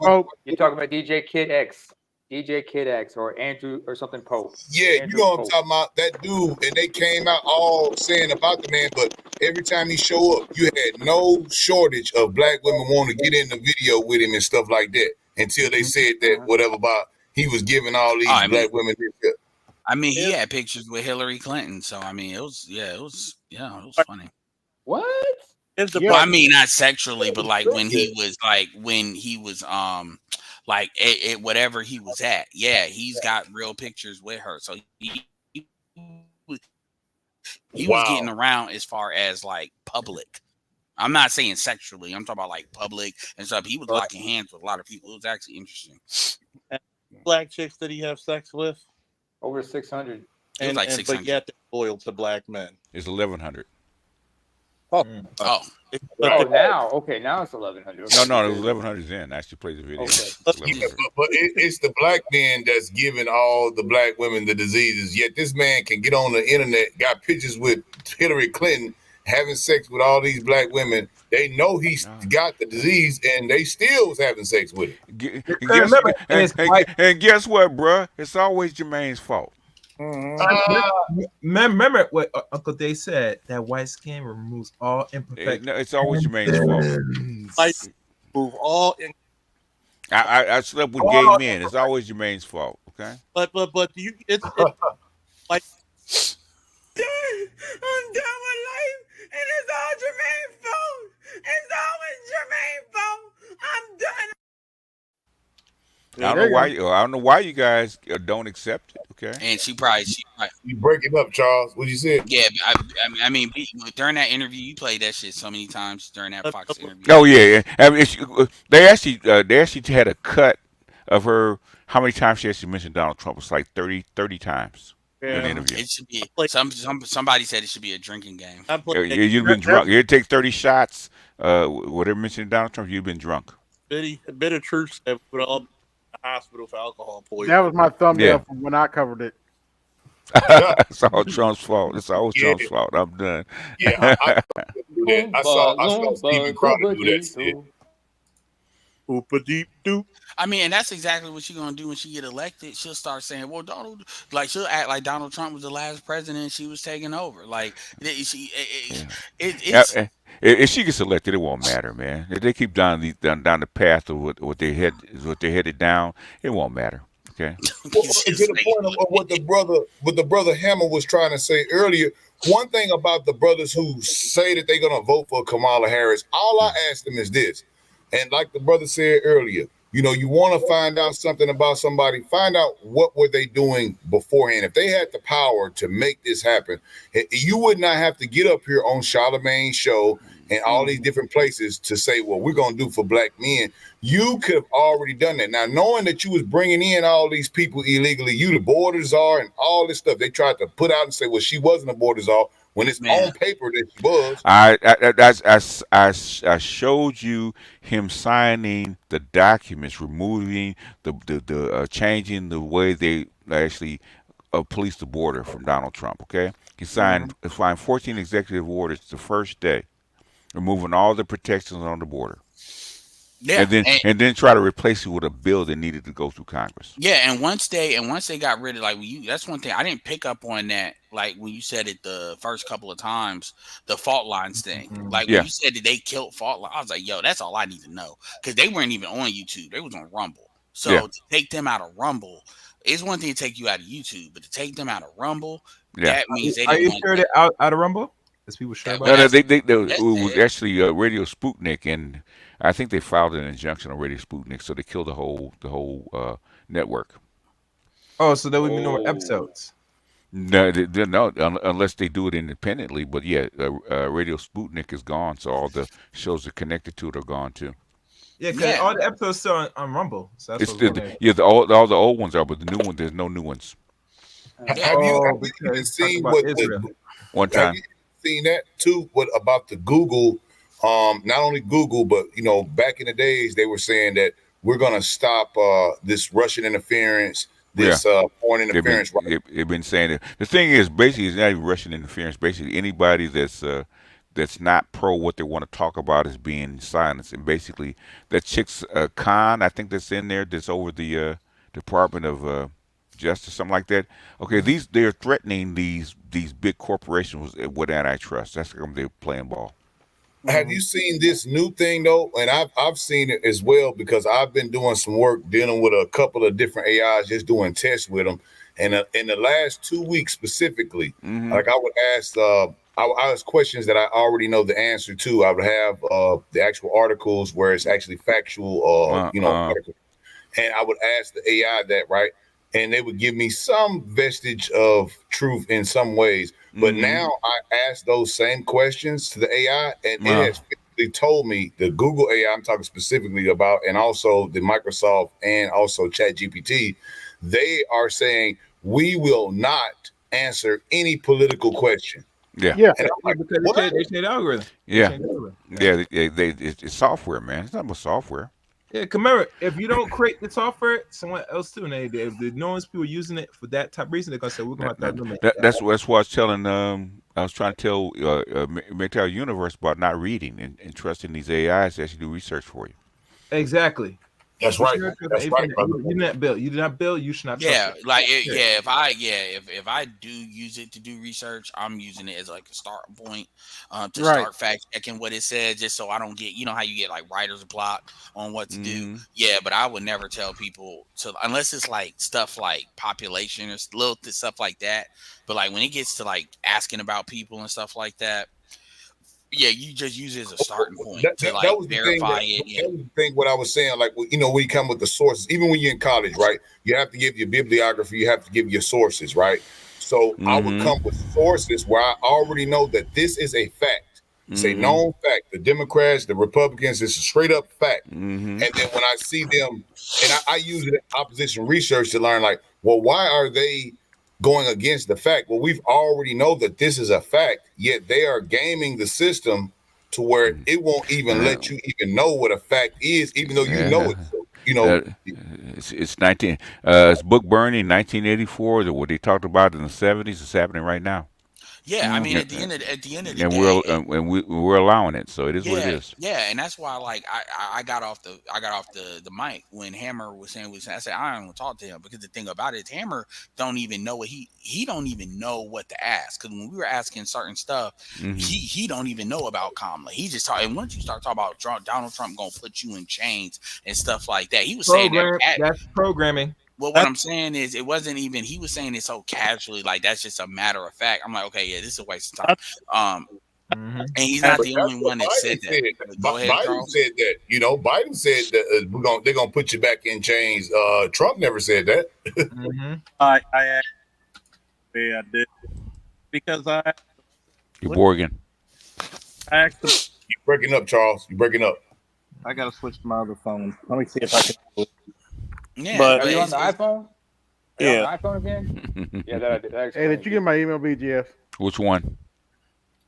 You're talking about DJ Kid X or Andrew or something Pope. Yeah, Andrew you know what Pope. I'm talking about. That dude, and they came out all saying about the man, but every time he show up, you had no shortage of black women wanting to get in the video with him and stuff like that. until they said that whatever about he was giving all these black women this. I mean, he had pictures with Hillary Clinton, so I mean, it was funny. What? Well, I mean, not sexually, but like when he was like whatever he was at. Yeah, he's got real pictures with her, so he was getting around as far as like public. I'm not saying sexually. I'm talking about like public and stuff. He was locking hands with a lot of people. It was actually interesting. Black chicks that he have sex with? Over 600. It was like 600. But yet they're loyal to black men. It's 1,100. Oh. Now it's 1,100. No, it was 1,100 then. I actually played the video. Yeah, but it's the black man that's giving all the black women the diseases. Yet this man can get on the internet, got pictures with Hillary Clinton having sex with all these black women. They know he's got the disease, and they still was having sex with him. And guess what, bruh? It's always Jermaine's fault. Remember what Uncle Dave said, that white skin removes all imperfections. It's always Jermaine's fault. Like, move all in. I slept with gay men. It's always Jermaine's fault. Okay. But you it's like I'm done with life, and it's all Jermaine's fault. It's always Jermaine's fault. I'm done. I don't know why you guys don't accept it. Okay. And she probably you break it up, Charles. What you said? Yeah, I mean, during that interview, you played that shit so many times during that Fox interview. Oh yeah. I mean, they actually had a cut of her. How many times she actually mentioned Donald Trump? It's like 30 times in the interview. It should be somebody said it should be a drinking game. You've been drunk. You take 30 shots. Whatever mentioned Donald Trump, you've been drunk. A bit of truth that would all the hospital for alcohol poisoning. That was my thumbnail from when I covered it. It's all Trump's fault. It's all Trump's fault. I'm done. Yeah, I saw Stephen Crowder do that shit. I mean, and that's exactly what she's gonna do when she get elected. She'll start saying, "Well, she'll act like Donald Trump was the last president. She was taking over." Like, if she gets elected, it won't matter, man. If they keep down the path of what they're headed down, it won't matter. Okay. Well, to the point of what the brother Hammer was trying to say earlier. One thing about the brothers who say that they're gonna vote for Kamala Harris, all I ask them is this. And like the brother said earlier, you want to find out something about somebody, find out what were they doing beforehand. If they had the power to make this happen, you would not have to get up here on Charlemagne's show and all these different places to say, well, we're going to do for black men. You could have already done that. Now, knowing that you was bringing in all these people illegally, you the border czar and all this stuff, they tried to put out and say, well, she wasn't a border czar. When it's on paper that she was. I showed you him signing the documents, removing the changing the way they actually police the border from Donald Trump. Okay, he signed 14 executive orders the first day, removing all the protections on the border. Yeah, and then try to replace it with a bill that needed to go through Congress. Yeah, and once they got rid of that's one thing I didn't pick up on that. Like when you said it the first couple of times, the fault lines thing. Like when you said that they killed fault lines, I was like, yo, that's all I need to know because they weren't even on YouTube; they was on Rumble. So to take them out of Rumble, it's one thing to take you out of YouTube, but to take them out of Rumble, that means they. Are you sure they're out of Rumble? As people sure about no, it was actually Radio Sputnik, and I think they filed an injunction on Radio Sputnik, so they killed the whole network. Oh, so there would be no more episodes. No, unless they do it independently. But yeah, Radio Sputnik is gone, so all the shows that connected to it are gone too. Yeah, because all the episodes still on Rumble. So that's all the old ones are, but the new one, there's no new ones. Have you seen what one time? Have you seen that too? What about the Google? Not only Google, but back in the days, they were saying that we're gonna stop this Russian interference, this foreign interference. They've been saying it. The thing is, basically, it's not even Russian interference. Basically, anybody that's not pro what they want to talk about is being silenced. And basically, that chick's Khan, I think that's in there, that's over the Department of Justice, something like that. Okay, they're threatening these big corporations with antitrust. That's how they're playing ball. Have you seen this new thing though? And I've seen it as well because I've been doing some work dealing with a couple of different AIs, just doing tests with them. And in the last 2 weeks specifically, like I would ask, I ask questions that I already know the answer to. I would have the actual articles where it's actually factual, articles. And I would ask the AI that, right? And they would give me some vestige of truth in some ways. But now I ask those same questions to the AI, and it has physically told me, the Google AI I'm talking specifically about, and also the Microsoft and also ChatGPT, they are saying we will not answer any political question. Yeah. And I'm like, Because what? they changed the algorithm. Yeah. It's software, man. It's not about software. Yeah, Kamara, if you don't create the software, someone else too. And if the knowing people using it for that type of reason, they're gonna say we're gonna have to eliminate that. That's why I was telling. I was trying to tell Mental Universe about not reading and trusting these AIs to actually do research for you. Exactly. That's right. That's right, brother. You did not build. You did not build. You should not. Trust it. Like if I do use it to do research, I'm using it as like a starting point to start fact checking what it says, just so I don't get, how you get like writer's block on what to do. Yeah, but I would never tell people to, unless it's like stuff like population or little stuff like that. But like when it gets to like asking about people and stuff like that, yeah, you just use it as a starting point to like verify it. That was the thing. What I was saying, like, when you come with the sources, even when you're in college, right? You have to give your bibliography. You have to give your sources, right? So I would come with sources where I already know that this is a fact. It's a known fact. The Democrats, the Republicans, it's a straight up fact. And then when I see them, and I use it in opposition research to learn, like, well, why are they going against the fact? Well, we've already know that this is a fact, yet they are gaming the system to where it won't even let you even know what a fact is, even though you know it. So, it's book burning 1984. What they talked about in the 70s is happening right now. Yeah, I mean, at the end of the day, and we're allowing it, so it is what it is. Yeah, and that's why, like, I got off the mic when Hammer was saying, I said I don't want to talk to him, because the thing about it is Hammer don't even know what he don't even know what to ask, because when we were asking certain stuff, he don't even know about Kamala. He just talking. And once you start talking about Donald Trump gonna put you in chains and stuff like that, he was saying that's programming. Well, what I'm saying is, it wasn't even. He was saying it so casually, like that's just a matter of fact. I'm like, okay, yeah, this is a waste of time. And he's not the only one that said that. Go ahead, Biden Charles. said that. Biden said that they're gonna put you back in chains. Trump never said that. I did, because You're Morgan. I actually. You're breaking up, Charles. You're breaking up. I gotta switch to my other phone. Let me see if I can. Yeah, but are you on the iPhone? Yeah. On the iPhone again? Yeah, that I did. Hey, did you get my email, BGS? Which one?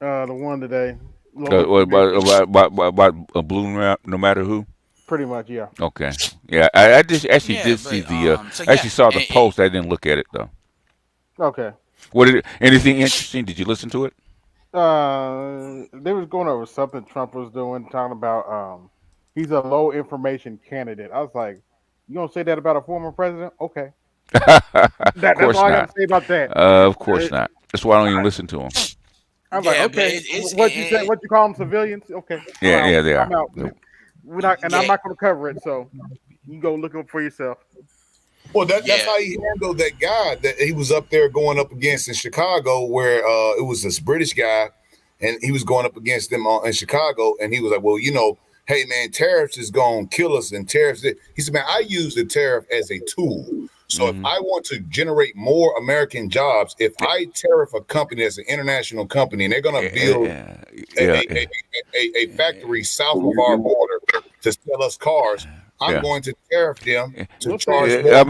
The one today. About a blue no matter who? Pretty much, yeah. Okay. Yeah, I just actually did see the. I actually saw the post. I didn't look at it though. Okay. Anything interesting? Did you listen to it? They was going over something Trump was doing, talking about he's a low information candidate. I was like, you gonna say that about a former president? Okay. That's all I gotta say about that. Of course not. That's why I don't even listen to him. I'm like, okay, what you say? What you call them, civilians? Okay. Yeah, they are. I'm out. I'm not gonna cover it. So you go look up for yourself. Well, that's how he handled that guy that he was up there going up against in Chicago, where it was this British guy, and he was going up against them in Chicago, and he was like, well, hey man, tariffs is gonna kill us, and tariffs. He said, man, I use the tariff as a tool. So if I want to generate more American jobs, if I tariff a company that's an international company, and they're gonna build a factory south of our border to sell us cars, I'm going to tariff them to charge more. I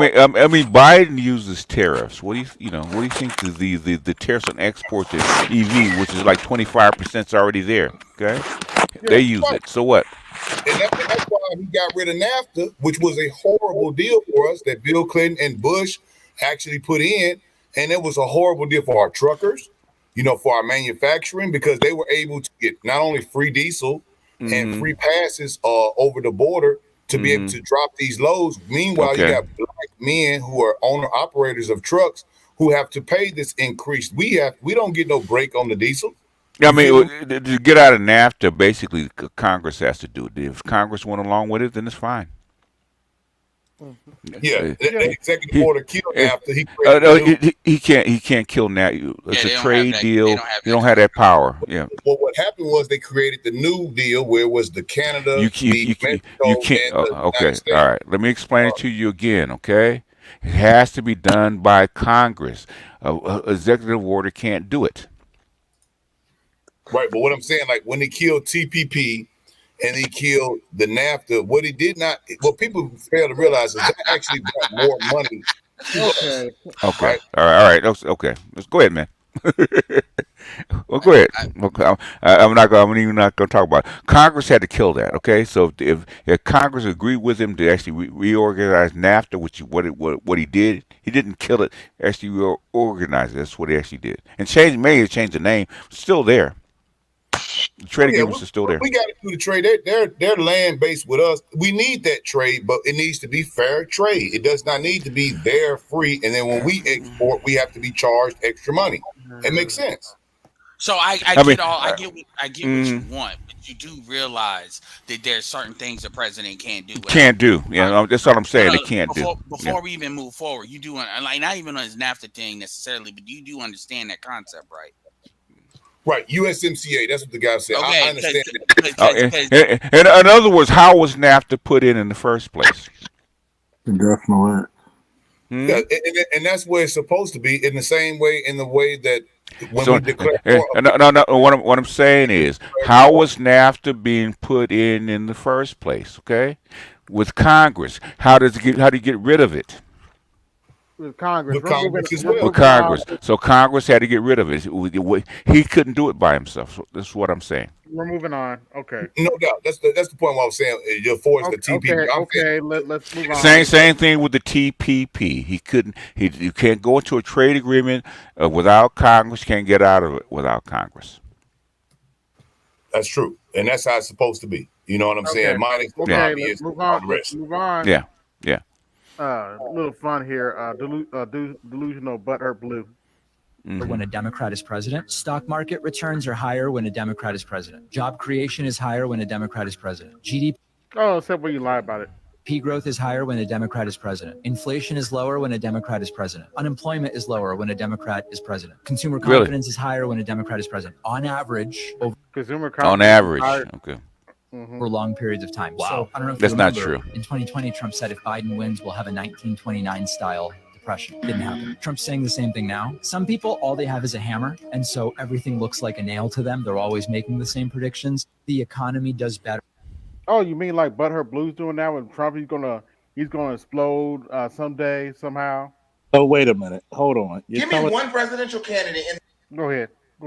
mean, Biden uses tariffs. What do you think the tariffs on exports to EV, which is like 25% is already there? Okay, they use it. So what? And that's why he got rid of NAFTA, which was a horrible deal for us that Bill Clinton and Bush actually put in. And it was a horrible deal for our truckers, for our manufacturing, because they were able to get not only free diesel and free passes over the border to be able to drop these loads. Meanwhile, you got black men who are owner-operators of trucks who have to pay this increase. We don't get no break on the diesel. I mean, to get out of NAFTA, basically, Congress has to do it. If Congress went along with it, then it's fine. Yeah, the executive order killed Eh, NAFTA. He created a new. he can't kill NAFTA. It's a trade deal. You don't have that power. Yeah. Well, what happened was they created the new deal where it was the Canada, the Mexico, you can't. and the Okay, United States. all right. Let me explain it to you again. Okay, it has to be done by Congress. Executive order can't do it. Right, but what I'm saying, like when they killed TPP and he killed the NAFTA, what people fail to realize is that actually brought more money. Okay. Okay. Right? All right. Okay. Let's go ahead, man. Well, go ahead. Okay. I'm even not going to talk about it. Congress had to kill that. Okay. So if Congress agreed with him to actually reorganize NAFTA, which what he did, he didn't kill it. Actually reorganize it. That's what he actually did. And maybe change the name. It's still there. The trade agreements are still there. We got to do the trade. They're land based with us. We need that trade, but it needs to be fair trade. It does not need to be there free. And then when we export, we have to be charged extra money. It makes sense. So I get what you want, but you do realize that there's certain things the president can't do. Can't do. Yeah, that's what I'm saying. They can't do. Before we even move forward, you do like not even on his NAFTA thing necessarily, but you do understand that concept, right? Right, USMCA. That's what the guy said. Okay, I understand. In other words, how was NAFTA put in the first place? Definitely. Yeah, and that's where it's supposed to be. In the same way, in the way that when we declare. No. What I'm saying is, how was NAFTA being put in the first place? Okay, with Congress. How do you get rid of it? With Congress. With Congress. So Congress had to get rid of it. He couldn't do it by himself. So that's what I'm saying. We're moving on. Okay. No doubt. That's the point. What I'm saying. You're forced the TPP. Okay. Let's move on. Same thing with the TPP. He couldn't. You can't go into a trade agreement without Congress. Can't get out of it without Congress. That's true, and that's how it's supposed to be. You know what I'm saying? Mine let's move on. Let's move on. Yeah. A little fun here. Delusional butthurt blue. When a Democrat is president, stock market returns are higher when a Democrat is president. Job creation is higher when a Democrat is president. GDP except when you lie about it. growth is higher when a Democrat is president. Inflation is lower when a Democrat is president. Unemployment is lower when a Democrat is president. Consumer confidence is higher when a Democrat is president. On average, okay. For long periods of time. Wow. So I don't know if that's you not remember, true. In 2020, Trump said if Biden wins, we'll have a 1929 style depression. Didn't happen. Trump's saying the same thing now. Some people, all they have is a hammer, and so everything looks like a nail to them. They're always making the same predictions. The economy does better. Oh, you mean like Butthurt Blue's doing that with Trump? He's gonna explode someday somehow. Oh, wait a minute. Hold on. Give me one presidential candidate. Go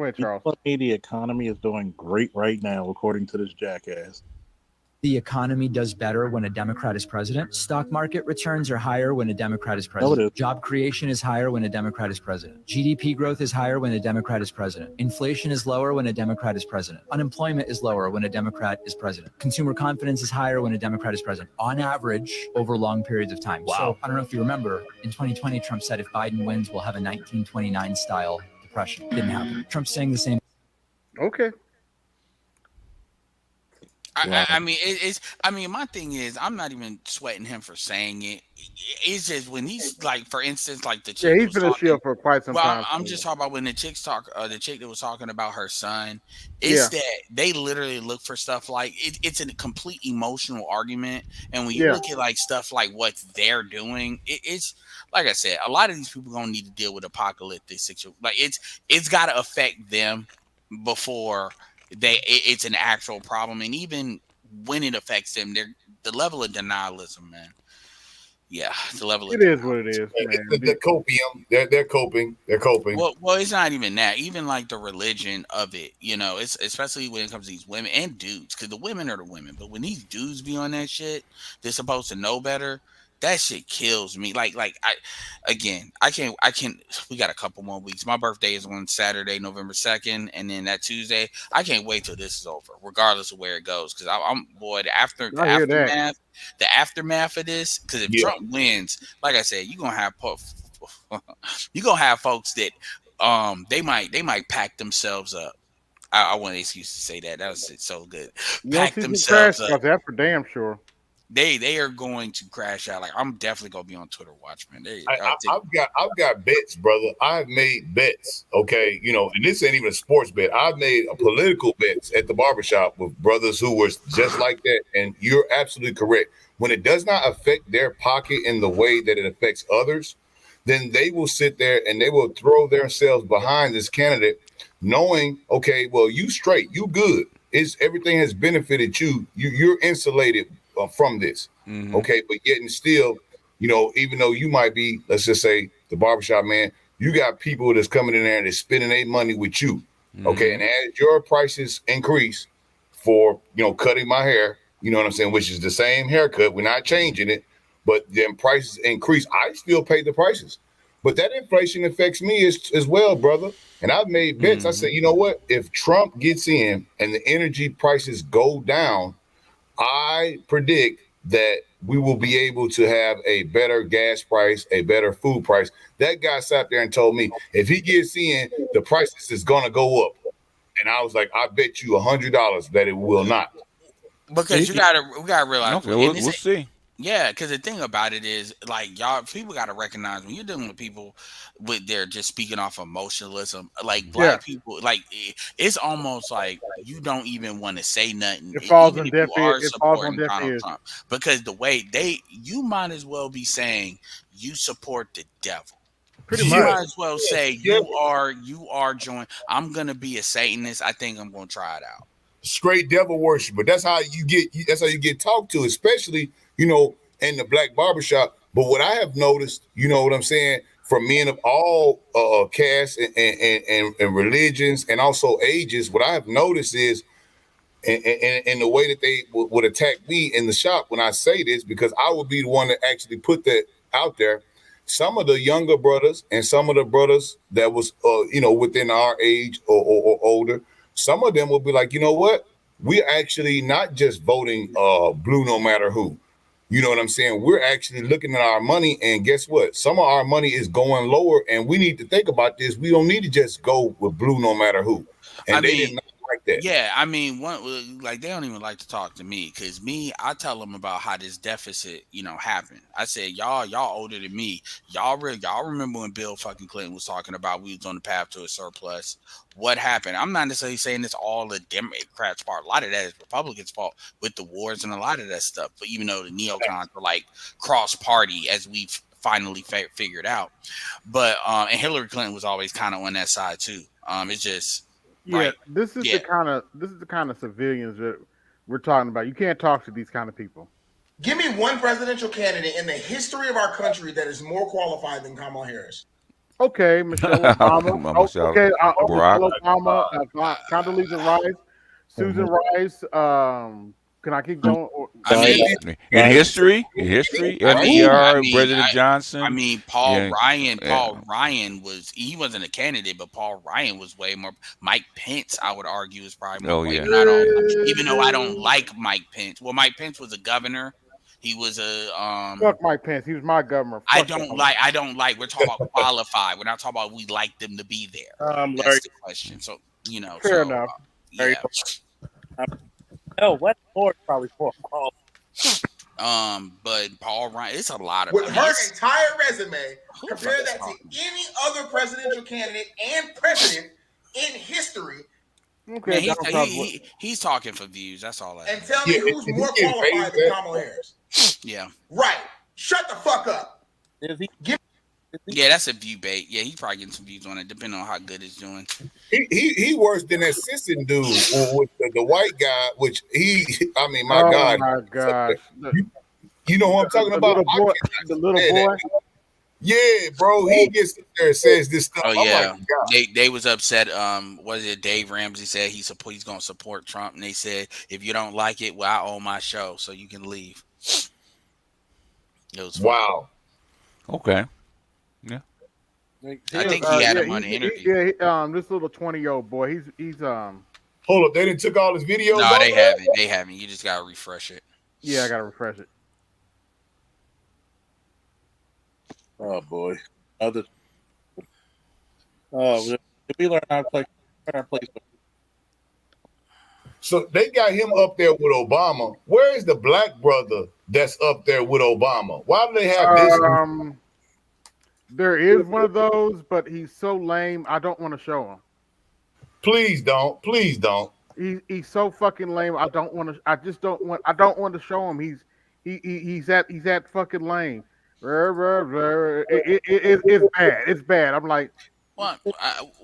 ahead, Charles. The economy is doing great right now, according to this jackass. The economy does better when a Democrat is president. Stock market returns are higher when a Democrat is president. No, it is. Job creation is higher when a Democrat is president. GDP growth is higher when a Democrat is president. Inflation is lower when a Democrat is president. Unemployment is lower when a Democrat is president. Consumer confidence is higher when a Democrat is president. On average, over long periods of time. Wow. So I don't know if you remember, in 2020, Trump said if Biden wins, we'll have a 1929 style depression. Didn't happen. Trump's saying the same. Okay. I mean, my thing is, I'm not even sweating him for saying it. It's just when he's like, for instance, like the chick. Yeah, he's been a shield for quite some time. I'm just talking about when the chick that was talking about her son. It's that they literally look for stuff like it's a complete emotional argument, and when you look at like stuff like what they're doing, it's like I said, a lot of these people gonna need to deal with apocalyptic situation. Like it's got to affect them before it's an actual problem, and even when it affects them, the level of denialism, man. Yeah, the level of it is what it is. The copium, they're coping. They're coping. Well, it's not even that. Even like the religion of it, it's especially when it comes to these women and dudes, because the women are the women. But when these dudes be on that shit, they're supposed to know better. That shit kills me. I can't. We got a couple more weeks. My birthday is on Saturday, November 2nd, and then that Tuesday. I can't wait till this is over, regardless of where it goes. Because I'm boy, the aftermath of this. Because if Trump wins, like I said, you're gonna have folks that they might pack themselves up I want an excuse to say that. That was so good. You don't Pack see some themselves crash up. out there for damn sure. They are going to crash out. Like I'm definitely gonna be on Twitter Watch, man. I've got bets, brother. I've made bets. Okay, and this ain't even a sports bet. I've made a political bets at the barbershop with brothers who were just like that. And you're absolutely correct. When it does not affect their pocket in the way that it affects others, then they will sit there and they will throw themselves behind this candidate, knowing, okay, well, you straight, you good. Everything has benefited you. You're insulated from this. Mm-hmm. Okay, but yet and still, even though you might be, let's just say, the barbershop man, you got people that's coming in there and they're spending their money with you. Okay, and as your prices increase for cutting my hair, you know what I'm saying, which is the same haircut, we're not changing it, but then prices increase. I still pay the prices, but that inflation affects me as well, brother. And I've made bets. I said, you know what? If Trump gets in and the energy prices go down, I predict that we will be able to have a better gas price, a better food price. That guy sat there and told me if he gets in, the prices is going to go up. And I was like, I bet you $100 that it will not. Because we gotta realize. Okay, we'll see. Yeah, because the thing about it is, like, people got to recognize when you're dealing with people they're just speaking off emotionalism, like black people, like it's almost like you don't even want to say nothing, It falls even on if deaf you ear. are It falls on supporting deaf Donald ears. Trump, because the way you might as well be saying you support the devil. Pretty You much. might as well say you are joining. I'm gonna be a Satanist. I think I'm gonna try it out. Straight devil worship, but that's how you get talked to, especially in the black barbershop. But what I have noticed, you know what I'm saying, from men of all castes and religions and also ages, what I have noticed is, and the way that they would attack me in the shop when I say this, because I would be the one that actually put that out there. Some of the younger brothers and some of the brothers that was within our age or older, some of them will be like, you know what? We're actually not just voting blue no matter who. You know what I'm saying? We're actually looking at our money, and guess what? Some of our money is going lower, and we need to think about this. We don't need to just go with blue no matter who. And they did not like that. Yeah, I mean, they don't even like to talk to me, because I tell them about how this deficit, happened. I said, y'all older than me. Y'all remember when Bill fucking Clinton was talking about we was on the path to a surplus? What happened? I'm not necessarily saying it's all the Democrats' part. A lot of that is Republicans' fault with the wars and a lot of that stuff. But even though the neocons were like cross-party, as we've finally figured out. But and Hillary Clinton was always kind of on that side too. It's just. Yeah, right. this is the kind of civilians that we're talking about. You can't talk to these kind of people. Give me one presidential candidate in the history of our country that is more qualified than Kamala Harris. Okay, Michelle Obama. Barack. Michelle Obama. Condoleezza Rice. Susan Rice. Can I keep going? In history, FDR, President Johnson. I mean, Paul Ryan he wasn't a candidate, but Paul Ryan was way more. Mike Pence, I would argue, is probably more. Even though I don't like Mike Pence. Well, Mike Pence was a governor. He was a fuck Mike Pence. He was my governor. I don't like. We're talking about qualified. We're not talking about we like them to be there. That's the question. So fair enough. Yeah. Oh, West Ford probably more qualified. But Paul Ryan, it's a lot of. With her entire resume, compare that to any other presidential candidate and president in history. Okay, man, he's talking for views. That's all. And tell me who's more qualified than Kamala Harris. Yeah. Right. Shut the fuck up. Yeah, that's a view bait. Yeah, he's probably getting some views on it, depending on how good it's doing. He worse than that Sisson dude with the white guy, which my God. Oh my gosh. You know what I'm talking about? The little boy. Yeah, bro. He gets there and says this stuff. Oh yeah, they was upset. What is it? Dave Ramsey said he's going to support Trump, and they said if you don't like it, well, I own my show, so you can leave. It was wow. Okay. Yeah. I think he had him on the interview. Yeah, this little 20-year-old boy. He's Hold up, they didn't took all his videos. No, they haven't. They haven't. You just gotta refresh it. Yeah, I gotta refresh it. Oh boy. Did we learn how to play? So they got him up there with Obama. Where is the black brother that's up there with Obama? Why do they have this? There is one of those, but he's so lame. I don't want to show him. Please don't. Please don't. He's so fucking lame. I don't want to. I don't want to show him. He's that fucking lame. It's bad. It's bad. I'm like. Well,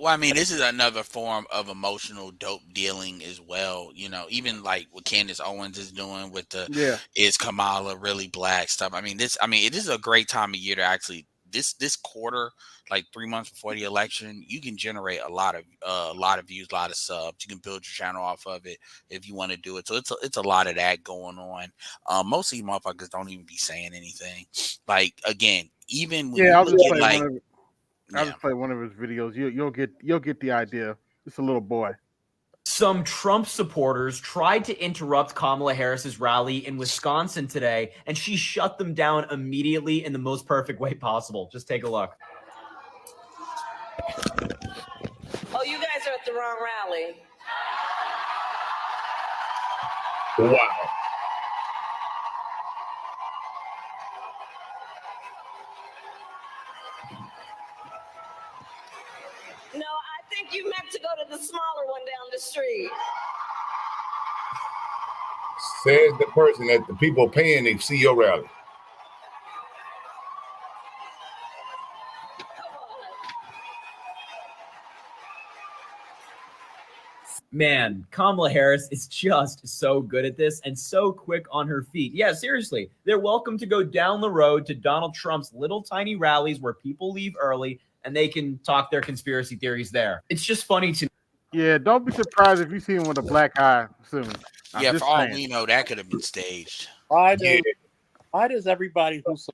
I mean, this is another form of emotional dope dealing as well. You know, even like what Candace Owens is doing with the is Kamala really black stuff. I mean, it is a great time of year to actually this quarter, like 3 months before the election, you can generate a lot of views, a lot of subs. You can build your channel off of it if you want to do it. So it's a lot of that going on. Most of you motherfuckers don't even be saying anything. Like again, even when I'll just play one of his videos. You'll get the idea. It's a little boy. Some Trump supporters tried to interrupt Kamala Harris's rally in Wisconsin today, and she shut them down immediately in the most perfect way possible. Just take a look. Oh, you guys are at the wrong rally. Wow. No, I think you meant to go to the smaller one down the street. Says the person that the people paying to see your rally. Man, Kamala Harris is just so good at this and so quick on her feet. Yeah, seriously, they're welcome to go down the road to Donald Trump's little tiny rallies where people leave early and they can talk their conspiracy theories there. It's just funny to. Yeah, don't be surprised if you see him with a black eye soon. Yeah, for all we know, that could have been staged. Why does everybody who's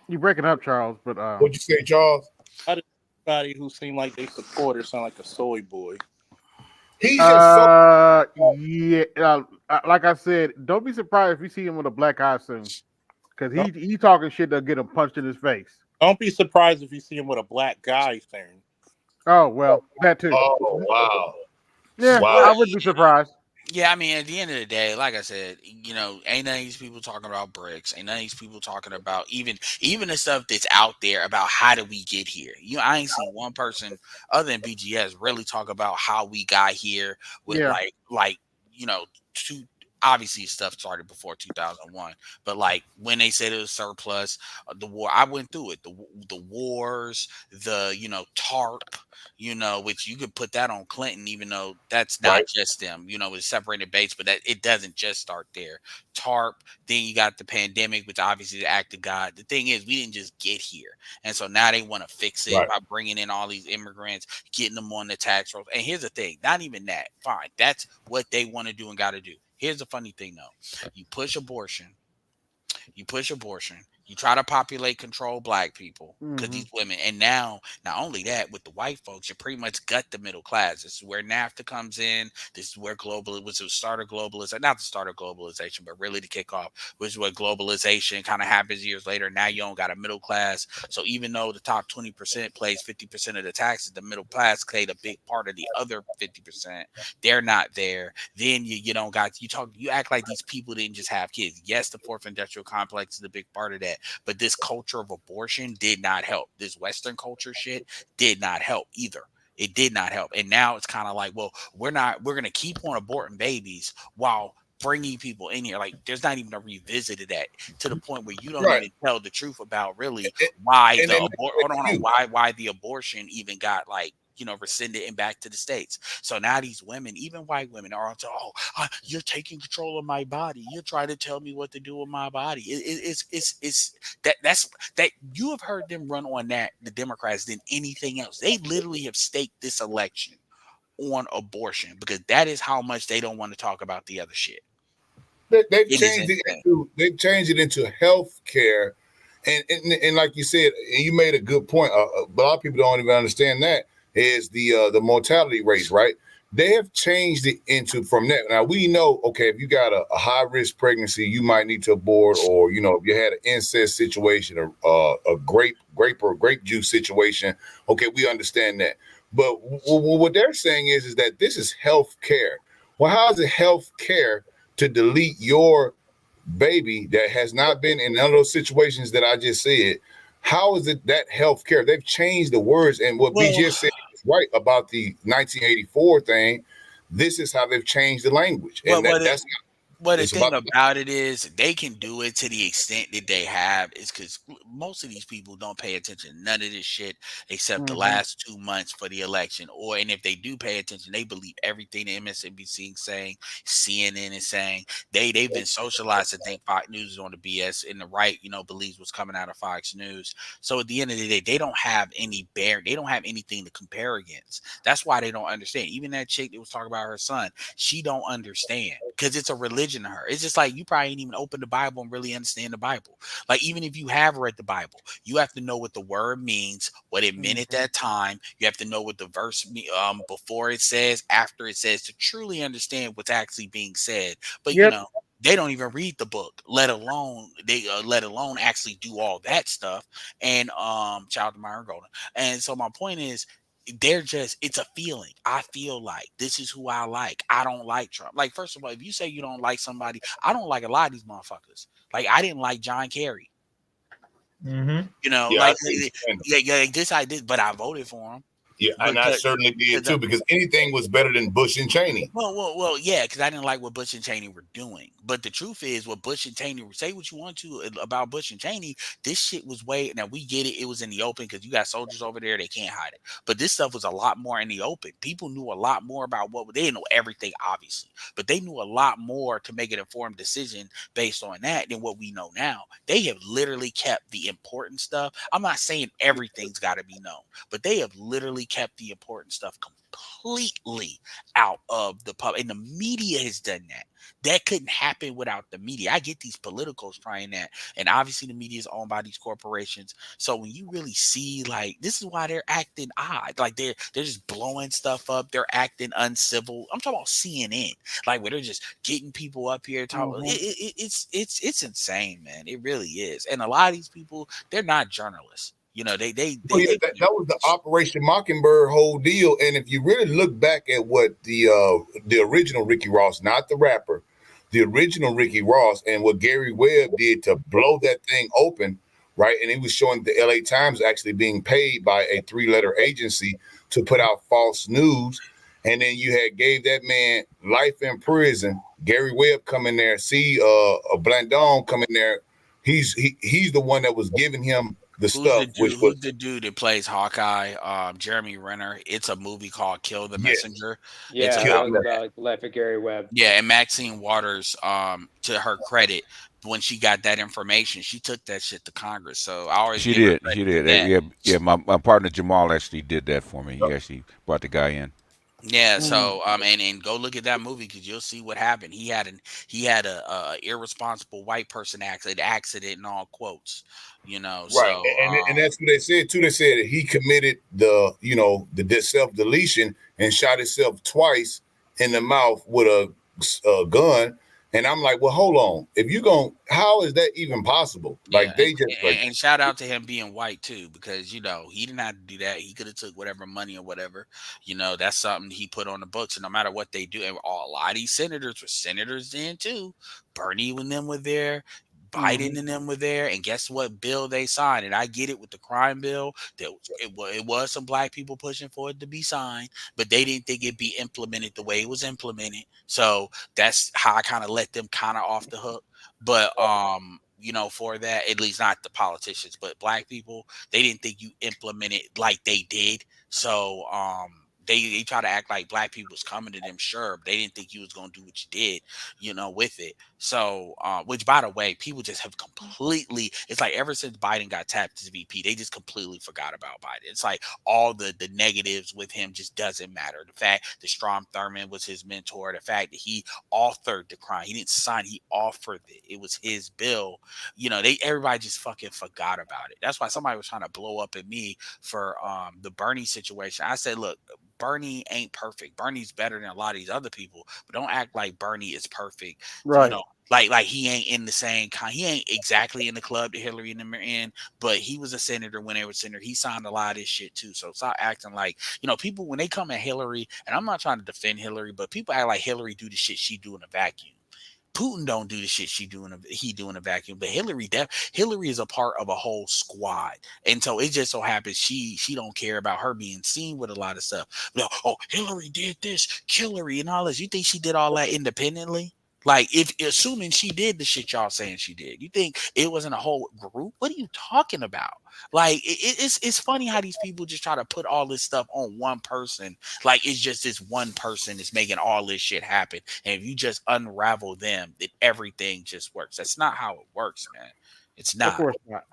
you breaking up, Charles? But what'd you say, Charles? How does everybody who seem like they support her sound like a soy boy? He's just like I said, don't be surprised if you see him with a black eye soon, because he talking shit that'll get him punched in his face. Don't be surprised if you see him with a black guy soon. Oh well, that too. Oh wow. Yeah, wow. I wouldn't be surprised. Yeah, I mean, at the end of the day, like I said, you know, ain't none of these people talking about bricks. Ain't none of these people talking about even the stuff that's out there about how did we get here. You know, I ain't seen one person other than BGS really talk about how we got here with like you know, obviously stuff started before 2001, but like when they said it was surplus, the war, I went through it, the wars, the, you know, TARP, you know, which you could put that on Clinton, even though that's not just them, you know, it's separated base, but that it doesn't just start there. TARP, then you got the pandemic, which obviously the act of God. The thing is, we didn't just get here, and so now they want to fix it by bringing in all these immigrants, getting them on the tax rolls. And here's the thing, not even that, fine, that's what they want to do and got to do. Here's the funny thing, though. You push abortion. You try to populate control black people because these women. And now, not only that, with the white folks, you pretty much gut the middle class. This is where NAFTA comes in. This is where it was the start of globalization. Not the start of globalization, but really the kickoff, which is what globalization kind of happens years later. Now you don't got a middle class. So even though the top 20% plays 50% of the taxes, the middle class played a big part of the other 50%. They're not there. Then you don't got, you act like these people didn't just have kids. Yes, the fourth industrial complex is a big part of that. But this culture of abortion did not help. This Western culture shit did not help either. It did not help. And now it's kind of like, well, we're going to keep on aborting babies while bringing people in here. Like, there's not even a revisit of that to the point where you don't even tell the truth about really why why the abortion even got, like, you know, rescinded and back to the States. So now these women, even white women, are onto, you're taking control of my body. You're trying to tell me what to do with my body. It's that you have heard them run on that, the Democrats, than anything else. They literally have staked this election on abortion because that is how much they don't want to talk about the other shit. They've changed it into health care. And like you said, and you made a good point. A lot of people don't even understand that. Is the mortality rates, right? They have changed it into from that. Now we know, okay, if you got a high risk pregnancy, you might need to abort, or you know, if you had an incest situation, or a grape juice situation, okay, we understand that. But what they're saying is that this is health care. Well, how is it health care to delete your baby that has not been in none of those situations that I just said? How is it that health care? They've changed the words, and what B just said is right about the 1984 thing. This is how they've changed the language, and that's not. Well, the thing about it is they can do it to the extent that they have is because most of these people don't pay attention to none of this shit except the last 2 months for the election. And if they do pay attention, they believe everything the MSNBC is saying, CNN is saying. They've been socialized to think Fox News is on the BS, and the right, believes what's coming out of Fox News. So at the end of the day, they don't have any they don't have anything to compare against. That's why they don't understand. Even that chick that was talking about her son, she don't understand because it's a religion to her. It's just like you probably ain't even open the Bible and really understand the Bible. Like even if you have read the Bible, you have to know what the word means, what it meant at that time. You have to know what the verse before it says, after it says, to truly understand what's actually being said. But they don't even read the book, let alone actually do all that stuff. And child of Myron Golden. And so my point is, it's a feeling. I feel like this is who I like. I don't like Trump. Like, first of all, if you say you don't like somebody, I don't like a lot of these motherfuckers. Like, I didn't like John Kerry. This I did, but I voted for him. Yeah, and I certainly did too, because anything was better than Bush and Cheney. Well, yeah, because I didn't like what Bush and Cheney were doing. But the truth is, what Bush and Cheney were, say what you want to about Bush and Cheney, this shit was now we get it. It was in the open because you got soldiers over there, they can't hide it. But this stuff was a lot more in the open. People knew a lot more about they didn't know everything, obviously, but they knew a lot more to make an informed decision based on that than what we know now. They have literally kept the important stuff. I'm not saying everything's got to be known, but they have literally kept the important stuff completely out of the public, and the media has done that. That couldn't happen without the media. I get these politicals trying that, and obviously the media is owned by these corporations. So when you really see, like, this is why they're acting odd, like they're just blowing stuff up, they're acting uncivil. I'm talking about CNN, like where they're just getting people up here talking. It's insane, man. It really is. And a lot of these people, they're not journalists. That was the Operation Mockingbird whole deal. And if you really look back at what the original Ricky Ross, not the rapper, the original Ricky Ross, and what Gary Webb did to blow that thing open, right? And he was showing the LA Times actually being paid by a 3-letter agency to put out false news. And then you gave that man life in prison. Gary Webb come in there, Blandon come in there. He's the one that was giving him who's the dude that plays Hawkeye? Jeremy Renner. It's a movie called Kill the Messenger. Yeah, it's about Life of Gary Webb. Yeah, and Maxine Waters, to her credit, when she got that information, she took that shit to Congress. So I always she did. Yeah. My partner Jamal actually did that for me. He actually brought the guy in. Yeah, so and go look at that movie because you'll see what happened. He had a irresponsible white person accident in all quotes, right. So and that's what they said too. They said that he committed the self-deletion and shot himself twice in the mouth with a gun. And I'm like, well, hold on. If you how is that even possible? Like and shout out to him being white too, because he didn't have to do that. He could have took whatever money or whatever. That's something he put on the books. And no matter what they do, and a lot of these senators were senators then too. Bernie and them were there. Biden and them were there, and guess what bill they signed? And I get it with the crime bill. It was some black people pushing for it to be signed, but they didn't think it'd be implemented the way it was implemented. So that's how I kind of let them kind of off the hook. But for that, at least not the politicians, but black people, they didn't think you implemented like they did. So they try to act like black people was coming to them, sure, but they didn't think you was gonna do what you did, with it. So, which by the way, people just have completely. It's like ever since Biden got tapped as VP, they just completely forgot about Biden. It's like all the negatives with him just doesn't matter. The fact that Strom Thurmond was his mentor, the fact that he authored the crime, he didn't sign, he offered it. It was his bill. Everybody just fucking forgot about it. That's why somebody was trying to blow up at me for the Bernie situation. I said, look, Bernie ain't perfect. Bernie's better than a lot of these other people, but don't act like Bernie is perfect. Right. Like he ain't in the same he ain't exactly in the club that Hillary and them are in, but he was a senator when they were senator. He signed a lot of this shit too. So stop acting like, people when they come at Hillary, and I'm not trying to defend Hillary, but people act like Hillary do the shit she do in a vacuum. Putin don't do the shit he do in a vacuum, but Hillary is a part of a whole squad, and so it just so happens she don't care about her being seen with a lot of stuff. Oh, Hillary did this, Hillary, and all this. You think she did all that independently? Like, if assuming she did the shit y'all saying she did, you think it wasn't a whole group? What are you talking about? Like, it's funny how these people just try to put all this stuff on one person. Like, it's just this one person that's making all this shit happen. And if you just unravel them, everything just works. That's not how it works, man. It's not. Of course not.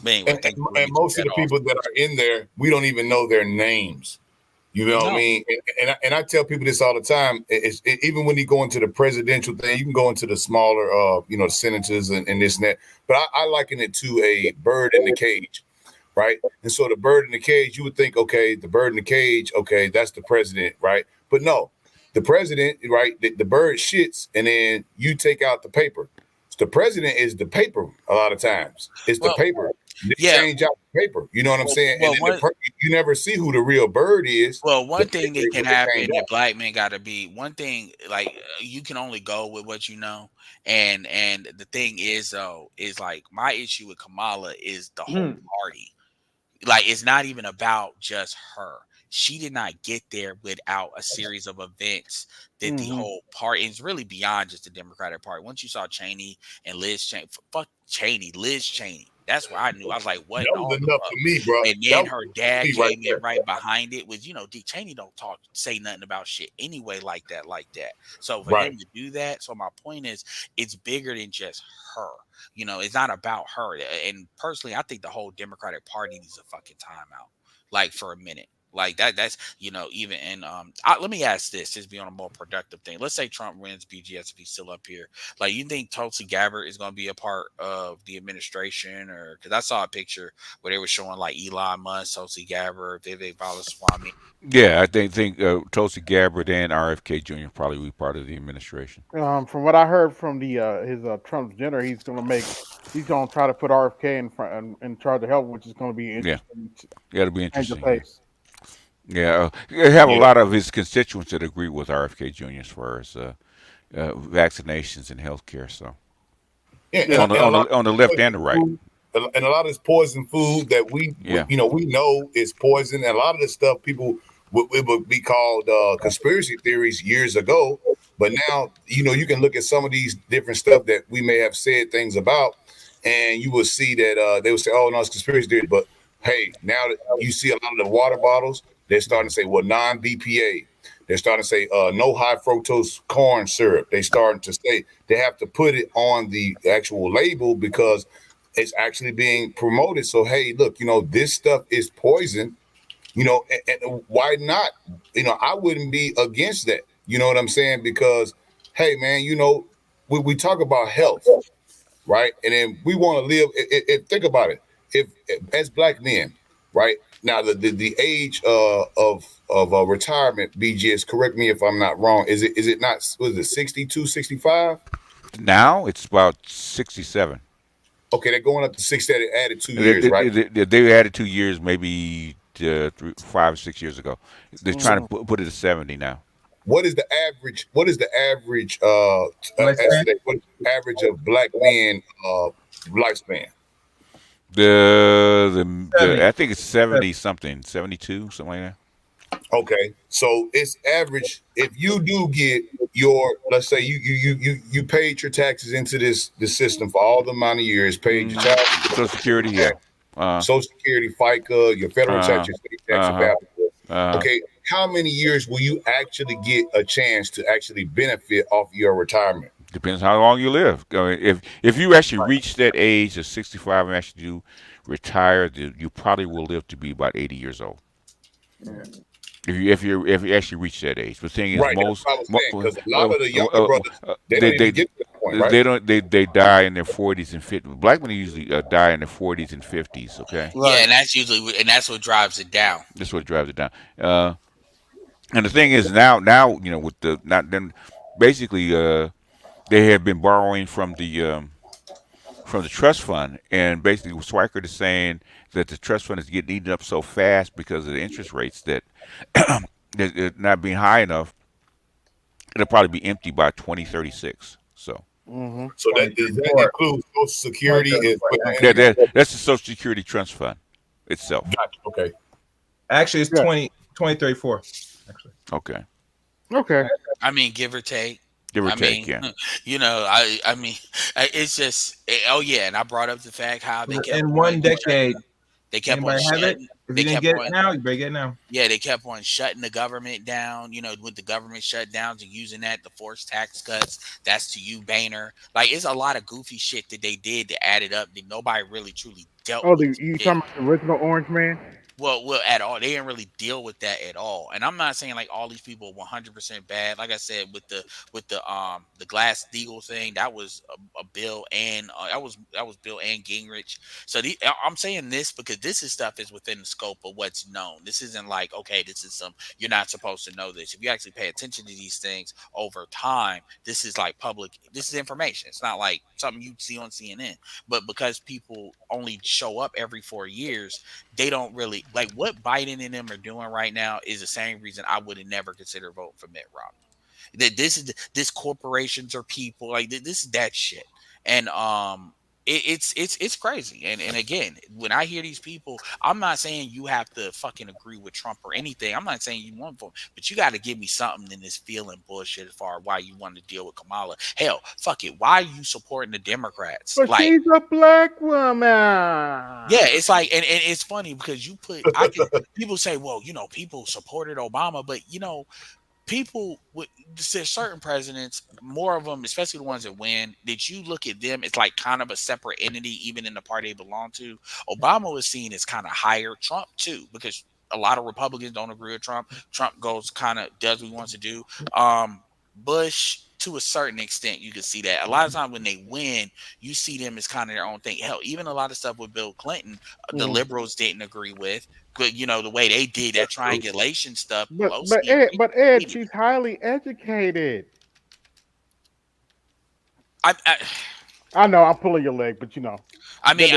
But anyway, and most of the people that are in there, we don't even know their names. You know what I mean? And I tell people this all the time. Even when you go into the presidential thing, you can go into the smaller, senators and this and that. But I liken it to a bird in the cage, right? And so the bird in the cage, you would think, okay, the bird in the cage, okay, that's the president, right? But no, the president, right? The bird shits, and then you take out the paper. So the president is the paper a lot of times. It's the paper. They change out the paper. You know what I'm saying? And then you never see who the real bird is. Well, one thing that can happen that black men got to be one thing, like, you can only go with what you know. And the thing is, though, is like my issue with Kamala is the whole party. Like, it's not even about just her. She did not get there without a series of events that the whole party is really beyond just the Democratic Party. Once you saw Cheney and Liz Cheney, fuck Cheney, Liz Cheney. That's where I knew. I was like, what? That was enough for me, bro. And then her dad came in right behind it. Was, D. Cheney don't say nothing about shit anyway like that. So for him to do that, so my point is, it's bigger than just her. It's not about her. And personally, I think the whole Democratic Party needs a fucking timeout, like, for a minute. Like that's even in let me ask this, just be on a more productive thing. Let's say Trump wins, BGS if he's still up here. Like, you think Tulsi Gabbard is going to be a part of the administration? Or because I saw a picture where they were showing like Elon Musk, Tulsi Gabbard, Vivek Ramaswamy. Yeah, I think Tulsi Gabbard and RFK Jr. probably will be part of the administration. From what I heard from his Trump's dinner, he's gonna try to put RFK in charge of health, which is gonna be interesting. Yeah, it'll be interesting. Yeah, you have a lot of his constituents that agree with RFK Jr. as far as vaccinations and healthcare. So, on the left and the right, and a lot of this poison food that we know is poison, and a lot of this stuff people would be called conspiracy theories years ago. But now, you can look at some of these different stuff that we may have said things about, and you will see that they will say, "Oh no, it's conspiracy theory." But hey, now that you see a lot of the water bottles. They're starting to say, well, non-BPA. They're starting to say no high fructose corn syrup. They're starting to say they have to put it on the actual label because it's actually being promoted. So, hey, look, this stuff is poison, and why not? I wouldn't be against that. You know what I'm saying? Because, hey, man, we talk about health, right? And then we want to live. Think about it. If as black men, right? Now, the age of retirement, BGS, correct me if I'm not wrong, is it not, was it 62, 65? Now it's about 67. Okay, they're going up to 6. They added 2 years, right? They added 2 years, maybe 5 or 6 years ago. They're trying to put it to 70 now. What is the average? What is the average? What is the average of black men lifespan? I think it's 70 something, 72, something like that. Okay, so it's average. If you do get your, let's say you paid your taxes into this system for all the amount of years, paid your child Social Security, Social Security, FICA, your federal tax, your state tax, okay, how many years will you actually get a chance to actually benefit off your retirement? Depends how long you live. If you actually reach that age of 65 and actually do retire, you probably will live to be about 80 years old. If you actually reach that age. The thing is, most because a lot of the younger brothers they don't even get to that point, right? They die in their 40s and 50s. Black men usually die in their 40s and 50s. Okay. Yeah, and that's what drives it down. That's what drives it down. And the thing is now with the not then basically they have been borrowing from the trust fund, and basically Schweikert is saying that the trust fund is getting eaten up so fast because of the interest rates that it not being high enough. It'll probably be empty by 2036. So. Mm-hmm. So does that include Social Security? That's the Social Security trust fund itself. Gotcha. Okay. Actually, it's 2034. Actually. Okay. Okay. I mean, give or take. Give or I take, mean, yeah. you know, I mean, it's just, oh yeah, and I brought up the fact how they kept In on one decade. they kept on Anybody have it? shutting. If They you didn't kept get on, it now, you better get it now. yeah, they kept on shutting the government down. You know, with the government shutdowns and using that to force tax cuts. That's to you, Boehner. Like, it's a lot of goofy shit that they did to add it up that nobody really truly dealt Oh, with. you talking about the original Orange Man? Well, at all. They didn't really deal with that at all. And I'm not saying like all these people 100% bad. Like I said, with the Glass Steagall thing, that was a bill, and that was Bill and Gingrich. So I'm saying this because this is stuff is within the scope of what's known. This isn't like, okay, this is you're not supposed to know this. If you actually pay attention to these things over time, this is like public. This is information. It's not like something you see on CNN. But because people only show up every 4 years, they don't really like what Biden and them are doing right now is the same reason I would have never considered voting for Mitt Romney. That this corporations or people like this is that shit. And it's crazy. And again, when I hear these people, I'm not saying you have to fucking agree with Trump or anything. I'm not saying you want to vote, but you got to give me something in this feeling bullshit as far as why you want to deal with Kamala. Hell, fuck it. Why are you supporting the Democrats? But like, she's a black woman. yeah, it's like, and it's funny because people say, well, you know, people supported Obama, but you know, people with certain presidents, more of them, especially the ones that win, that you look at them, it's like kind of a separate entity, even in the party they belong to. Obama was seen as kind of higher. Trump too, because a lot of Republicans don't agree with Trump. Trump does what he wants to do. Bush, to a certain extent, you can see that. A lot of times when they win, you see them as kind of their own thing. Hell, even a lot of stuff with Bill Clinton, the liberals didn't agree with. But you know, the way they did that triangulation stuff. But Ed, she's highly educated. I know I'm pulling your leg, but you know. I mean,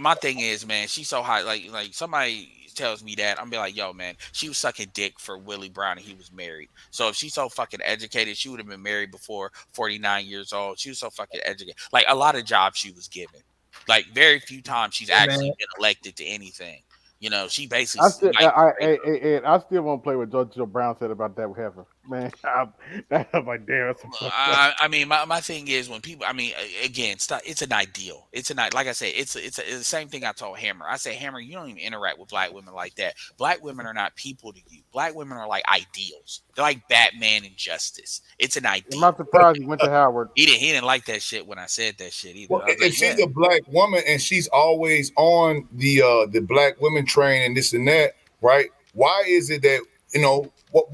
my thing is, man, she's so high. Like somebody tells me that, I'm be like, yo, man, she was sucking dick for Willie Brown and he was married. So if she's so fucking educated, she would have been married before 49 years old. She was so fucking educated. Like a lot of jobs she was given. Like very few times she's actually been elected to anything. You know, she basically. I still won't play with Joe Brown said about that heifer. Man, I'm like, damn. I mean, my thing is when people. I mean, again, it's an ideal. It's like I said, it's the same thing I told Hammer. I said, Hammer, you don't even interact with black women like that. Black women are not people to you. Black women are like ideals. They're like Batman and Justice. It's an ideal. I'm not surprised he went to Howard. He didn't like that shit when I said that shit either. Well, if she's a black woman and she's always on the black women train and this and that, right? Why is it that, you know,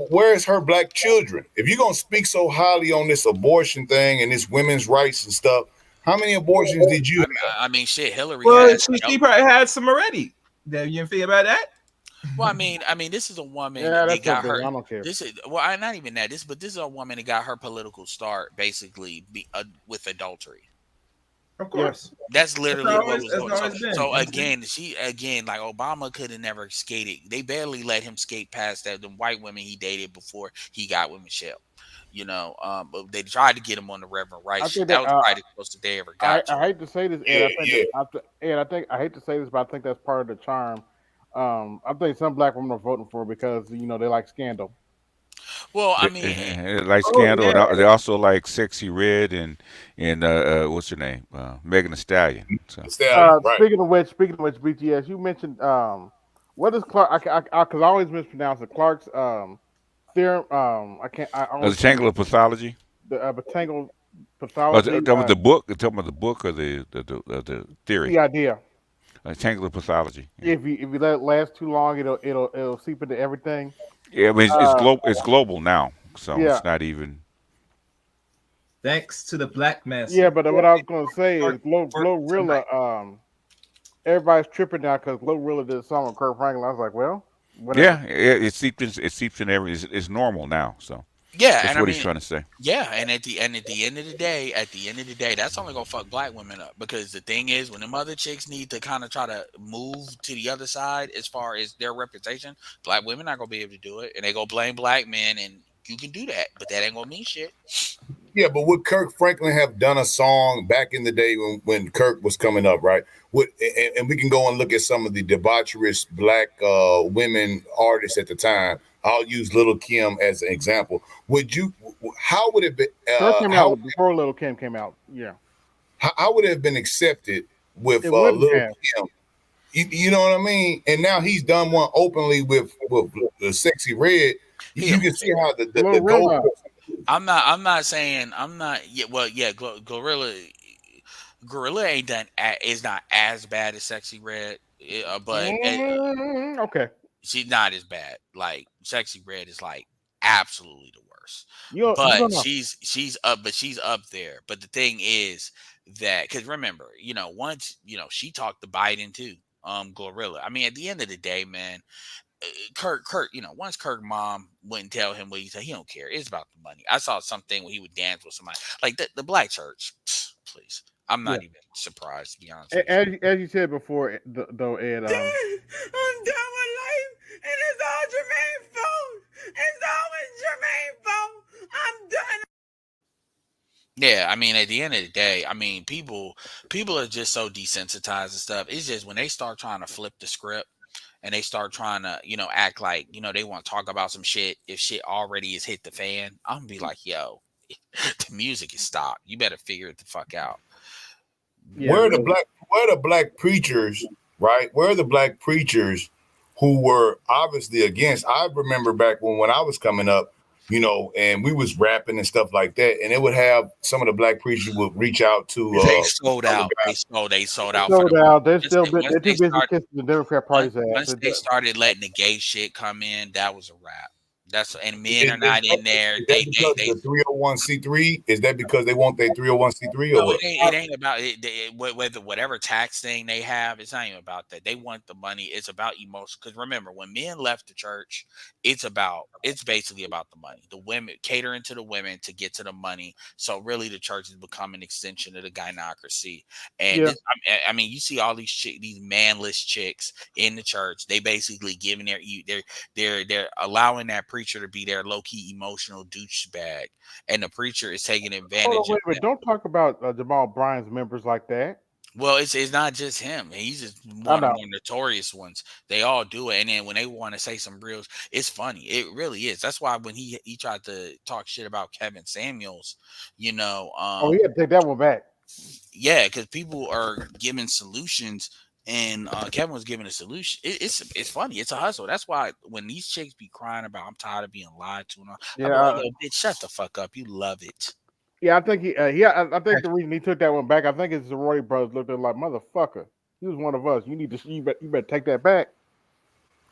where is her black children? If you're gonna speak so highly on this abortion thing and this women's rights and stuff, how many abortions did you have? I mean, shit, Hillary. Well, she probably had some already. You didn't think about that? Well, I mean, this is a woman that got her. I don't care. This is not even that. But this is a woman that got her political start basically with adultery. Of course, that's literally what was going on. So That's again, like Obama could have never skated. They barely let him skate past that. The white women he dated before he got with Michelle. You know, but they tried to get him on the Reverend Rice. That was probably the closest they ever got. I hate to say this, Ed. I hate to say this, but I think that's part of the charm. I think some black women are voting for it because you know they like scandal. Well, I mean, they like scandal. They also like Sexy Red and what's her name, Megan Thee Stallion. So. Speaking of which, BTS, you mentioned what is Clark? Because I always mispronounce it. Clark's theorem. I can't. The tangle of pathology. The tangle pathology. Talking about the book. Talking about the book or the theory. The idea. Tangle of pathology. Yeah. If you let it last too long, it'll seep into everything. Yeah, I mean it's global now, so it's not even. Thanks to the black mass. Yeah, but what I was going to say is Glorilla. Everybody's tripping now because Glorilla did a song with Kurt Franklin. I was like, well, Yeah, it seeps in every. It's normal now. So Yeah, that's and I what he's mean, trying to say. yeah, and at the end of the day, that's only gonna fuck black women up because the thing is, when them other chicks need to kind of try to move to the other side as far as their reputation, black women not gonna be able to do it, and they go blame black men, and you can do that, but that ain't gonna mean shit. Yeah, but would Kirk Franklin have done a song back in the day when Kirk was coming up, right? And we can go and look at some of the debaucherous black women artists at the time. I'll use Little Kim as an example. How would it be? Kirk came out before Little Kim came out. Yeah. How would it have been accepted with Little Kim? You know what I mean? And now he's done one openly with the Sexy Red. You can see how the goal. I'm not saying. Yeah, well, yeah, Gorilla ain't done. Is not as bad as Sexy Red, but okay, she's not as bad. Like Sexy Red is like absolutely the worst. But she's up. But she's up there. But the thing is that because remember, once she talked to Biden too. Gorilla. I mean, at the end of the day, man. Kirk, once Kirk mom wouldn't tell him what he said, he don't care. It's about the money. I saw something where he would dance with somebody like the black church. Please, I'm not even surprised to be honest. As you said before, though, Ed. I'm done with life, and it's all Jermaine fault. It's always Jermaine fault. I'm done. Yeah, I mean, at the end of the day, I mean, people are just so desensitized and stuff. It's just when they start trying to flip the script. And they start trying to, act like, they want to talk about some shit. If shit already has hit the fan, I'm gonna be like, yo, the music is stopped. You better figure it the fuck out. Yeah, where are the black preachers, right? Where are the black preachers who were obviously against? I remember back when I was coming up, and we was rapping and stuff like that, and it would have some of the black preachers would reach out to. They sold out. They sold out. They're still they're too busy kissing the Democrat Party's ass. Once they started letting the gay shit come in, that was a wrap. And men are not in there. They the 301c3. Is that because they want their 301c3 or what? It ain't about it. Whatever tax thing they have, it's not even about that. They want the money. It's about emotion. Because remember, when men left the church, it's basically about the money. The women catering to the women to get to the money. So really, the church has become an extension of the gynocracy. And I mean, you see all these manless chicks in the church. They basically giving they're allowing that preacher to be their low-key emotional douchebag, and the preacher is taking advantage of it. Don't talk about Jamal Bryant's members like that. Well, it's not just him. He's just one of the more notorious ones. They all do it, and then when they want to say some reals, it's funny. It really is. That's why when he tried to talk shit about Kevin Samuels, he had to take that one back. Yeah, because people are giving solutions. And Kevin was giving a solution. It's funny. It's a hustle. That's why when these chicks be crying about I'm tired of being lied to, bitch, shut the fuck up. You love it. Yeah, I think I think the reason he took that one back, I think his sorority brothers looked at him like, motherfucker, he was one of us. You better take that back.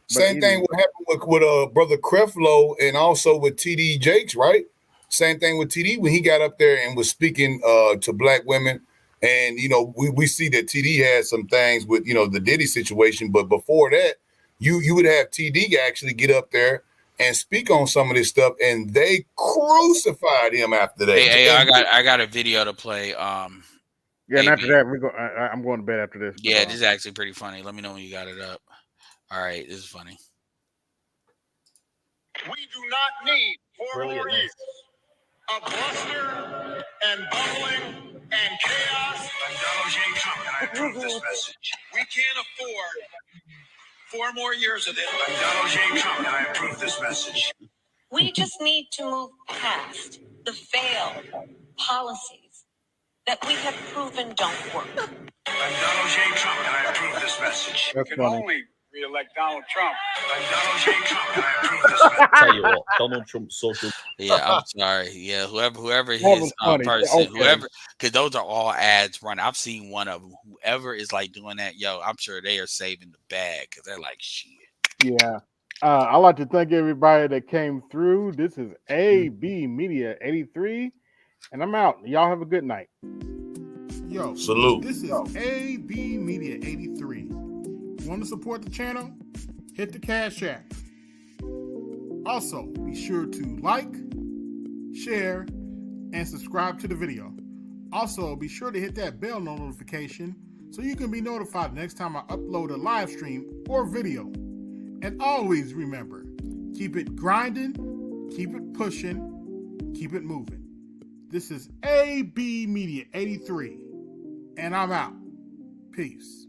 Same thing would happen with Brother Creflo and also with TD Jakes, right? Same thing with TD when he got up there and was speaking to black women. And, we see that TD had some things with, the Diddy situation. But before that, you would have TD actually get up there and speak on some of this stuff. And they crucified him after that. Hey, I got a video to play. And after that, I'm going to bed after this. Yeah, this is actually pretty funny. Let me know when you got it up. All right, this is funny. We do not need 4 more years of bluster and bumbling and chaos. I'm Donald J. Trump, and I approve this message. We can't afford 4 more years of this. I'm Donald J. Trump, and I approve this message. We just need to move past the failed policies that we have proven don't work. I'm Donald J. Trump, and I approve this message. That's you can funny. only re-elect Donald Trump. I'm Donald J. Trump, and I approve this message. Tell you what, Donald Trump's social. Yeah, I'm sorry. Yeah, whoever his person, whoever, because those are all ads running. I've seen one of them. Whoever is like doing that, I'm sure they are saving the bag because they're like, shit. Yeah. I'd like to thank everybody that came through. This is AB Media 83, and I'm out. Y'all have a good night. Yo, salute. This is AB Media 83. Want to support the channel? hit the Cash App. Also, be sure to like, share, and subscribe to the video. Also, be sure to hit that bell notification so you can be notified next time I upload a live stream or video. And always remember, keep it grinding, keep it pushing, keep it moving. This is AB Media 83, and I'm out. Peace.